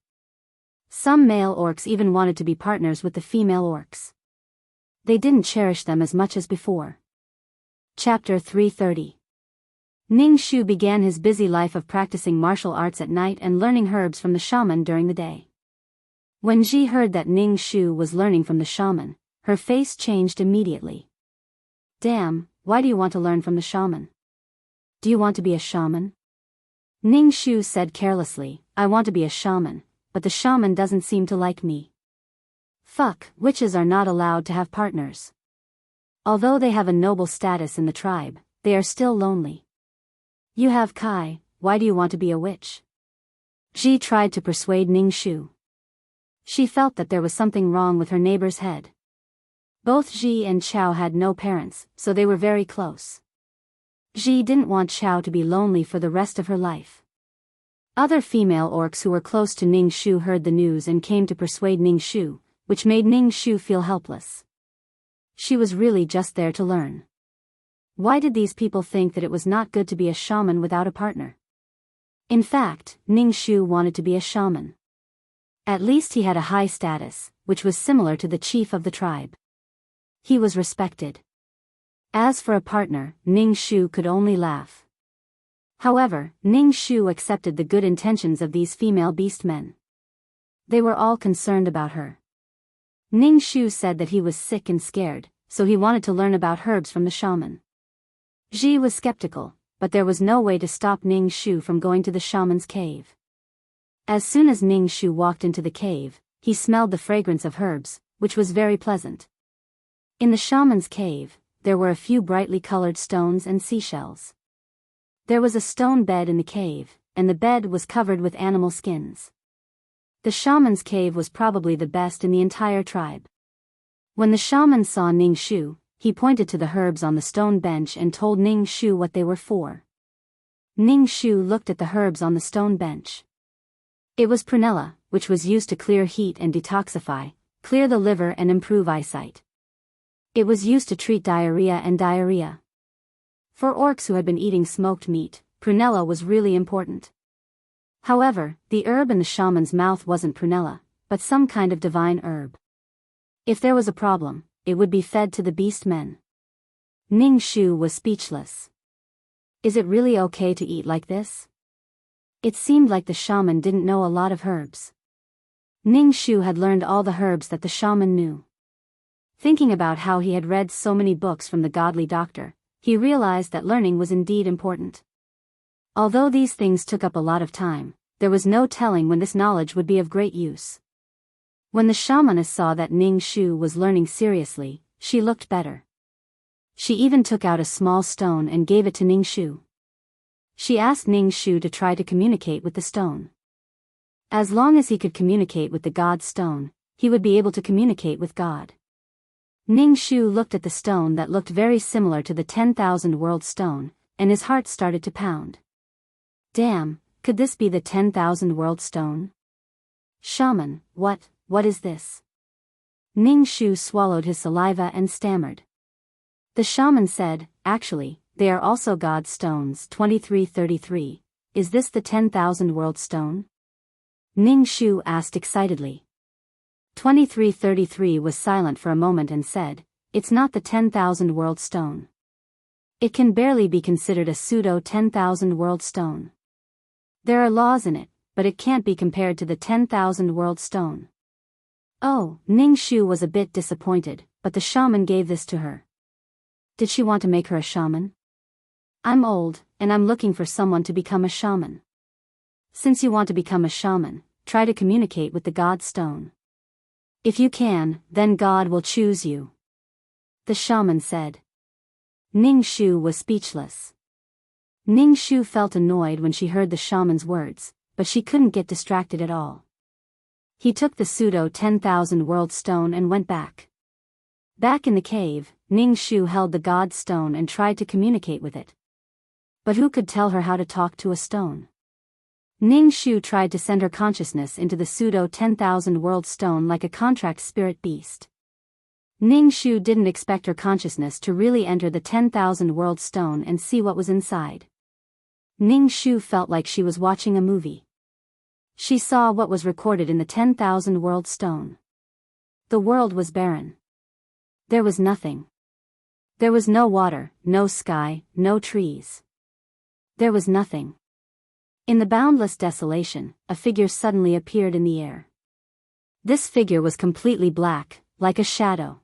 Some male orcs even wanted to be partners with the female orcs. They didn't cherish them as much as before. Chapter 330. Ning Shu began his busy life of practicing martial arts at night and learning herbs from the shaman during the day. When Ji heard that Ning Shu was learning from the shaman, her face changed immediately. Damn, why do you want to learn from the shaman? Do you want to be a shaman? Ning Shu said carelessly, I want to be a shaman, but the shaman doesn't seem to like me. Fuck, witches are not allowed to have partners. Although they have a noble status in the tribe, they are still lonely. You have Kai, why do you want to be a witch? Ji tried to persuade Ning Shu. She felt that there was something wrong with her neighbor's head. Both Ji and Chao had no parents, so they were very close. Ji didn't want Chao to be lonely for the rest of her life. Other female orcs who were close to Ning Shu heard the news and came to persuade Ning Shu, which made Ning Shu feel helpless. She was really just there to learn. Why did these people think that it was not good to be a shaman without a partner? In fact, Ning Shu wanted to be a shaman. At least he had a high status, which was similar to the chief of the tribe. He was respected. As for a partner, Ning Shu could only laugh. However, Ning Shu accepted the good intentions of these female beastmen. They were all concerned about her. Ning Shu said that he was sick and scared, so he wanted to learn about herbs from the shaman. Ji was skeptical, but there was no way to stop Ning Shu from going to the shaman's cave. As soon as Ning Shu walked into the cave, he smelled the fragrance of herbs, which was very pleasant. In the shaman's cave, there were a few brightly colored stones and seashells. There was a stone bed in the cave, and the bed was covered with animal skins. The shaman's cave was probably the best in the entire tribe. When the shaman saw Ning Shu, he pointed to the herbs on the stone bench and told Ning Shu what they were for. Ning Shu looked at the herbs on the stone bench. It was prunella, which was used to clear heat and detoxify, clear the liver and improve eyesight. It was used to treat diarrhea and diarrhea. For orcs who had been eating smoked meat, prunella was really important. However, the herb in the shaman's mouth wasn't prunella, but some kind of divine herb. If there was a problem, it would be fed to the beast men. Ning Shu was speechless. Is it really okay to eat like this? It seemed like the shaman didn't know a lot of herbs. Ning Shu had learned all the herbs that the shaman knew. Thinking about how he had read so many books from the godly doctor, he realized that learning was indeed important. Although these things took up a lot of time, there was no telling when this knowledge would be of great use. When the shamaness saw that Ning Shu was learning seriously, she looked better. She even took out a small stone and gave it to Ning Shu. She asked Ning Shu to try to communicate with the stone. As long as he could communicate with the god stone, he would be able to communicate with God. Ning Shu looked at the stone that looked very similar to the 10,000 world stone, and his heart started to pound. Damn, could this be the 10,000 world stone? Shaman, what is this? Ning Shu swallowed his saliva and stammered. The shaman said, actually, they are also god stones. 2333. Is this the 10,000 world stone? Ning Shu asked excitedly. 2333 was silent for a moment and said, it's not the 10,000 world stone. It can barely be considered a pseudo 10,000 world stone. There are laws in it, but it can't be compared to the 10,000 world stone. Oh, Ning Shu was a bit disappointed, but the shaman gave this to her. Did she want to make her a shaman? I'm old, and I'm looking for someone to become a shaman. Since you want to become a shaman, try to communicate with the god stone. If you can, then God will choose you. The shaman said. Ning Shu was speechless. Ning Shu felt annoyed when she heard the shaman's words, but she couldn't get distracted at all. He took the pseudo 10,000 world stone and went back. Back in the cave, Ning Shu held the god stone and tried to communicate with it. But who could tell her how to talk to a stone? Ning Shu tried to send her consciousness into the pseudo 10,000 world stone like a contract spirit beast. Ning Shu didn't expect her consciousness to really enter the 10,000 world stone and see what was inside. Ning Shu felt like she was watching a movie. She saw what was recorded in the 10,000 world stone. The world was barren. There was nothing. There was no water, no sky, no trees. There was nothing. In the boundless desolation, a figure suddenly appeared in the air. This figure was completely black, like a shadow.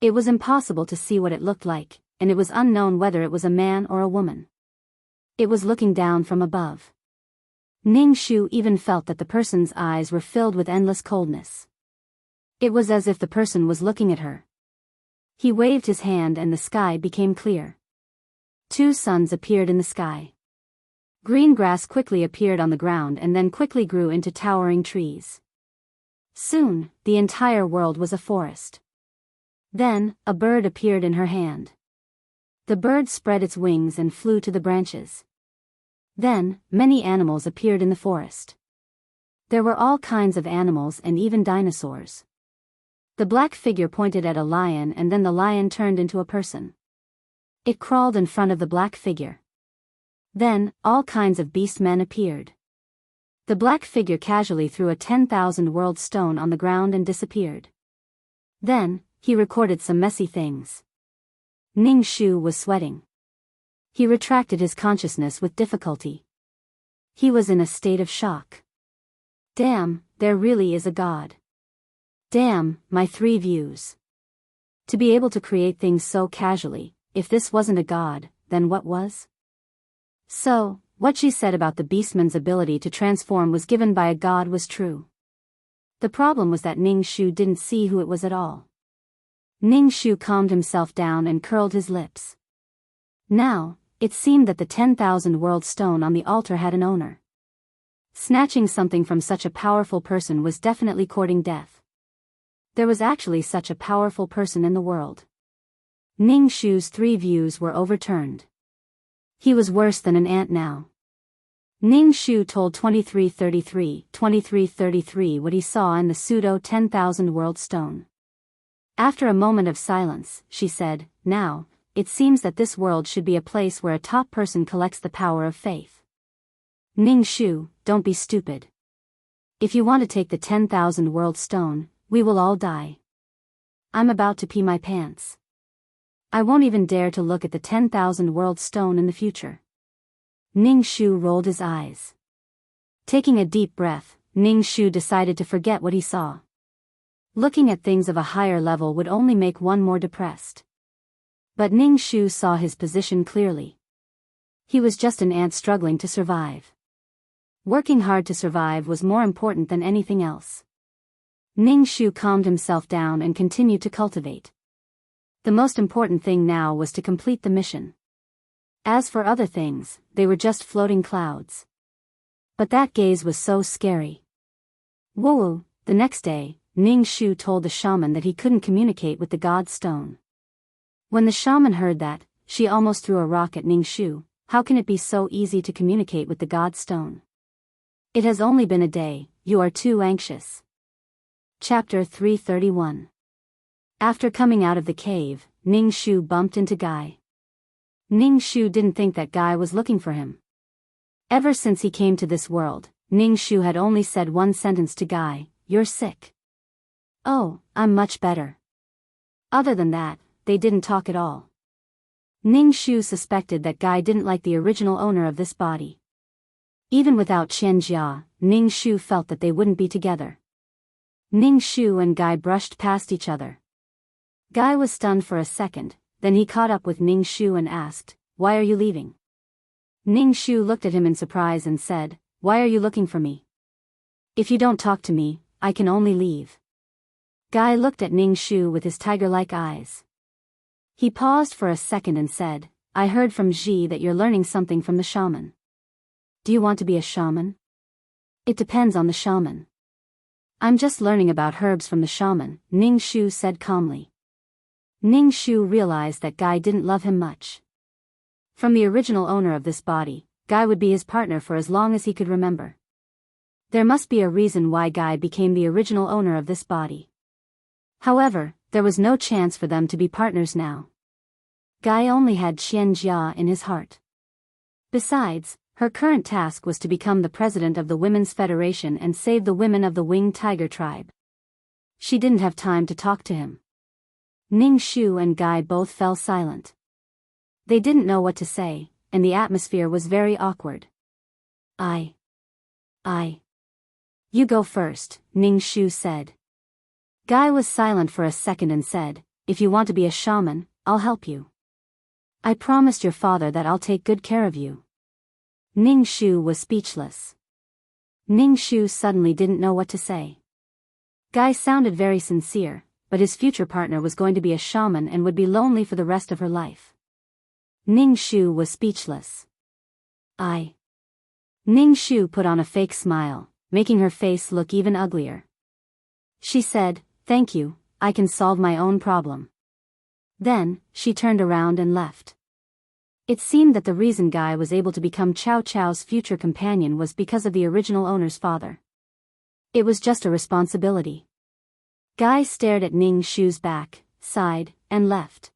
It was impossible to see what it looked like, and it was unknown whether it was a man or a woman. It was looking down from above. Ning Shu even felt that the person's eyes were filled with endless coldness. It was as if the person was looking at her. He waved his hand and the sky became clear. 2 suns appeared in the sky. Green grass quickly appeared on the ground and then quickly grew into towering trees. Soon, the entire world was a forest. Then, a bird appeared in her hand. The bird spread its wings and flew to the branches. Then, many animals appeared in the forest. There were all kinds of animals and even dinosaurs. The black figure pointed at a lion and then the lion turned into a person. It crawled in front of the black figure. Then, all kinds of beast men appeared. The black figure casually threw a 10,000 world stone on the ground and disappeared. Then, he recorded some messy things. Ning Shu was sweating. He retracted his consciousness with difficulty. He was in a state of shock. Damn, there really is a God. Damn, my 3 views. To be able to create things so casually, if this wasn't a God, then what was? So, what she said about the beastman's ability to transform was given by a God was true. The problem was that Ning Shu didn't see who it was at all. Ning Shu calmed himself down and curled his lips. Now, it seemed that the 10,000 world stone on the altar had an owner. Snatching something from such a powerful person was definitely courting death. There was actually such a powerful person in the world. Ning Shu's 3 views were overturned. He was worse than an ant now. Ning Shu told 2333 what he saw in the pseudo 10,000 world stone. After a moment of silence, she said, "Now, it seems that this world should be a place where a top person collects the power of faith. Ning Shu, don't be stupid. If you want to take the 10,000 world stone, we will all die. I'm about to pee my pants. I won't even dare to look at the 10,000 world stone in the future." Ning Shu rolled his eyes. Taking a deep breath, Ning Shu decided to forget what he saw. Looking at things of a higher level would only make one more depressed. But Ning Shu saw his position clearly. He was just an ant struggling to survive. Working hard to survive was more important than anything else. Ning Shu calmed himself down and continued to cultivate. The most important thing now was to complete the mission. As for other things, they were just floating clouds. But that gaze was so scary. Woo! The next day, Ning Shu told the shaman that he couldn't communicate with the god stone. When the shaman heard that, she almost threw a rock at Ning Shu. How can it be so easy to communicate with the god stone? It has only been a day, you are too anxious. Chapter 331. After coming out of the cave, Ning Shu bumped into Guy. Ning Shu didn't think that Guy was looking for him. Ever since he came to this world, Ning Shu had only said one sentence to Guy, "You're sick." "Oh, I'm much better." Other than that, they didn't talk at all. Ning Shu suspected that Guy didn't like the original owner of this body. Even without Qian Jia, Ning Shu felt that they wouldn't be together. Ning Shu and Guy brushed past each other. Guy was stunned for a second, then he caught up with Ning Shu and asked, "Why are you leaving?" Ning Shu looked at him in surprise and said, "Why are you looking for me? If you don't talk to me, I can only leave." Guy looked at Ning Shu with his tiger-like eyes. He paused for a second and said, "I heard from Ji that you're learning something from the shaman. Do you want to be a shaman?" "It depends on the shaman." "I'm just learning about herbs from the shaman," Ning Shu said calmly. Ning Shu realized that Guy didn't love him much. From the original owner of this body, Guy would be his partner for as long as he could remember. There must be a reason why Guy became the original owner of this body. However, there was no chance for them to be partners now. Guy only had Qian Jia in his heart. Besides, her current task was to become the president of the Women's Federation and save the women of the Winged Tiger tribe. She didn't have time to talk to him. Ning Shu and Guy both fell silent. They didn't know what to say, and the atmosphere was very awkward. I. You go first, Ning Shu said. Guy was silent for a second and said, if you want to be a shaman, I'll help you. I promised your father that I'll take good care of you. Ning Shu was speechless. Ning Shu suddenly didn't know what to say. Guy sounded very sincere, but his future partner was going to be a shaman and would be lonely for the rest of her life. Ning Shu was speechless. Ning Shu put on a fake smile, making her face look even uglier. She said, thank you, I can solve my own problem. Then, she turned around and left. It seemed that the reason Guy was able to become Chow Chow's future companion was because of the original owner's father. It was just a responsibility. Guy stared at Ning Shu's back, sighed, and left.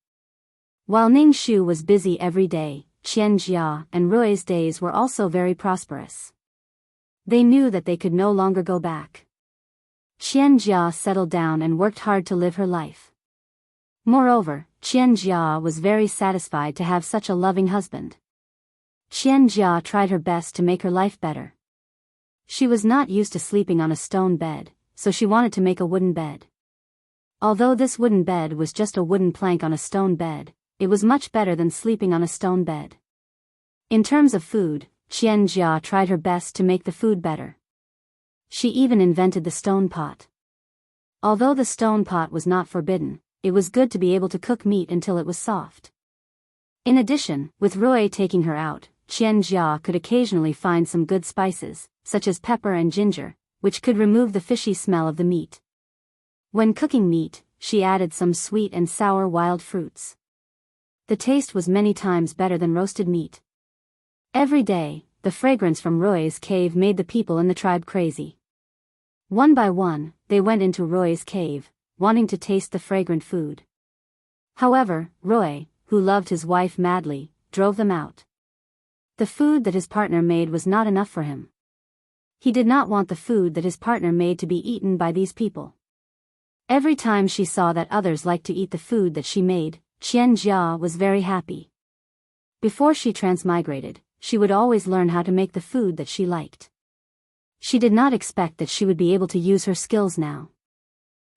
While Ning Shu was busy every day, Qian Jia and Rui's days were also very prosperous. They knew that they could no longer go back. Qian Jia settled down and worked hard to live her life. Moreover, Qian Jia was very satisfied to have such a loving husband. Qian Jia tried her best to make her life better. She was not used to sleeping on a stone bed, so she wanted to make a wooden bed. Although this wooden bed was just a wooden plank on a stone bed, it was much better than sleeping on a stone bed. In terms of food, Qian Jia tried her best to make the food better. She even invented the stone pot. Although the stone pot was not forbidden, it was good to be able to cook meat until it was soft. In addition, with Rui taking her out, Qian Jia could occasionally find some good spices, such as pepper and ginger, which could remove the fishy smell of the meat. When cooking meat, she added some sweet and sour wild fruits. The taste was many times better than roasted meat. Every day, the fragrance from Rui's cave made the people in the tribe crazy. One by one, they went into Rui's cave, wanting to taste the fragrant food. However, Rui, who loved his wife madly, drove them out. The food that his partner made was not enough for him. He did not want the food that his partner made to be eaten by these people. Every time she saw that others liked to eat the food that she made, Qian Jia was very happy. Before she transmigrated, she would always learn how to make the food that she liked. She did not expect that she would be able to use her skills now.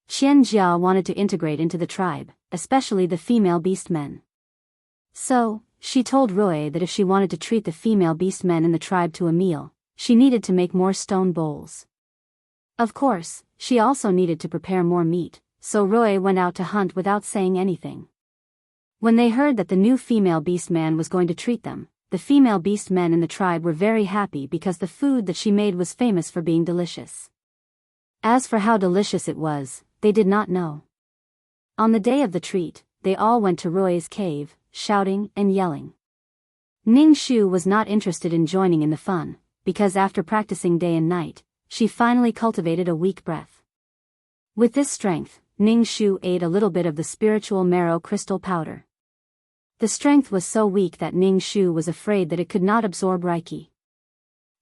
Qian Jia wanted to integrate into the tribe, especially the female beast men. So, she told Rui that if she wanted to treat the female beast men in the tribe to a meal, she needed to make more stone bowls. Of course, she also needed to prepare more meat, so Rui went out to hunt without saying anything. When they heard that the new female beast man was going to treat them, the female beast men in the tribe were very happy because the food that she made was famous for being delicious. As for how delicious it was, they did not know. On the day of the treat, they all went to Rui's cave, shouting and yelling. Ning Shu was not interested in joining in the fun, because after practicing day and night, she finally cultivated a weak breath. With this strength, Ning Shu ate a little bit of the spiritual marrow crystal powder. The strength was so weak that Ning Shu was afraid that it could not absorb Reiki.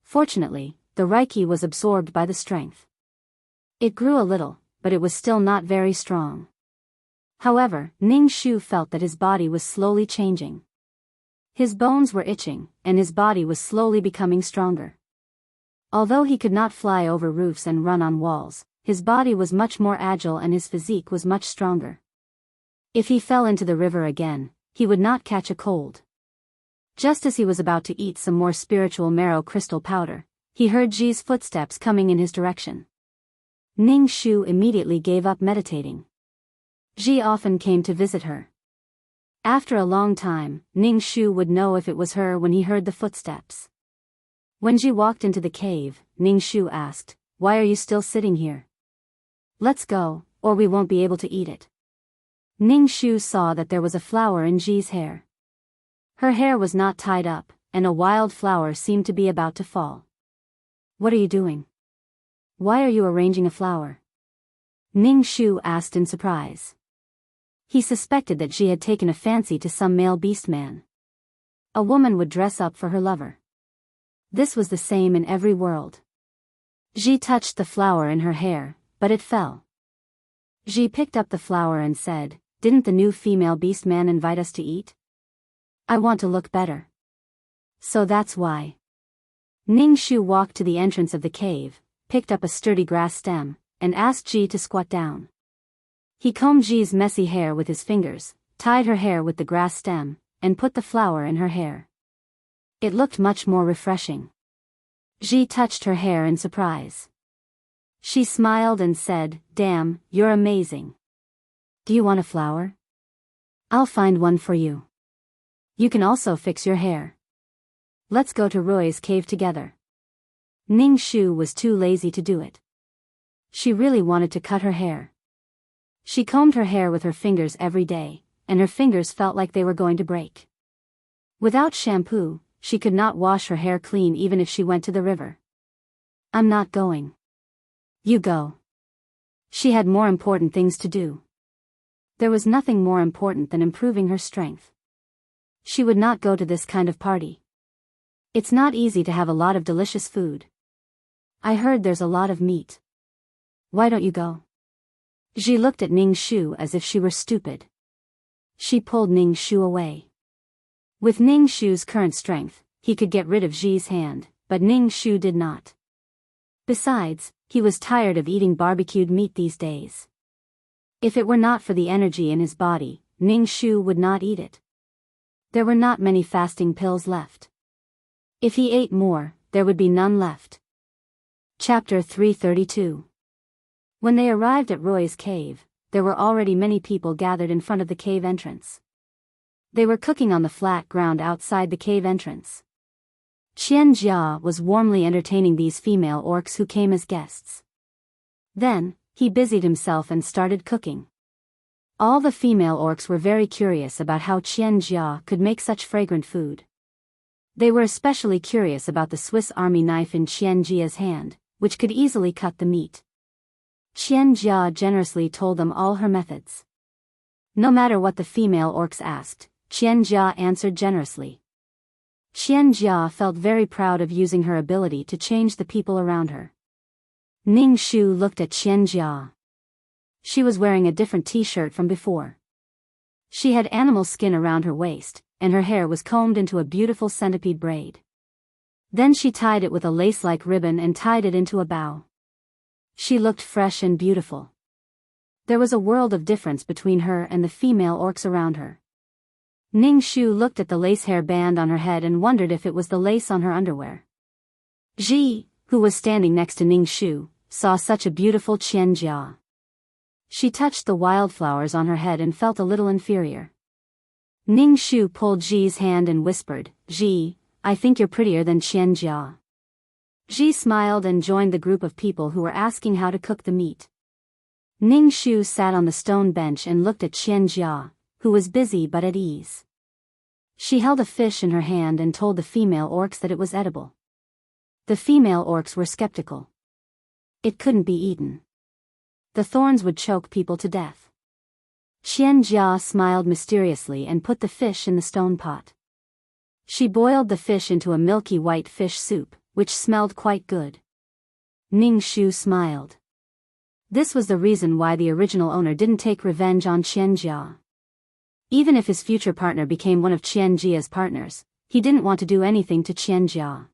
Fortunately, the Reiki was absorbed by the strength. It grew a little, but it was still not very strong. However, Ning Shu felt that his body was slowly changing. His bones were itching, and his body was slowly becoming stronger. Although he could not fly over roofs and run on walls, his body was much more agile and his physique was much stronger. If he fell into the river again, he would not catch a cold. Just as he was about to eat some more spiritual marrow crystal powder, he heard Ji's footsteps coming in his direction. Ning Shu immediately gave up meditating. Ji often came to visit her. After a long time, Ning Shu would know if it was her when he heard the footsteps. When Ji walked into the cave, Ning Shu asked, "Why are you still sitting here? Let's go, or we won't be able to eat it." Ning Shu saw that there was a flower in Ji's hair. Her hair was not tied up, and a wild flower seemed to be about to fall. "What are you doing? Why are you arranging a flower?" Ning Shu asked in surprise. He suspected that Ji had taken a fancy to some male beastman. A woman would dress up for her lover. This was the same in every world. Ji touched the flower in her hair, but it fell. Ji picked up the flower and said, "Didn't the new female beastman invite us to eat? I want to look better. So that's why." Ning Shu walked to the entrance of the cave, picked up a sturdy grass stem, and asked Ji to squat down. He combed Ji's messy hair with his fingers, tied her hair with the grass stem, and put the flower in her hair. It looked much more refreshing. Ji touched her hair in surprise. She smiled and said, "Damn, you're amazing. Do you want a flower? I'll find one for you. You can also fix your hair. Let's go to Roy's cave together." Ning Shu was too lazy to do it. She really wanted to cut her hair. She combed her hair with her fingers every day, and her fingers felt like they were going to break. Without shampoo, she could not wash her hair clean even if she went to the river. "I'm not going. You go." She had more important things to do. There was nothing more important than improving her strength. She would not go to this kind of party. It's not easy to have a lot of delicious food. I heard there's a lot of meat. Why don't you go? Ji looked at Ning Shu as if she were stupid. She pulled Ning Shu away. With Ning Shu's current strength, he could get rid of Ji's hand, but Ning Shu did not. Besides, he was tired of eating barbecued meat these days. If it were not for the energy in his body, Ning Shu would not eat it. There were not many fasting pills left. If he ate more, there would be none left. Chapter 332. When they arrived at Roy's cave, there were already many people gathered in front of the cave entrance. They were cooking on the flat ground outside the cave entrance. Qian Jia was warmly entertaining these female orcs who came as guests. Then, he busied himself and started cooking. All the female orcs were very curious about how Qian Jia could make such fragrant food. They were especially curious about the Swiss Army knife in Qian Jia's hand, which could easily cut the meat. Qian Jia generously told them all her methods. No matter what the female orcs asked, Qian Jia answered generously. Qian Jia felt very proud of using her ability to change the people around her. Ning Shu looked at Qian Jia. She was wearing a different t-shirt from before. She had animal skin around her waist, and her hair was combed into a beautiful centipede braid. Then she tied it with a lace-like ribbon and tied it into a bow. She looked fresh and beautiful. There was a world of difference between her and the female orcs around her. Ning Shu looked at the lace hair band on her head and wondered if it was the lace on her underwear. Ji, who was standing next to Ning Shu, saw such a beautiful Qian Jia. She touched the wildflowers on her head and felt a little inferior. Ning Shu pulled Ji's hand and whispered, "Ji, I think you're prettier than Qian Jia." Ji smiled and joined the group of people who were asking how to cook the meat. Ning Shu sat on the stone bench and looked at Qian Jia, who was busy but at ease. She held a fish in her hand and told the female orcs that it was edible. The female orcs were skeptical. It couldn't be eaten. The thorns would choke people to death. Qian Jia smiled mysteriously and put the fish in the stone pot. She boiled the fish into a milky white fish soup, which smelled quite good. Ning Shu smiled. This was the reason why the original owner didn't take revenge on Qian Jia. Even if his future partner became one of Qian Jia's partners, he didn't want to do anything to Qian Jia.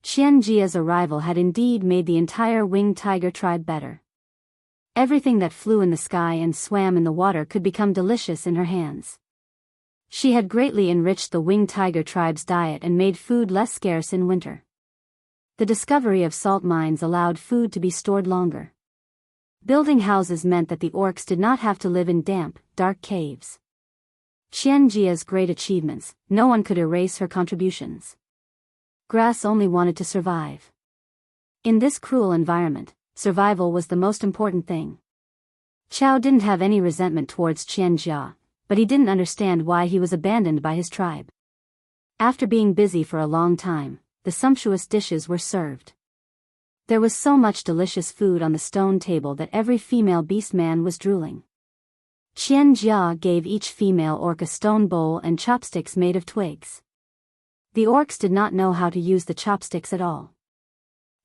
Qian Jia's arrival had indeed made the entire winged tiger tribe better. Everything that flew in the sky and swam in the water could become delicious in her hands. She had greatly enriched the winged tiger tribe's diet and made food less scarce in winter. The discovery of salt mines allowed food to be stored longer. Building houses meant that the orcs did not have to live in damp, dark caves. Qian Jia's great achievements, no one could erase her contributions. Grass only wanted to survive. In this cruel environment, survival was the most important thing. Chao didn't have any resentment towards Qian Jia, but he didn't understand why he was abandoned by his tribe. After being busy for a long time, the sumptuous dishes were served. There was so much delicious food on the stone table that every female beastman was drooling. Qian Jia gave each female orc a stone bowl and chopsticks made of twigs. The orcs did not know how to use the chopsticks at all.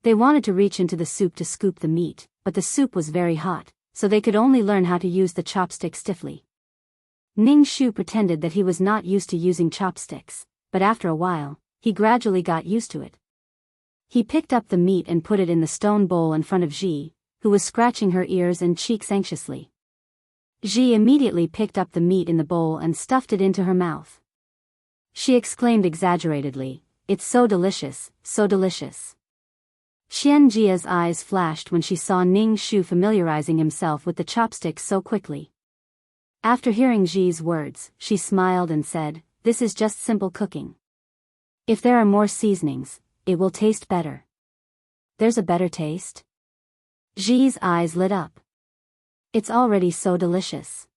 They wanted to reach into the soup to scoop the meat, but the soup was very hot, so they could only learn how to use the chopstick stiffly. Ning Shu pretended that he was not used to using chopsticks, but after a while, he gradually got used to it. He picked up the meat and put it in the stone bowl in front of Ji, who was scratching her ears and cheeks anxiously. Ji immediately picked up the meat in the bowl and stuffed it into her mouth. She exclaimed exaggeratedly, "It's so delicious, so delicious." Qian Jia's eyes flashed when she saw Ning Shu familiarizing himself with the chopsticks so quickly. After hearing Ji's words, she smiled and said, "This is just simple cooking. If there are more seasonings, it will taste better." "There's a better taste?" Ji's eyes lit up. "It's already so delicious.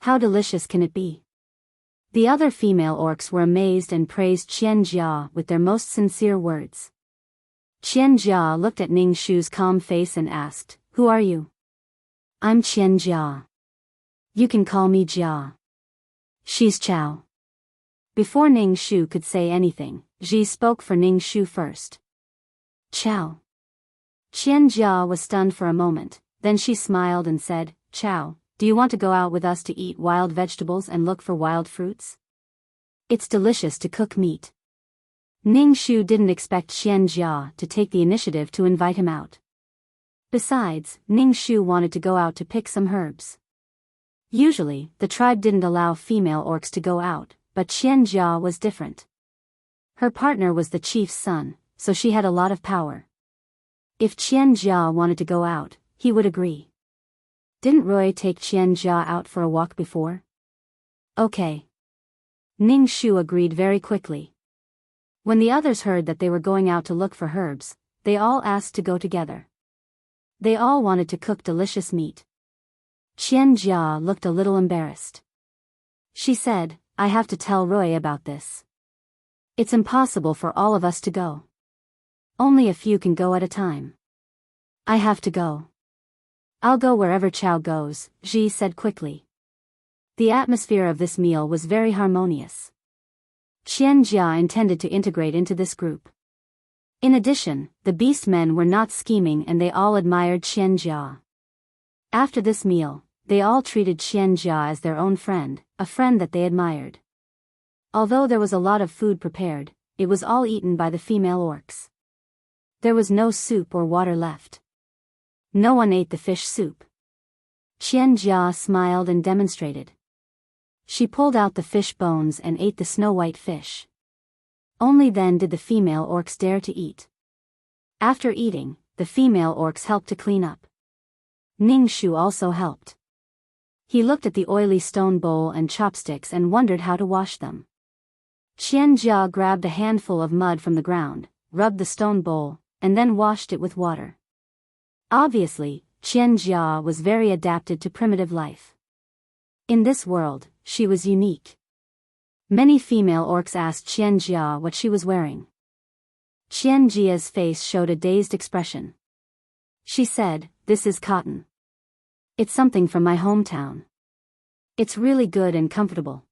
How delicious can it be?" The other female orcs were amazed and praised Qian Jia with their most sincere words. Qian Jia looked at Ning Shu's calm face and asked, "Who are you?" "I'm Qian Jia. You can call me Jia." "She's Chow." Before Ning Shu could say anything, Ji spoke for Ning Shu first. "Chow." Qian Jia was stunned for a moment, then she smiled and said, "Chow, do you want to go out with us to eat wild vegetables and look for wild fruits? It's delicious to cook meat." Ning Shu didn't expect Qian Jia to take the initiative to invite him out. Besides, Ning Shu wanted to go out to pick some herbs. Usually, the tribe didn't allow female orcs to go out, but Qian Jia was different. Her partner was the chief's son, so she had a lot of power. If Qian Jia wanted to go out, he would agree. Didn't Roy take Qian Jia out for a walk before? Okay. Ning Shu agreed very quickly. When the others heard that they were going out to look for herbs, they all asked to go together. They all wanted to cook delicious meat. Qian Jia looked a little embarrassed. She said, "I have to tell Roy about this. It's impossible for all of us to go. Only a few can go at a time. I have to go." "I'll go wherever Chow goes," Ji said quickly. The atmosphere of this meal was very harmonious. Qian Jia intended to integrate into this group. In addition, the beast men were not scheming and they all admired Qian Jia. After this meal, they all treated Qian Jia as their own friend, a friend that they admired. Although there was a lot of food prepared, it was all eaten by the female orcs. There was no soup or water left. No one ate the fish soup. Qian Jia smiled and demonstrated. She pulled out the fish bones and ate the snow-white fish. Only then did the female orcs dare to eat. After eating, the female orcs helped to clean up. Ning Shu also helped. He looked at the oily stone bowl and chopsticks and wondered how to wash them. Qian Jia grabbed a handful of mud from the ground, rubbed the stone bowl, and then washed it with water. Obviously, Qian Jia was very adapted to primitive life. In this world, she was unique. Many female orcs asked Qian Jia what she was wearing. Qian Jia's face showed a dazed expression. She said, "This is cotton. It's something from my hometown. It's really good and comfortable."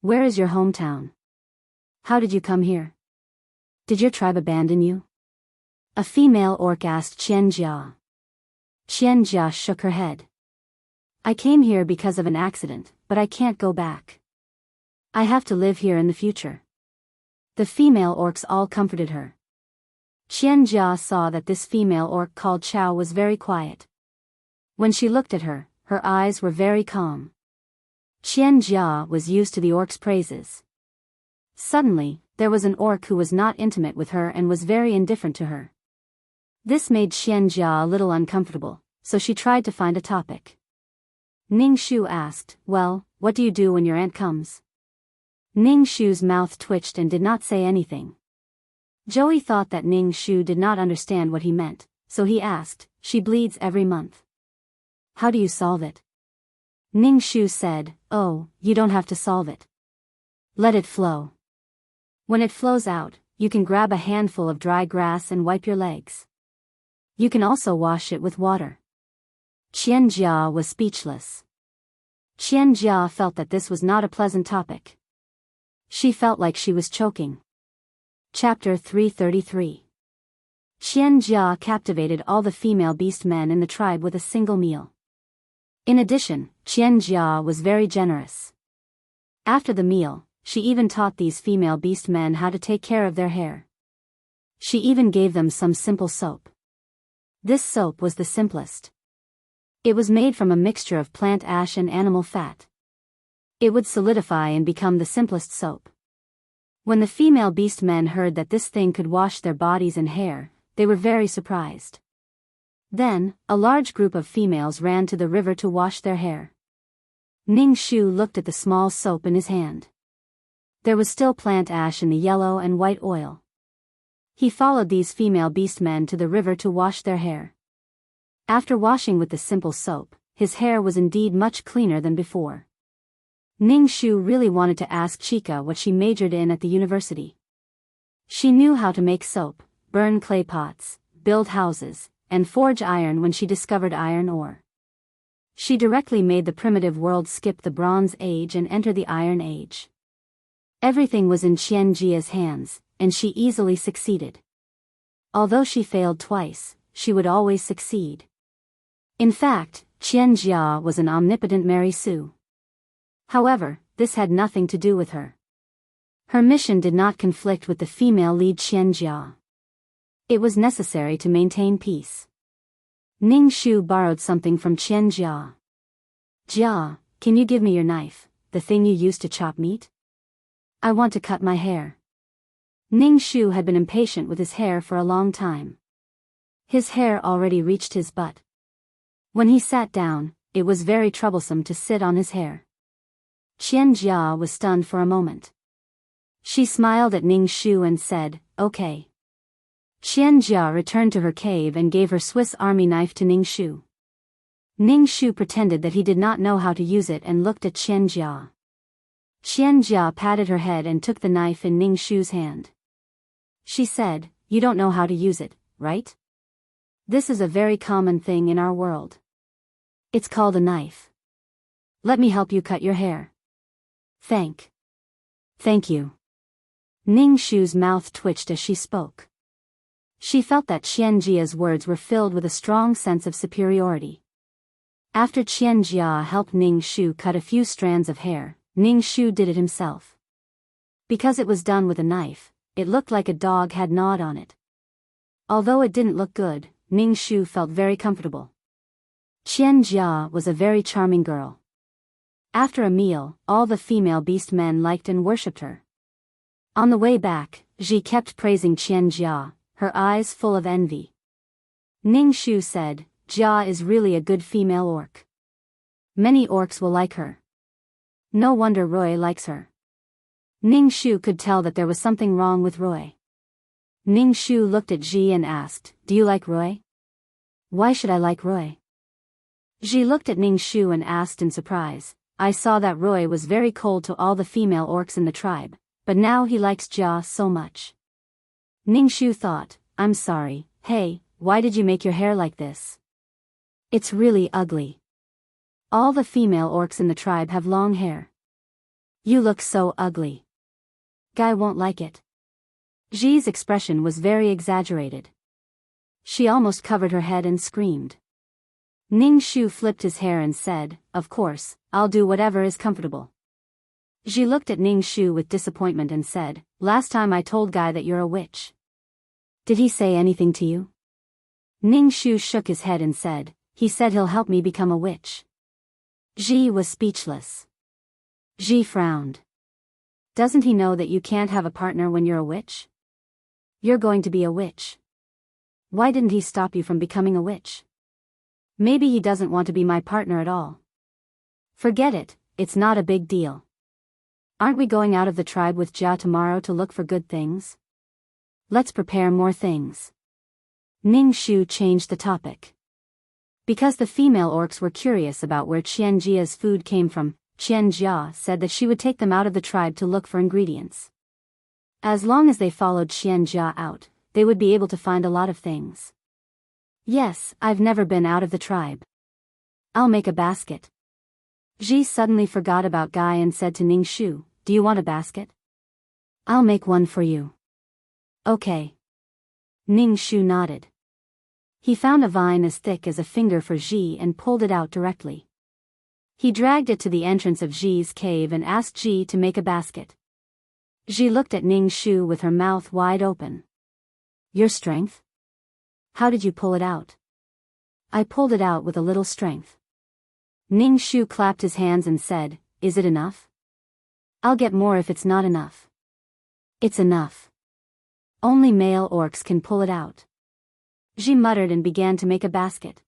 "Where is your hometown? How did you come here? Did your tribe abandon you?" a female orc asked Qian Jia. Qian Jia shook her head. "I came here because of an accident, but I can't go back. I have to live here in the future." The female orcs all comforted her. Qian Jia saw that this female orc called Chow was very quiet. When she looked at her, her eyes were very calm. Qian Jia was used to the orc's praises. Suddenly, there was an orc who was not intimate with her and was very indifferent to her. This made Qian Jia a little uncomfortable, so she tried to find a topic. Ning Shu asked, "Well, what do you do when your aunt comes?" Ning Shu's mouth twitched and did not say anything. Joey thought that Ning Shu did not understand what he meant, so he asked, "She bleeds every month. How do you solve it?" Ning Shu said, "Oh, you don't have to solve it. Let it flow. When it flows out, you can grab a handful of dry grass and wipe your legs. You can also wash it with water." Qian Jia was speechless. Qian Jia felt that this was not a pleasant topic. She felt like she was choking. Chapter 333. Qian Jia captivated all the female beast men in the tribe with a single meal. In addition, Qian Jia was very generous. After the meal, she even taught these female beast men how to take care of their hair. She even gave them some simple soap. This soap was the simplest. It was made from a mixture of plant ash and animal fat. It would solidify and become the simplest soap. When the female beast men heard that this thing could wash their bodies and hair, they were very surprised. Then, a large group of females ran to the river to wash their hair. Ning Shu looked at the small soap in his hand. There was still plant ash in the yellow and white oil. He followed these female beast men to the river to wash their hair. After washing with the simple soap, his hair was indeed much cleaner than before. Ning Shu really wanted to ask Chica what she majored in at the university. She knew how to make soap, burn clay pots, build houses, and forge iron when she discovered iron ore. She directly made the primitive world skip the Bronze Age and enter the Iron Age. Everything was in Qian Jia's hands, and she easily succeeded. Although she failed twice, she would always succeed. In fact, Qian Jia was an omnipotent Mary Sue. However, this had nothing to do with her. Her mission did not conflict with the female lead Qian Jia. It was necessary to maintain peace. Ning Shu borrowed something from Qian Jia. Jia, can you give me your knife, the thing you used to chop meat? I want to cut my hair. Ning Shu had been impatient with his hair for a long time. His hair already reached his butt. When he sat down, it was very troublesome to sit on his hair. Qian Jia was stunned for a moment. She smiled at Ning Shu and said, "Okay." Qian Jia returned to her cave and gave her Swiss Army knife to Ning Shu. Ning Shu pretended that he did not know how to use it and looked at Qian Jia. Qian Jia patted her head and took the knife in Ning Shu's hand. She said, "You don't know how to use it, right? This is a very common thing in our world. It's called a knife. Let me help you cut your hair." Thank you. Ning Shu's mouth twitched as she spoke. She felt that Qian Jia's words were filled with a strong sense of superiority. After Qian Jia helped Ning Shu cut a few strands of hair, Ning Shu did it himself. Because it was done with a knife, it looked like a dog had gnawed on it. Although it didn't look good, Ning Shu felt very comfortable. Qian Jia was a very charming girl. After a meal, all the female beast men liked and worshipped her. On the way back, Ji kept praising Qian Jia, her eyes full of envy. Ning Shu said, "Jia is really a good female orc. Many orcs will like her. No wonder Roy likes her." Ning Shu could tell that there was something wrong with Roy. Ning Shu looked at Ji and asked, "Do you like Roy?" "Why should I like Roy?" Ji looked at Ning Shu and asked in surprise, "I saw that Roy was very cold to all the female orcs in the tribe, but now he likes Jia so much." Ning Shu thought, "I'm sorry, hey, why did you make your hair like this? It's really ugly. All the female orcs in the tribe have long hair. You look so ugly. Guy won't like it." Ji's expression was very exaggerated. She almost covered her head and screamed. Ning Shu flipped his hair and said, "Of course, I'll do whatever is comfortable." Ji looked at Ning Shu with disappointment and said, "Last time I told Guy that you're a witch. Did he say anything to you?" Ning Shu shook his head and said, "He said he'll help me become a witch." Ji was speechless. Ji frowned. "Doesn't he know that you can't have a partner when you're a witch? You're going to be a witch. Why didn't he stop you from becoming a witch? Maybe he doesn't want to be my partner at all. Forget it, it's not a big deal. Aren't we going out of the tribe with Jia tomorrow to look for good things? Let's prepare more things." Ning Shu changed the topic. Because the female orcs were curious about where Qian Jia's food came from, Qian Jia said that she would take them out of the tribe to look for ingredients. As long as they followed Qian Jia out, they would be able to find a lot of things. "Yes, I've never been out of the tribe. I'll make a basket." Ji suddenly forgot about Guy and said to Ning Shu, "Do you want a basket? I'll make one for you." "Okay." Ning Shu nodded. He found a vine as thick as a finger for Ji and pulled it out directly. He dragged it to the entrance of Ji's cave and asked Ji to make a basket. Ji looked at Ning Shu with her mouth wide open. "Your strength? How did you pull it out?" "I pulled it out with a little strength." Ning Shu clapped his hands and said, "Is it enough? I'll get more if it's not enough." "It's enough. Only male orcs can pull it out." Ji muttered and began to make a basket.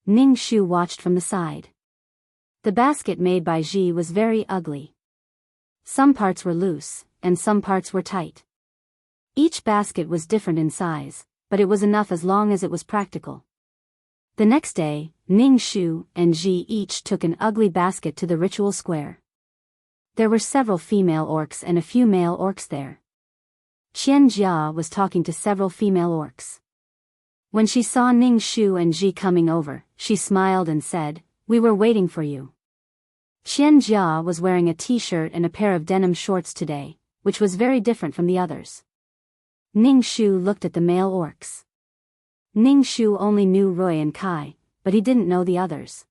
Ning Shu watched from the side. The basket made by Ji was very ugly. Some parts were loose, and some parts were tight. Each basket was different in size, but it was enough as long as it was practical. The next day, Ning Shu and Ji each took an ugly basket to the ritual square. There were several female orcs and a few male orcs there. Qian Jia was talking to several female orcs. When she saw Ning Shu and Ji coming over, she smiled and said, "We were waiting for you." Qian Jia was wearing a t-shirt and a pair of denim shorts today, which was very different from the others. Ning Shu looked at the male orcs. Ning Shu only knew Roy and Kai, but he didn't know the others.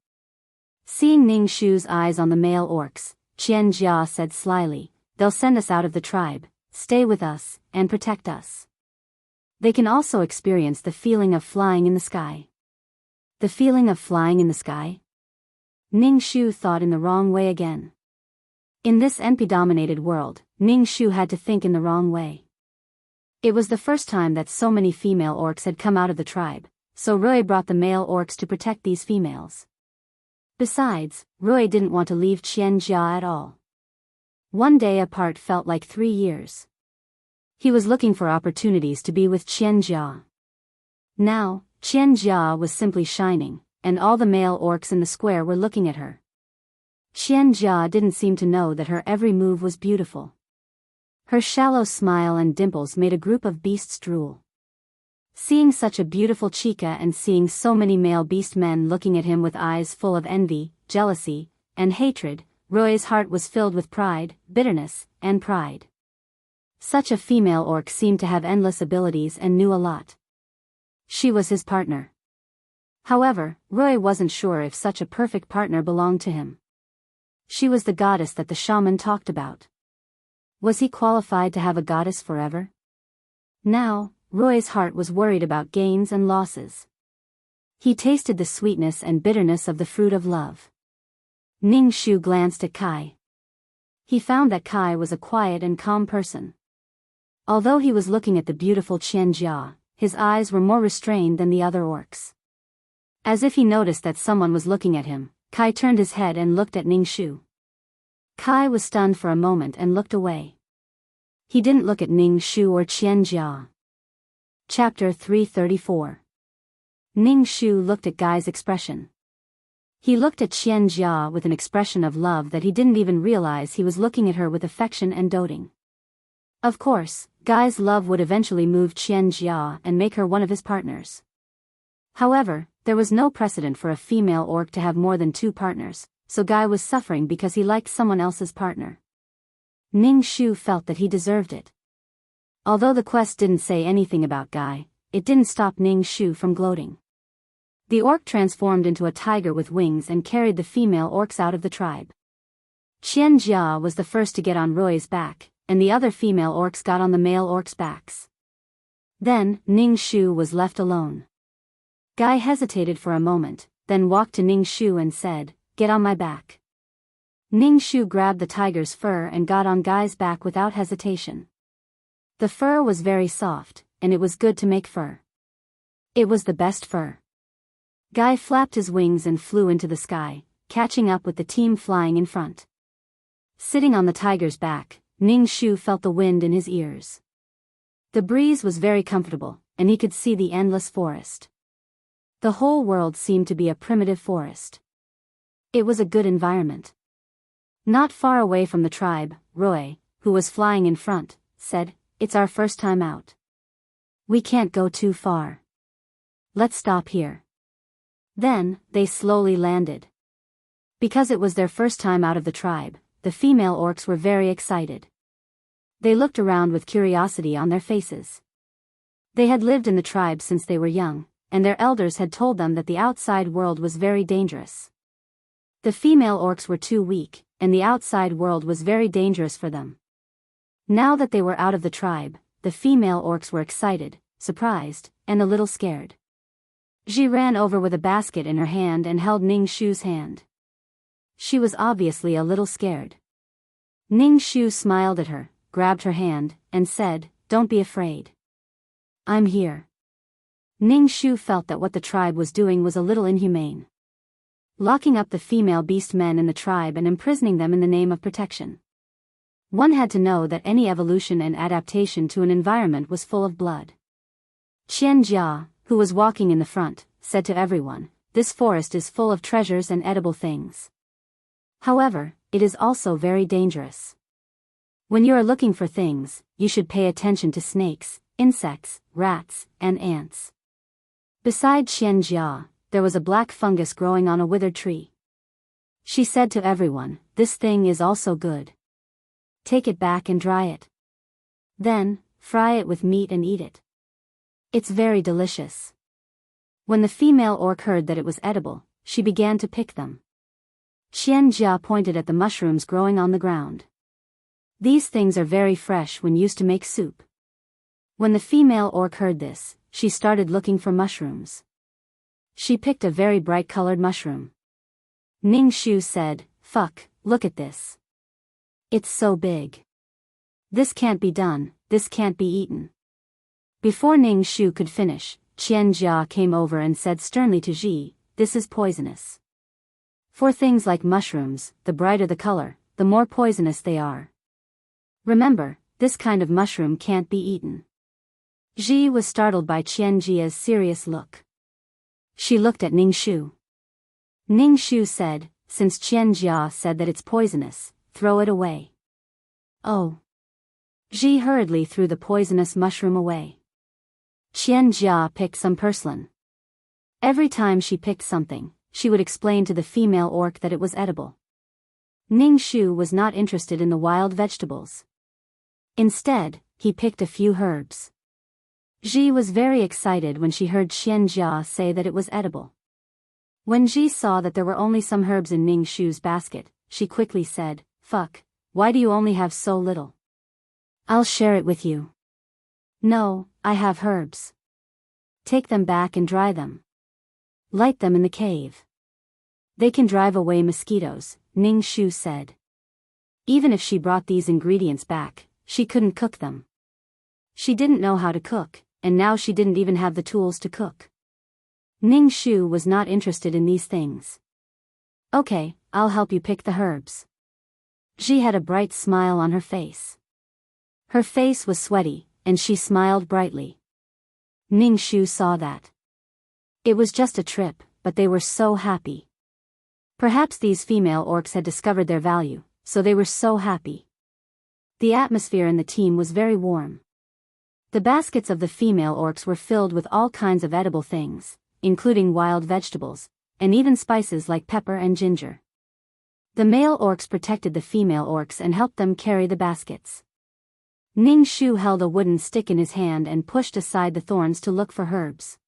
Seeing Ning Shu's eyes on the male orcs, Qian Jia said slyly, "They'll send us out of the tribe, stay with us, and protect us. They can also experience the feeling of flying in the sky." The feeling of flying in the sky? Ning Shu thought in the wrong way again. In this NP-dominated world, Ning Shu had to think in the wrong way. It was the first time that so many female orcs had come out of the tribe, so Roy brought the male orcs to protect these females. Besides, Roy didn't want to leave Qian Jia at all. One day apart felt like 3 years. He was looking for opportunities to be with Qian Jia. Now, Qian Jia was simply shining, and all the male orcs in the square were looking at her. Qian Jia didn't seem to know that her every move was beautiful. Her shallow smile and dimples made a group of beasts drool. Seeing such a beautiful chica and seeing so many male beast men looking at him with eyes full of envy, jealousy, and hatred, Roy's heart was filled with pride, bitterness, and pride. Such a female orc seemed to have endless abilities and knew a lot. She was his partner. However, Roy wasn't sure if such a perfect partner belonged to him. She was the goddess that the shaman talked about. Was he qualified to have a goddess forever? Now, Roy's heart was worried about gains and losses. He tasted the sweetness and bitterness of the fruit of love. Ning Shu glanced at Kai. He found that Kai was a quiet and calm person. Although he was looking at the beautiful Qian Jia, his eyes were more restrained than the other orcs. As if he noticed that someone was looking at him, Kai turned his head and looked at Ning Shu. Kai was stunned for a moment and looked away. He didn't look at Ning Shu or Qian Jia. Chapter 334. Ning Shu looked at Guy's expression. He looked at Qian Jia with an expression of love that he didn't even realize he was looking at her with affection and doting. Of course, Guy's love would eventually move Qian Jia and make her one of his partners. However, there was no precedent for a female orc to have more than 2 partners, so Guy was suffering because he liked someone else's partner. Ning Shu felt that he deserved it. Although the quest didn't say anything about Guy, it didn't stop Ning Shu from gloating. The orc transformed into a tiger with wings and carried the female orcs out of the tribe. Qian Jia was the first to get on Roy's back, and the other female orcs got on the male orcs' backs. Then, Ning Shu was left alone. Guy hesitated for a moment, then walked to Ning Shu and said, "Get on my back." Ning Shu grabbed the tiger's fur and got on Guy's back without hesitation. The fur was very soft, and it was good to make fur. It was the best fur. Guy flapped his wings and flew into the sky, catching up with the team flying in front. Sitting on the tiger's back, Ning Shu felt the wind in his ears. The breeze was very comfortable, and he could see the endless forest. The whole world seemed to be a primitive forest. It was a good environment. Not far away from the tribe, Roy, who was flying in front, said, "It's our first time out. We can't go too far. Let's stop here." Then, they slowly landed. Because it was their first time out of the tribe, the female orcs were very excited. They looked around with curiosity on their faces. They had lived in the tribe since they were young, and their elders had told them that the outside world was very dangerous. The female orcs were too weak, and the outside world was very dangerous for them. Now that they were out of the tribe, the female orcs were excited, surprised, and a little scared. Ji ran over with a basket in her hand and held Ning Shu's hand. She was obviously a little scared. Ning Shu smiled at her, grabbed her hand, and said, "Don't be afraid. I'm here." Ning Shu felt that what the tribe was doing was a little inhumane. Locking up the female beast men in the tribe and imprisoning them in the name of protection. One had to know that any evolution and adaptation to an environment was full of blood. Qian Jia, who was walking in the front, said to everyone, "This forest is full of treasures and edible things. However, it is also very dangerous. When you are looking for things, you should pay attention to snakes, insects, rats, and ants." Beside Qian Jia, there was a black fungus growing on a withered tree. She said to everyone, "This thing is also good. Take it back and dry it. Then, fry it with meat and eat it. It's very delicious." When the female orc heard that it was edible, she began to pick them. Qian Jia pointed at the mushrooms growing on the ground. These things are very fresh when used to make soup. When the female orc heard this, she started looking for mushrooms. She picked a very bright-colored mushroom. Ning Shu said, "Fuck, look at this. It's so big. This can't be done, this can't be eaten." Before Ning Shu could finish, Qian Jia came over and said sternly to Ji, "This is poisonous. For things like mushrooms, the brighter the color, the more poisonous they are. Remember, this kind of mushroom can't be eaten." Ji was startled by Qian Jia's serious look. She looked at Ning Shu. Ning Shu said, "Since Qian Jia said that it's poisonous, throw it away." "Oh." Ji hurriedly threw the poisonous mushroom away. Qian Jia picked some purslane. Every time she picked something, she would explain to the female orc that it was edible. Ning Shu was not interested in the wild vegetables. Instead, he picked a few herbs. Ji was very excited when she heard Qian Jia say that it was edible. When Ji saw that there were only some herbs in Ning Shu's basket, she quickly said, "Fuck, why do you only have so little? I'll share it with you." "No, I have herbs. Take them back and dry them. Light them in the cave. They can drive away mosquitoes," Ning Shu said. Even if she brought these ingredients back, she couldn't cook them. She didn't know how to cook, and now she didn't even have the tools to cook. Ning Shu was not interested in these things. "Okay, I'll help you pick the herbs." She had a bright smile on her face. Her face was sweaty, and she smiled brightly. Ning Shu saw that. It was just a trip, but they were so happy. Perhaps these female orcs had discovered their value, so they were so happy. The atmosphere in the team was very warm. The baskets of the female orcs were filled with all kinds of edible things, including wild vegetables, and even spices like pepper and ginger. The male orcs protected the female orcs and helped them carry the baskets. Ning Shu held a wooden stick in his hand and pushed aside the thorns to look for herbs.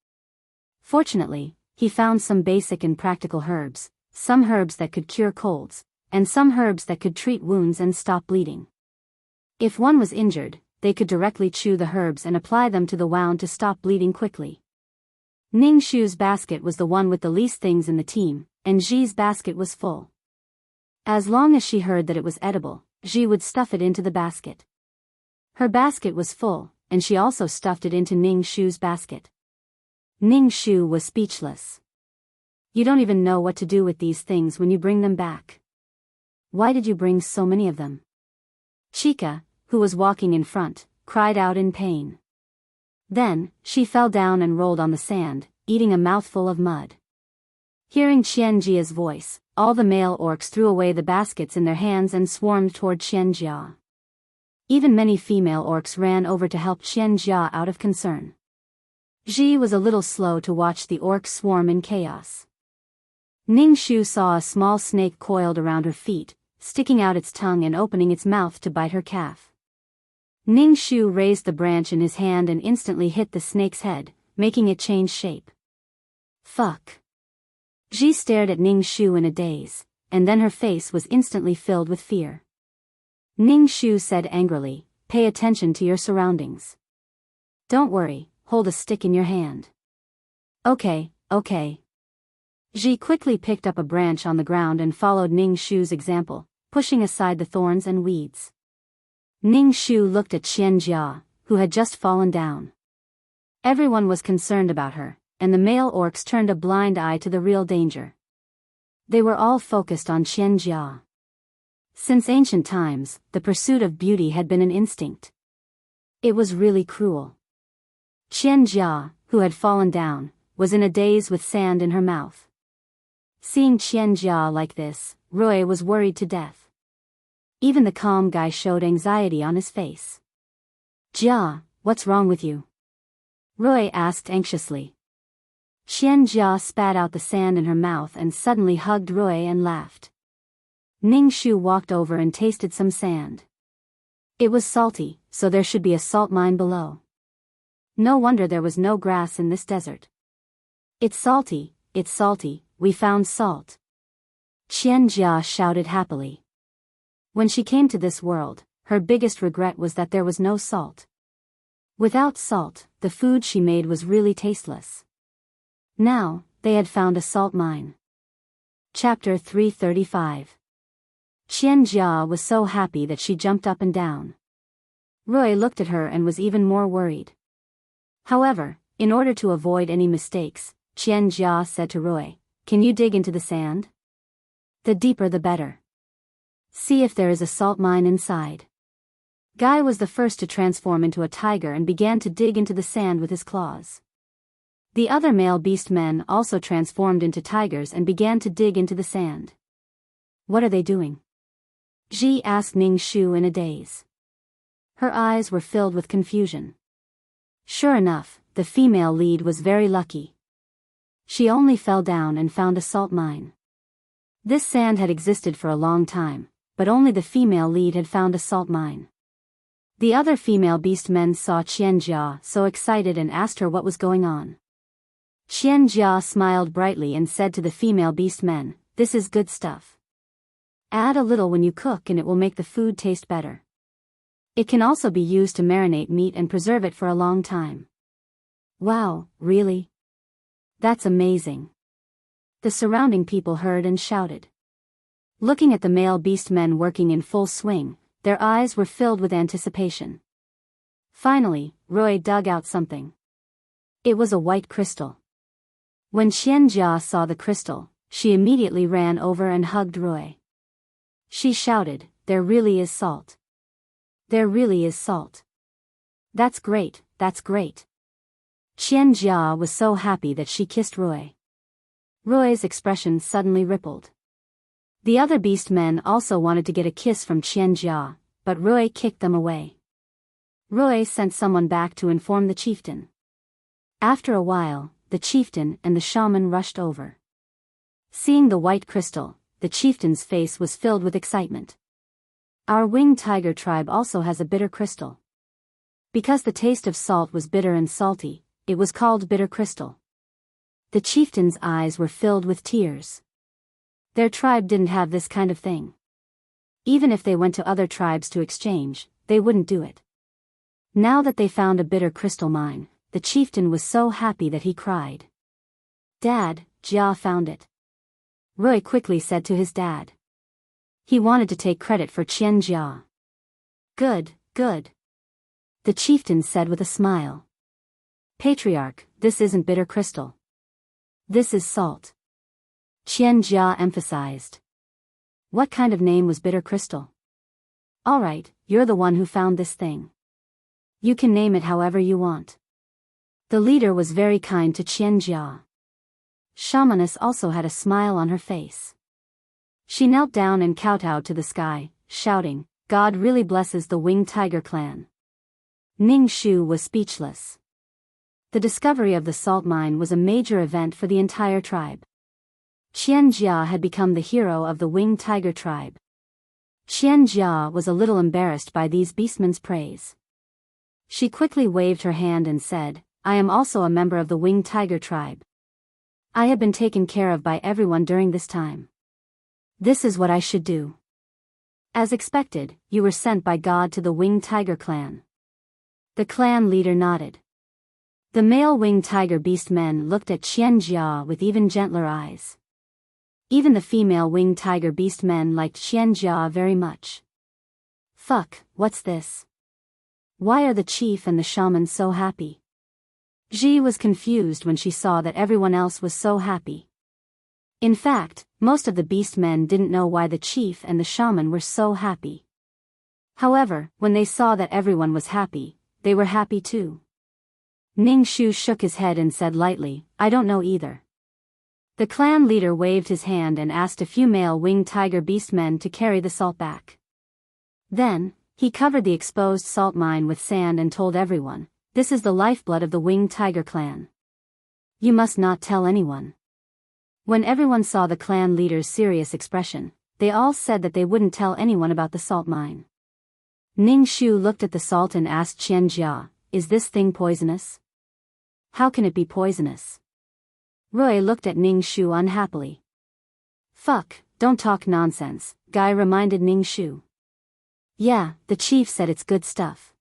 Fortunately, he found some basic and practical herbs, some herbs that could cure colds, and some herbs that could treat wounds and stop bleeding. If one was injured, they could directly chew the herbs and apply them to the wound to stop bleeding quickly. Ning Shu's basket was the one with the least things in the team, and Ji's basket was full. As long as she heard that it was edible, Ji would stuff it into the basket. Her basket was full, and she also stuffed it into Ning Shu's basket. Ning Shu was speechless. "You don't even know what to do with these things when you bring them back. Why did you bring so many of them?" Chica, who was walking in front, cried out in pain. Then, she fell down and rolled on the sand, eating a mouthful of mud. Hearing Qian Jia's voice, all the male orcs threw away the baskets in their hands and swarmed toward Qian Jia. Even many female orcs ran over to help Qian Jia out of concern. Ji was a little slow to watch the orcs swarm in chaos. Ning Shu saw a small snake coiled around her feet, sticking out its tongue and opening its mouth to bite her calf. Ning Shu raised the branch in his hand and instantly hit the snake's head, making it change shape. Fuck. Ji stared at Ning Shu in a daze, and then her face was instantly filled with fear. Ning Shu said angrily, "Pay attention to your surroundings. Don't worry, hold a stick in your hand." Okay. Ji quickly picked up a branch on the ground and followed Ning Shu's example, pushing aside the thorns and weeds. Ning Shu looked at Qian Jia, who had just fallen down. Everyone was concerned about her, and the male orcs turned a blind eye to the real danger. They were all focused on Qian Jia. Since ancient times, the pursuit of beauty had been an instinct. It was really cruel. Qian Jia, who had fallen down, was in a daze with sand in her mouth. Seeing Qian Jia like this, Roy was worried to death. Even the calm guy showed anxiety on his face. "Jia, what's wrong with you?" Roy asked anxiously. Qian Jia spat out the sand in her mouth and suddenly hugged Roy and laughed. Ning Shu walked over and tasted some sand. It was salty, so there should be a salt mine below. No wonder there was no grass in this desert. It's salty, we found salt." Qian Jia shouted happily. When she came to this world, her biggest regret was that there was no salt. Without salt, the food she made was really tasteless. Now, they had found a salt mine. Chapter 335. Qian Jia was so happy that she jumped up and down. Roy looked at her and was even more worried. However, in order to avoid any mistakes, Qian Jia said to Roy, "Can you dig into the sand? The deeper the better. See if there is a salt mine inside." Guy was the first to transform into a tiger and began to dig into the sand with his claws. The other male beast men also transformed into tigers and began to dig into the sand. "What are they doing?" Ji asked Ning Shu in a daze. Her eyes were filled with confusion. Sure enough, the female lead was very lucky. She only fell down and found a salt mine. This sand had existed for a long time, but only the female lead had found a salt mine. The other female beast men saw Qian Jia so excited and asked her what was going on. Qian Jia smiled brightly and said to the female beast men, "This is good stuff. Add a little when you cook and it will make the food taste better. It can also be used to marinate meat and preserve it for a long time." "Wow, really? That's amazing." The surrounding people heard and shouted. Looking at the male beast men working in full swing, their eyes were filled with anticipation. Finally, Roy dug out something. It was a white crystal. When Qian Jia saw the crystal, she immediately ran over and hugged Roy. She shouted, "There really is salt. There really is salt. That's great, that's great." Qian Jia was so happy that she kissed Roy. Roy's expression suddenly rippled. The other beast men also wanted to get a kiss from Qian Jia, but Roy kicked them away. Roy sent someone back to inform the chieftain. After a while, the chieftain and the shaman rushed over. Seeing the white crystal, the chieftain's face was filled with excitement. "Our winged tiger tribe also has a bitter crystal. Because the taste of salt was bitter and salty, it was called bitter crystal." The chieftain's eyes were filled with tears. Their tribe didn't have this kind of thing. Even if they went to other tribes to exchange, they wouldn't do it. Now that they found a bitter crystal mine, the chieftain was so happy that he cried. "Dad, Jia found it." Roy quickly said to his dad. He wanted to take credit for Qian Jia. Good. The chieftain said with a smile. "Patriarch, this isn't bitter crystal. This is salt." Qian Jia emphasized. "What kind of name was bitter crystal?" "Alright, you're the one who found this thing. You can name it however you want." The leader was very kind to Qian Jia. Shamaness also had a smile on her face. She knelt down and kowtowed to the sky, shouting, "God really blesses the winged tiger clan." Ning Shu was speechless. The discovery of the salt mine was a major event for the entire tribe. Qianjia had become the hero of the winged tiger tribe. Qianjia was a little embarrassed by these beastmen's praise. She quickly waved her hand and said, I am also a member of the winged tiger tribe. I have been taken care of by everyone during this time. This is what I should do. As expected, you were sent by God to the winged tiger clan. The clan leader nodded. The male winged tiger beast men looked at Qianjia with even gentler eyes. Even the female winged tiger beast men liked Qianjia very much. Fuck, what's this? Why are the chief and the shaman so happy? Ji was confused when she saw that everyone else was so happy. In fact, most of the beast men didn't know why the chief and the shaman were so happy. However, when they saw that everyone was happy, they were happy too. Ning Shu shook his head and said lightly, I don't know either. The clan leader waved his hand and asked a few male winged tiger beast men to carry the salt back. Then, he covered the exposed salt mine with sand and told everyone, this is the lifeblood of the winged tiger clan. You must not tell anyone. When everyone saw the clan leader's serious expression, they all said that they wouldn't tell anyone about the salt mine. Ning Shu looked at the salt and asked Qianjia, is this thing poisonous? How can it be poisonous? Roy looked at Ning Shu unhappily. Fuck, don't talk nonsense, Guy reminded Ning Shu. Yeah, the chief said it's good stuff.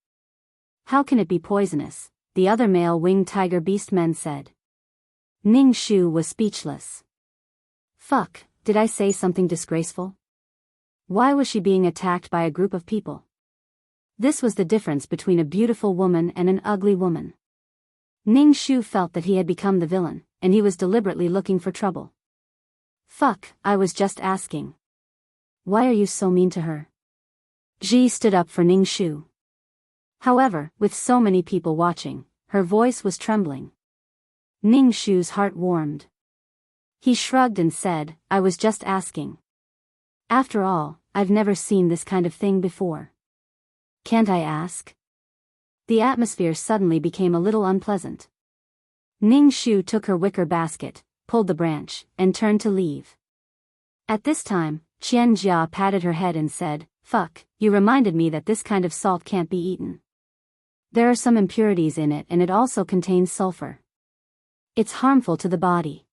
How can it be poisonous? The other male winged tiger beast men said. Ning Shu was speechless. Fuck, did I say something disgraceful? Why was she being attacked by a group of people? This was the difference between a beautiful woman and an ugly woman. Ning Shu felt that he had become the villain, and he was deliberately looking for trouble. Fuck, I was just asking. Why are you so mean to her? Ji stood up for Ning Shu. However, with so many people watching, her voice was trembling. Ning Shu's heart warmed. He shrugged and said, I was just asking. After all, I've never seen this kind of thing before. Can't I ask? The atmosphere suddenly became a little unpleasant. Ning Shu took her wicker basket, pulled the branch, and turned to leave. At this time, Qianjia patted her head and said, Fuck, you reminded me that this kind of salt can't be eaten. There are some impurities in it and it also contains sulfur. It's harmful to the body.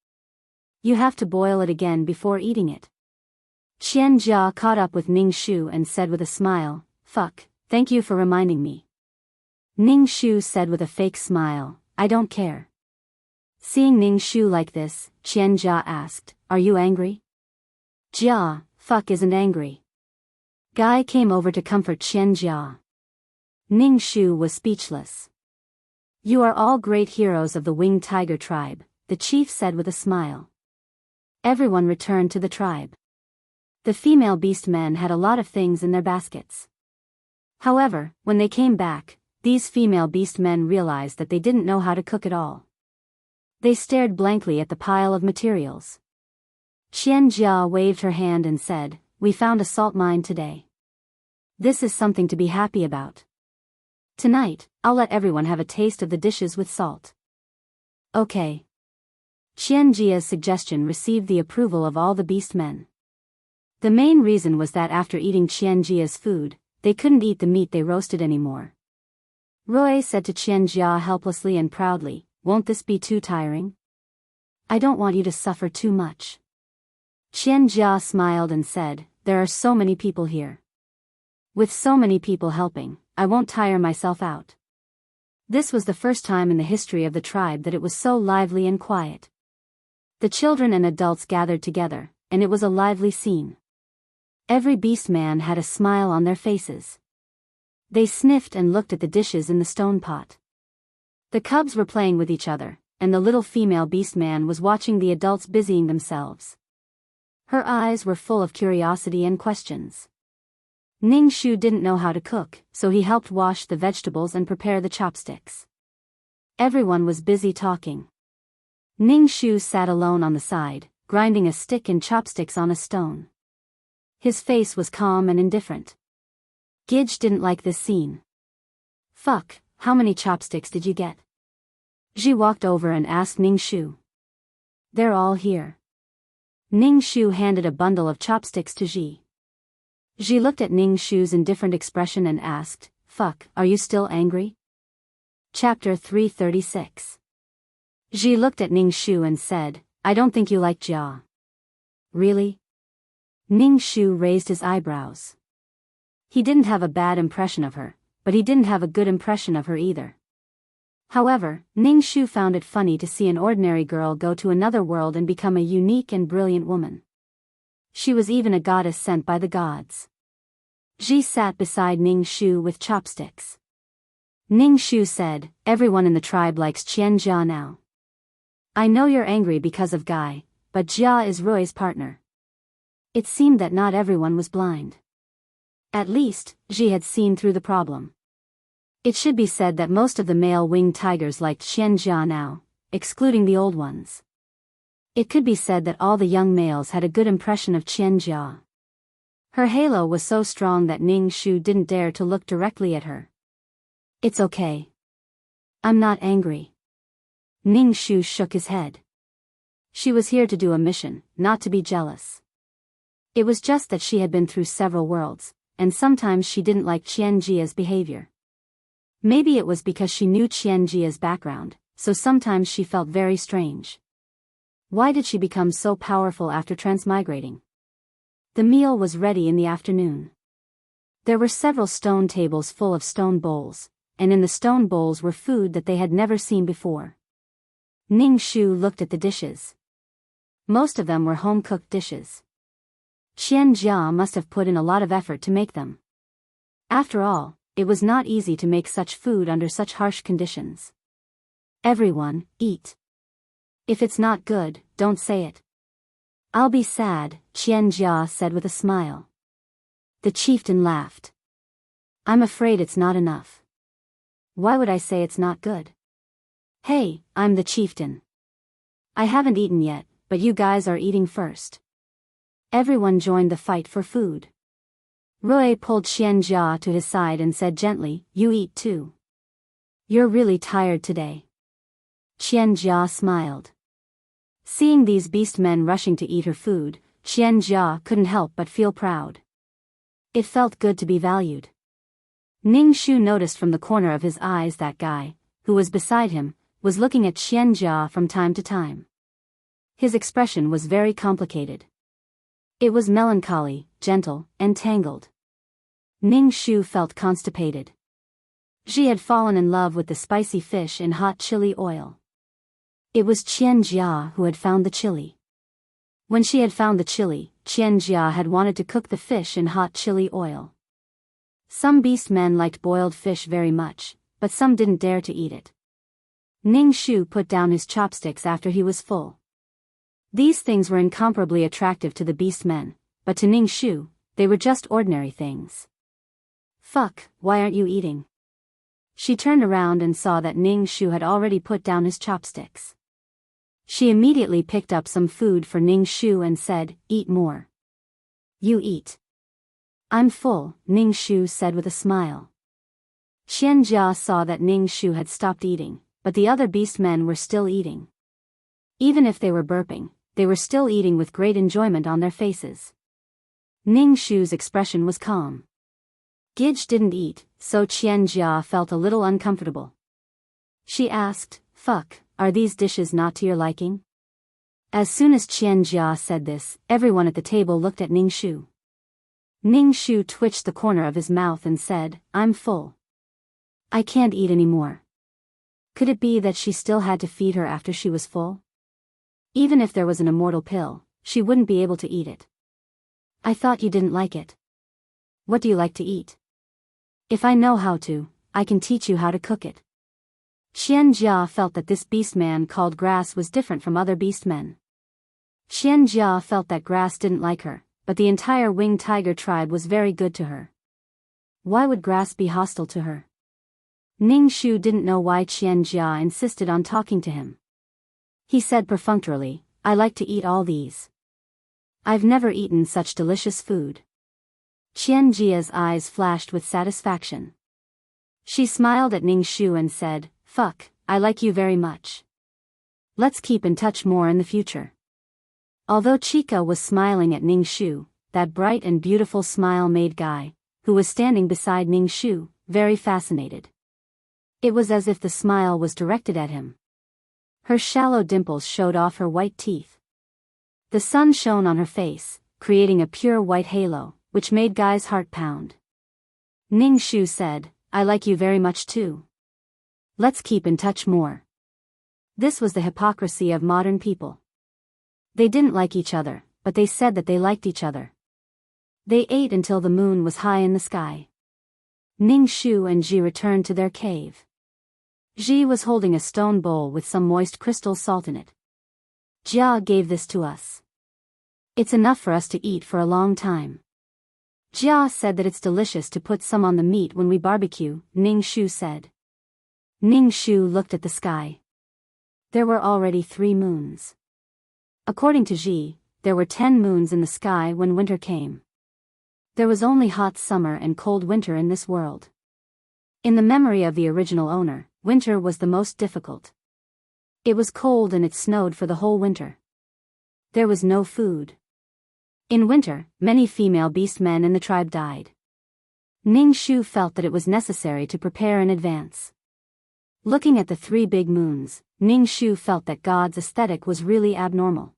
You have to boil it again before eating it. Qianjia caught up with Ning Shu and said with a smile, Fuck, thank you for reminding me. Ning Shu said with a fake smile, I don't care. Seeing Ning Shu like this, Qianjia asked, Are you angry? Jia, Fuck isn't angry. Guy came over to comfort Qianjia. Ning Shu was speechless. You are all great heroes of the winged tiger tribe, the chief said with a smile. Everyone returned to the tribe. The female beast men had a lot of things in their baskets. However, when they came back, these female beast men realized that they didn't know how to cook at all. They stared blankly at the pile of materials. Qianjia waved her hand and said, We found a salt mine today. This is something to be happy about. Tonight, I'll let everyone have a taste of the dishes with salt. Okay. Qianjia's suggestion received the approval of all the beast men. The main reason was that after eating Qianjia's food, they couldn't eat the meat they roasted anymore. Roy said to Qianjia helplessly and proudly, Won't this be too tiring? I don't want you to suffer too much. Qianjia smiled and said, There are so many people here. With so many people helping, I won't tire myself out. This was the first time in the history of the tribe that it was so lively and quiet. The children and adults gathered together, and it was a lively scene. Every beast man had a smile on their faces. They sniffed and looked at the dishes in the stone pot. The cubs were playing with each other, and the little female beast man was watching the adults busying themselves. Her eyes were full of curiosity and questions. Ning Shu didn't know how to cook, so he helped wash the vegetables and prepare the chopsticks. Everyone was busy talking. Ning Shu sat alone on the side, grinding a stick and chopsticks on a stone. His face was calm and indifferent. Gidge didn't like this scene. Fuck, how many chopsticks did you get? Ji walked over and asked Ning Shu. They're all here. Ning Shu handed a bundle of chopsticks to Ji. Ji looked at Ning Shu's indifferent expression and asked, "Fuck, are you still angry?" Chapter 336. Ji looked at Ning Shu and said, "I don't think you like Jia." "Really?" Ning Shu raised his eyebrows. He didn't have a bad impression of her, but he didn't have a good impression of her either. However, Ning Shu found it funny to see an ordinary girl go to another world and become a unique and brilliant woman. She was even a goddess sent by the gods. Ji sat beside Ning Shu with chopsticks. Ning Shu said, "Everyone in the tribe likes Qian Jia now. I know you're angry because of Guy, but Jia is Rui's partner." It seemed that not everyone was blind. At least, Ji had seen through the problem. It should be said that most of the male winged tigers liked Qian Jia now, excluding the old ones. It could be said that all the young males had a good impression of Qian Jia. Her halo was so strong that Ning Shu didn't dare to look directly at her. "It's okay. I'm not angry." Ning Shu shook his head. She was here to do a mission, not to be jealous. It was just that she had been through several worlds, and sometimes she didn't like Qian Jia's behavior. Maybe it was because she knew Qian Jia's background, so sometimes she felt very strange. Why did she become so powerful after transmigrating? The meal was ready in the afternoon. There were several stone tables full of stone bowls, and in the stone bowls were food that they had never seen before. Ning Shu looked at the dishes. Most of them were home-cooked dishes. Qian Jia must have put in a lot of effort to make them. After all, it was not easy to make such food under such harsh conditions. "Everyone, eat. If it's not good, don't say it." "I'll be sad," Qian Jia said with a smile. The chieftain laughed. "I'm afraid it's not enough." "Why would I say it's not good?" "Hey, I'm the chieftain. I haven't eaten yet, but you guys are eating first." Everyone joined the fight for food. Rui pulled Qian Jia to his side and said gently, "You eat too. You're really tired today." Qian Jia smiled. Seeing these beast men rushing to eat her food, Qian Jia couldn't help but feel proud. It felt good to be valued. Ning Shu noticed from the corner of his eyes that Guy, who was beside him, was looking at Qian Jia from time to time. His expression was very complicated. It was melancholy, gentle, and tangled. Ning Shu felt constipated. She had fallen in love with the spicy fish in hot chili oil. It was Qian Jia who had found the chili. When she had found the chili, Qian Jia had wanted to cook the fish in hot chili oil. Some beast men liked boiled fish very much, but some didn't dare to eat it. Ning Shu put down his chopsticks after he was full. These things were incomparably attractive to the beast men, but to Ning Shu, they were just ordinary things. "Fuck, why aren't you eating?" She turned around and saw that Ning Shu had already put down his chopsticks. She immediately picked up some food for Ning Shu and said, "Eat more." "You eat." "I'm full," Ning Shu said with a smile. Qian Jia saw that Ning Shu had stopped eating, but the other beast men were still eating. Even if they were burping, they were still eating with great enjoyment on their faces. Ning Shu's expression was calm. Gij didn't eat, so Qian Jia felt a little uncomfortable. She asked, "Fuck, are these dishes not to your liking?" As soon as Qian Jia said this, everyone at the table looked at Ning Shu. Ning Shu twitched the corner of his mouth and said, "I'm full. I can't eat anymore." Could it be that she still had to feed her after she was full? Even if there was an immortal pill, she wouldn't be able to eat it. "I thought you didn't like it. What do you like to eat? If I know how to, I can teach you how to cook it." Qian Jia felt that this beast man called Grass was different from other beast men. Qian Jia felt that Grass didn't like her, but the entire winged tiger tribe was very good to her. Why would Grass be hostile to her? Ning Shu didn't know why Qian Jia insisted on talking to him. He said perfunctorily, "I like to eat all these. I've never eaten such delicious food." Qian Jia's eyes flashed with satisfaction. She smiled at Ning Shu and said, "Fuck, I like you very much. Let's keep in touch more in the future." Although Chica was smiling at Ning Shu, that bright and beautiful smile made Guy, who was standing beside Ning Shu, very fascinated. It was as if the smile was directed at him. Her shallow dimples showed off her white teeth. The sun shone on her face, creating a pure white halo, which made Guy's heart pound. Ning Shu said, "I like you very much too. Let's keep in touch more." This was the hypocrisy of modern people. They didn't like each other, but they said that they liked each other. They ate until the moon was high in the sky. Ning Shu and Ji returned to their cave. Ji was holding a stone bowl with some moist crystal salt in it. "Jia gave this to us. It's enough for us to eat for a long time." "Jia said that it's delicious to put some on the meat when we barbecue," Ning Shu said. Ning Shu looked at the sky. There were already 3 moons. According to Ji, there were 10 moons in the sky when winter came. There was only hot summer and cold winter in this world. In the memory of the original owner, winter was the most difficult. It was cold and it snowed for the whole winter. There was no food. In winter, many female beast men in the tribe died. Ning Shu felt that it was necessary to prepare in advance. Looking at the 3 big moons, Ning Shu felt that God's aesthetic was really abnormal.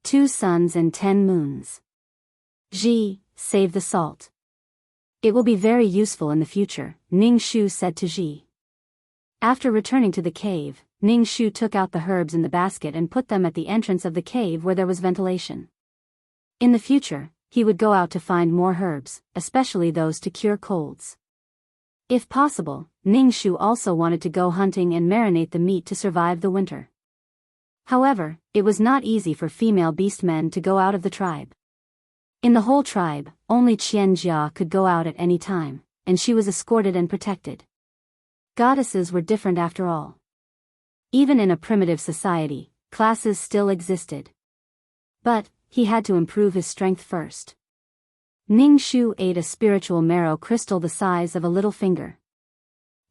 2 suns and 10 moons. Ji, save the salt. It will be very useful in the future, Ning Shu said to Ji. After returning to the cave, Ning Shu took out the herbs in the basket and put them at the entrance of the cave where there was ventilation. In the future, he would go out to find more herbs, especially those to cure colds. If possible, Ning Shu also wanted to go hunting and marinate the meat to survive the winter. However, it was not easy for female beastmen to go out of the tribe. In the whole tribe, only Qian Jia could go out at any time, and she was escorted and protected. Goddesses were different after all. Even in a primitive society, classes still existed. But, he had to improve his strength first. Ning Shu ate a spiritual marrow crystal the size of a little finger.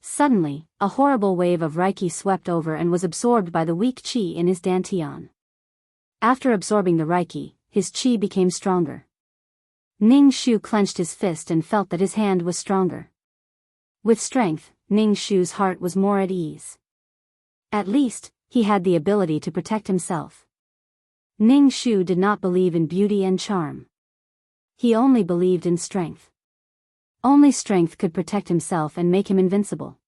Suddenly, a horrible wave of Reiki swept over and was absorbed by the weak qi in his dantian. After absorbing the Reiki, his qi became stronger. Ning Shu clenched his fist and felt that his hand was stronger. With strength, Ning Shu's heart was more at ease. At least, he had the ability to protect himself. Ning Shu did not believe in beauty and charm. He only believed in strength. Only strength could protect himself and make him invincible.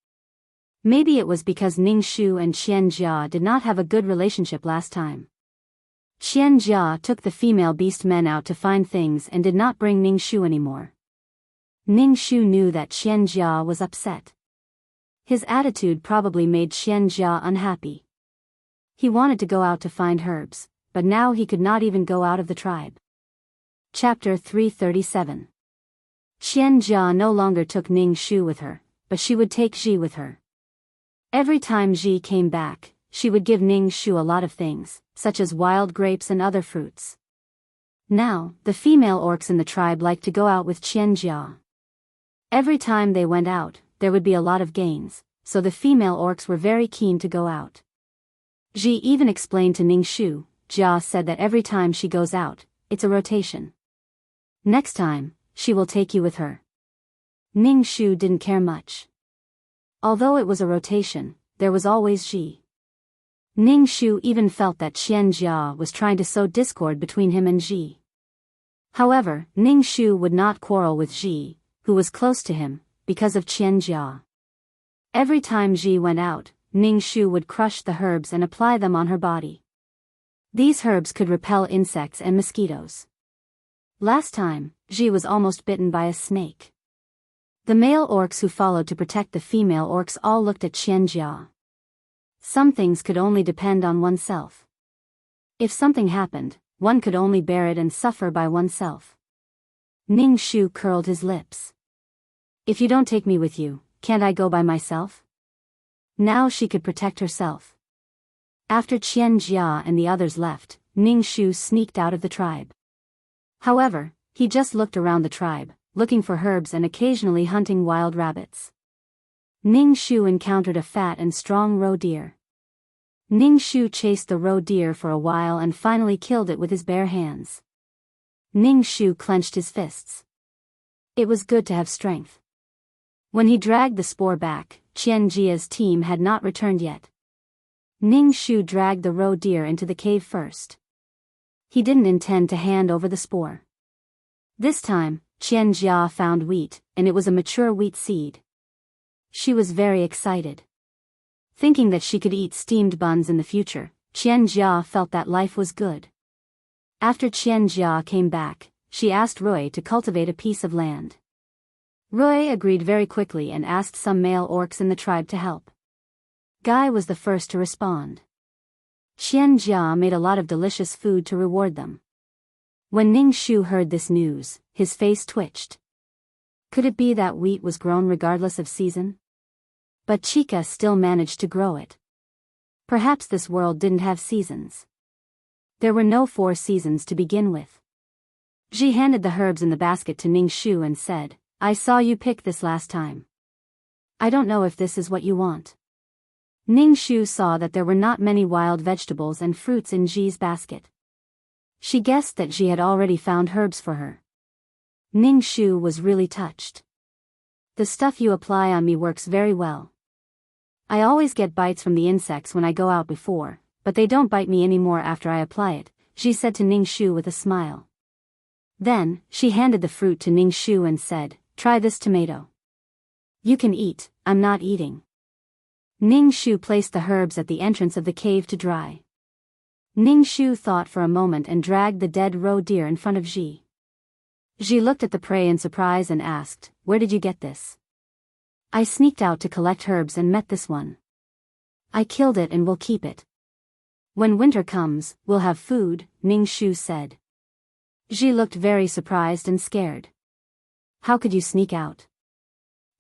Maybe it was because Ning Shu and Qian Jia did not have a good relationship last time. Qian Jia took the female beast men out to find things and did not bring Ning Shu anymore. Ning Shu knew that Qian Jia was upset. His attitude probably made Qian Jia unhappy. He wanted to go out to find herbs, but now he could not even go out of the tribe. Chapter 337. Qian Jia no longer took Ning Shu with her, but she would take Ji with her. Every time Ji came back, she would give Ning Shu a lot of things, such as wild grapes and other fruits. Now, the female orcs in the tribe liked to go out with Qian Jia. Every time they went out, there would be a lot of gains, so the female orcs were very keen to go out. Ji even explained to Ning Shu, Jia said that every time she goes out, it's a rotation. Next time, she will take you with her. Ning Shu didn't care much. Although it was a rotation, there was always Ji. Ning Shu even felt that Qian Jia was trying to sow discord between him and Ji. However, Ning Shu would not quarrel with Ji, who was close to him, because of Qian Jia. Every time Ji went out, Ning Shu would crush the herbs and apply them on her body. These herbs could repel insects and mosquitoes. Last time, Ji was almost bitten by a snake. The male orcs who followed to protect the female orcs all looked at Qian Jia. Some things could only depend on oneself. If something happened, one could only bear it and suffer by oneself. Ning Shu curled his lips. If you don't take me with you, can't I go by myself? Now she could protect herself. After Qian Jia and the others left, Ning Shu sneaked out of the tribe. However, he just looked around the tribe, looking for herbs and occasionally hunting wild rabbits. Ning Shu encountered a fat and strong roe deer. Ning Shu chased the roe deer for a while and finally killed it with his bare hands. Ning Shu clenched his fists. It was good to have strength. When he dragged the spoor back, Qian Jia's team had not returned yet. Ning Shu dragged the roe deer into the cave first. He didn't intend to hand over the spoor. This time, Qian Jia found wheat, and it was a mature wheat seed. She was very excited. Thinking that she could eat steamed buns in the future, Qian Jia felt that life was good. After Qian Jia came back, she asked Roy to cultivate a piece of land. Roy agreed very quickly and asked some male orcs in the tribe to help. Guy was the first to respond. Qian Jia made a lot of delicious food to reward them. When Ning Shu heard this news, his face twitched. Could it be that wheat was grown regardless of season? But Chica still managed to grow it. Perhaps this world didn't have seasons. There were no 4 seasons to begin with. Ji handed the herbs in the basket to Ning Shu and said, "I saw you pick this last time. I don't know if this is what you want." Ning Shu saw that there were not many wild vegetables and fruits in Ji's basket. She guessed that Ji had already found herbs for her. Ning Shu was really touched. "The stuff you apply on me works very well. I always get bites from the insects when I go out before, but they don't bite me anymore after I apply it," Ji said to Ning Shu with a smile. Then, she handed the fruit to Ning Shu and said, "Try this tomato. You can eat, I'm not eating." Ning Shu placed the herbs at the entrance of the cave to dry. Ning Shu thought for a moment and dragged the dead roe deer in front of Ji. Ji looked at the prey in surprise and asked, "Where did you get this?" "I sneaked out to collect herbs and met this one. I killed it and will keep it. When winter comes, we'll have food," Ning Shu said. Ji looked very surprised and scared. "How could you sneak out?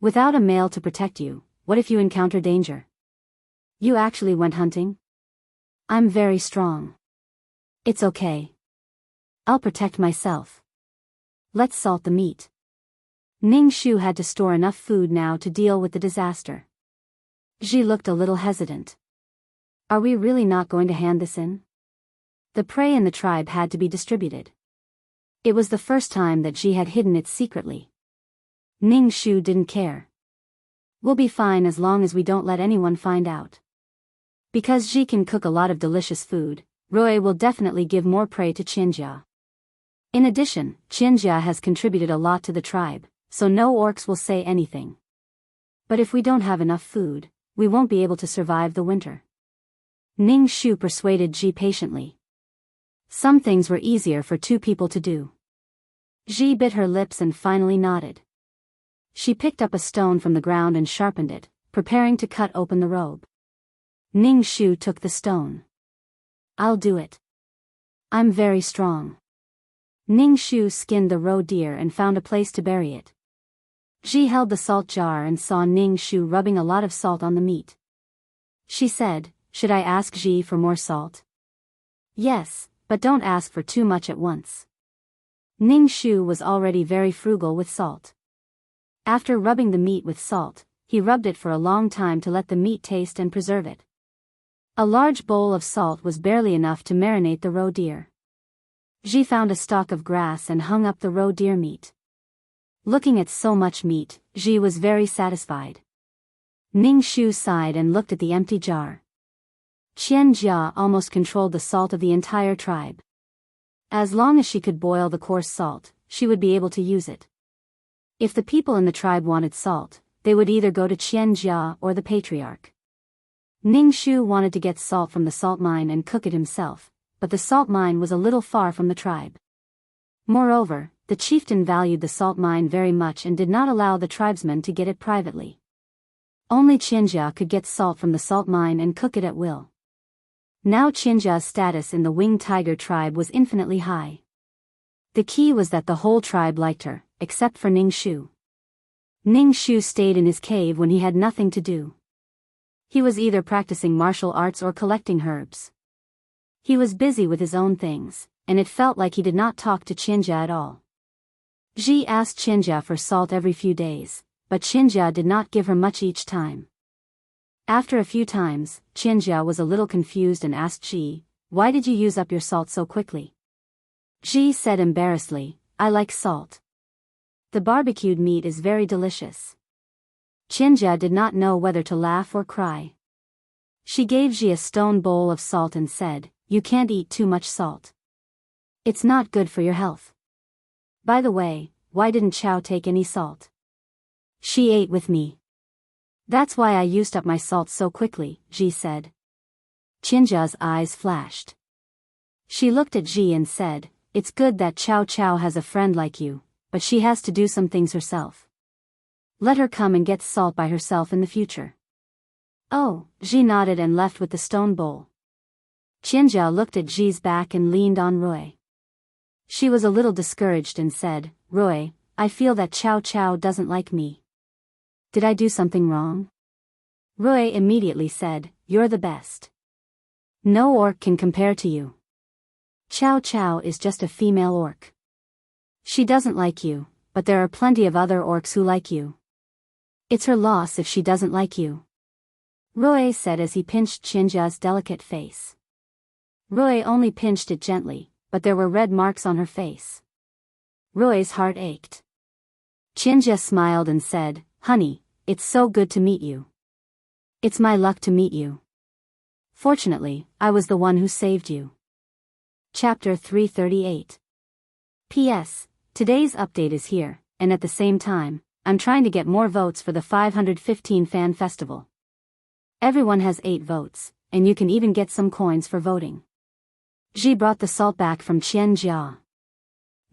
Without a male to protect you, what if you encounter danger? You actually went hunting?" "I'm very strong. It's okay. I'll protect myself. Let's salt the meat." Ning Shu had to store enough food now to deal with the disaster. Ji looked a little hesitant. "Are we really not going to hand this in?" The prey in the tribe had to be distributed. It was the first time that Ji had hidden it secretly. Ning Shu didn't care. "We'll be fine as long as we don't let anyone find out." Because Ji can cook a lot of delicious food, Roy will definitely give more prey to Qianjia. In addition, Qianjia has contributed a lot to the tribe, so no orcs will say anything. But if we don't have enough food, we won't be able to survive the winter. Ning Shu persuaded Ji patiently. Some things were easier for 2 people to do. Ji bit her lips and finally nodded. She picked up a stone from the ground and sharpened it, preparing to cut open the robe. Ning Shu took the stone. "I'll do it. I'm very strong." Ning Shu skinned the roe deer and found a place to bury it. Ji held the salt jar and saw Ning Shu rubbing a lot of salt on the meat. She said, "Should I ask Ji for more salt?" "Yes, but don't ask for too much at once." Ning Shu was already very frugal with salt. After rubbing the meat with salt, he rubbed it for a long time to let the meat taste and preserve it. A large bowl of salt was barely enough to marinate the roe deer. Ji found a stalk of grass and hung up the roe deer meat. Looking at so much meat, Ji was very satisfied. Ning Shu sighed and looked at the empty jar. Qian Jia almost controlled the salt of the entire tribe. As long as she could boil the coarse salt, she would be able to use it. If the people in the tribe wanted salt, they would either go to Qian Jia or the patriarch. Ning Shu wanted to get salt from the salt mine and cook it himself, but the salt mine was a little far from the tribe. Moreover, the chieftain valued the salt mine very much and did not allow the tribesmen to get it privately. Only Qianjia could get salt from the salt mine and cook it at will. Now Qianjia's status in the winged tiger tribe was infinitely high. The key was that the whole tribe liked her, except for Ning Shu. Ning Shu stayed in his cave when he had nothing to do. He was either practicing martial arts or collecting herbs. He was busy with his own things, and it felt like he did not talk to Qianjia at all. Ji asked Qianjia for salt every few days, but Qianjia did not give her much each time. After a few times, Qianjia was a little confused and asked Ji, "Why did you use up your salt so quickly?" Ji said embarrassedly, "I like salt. The barbecued meat is very delicious." Qianjia did not know whether to laugh or cry. She gave Ji a stone bowl of salt and said, "You can't eat too much salt. It's not good for your health. By the way, why didn't Chow take any salt? She ate with me. That's why I used up my salt so quickly," Ji said. Qianjia's eyes flashed. She looked at Ji and said, "It's good that Chow Chow has a friend like you, but she has to do some things herself. Let her come and get salt by herself in the future." "Oh," Ji nodded and left with the stone bowl. Qianjia looked at Ji's back and leaned on Roy. She was a little discouraged and said, "Roy, I feel that Chow Chow doesn't like me. Did I do something wrong?" Roy immediately said, "You're the best. No orc can compare to you. Chow Chow is just a female orc. She doesn't like you, but there are plenty of other orcs who like you. It's her loss if she doesn't like you," Roy said as he pinched Qianjia's delicate face. Roy only pinched it gently, but there were red marks on her face. Roy's heart ached. Qianjia smiled and said, "Honey, it's so good to meet you. It's my luck to meet you. Fortunately, I was the one who saved you." Chapter 338. P.S. Today's update is here, and at the same time, I'm trying to get more votes for the 515 Fan Festival. Everyone has 8 votes, and you can even get some coins for voting. Ji brought the salt back from Qianjia.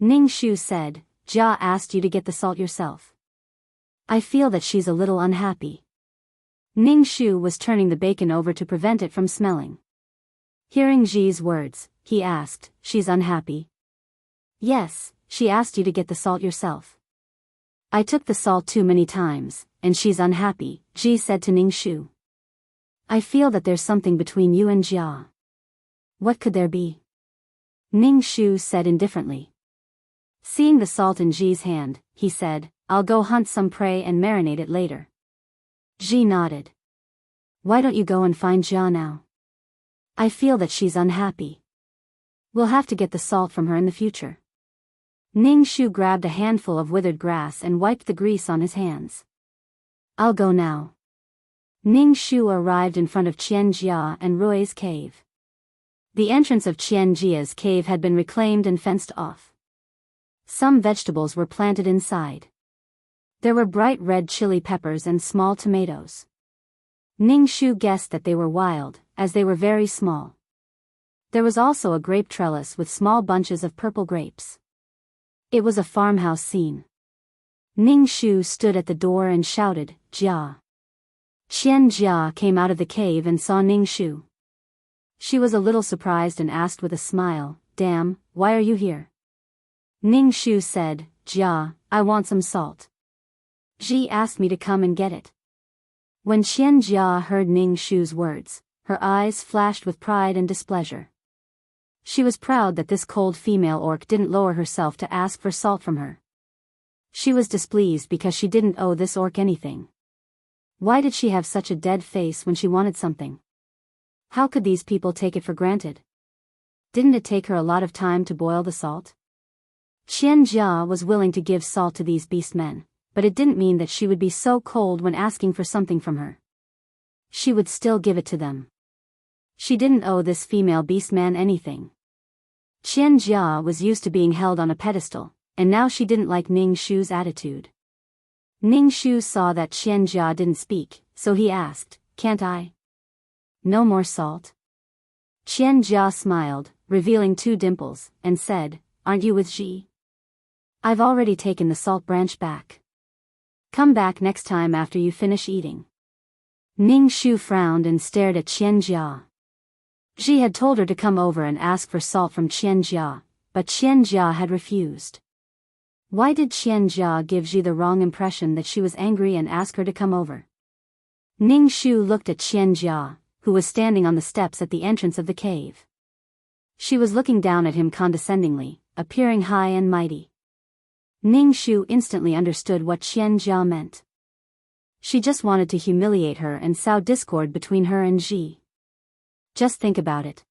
Ning Shu said, "Jia asked you to get the salt yourself. I feel that she's a little unhappy." Ning Shu was turning the bacon over to prevent it from smelling. Hearing Ji's words, he asked, "She's unhappy?" "Yes, she asked you to get the salt yourself. I took the salt too many times, and she's unhappy," Ji said to Ning Shu. "I feel that there's something between you and Jia." "What could there be?" Ning Shu said indifferently. Seeing the salt in Ji's hand, he said, "I'll go hunt some prey and marinate it later." Ji nodded. "Why don't you go and find Jia now? I feel that she's unhappy. We'll have to get the salt from her in the future." Ning Shu grabbed a handful of withered grass and wiped the grease on his hands. "I'll go now." Ning Shu arrived in front of Qianjia and Roy's cave. The entrance of Qianjia's cave had been reclaimed and fenced off. Some vegetables were planted inside. There were bright red chili peppers and small tomatoes. Ning Shu guessed that they were wild, as they were very small. There was also a grape trellis with small bunches of purple grapes. It was a farmhouse scene. Ning Shu stood at the door and shouted, "Jia." Qianjia came out of the cave and saw Ning Shu. She was a little surprised and asked with a smile, "Damn, why are you here?" Ning Shu said, "Jia, I want some salt. Ji asked me to come and get it." When Qianjia heard Ning Shu's words, her eyes flashed with pride and displeasure. She was proud that this cold female orc didn't lower herself to ask for salt from her. She was displeased because she didn't owe this orc anything. Why did she have such a dead face when she wanted something? How could these people take it for granted? Didn't it take her a lot of time to boil the salt? Qianjia was willing to give salt to these beastmen, but it didn't mean that she would be so cold when asking for something from her. She would still give it to them. She didn't owe this female beastman anything. Qianjia was used to being held on a pedestal, and now she didn't like Ning Shu's attitude. Ning Shu saw that Qianjia didn't speak, so he asked, "Can't I? No more salt?" Qianjia smiled, revealing 2 dimples, and said, "Aren't you with Ji? I've already taken the salt branch back. Come back next time after you finish eating." Ning Shu frowned and stared at Qianjia. Ji had told her to come over and ask for salt from Qianjia, but Qianjia had refused. Why did Qianjia give Ji the wrong impression that she was angry and ask her to come over? Ning Shu looked at Qianjia, who was standing on the steps at the entrance of the cave. She was looking down at him condescendingly, appearing high and mighty. Ning Shu instantly understood what Qianjia meant. She just wanted to humiliate her and sow discord between her and Ji. Just think about it.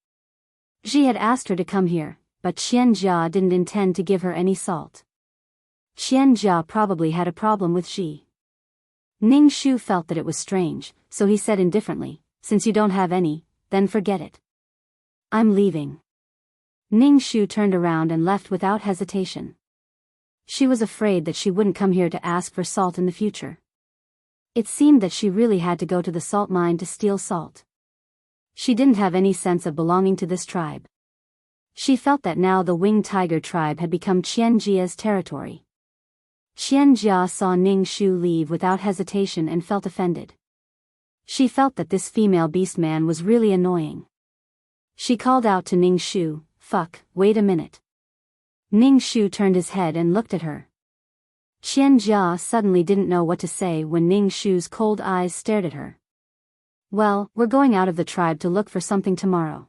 Ji had asked her to come here, but Qian Jia didn't intend to give her any salt. Qian Jia probably had a problem with Ji. Ning Shu felt that it was strange, so he said indifferently, "Since you don't have any, then forget it. I'm leaving." Ning Shu turned around and left without hesitation. She was afraid that she wouldn't come here to ask for salt in the future. It seemed that she really had to go to the salt mine to steal salt. She didn't have any sense of belonging to this tribe. She felt that now the Winged Tiger tribe had become Qian Jia's territory. Qian Jia saw Ning Shu leave without hesitation and felt offended. She felt that this female beast man was really annoying. She called out to Ning Shu, "Fuck, wait a minute." Ning Shu turned his head and looked at her. Qian Jia suddenly didn't know what to say when Ning Shu's cold eyes stared at her. "Well, we're going out of the tribe to look for something tomorrow.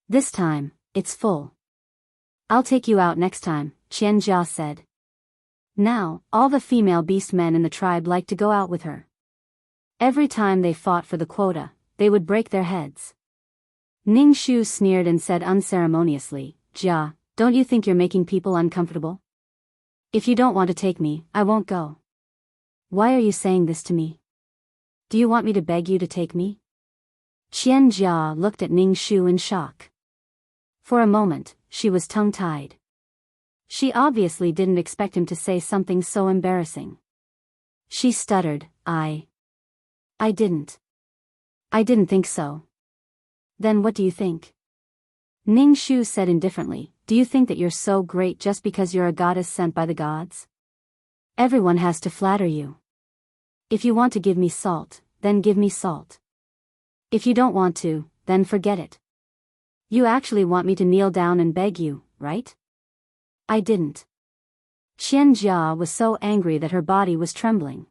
This time, it's full. I'll take you out next time," Qian Jia said. Now, all the female beast men in the tribe liked to go out with her. Every time they fought for the quota, they would break their heads. Ning Shu sneered and said unceremoniously, "Jia, don't you think you're making people uncomfortable? If you don't want to take me, I won't go." "Why are you saying this to me? Do you want me to beg you to take me?" Qian Jia looked at Ning Shu in shock. For a moment, she was tongue-tied. She obviously didn't expect him to say something so embarrassing. She stuttered, I didn't think so." "Then what do you think?" Ning Shu said indifferently, "Do you think that you're so great just because you're a goddess sent by the gods? Everyone has to flatter you. If you want to give me salt, then give me salt. If you don't want to, then forget it. You actually want me to kneel down and beg you, right?" "I didn't." Qian Jia was so angry that her body was trembling.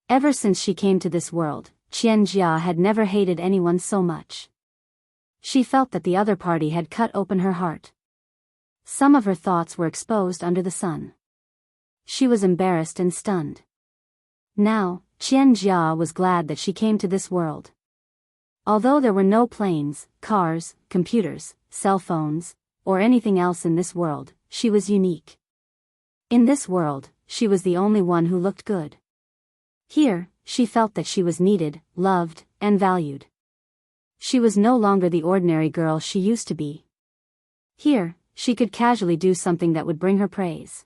Ever since she came to this world, Qian Jia had never hated anyone so much. She felt that the other party had cut open her heart. Some of her thoughts were exposed under the sun. She was embarrassed and stunned. Now, Qian Jia was glad that she came to this world. Although there were no planes, cars, computers, cell phones, or anything else in this world, she was unique. In this world, she was the only one who looked good. Here, she felt that she was needed, loved, and valued. She was no longer the ordinary girl she used to be. Here, she could casually do something that would bring her praise.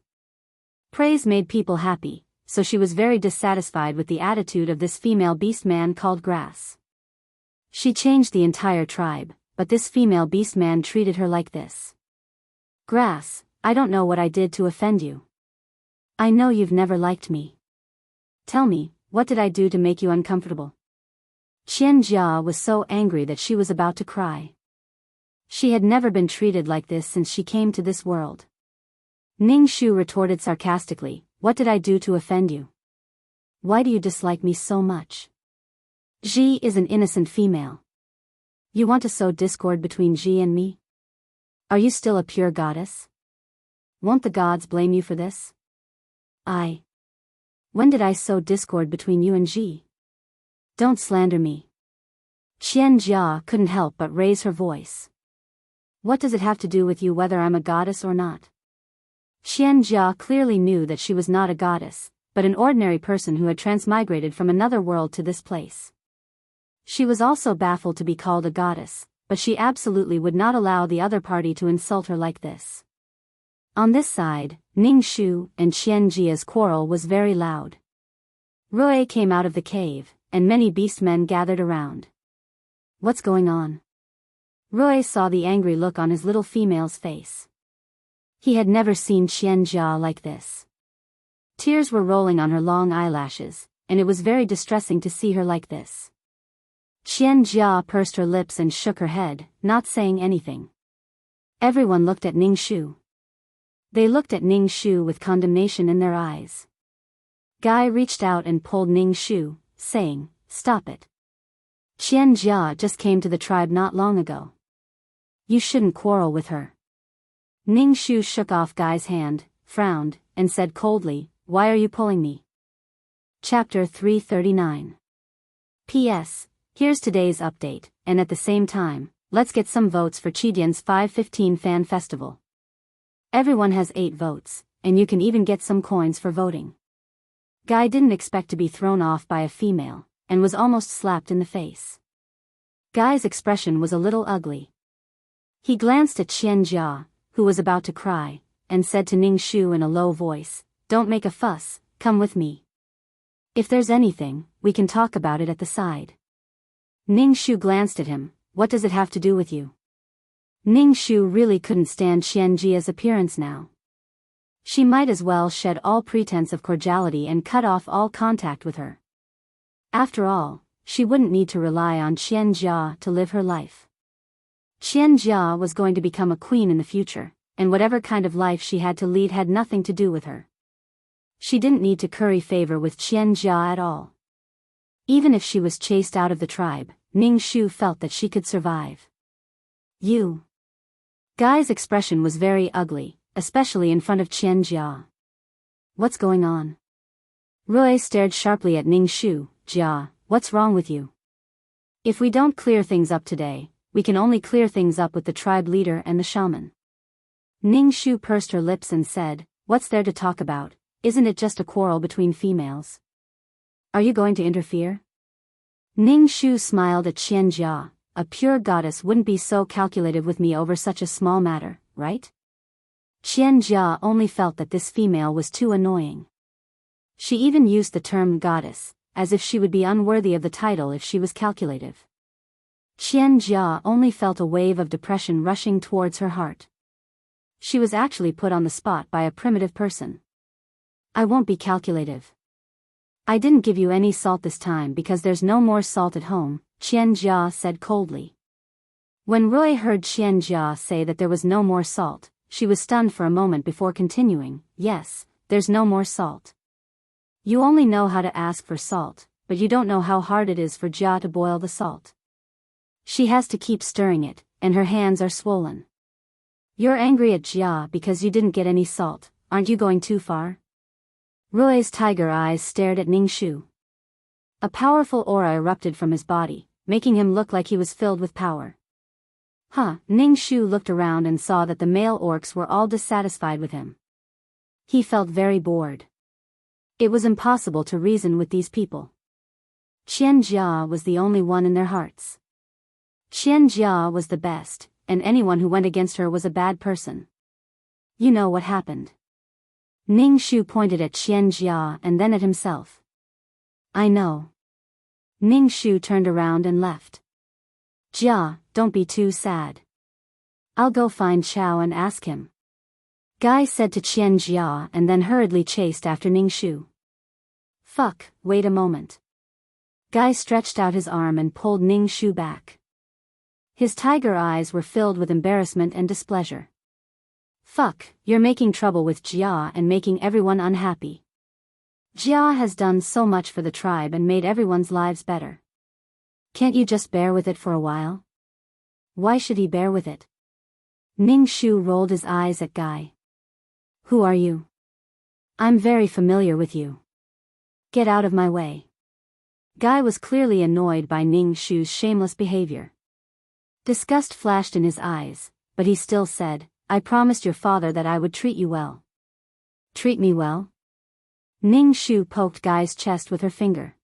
Praise made people happy, so she was very dissatisfied with the attitude of this female beast man called Grass. She changed the entire tribe, but this female beast man treated her like this. "Grass, I don't know what I did to offend you. I know you've never liked me. Tell me, what did I do to make you uncomfortable?" Qian Jia was so angry that she was about to cry. She had never been treated like this since she came to this world. Ning Shu retorted sarcastically, "What did I do to offend you? Why do you dislike me so much? Ji is an innocent female. You want to sow discord between Ji and me? Are you still a pure goddess? Won't the gods blame you for this?" When did I sow discord between you and Ji? Don't slander me." Qian Jia couldn't help but raise her voice. "What does it have to do with you whether I'm a goddess or not?" Qian Jia clearly knew that she was not a goddess, but an ordinary person who had transmigrated from another world to this place. She was also baffled to be called a goddess, but she absolutely would not allow the other party to insult her like this. On this side, Ning Shu and Qian Jia's quarrel was very loud. Rui came out of the cave, and many beastmen gathered around. "What's going on?" Rui saw the angry look on his little female's face. He had never seen Qian Jia like this. Tears were rolling on her long eyelashes, and it was very distressing to see her like this. Qian Jia pursed her lips and shook her head, not saying anything. Everyone looked at Ning Shu. They looked at Ning Shu with condemnation in their eyes. Guy reached out and pulled Ning Shu, saying, "Stop it. Qian Jia just came to the tribe not long ago. You shouldn't quarrel with her." Ning Shu shook off Guy's hand, frowned, and said coldly, "Why are you pulling me?" Chapter 339. P.S. Here's today's update, and at the same time, let's get some votes for Chidian's 515 Fan Festival. Everyone has 8 votes, and you can even get some coins for voting. Guy didn't expect to be thrown off by a female, and was almost slapped in the face. Guy's expression was a little ugly. He glanced at Qian Jia, who was about to cry, and said to Ning Shu in a low voice, "Don't make a fuss, come with me. If there's anything, we can talk about it at the side." Ning Shu glanced at him. "What does it have to do with you?" Ning Shu really couldn't stand Qian Jia's appearance now. She might as well shed all pretense of cordiality and cut off all contact with her. After all, she wouldn't need to rely on Qian Jia to live her life. Qian Jia was going to become a queen in the future, and whatever kind of life she had to lead had nothing to do with her. She didn't need to curry favor with Qian Jia at all. Even if she was chased out of the tribe, Ning Shu felt that she could survive. "You." Guy's expression was very ugly, especially in front of Qian Jia. "What's going on?" Rui stared sharply at Ning Shu. "Jia, what's wrong with you? If we don't clear things up today, we can only clear things up with the tribe leader and the shaman." Ning Shu pursed her lips and said, "What's there to talk about? Isn't it just a quarrel between females? Are you going to interfere?" Ning Shu smiled at Qian Jia. "A pure goddess wouldn't be so calculative with me over such a small matter, right?" Qian Jia only felt that this female was too annoying. She even used the term goddess, as if she would be unworthy of the title if she was calculative. Qian Jia only felt a wave of depression rushing towards her heart. She was actually put on the spot by a primitive person. "I won't be calculative. I didn't give you any salt this time because there's no more salt at home," Qian Jia said coldly. When Rui heard Qian Jia say that there was no more salt, she was stunned for a moment before continuing, "Yes, there's no more salt. You only know how to ask for salt, but you don't know how hard it is for Jia to boil the salt. She has to keep stirring it, and her hands are swollen. You're angry at Jia because you didn't get any salt, aren't you going too far?" Rui's tiger eyes stared at Ning Shu. A powerful aura erupted from his body, making him look like he was filled with power. Ning Shu looked around and saw that the male orcs were all dissatisfied with him. He felt very bored. It was impossible to reason with these people. Qian Jia was the only one in their hearts. Qian Jia was the best, and anyone who went against her was a bad person. "You know what happened." Ning Shu pointed at Qian Jia and then at himself. "I know." Ning Shu turned around and left. "Jia, don't be too sad. I'll go find Chao and ask him," Guy said to Qian Jia and then hurriedly chased after Ning Shu. "Fuck, wait a moment." Guy stretched out his arm and pulled Ning Shu back. His tiger eyes were filled with embarrassment and displeasure. "Fuck, you're making trouble with Jia and making everyone unhappy. Jia has done so much for the tribe and made everyone's lives better. Can't you just bear with it for a while?" "Why should he bear with it?" Ning Shu rolled his eyes at Guy. "Who are you? I'm very familiar with you. Get out of my way." Guy was clearly annoyed by Ning Shu's shameless behavior. Disgust flashed in his eyes, but he still said, "I promised your father that I would treat you well." "Treat me well?" Ning Shu poked Guy's chest with her finger.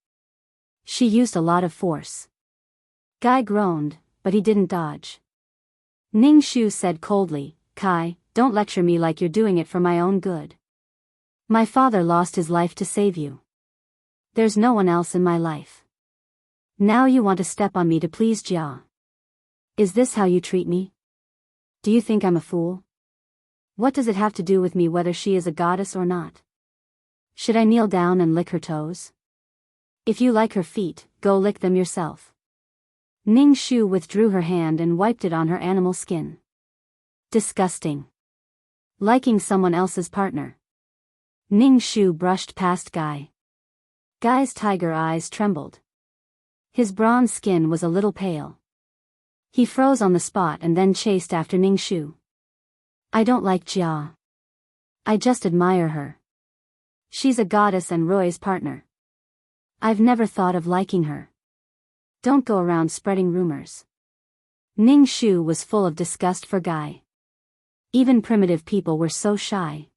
"She used a lot of force." Guy groaned, but he didn't dodge. Ning Shu said coldly, "Kai, don't lecture me like you're doing it for my own good. My father lost his life to save you. There's no one else in my life. Now you want to step on me to please Jia. Is this how you treat me? Do you think I'm a fool? What does it have to do with me whether she is a goddess or not? Should I kneel down and lick her toes? If you like her feet, go lick them yourself." Ning Shu withdrew her hand and wiped it on her animal skin. Disgusting. Liking someone else's partner. Ning Shu brushed past Guy. Guy's tiger eyes trembled. His bronze skin was a little pale. He froze on the spot and then chased after Ning Shu. "I don't like Jia. I just admire her. She's a goddess and Roy's partner. I've never thought of liking her. Don't go around spreading rumors. Ning Shu was full of disgust for Guy. Even primitive people were so shy.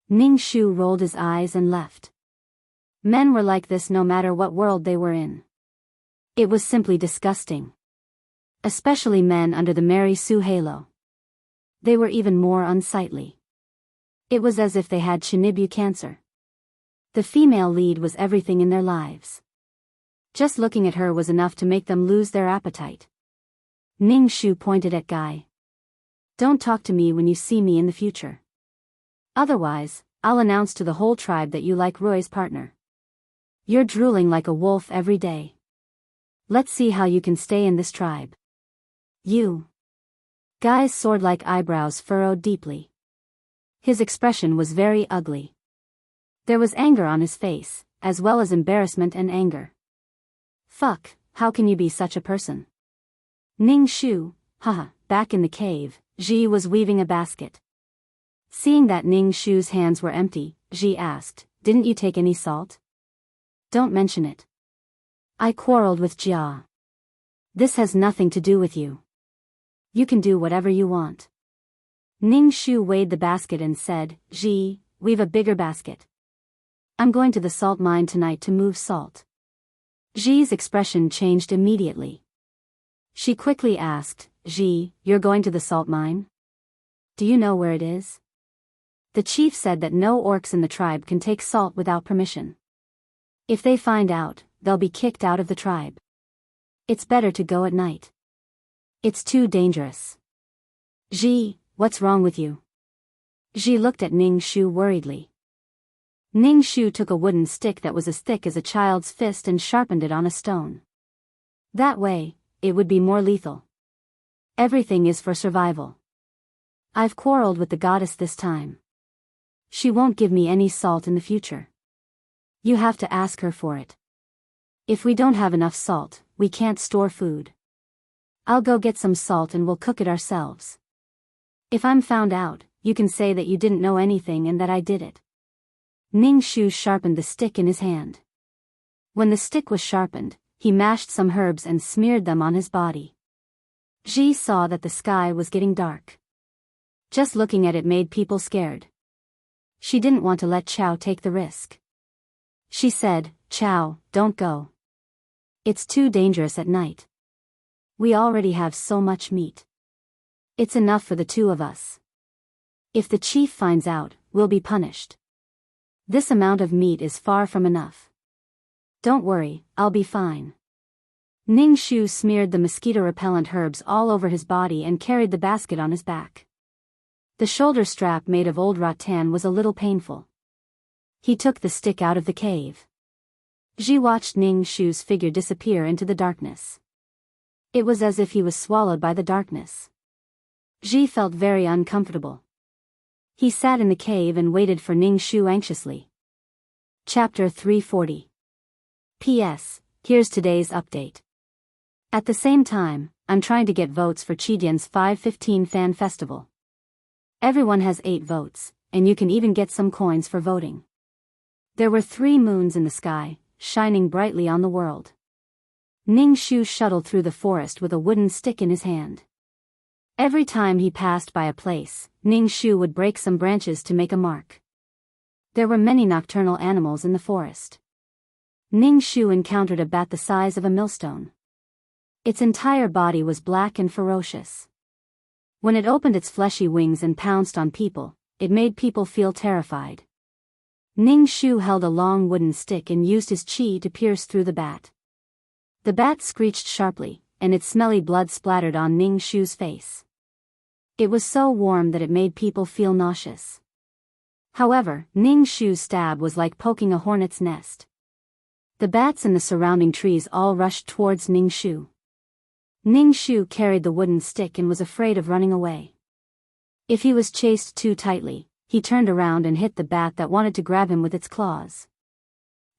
Ning Shu rolled his eyes and left. Men were like this no matter what world they were in. It was simply disgusting. Especially men under the Mary Sue halo. They were even more unsightly. It was as if they had Chinibbu cancer. The female lead was everything in their lives. Just looking at her was enough to make them lose their appetite. Ning Shu pointed at Guy. Don't talk to me when you see me in the future. Otherwise, I'll announce to the whole tribe that you like Roy's partner. You're drooling like a wolf every day. Let's see how you can stay in this tribe. You. Guy's sword-like eyebrows furrowed deeply. His expression was very ugly. There was anger on his face, as well as embarrassment and anger. Fuck, how can you be such a person? Ning Shu, haha, back in the cave, Ji was weaving a basket. Seeing that Ning Shu's hands were empty, Ji asked, didn't you take any salt? Don't mention it. I quarreled with Jia. This has nothing to do with you. You can do whatever you want. Ning Shu weighed the basket and said, Ji, weave a bigger basket. I'm going to the salt mine tonight to move salt. Ji's expression changed immediately. She quickly asked, Ji, you're going to the salt mine? Do you know where it is? The chief said that no orcs in the tribe can take salt without permission. If they find out, they'll be kicked out of the tribe. It's better to go at night. It's too dangerous. Ji, what's wrong with you? Ji looked at Ning Shu worriedly. Ning Shu took a wooden stick that was as thick as a child's fist and sharpened it on a stone. That way, it would be more lethal. Everything is for survival. I've quarreled with the goddess this time. She won't give me any salt in the future. You have to ask her for it. If we don't have enough salt, we can't store food. I'll go get some salt and we'll cook it ourselves. If I'm found out, you can say that you didn't know anything and that I did it. Ning Shu sharpened the stick in his hand. When the stick was sharpened, he mashed some herbs and smeared them on his body. Ji saw that the sky was getting dark. Just looking at it made people scared. She didn't want to let Chow take the risk. She said, Chow, don't go. It's too dangerous at night. We already have so much meat. It's enough for the two of us. If the chief finds out, we'll be punished. This amount of meat is far from enough. Don't worry, I'll be fine. Ning Shu smeared the mosquito-repellent herbs all over his body and carried the basket on his back. The shoulder strap made of old rattan was a little painful. He took the stick out of the cave. Ji watched Ning Shu's figure disappear into the darkness. It was as if he was swallowed by the darkness. Ji felt very uncomfortable. He sat in the cave and waited for Ning Shu anxiously. Chapter 340. P.S. Here's today's update. At the same time, I'm trying to get votes for Chidian's 515 fan festival. Everyone has 8 votes, and you can even get some coins for voting. There were 3 moons in the sky, shining brightly on the world. Ning Shu shuttled through the forest with a wooden stick in his hand. Every time he passed by a place, Ning Shu would break some branches to make a mark. There were many nocturnal animals in the forest. Ning Shu encountered a bat the size of a millstone. Its entire body was black and ferocious. When it opened its fleshy wings and pounced on people, it made people feel terrified. Ning Shu held a long wooden stick and used his chi to pierce through the bat. The bat screeched sharply, and its smelly blood splattered on Ning Shu's face. It was so warm that it made people feel nauseous. However, Ning Shu's stab was like poking a hornet's nest. The bats in the surrounding trees all rushed towards Ning Shu. Ning Shu carried the wooden stick and was afraid of running away. If he was chased too tightly, he turned around and hit the bat that wanted to grab him with its claws.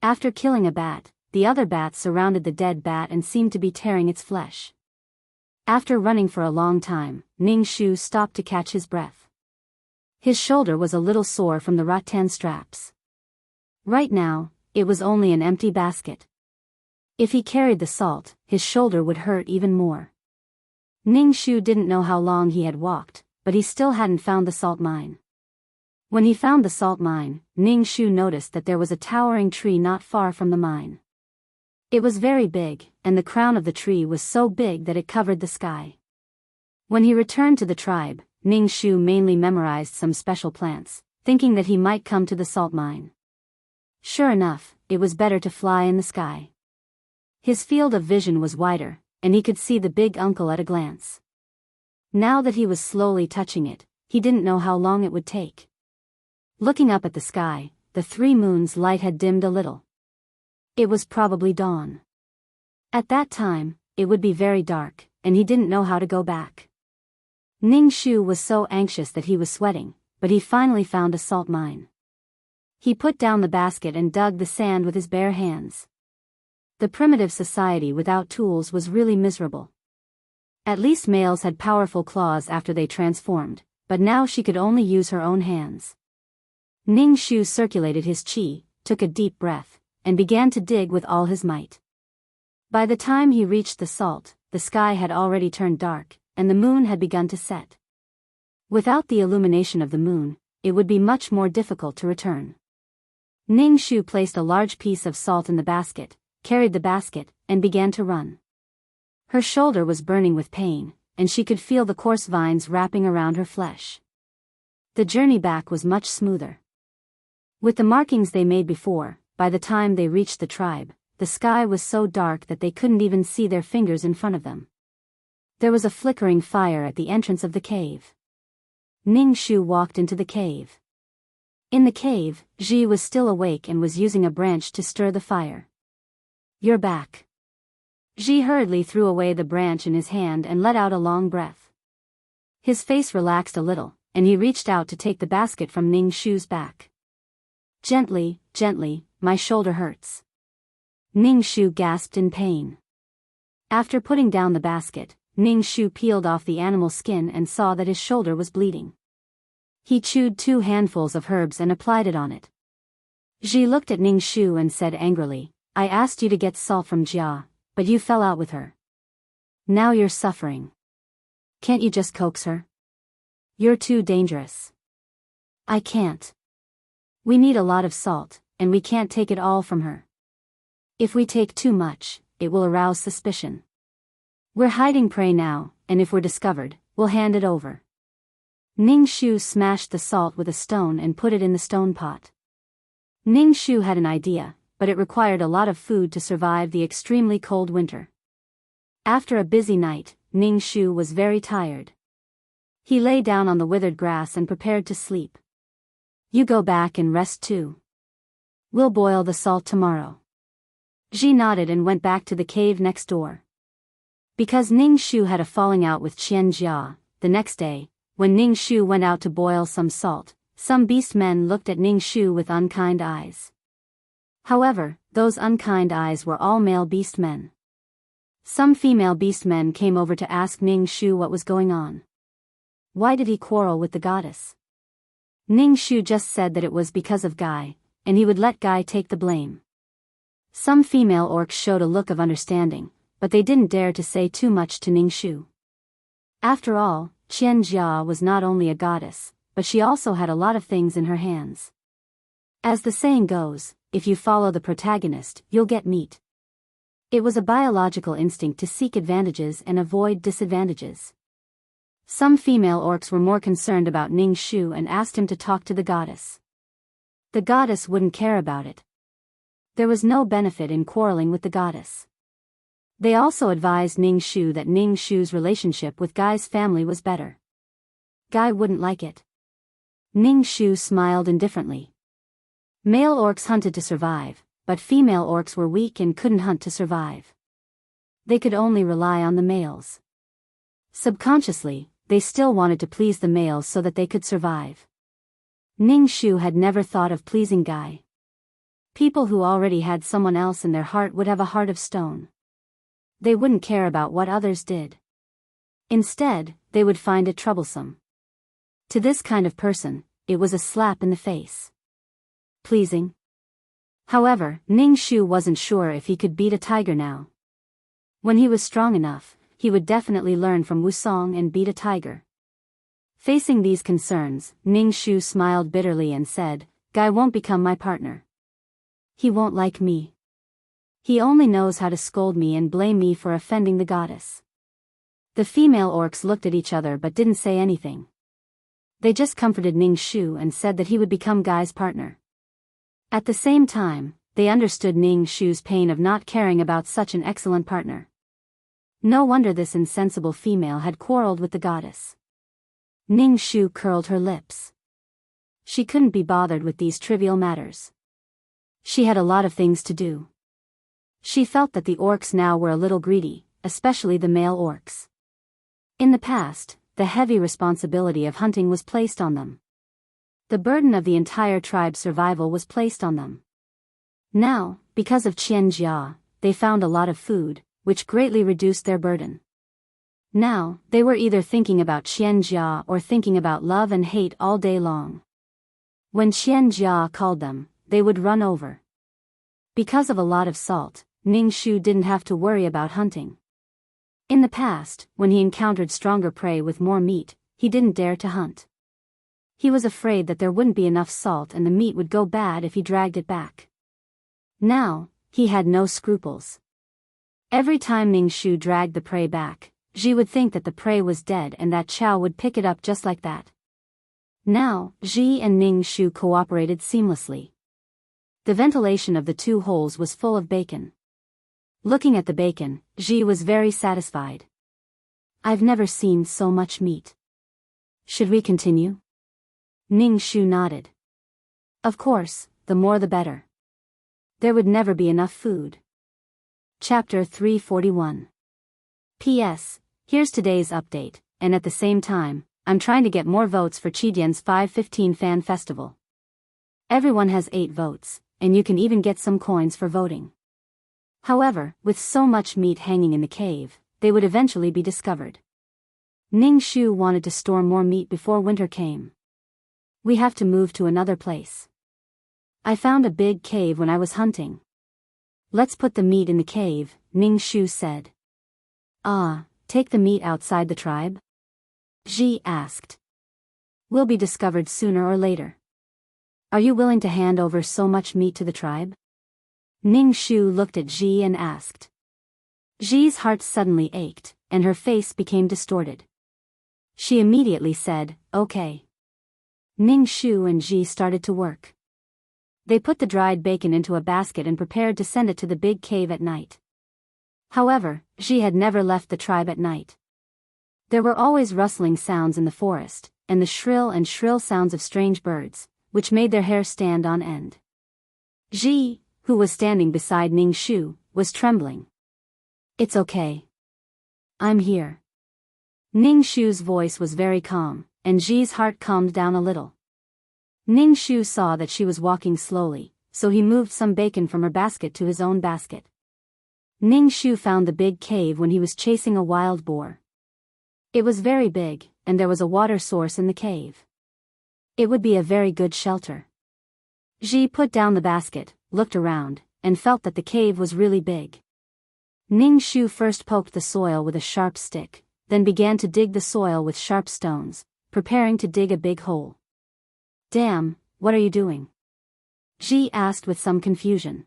After killing a bat, the other bats surrounded the dead bat and seemed to be tearing its flesh. After running for a long time, Ning Shu stopped to catch his breath. His shoulder was a little sore from the rattan straps. Right now, it was only an empty basket. If he carried the salt, his shoulder would hurt even more. Ning Shu didn't know how long he had walked, but he still hadn't found the salt mine. When he found the salt mine, Ning Shu noticed that there was a towering tree not far from the mine. It was very big, and the crown of the tree was so big that it covered the sky. When he returned to the tribe, Ning Shu mainly memorized some special plants, thinking that he might come to the salt mine. Sure enough, it was better to fly in the sky. His field of vision was wider, and he could see the big uncle at a glance. Now that he was slowly touching it, he didn't know how long it would take. Looking up at the sky, the 3 moons' light had dimmed a little. It was probably dawn. At that time, it would be very dark, and he didn't know how to go back. Ning Shu was so anxious that he was sweating, but he finally found a salt mine. He put down the basket and dug the sand with his bare hands. The primitive society without tools was really miserable. At least males had powerful claws after they transformed, but now she could only use her own hands. Ning Shu circulated his qi, took a deep breath, and began to dig with all his might. By the time he reached the salt, the sky had already turned dark, and the moon had begun to set. Without the illumination of the moon, it would be much more difficult to return. Ning Shu placed a large piece of salt in the basket, carried the basket, and began to run. Her shoulder was burning with pain, and she could feel the coarse vines wrapping around her flesh. The journey back was much smoother. With the markings they made before, by the time they reached the tribe, the sky was so dark that they couldn't even see their fingers in front of them. There was a flickering fire at the entrance of the cave. Ning Shu walked into the cave. In the cave, Ji was still awake and was using a branch to stir the fire. "You're back." Ji hurriedly threw away the branch in his hand and let out a long breath. His face relaxed a little, and he reached out to take the basket from Ning Shu's back. "Gently, gently, my shoulder hurts." Ning Shu gasped in pain. After putting down the basket, Ning Shu peeled off the animal skin and saw that his shoulder was bleeding. He chewed 2 handfuls of herbs and applied it on it. Ji looked at Ning Shu and said angrily, "I asked you to get salt from Jia, but you fell out with her. Now you're suffering. Can't you just coax her? You're too dangerous." "I can't. We need a lot of salt, and we can't take it all from her. If we take too much, it will arouse suspicion. We're hiding prey now, and if we're discovered, we'll hand it over." Ning Shu smashed the salt with a stone and put it in the stone pot. Ning Shu had an idea, but it required a lot of food to survive the extremely cold winter. After a busy night, Ning Shu was very tired. He lay down on the withered grass and prepared to sleep. "You go back and rest too. We'll boil the salt tomorrow." Ji nodded and went back to the cave next door. Because Ning Shu had a falling out with Qian Jia, the next day, when Ning Shu went out to boil some salt, some beast men looked at Ning Shu with unkind eyes. However, those unkind eyes were all male beast men. Some female beast men came over to ask Ning Shu what was going on. Why did he quarrel with the goddess? Ning Shu just said that it was because of Guy, and he would let Guy take the blame. Some female orcs showed a look of understanding, but they didn't dare to say too much to Ning Shu. After all, Qian Jia was not only a goddess, but she also had a lot of things in her hands. As the saying goes, if you follow the protagonist, you'll get meat. It was a biological instinct to seek advantages and avoid disadvantages. Some female orcs were more concerned about Ning Shu and asked him to talk to the goddess. The goddess wouldn't care about it. There was no benefit in quarreling with the goddess. They also advised Ning Shu that Ning Shu's relationship with Guy's family was better. Guy wouldn't like it. Ning Shu smiled indifferently. Male orcs hunted to survive, but female orcs were weak and couldn't hunt to survive. They could only rely on the males. Subconsciously, they still wanted to please the males so that they could survive. Ning Shu had never thought of pleasing Guy. People who already had someone else in their heart would have a heart of stone. They wouldn't care about what others did. Instead, they would find it troublesome. To this kind of person, it was a slap in the face. Pleasing? However, Ning Shu wasn't sure if he could beat a tiger now. When he was strong enough, he would definitely learn from Wusong and beat a tiger. Facing these concerns, Ning Shu smiled bitterly and said, "Guy won't become my partner. He won't like me. He only knows how to scold me and blame me for offending the goddess." The female orcs looked at each other but didn't say anything. They just comforted Ning Shu and said that he would become Guy's partner. At the same time, they understood Ning Shu's pain of not caring about such an excellent partner. No wonder this insensible female had quarreled with the goddess. Ning Shu curled her lips. She couldn't be bothered with these trivial matters. She had a lot of things to do. She felt that the orcs now were a little greedy, especially the male orcs. In the past, the heavy responsibility of hunting was placed on them. The burden of the entire tribe's survival was placed on them. Now, because of Qian Jia, they found a lot of food, which greatly reduced their burden. Now, they were either thinking about Qian Jia or thinking about love and hate all day long. When Qian Jia called them, they would run over. Because of a lot of salt, Ning Shu didn't have to worry about hunting. In the past, when he encountered stronger prey with more meat, he didn't dare to hunt. He was afraid that there wouldn't be enough salt and the meat would go bad if he dragged it back. Now, he had no scruples. Every time Ning Shu dragged the prey back, Ji would think that the prey was dead and that Chao would pick it up just like that. Now, Ji and Ning Shu cooperated seamlessly. The ventilation of the two holes was full of bacon. Looking at the bacon, Ji was very satisfied. "I've never seen so much meat. Should we continue?" Ning Shu nodded. Of course, the more the better. There would never be enough food. Chapter 341. P.S. Here's today's update, and at the same time, I'm trying to get more votes for Chidian's 515 Fan Festival. Everyone has 8 votes, and you can even get some coins for voting. However, with so much meat hanging in the cave, they would eventually be discovered. Ning Shu wanted to store more meat before winter came. "We have to move to another place. I found a big cave when I was hunting." "Let's put the meat in the cave," Ning Shu said. Take the meat outside the tribe?" Ji asked. "We'll be discovered sooner or later. Are you willing to hand over so much meat to the tribe?" Ning Shu looked at Ji and asked. Ji's heart suddenly ached, and her face became distorted. She immediately said, "Okay." Ning Shu and Ji started to work. They put the dried bacon into a basket and prepared to send it to the big cave at night. However, Ji had never left the tribe at night. There were always rustling sounds in the forest, and the shrill sounds of strange birds, which made their hair stand on end. Ji, who was standing beside Ning Shu, was trembling. "It's okay. I'm here." Ning Shu's voice was very calm, and Ji's heart calmed down a little. Ning Shu saw that she was walking slowly, so he moved some bacon from her basket to his own basket. Ning Shu found the big cave when he was chasing a wild boar. It was very big, and there was a water source in the cave. It would be a very good shelter. Ji put down the basket, looked around, and felt that the cave was really big. Ning Shu first poked the soil with a sharp stick, then began to dig the soil with sharp stones, preparing to dig a big hole. "Damn, what are you doing?" Ji asked with some confusion.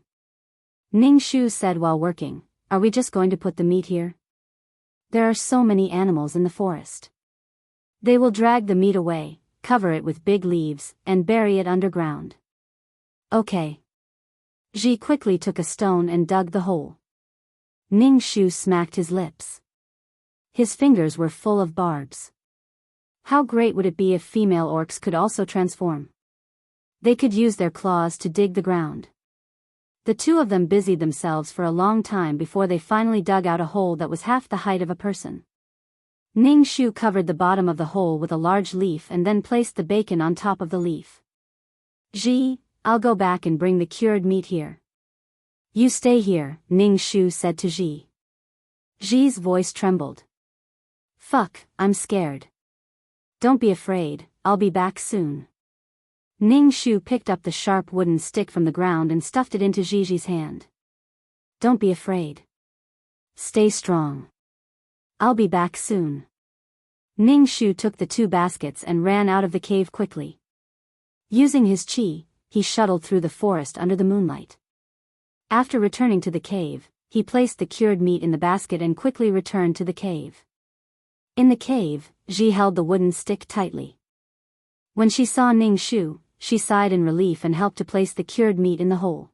Ning Shu said while working, "Are we just going to put the meat here? There are so many animals in the forest. They will drag the meat away, cover it with big leaves, and bury it underground." "Okay." Ji quickly took a stone and dug the hole. Ning Shu smacked his lips. His fingers were full of barbs. How great would it be if female orcs could also transform? They could use their claws to dig the ground. The two of them busied themselves for a long time before they finally dug out a hole that was half the height of a person. Ning Shu covered the bottom of the hole with a large leaf and then placed the bacon on top of the leaf. "Ji, I'll go back and bring the cured meat here." "You stay here," Ning Shu said to Ji. Ji's voice trembled. "Fuck, I'm scared." "Don't be afraid, I'll be back soon." Ning Shu picked up the sharp wooden stick from the ground and stuffed it into Gigi's hand. Don't be afraid. Stay strong. I'll be back soon. Ning Shu took the 2 baskets and ran out of the cave quickly. Using his qi, he shuttled through the forest under the moonlight. After returning to the cave, he placed the cured meat in the basket and quickly returned to the cave. In the cave, Ji held the wooden stick tightly. When she saw Ning Shu, she sighed in relief and helped to place the cured meat in the hole.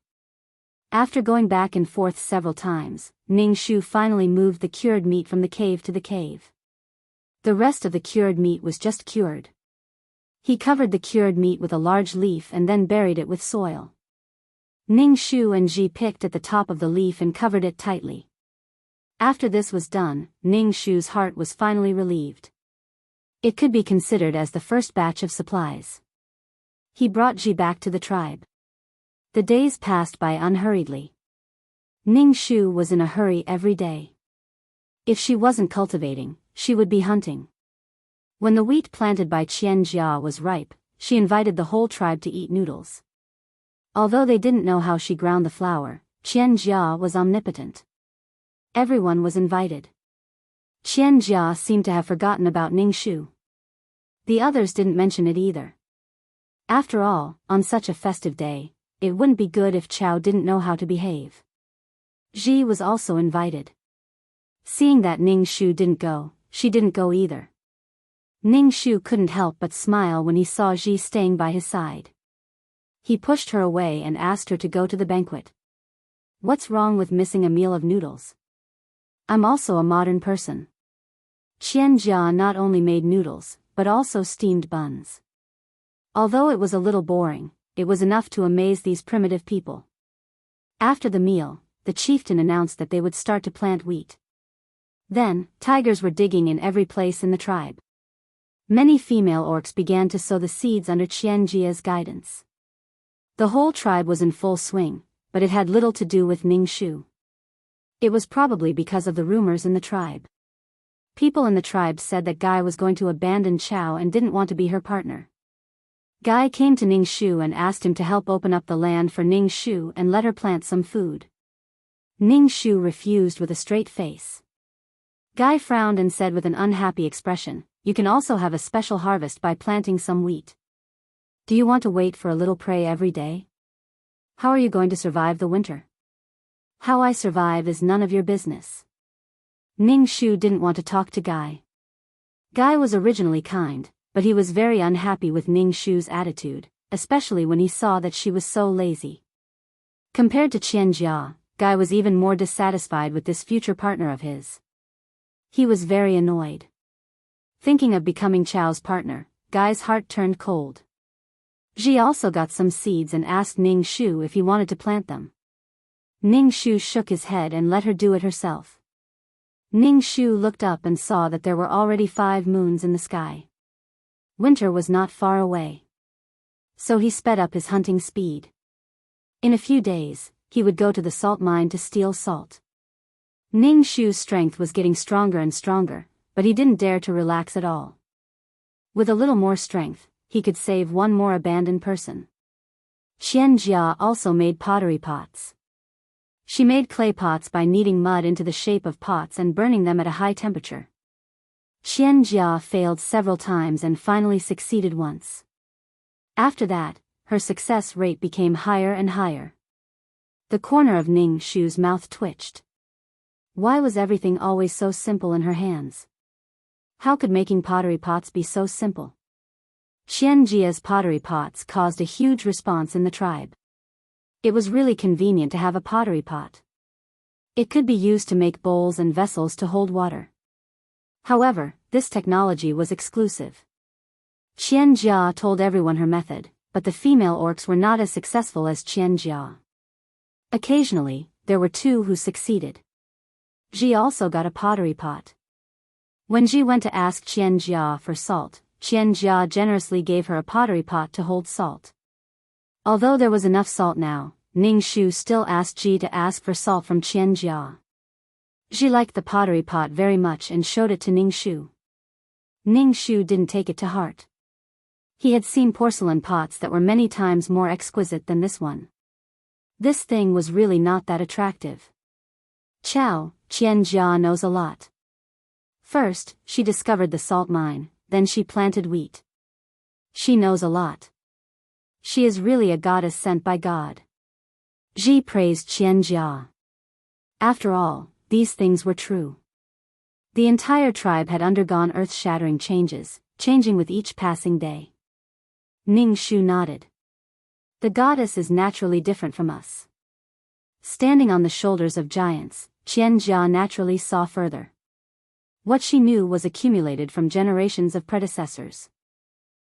After going back and forth several times, Ning Shu finally moved the cured meat from the cave to the cave. The rest of the cured meat was just cured. He covered the cured meat with a large leaf and then buried it with soil. Ning Shu and Ji picked at the top of the leaf and covered it tightly. After this was done, Ning Shu's heart was finally relieved. It could be considered as the first batch of supplies. He brought Ji back to the tribe. The days passed by unhurriedly. Ning Shu was in a hurry every day. If she wasn't cultivating, she would be hunting. When the wheat planted by Qian Jia was ripe, she invited the whole tribe to eat noodles. Although they didn't know how she ground the flour, Qian Jia was omnipotent. Everyone was invited. Qian Jia seemed to have forgotten about Ning Shu. The others didn't mention it either. After all, on such a festive day, it wouldn't be good if Chow didn't know how to behave. Ji was also invited. Seeing that Ning Shu didn't go, she didn't go either. Ning Shu couldn't help but smile when he saw Ji staying by his side. He pushed her away and asked her to go to the banquet. What's wrong with missing a meal of noodles? I'm also a modern person. Qian Jia not only made noodles, but also steamed buns. Although it was a little boring, it was enough to amaze these primitive people. After the meal, the chieftain announced that they would start to plant wheat. Then, tigers were digging in every place in the tribe. Many female orcs began to sow the seeds under Qian Jia's guidance. The whole tribe was in full swing, but it had little to do with Ning Shu. It was probably because of the rumors in the tribe. People in the tribe said that Guy was going to abandon Chow and didn't want to be her partner. Guy came to Ning Shu and asked him to help open up the land for Ning Shu and let her plant some food. Ning Shu refused with a straight face. Guy frowned and said with an unhappy expression, "You can also have a special harvest by planting some wheat. Do you want to wait for a little prey every day? How are you going to survive the winter? How I survive is none of your business." Ning Shu didn't want to talk to Guy. Guy was originally kind, but he was very unhappy with Ning Shu's attitude, especially when he saw that she was so lazy. Compared to Qian Jia, Guy was even more dissatisfied with this future partner of his. He was very annoyed. Thinking of becoming Chow's partner, Guy's heart turned cold. Ji also got some seeds and asked Ning Shu if he wanted to plant them. Ning Shu shook his head and let her do it herself. Ning Shu looked up and saw that there were already 5 moons in the sky. Winter was not far away. So he sped up his hunting speed. In a few days, he would go to the salt mine to steal salt. Ning Shu's strength was getting stronger and stronger, but he didn't dare to relax at all. With a little more strength, he could save one more abandoned person. Qian Jia also made pottery pots. She made clay pots by kneading mud into the shape of pots and burning them at a high temperature. Qian Jia failed several times and finally succeeded once. After that, her success rate became higher and higher. The corner of Ning Shu's mouth twitched. Why was everything always so simple in her hands? How could making pottery pots be so simple? Qian Jia's pottery pots caused a huge response in the tribe. It was really convenient to have a pottery pot. It could be used to make bowls and vessels to hold water. However, this technology was exclusive. Qian Jia told everyone her method, but the female orcs were not as successful as Qian Jia. Occasionally, there were 2 who succeeded. Ji also got a pottery pot. When Ji went to ask Qian Jia for salt, Qian Jia generously gave her a pottery pot to hold salt. Although there was enough salt now, Ning Shu still asked Ji to ask for salt from Qian Jia. Ji liked the pottery pot very much and showed it to Ning Shu. Ning Shu didn't take it to heart. He had seen porcelain pots that were many times more exquisite than this one. This thing was really not that attractive. Qianjia knows a lot. First, she discovered the salt mine, then she planted wheat. She knows a lot. She is really a goddess sent by God. Ji praised Qianjia. After all, these things were true. The entire tribe had undergone earth-shattering changes, changing with each passing day. Ning Shu nodded. The goddess is naturally different from us. Standing on the shoulders of giants, Qianjia naturally saw further. What she knew was accumulated from generations of predecessors.